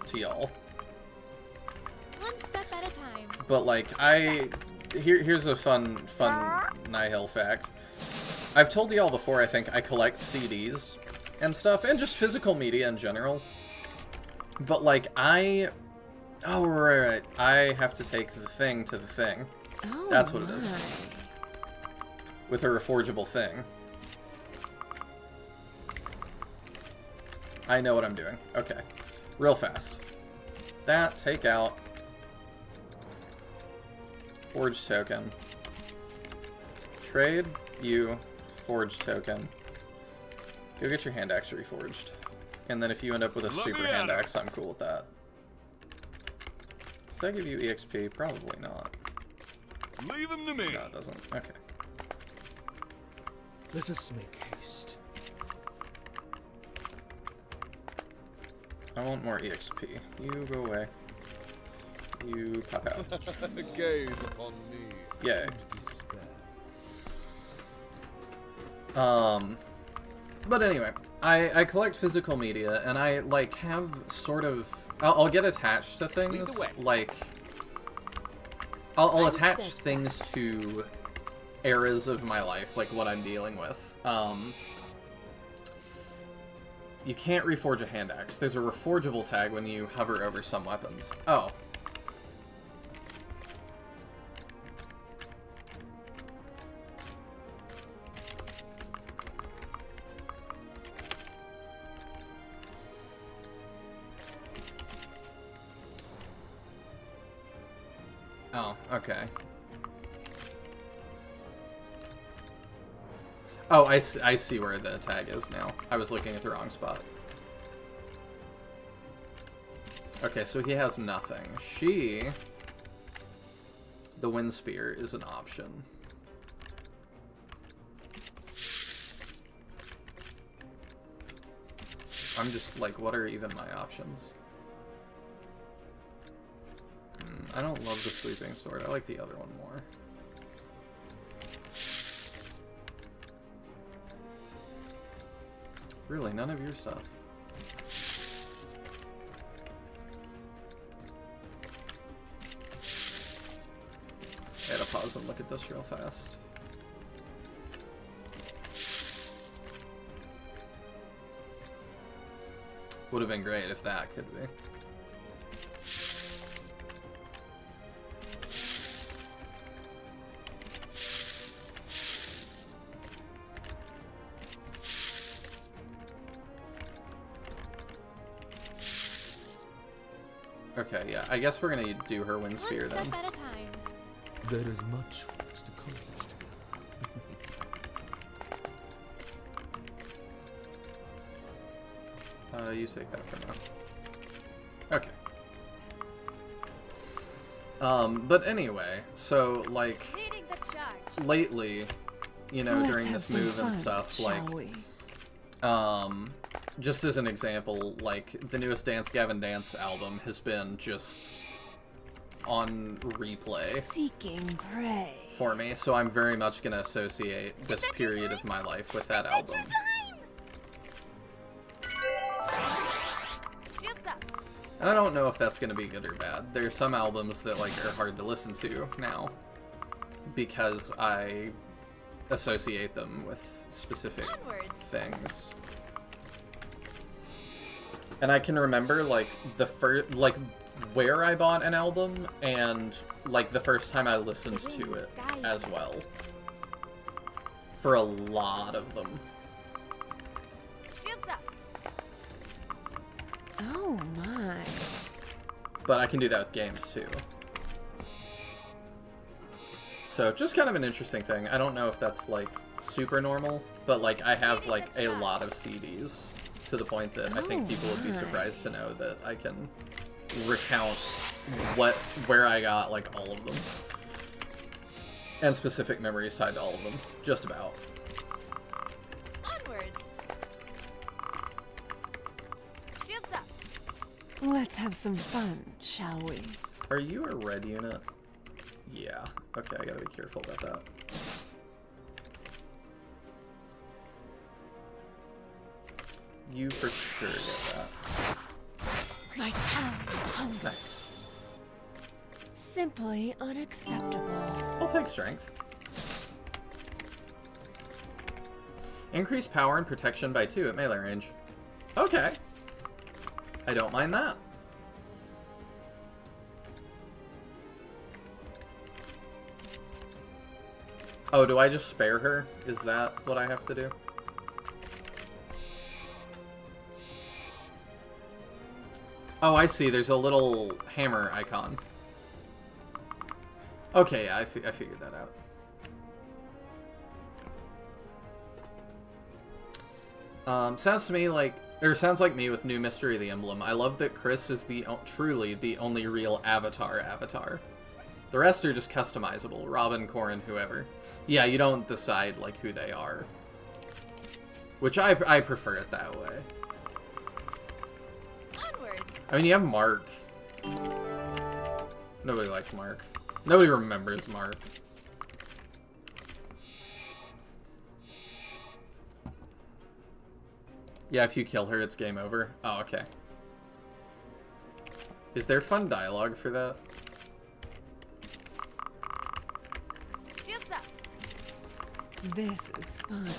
S1: to y'all. But like, here's a fun Nihil fact. I've told y'all before, I think, I collect CDs and stuff, and just physical media in general. But like, oh, right. I have to take the thing to the thing.
S2: Oh,
S1: That's what it is.
S2: my.
S1: With a reforgeable thing. I know what I'm doing. Okay. Real fast. That, take out. Forge token. Trade, you, forge token. Go get your hand axe reforged. And then if you end up with a super hand axe, I'm cool with that. Does that give you EXP? Probably not.
S5: Leave him to me.
S1: No, it doesn't. Okay.
S3: Let us make haste.
S1: I want more EXP. You go away. You pop out.
S3: Gaze upon me.
S1: Yay.
S3: And despair.
S1: But anyway, I collect physical media, and I, like, have sort of... I'll get attached to things, like... I'll attach things to eras of my life, like what I'm dealing with. You can't reforge a hand axe. There's a reforgeable tag when you hover over some weapons. Oh. Oh, okay. Oh, I see where the tag is now. I was looking at the wrong spot. Okay, so he has nothing. The wind spear is an option. I'm just like, what are even my options? I don't love the sweeping sword. I like the other one more. Really, none of your stuff. I gotta pause and look at this real fast. Would have been great if that could be. Okay, yeah, I guess we're gonna do her wind spear then.
S4: One step at a time.
S3: There is much to accomplish together.
S1: You take that for now. Okay. But anyway, so, like,
S4: Leading the charge.
S1: lately, you know,
S2: Let's
S1: during
S2: have
S1: this
S2: some
S1: move and
S2: fun,
S1: stuff,
S2: shall
S1: like,
S2: we?
S1: just as an example, like, the newest Dance Gavin Dance album has been just on replay
S2: Seeking prey.
S1: for me, so I'm very much gonna associate this period of my life with that album.
S6: Shields up.
S1: And I don't know if that's gonna be good or bad. There's some albums that, like, are hard to listen to now because I associate them with specific things. And I can remember, like, the first, like, where I bought an album and, like, the first time I listened to it as well. For a lot of them.
S6: Shields up.
S2: Oh my.
S1: But I can do that with games, too. So, just kind of an interesting thing. I don't know if that's, like, super normal, but, like, I have, like, a lot of CDs to the point that I think people would be surprised to know that I can recount where I got, like, all of them. And specific memories tied to all of them. Just about.
S4: Onwards.
S6: Shields up.
S2: Let's have some fun, shall we?
S1: Are you a red unit? Yeah. Okay, I gotta be careful about that. You for sure get that.
S2: My tongue is hungry.
S1: Nice.
S2: Simply unacceptable.
S1: I'll take strength. Increase power and protection by 2 at melee range. Okay. I don't mind that. Oh, do I just spare her? Is that what I have to do? Oh, I see. There's a little hammer icon. Okay, yeah, I figured that out. Sounds to me like, or sounds like me with new Mystery of the Emblem. I love that Chris is truly the only real avatar. The rest are just customizable. Robin, Corrin, whoever. Yeah, you don't decide, like, who they are. Which I prefer it that way.
S4: Onwards.
S1: I mean, you have Mark. Nobody likes Mark. Nobody remembers Mark. Yeah, if you kill her, it's game over. Oh, okay. Is there fun dialogue for that?
S10: Shields up.
S2: This is fun.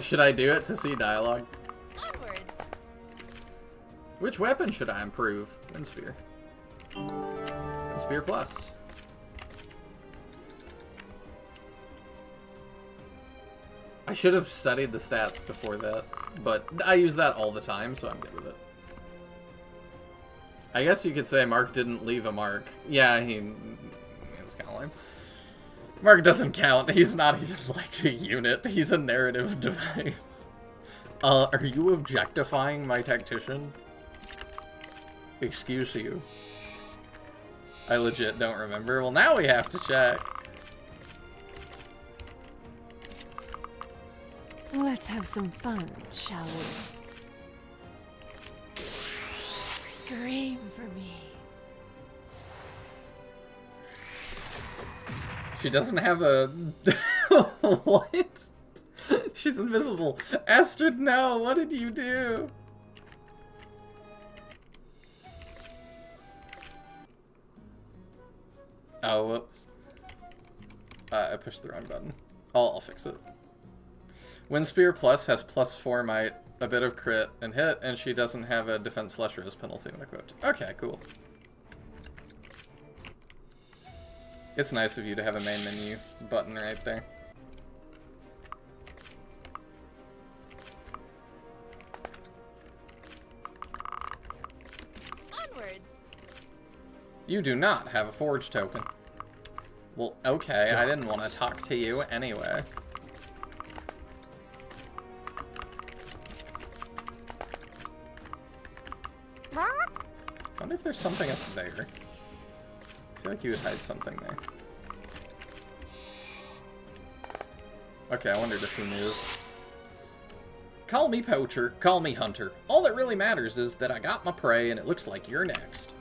S1: Should I do it to see dialogue?
S4: Onwards.
S1: Which weapon should I improve? Wind Spear. Wind Spear Plus. I should have studied the stats before that, but I use that all the time, so I'm good with it. I guess you could say Mark didn't leave a mark. Yeah, it's kind of lame. Mark doesn't count. He's not even like a unit. He's a narrative device. Are you objectifying my tactician? Excuse you. I legit don't remember. Well, now we have to check.
S2: Let's have some fun, shall we? Scream for me.
S1: She doesn't have a... What? She's invisible. Astrid, no! What did you do? Oh, whoops. I pushed the wrong button. I'll fix it. Wind Spear Plus has +4 might, a bit of crit and hit, and she doesn't have a defense / res penalty when equipped. Okay, cool. It's nice of you to have a main menu button right there.
S4: Onwards.
S1: You do not have a forge token. Well, okay, I didn't want to talk to you anyway. I wonder if there's something up there. I feel like you would hide something there. Okay, I wondered if you knew. Call me poacher, call me hunter. All that really matters is that I got my prey and it looks like you're next.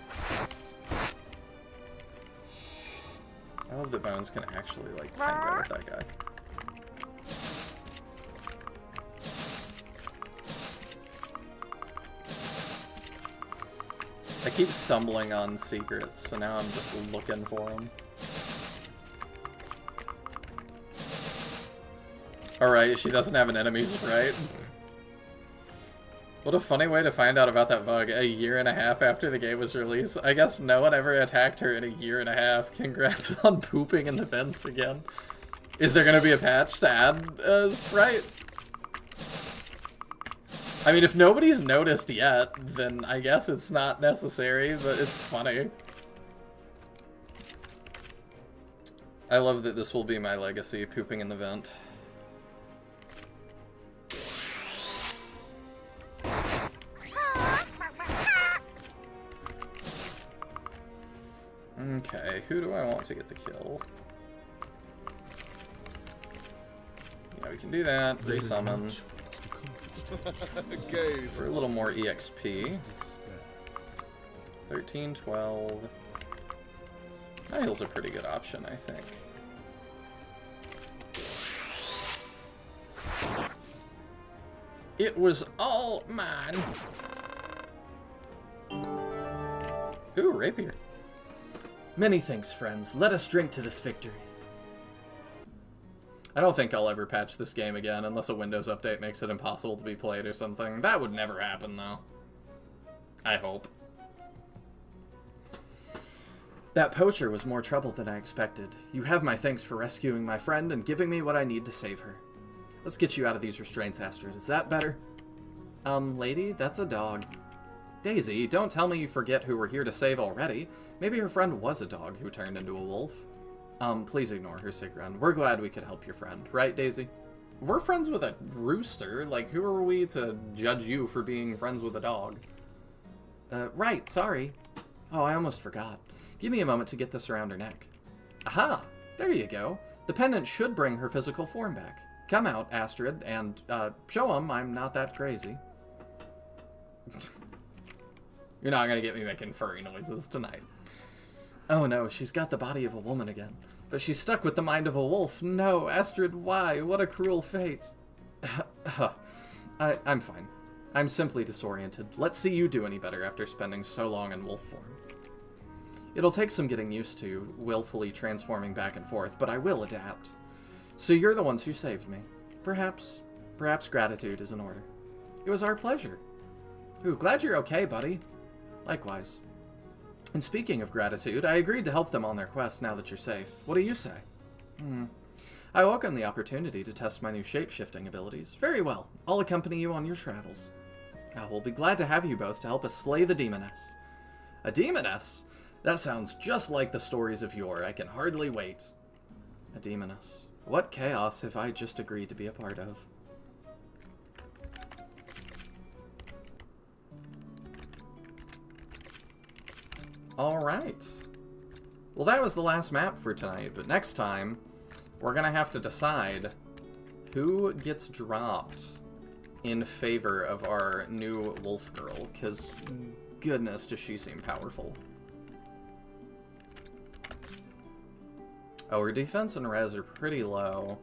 S1: I love that Bones can actually, like, tango with that guy. I keep stumbling on secrets, so now I'm just looking for them. Alright, she doesn't have an enemy sprite. What a funny way to find out about that bug 1.5 years after the game was released. I guess no one ever attacked her in 1.5 years. Congrats on pooping in the vents again. Is there gonna be a patch to add a sprite? I mean, if nobody's noticed yet, then I guess it's not necessary, but it's funny. I love that this will be my legacy, pooping in the vent. Okay, who do I want to get the kill? Yeah, we can do that. Resummon. For a little more EXP. 13, 12. Niall's a pretty good option, I think. It was all mine. Ooh, rapier. Many thanks, friends. Let us drink to this victory. I don't think I'll ever patch this game again unless a Windows update makes it impossible to be played or something. That would never happen, though. I hope. That poacher was more trouble than I expected. You have my thanks for rescuing my friend and giving me what I need to save her. Let's get you out of these restraints, Astrid. Is that better? Lady, that's a dog. Daisy, don't tell me you forget who we're here to save already. Maybe her friend was a dog who turned into a wolf. Please ignore her, Sigrun. We're glad we could help your friend. Right, Daisy? We're friends with a rooster. Like, who are we to judge you for being friends with a dog? Right, sorry. Oh, I almost forgot. Give me a moment to get this around her neck. Aha! There you go. The pendant should bring her physical form back. Come out, Astrid, and, show him I'm not that crazy. You're not gonna get me making furry noises tonight. Oh no, she's got the body of a woman again. But she's stuck with the mind of a wolf. No, Astrid, why? What a cruel fate. I'm fine. I'm simply disoriented. Let's see you do any better after spending so long in wolf form. It'll take some getting used to, willfully transforming back and forth, but I will adapt. So you're the ones who saved me. Perhaps gratitude is in order. It was our pleasure. Ooh, glad you're okay, buddy. Likewise. And speaking of gratitude, I agreed to help them on their quest now that you're safe. What do you say? I welcome the opportunity to test my new shape-shifting abilities. Very well. I'll accompany you on your travels. We'll be glad to have you both to help us slay the demoness. A demoness? That sounds just like the stories of yore. I can hardly wait. A demoness. What chaos have I just agreed to be a part of? Alright. Well, that was the last map for tonight, but next time, we're gonna have to decide who gets dropped in favor of our new wolf girl, because goodness does she seem powerful. Oh, her defense and res are pretty low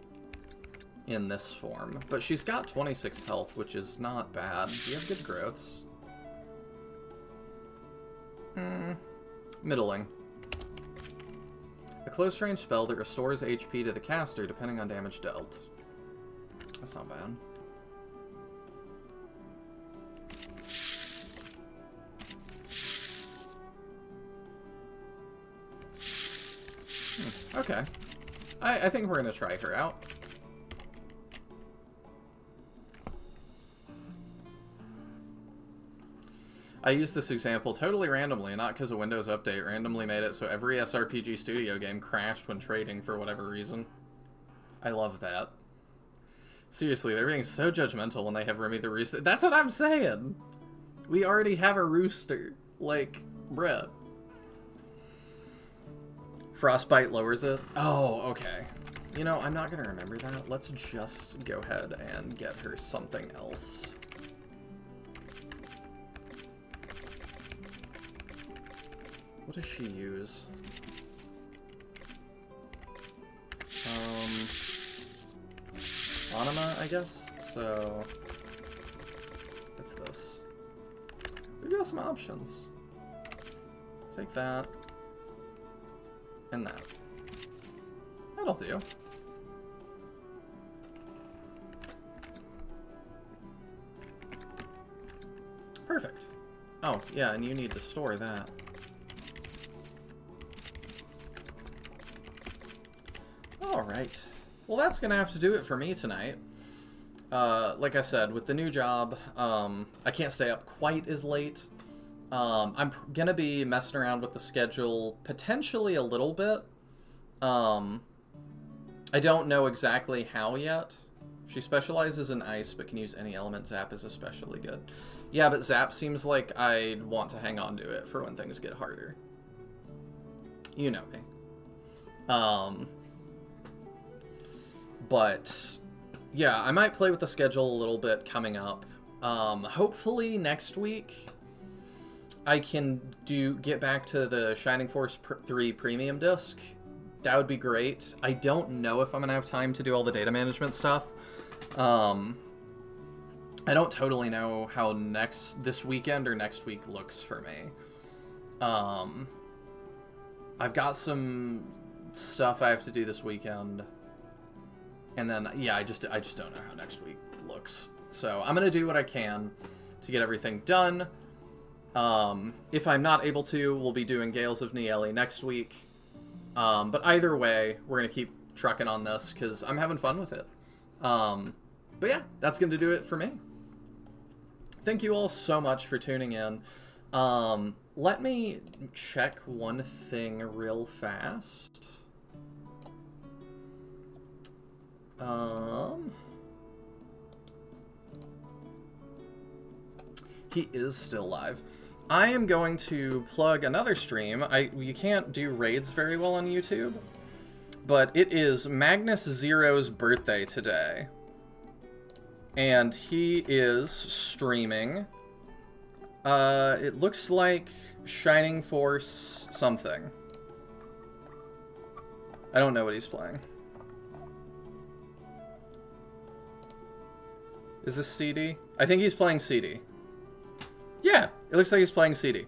S1: in this form, but she's got 26 health, which is not bad. Do you have good growths? Middling. A close-range spell that restores HP to the caster depending on damage dealt. That's not bad. Okay. I think we're gonna try her out. I used this example totally randomly, not because a Windows update randomly made it so every SRPG Studio game crashed when trading for whatever reason. I love that. Seriously, they're being so judgmental when they have Remy the Rooster. That's what I'm saying! We already have a rooster. Like, bruh. Frostbite lowers it? Oh, okay. You know, I'm not gonna remember that. Let's just go ahead and get her something else. What does she use? Anima, I guess? So, it's this. We've got some options. Take that. And that. That'll do. Perfect. Oh, yeah, and you need to store that. Alright. Well, that's gonna have to do it for me tonight. Like I said, with the new job, I can't stay up quite as late. I'm gonna be messing around with the schedule potentially a little bit. I don't know exactly how yet. She specializes in ice, but can use any element. Zap is especially good. Yeah, but Zap seems like I'd want to hang on to it for when things get harder. You know me. But yeah, I might play with the schedule a little bit coming up. Hopefully next week I can get back to the Shining Force 3 premium disc. That would be great. I don't know if I'm gonna have time to do all the data management stuff. I don't totally know how this weekend or next week looks for me. I've got some stuff I have to do this weekend. And then, yeah, I just don't know how next week looks. So I'm going to do what I can to get everything done. If I'm not able to, we'll be doing Gales of Nayeli next week. But either way, we're going to keep trucking on this because I'm having fun with it. But yeah, that's going to do it for me. Thank you all so much for tuning in. Let me check one thing real fast. He is still live. I am going to plug another stream. You can't do raids very well on YouTube, but it is Magnus Zero's birthday today. And he is streaming. It looks like Shining Force something. I don't know what he's playing. Is this CD? I think he's playing CD. Yeah, it looks like he's playing CD.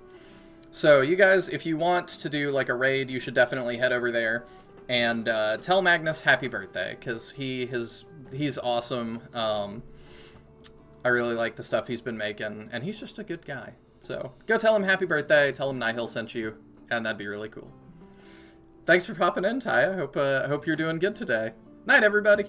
S1: So you guys, if you want to do like a raid, you should definitely head over there and tell Magnus happy birthday, because he's awesome. I really like the stuff he's been making, and he's just a good guy. So go tell him happy birthday, tell him Nihil sent you, and that'd be really cool. Thanks for popping in, Ty. I hope you're doing good today. Night, everybody.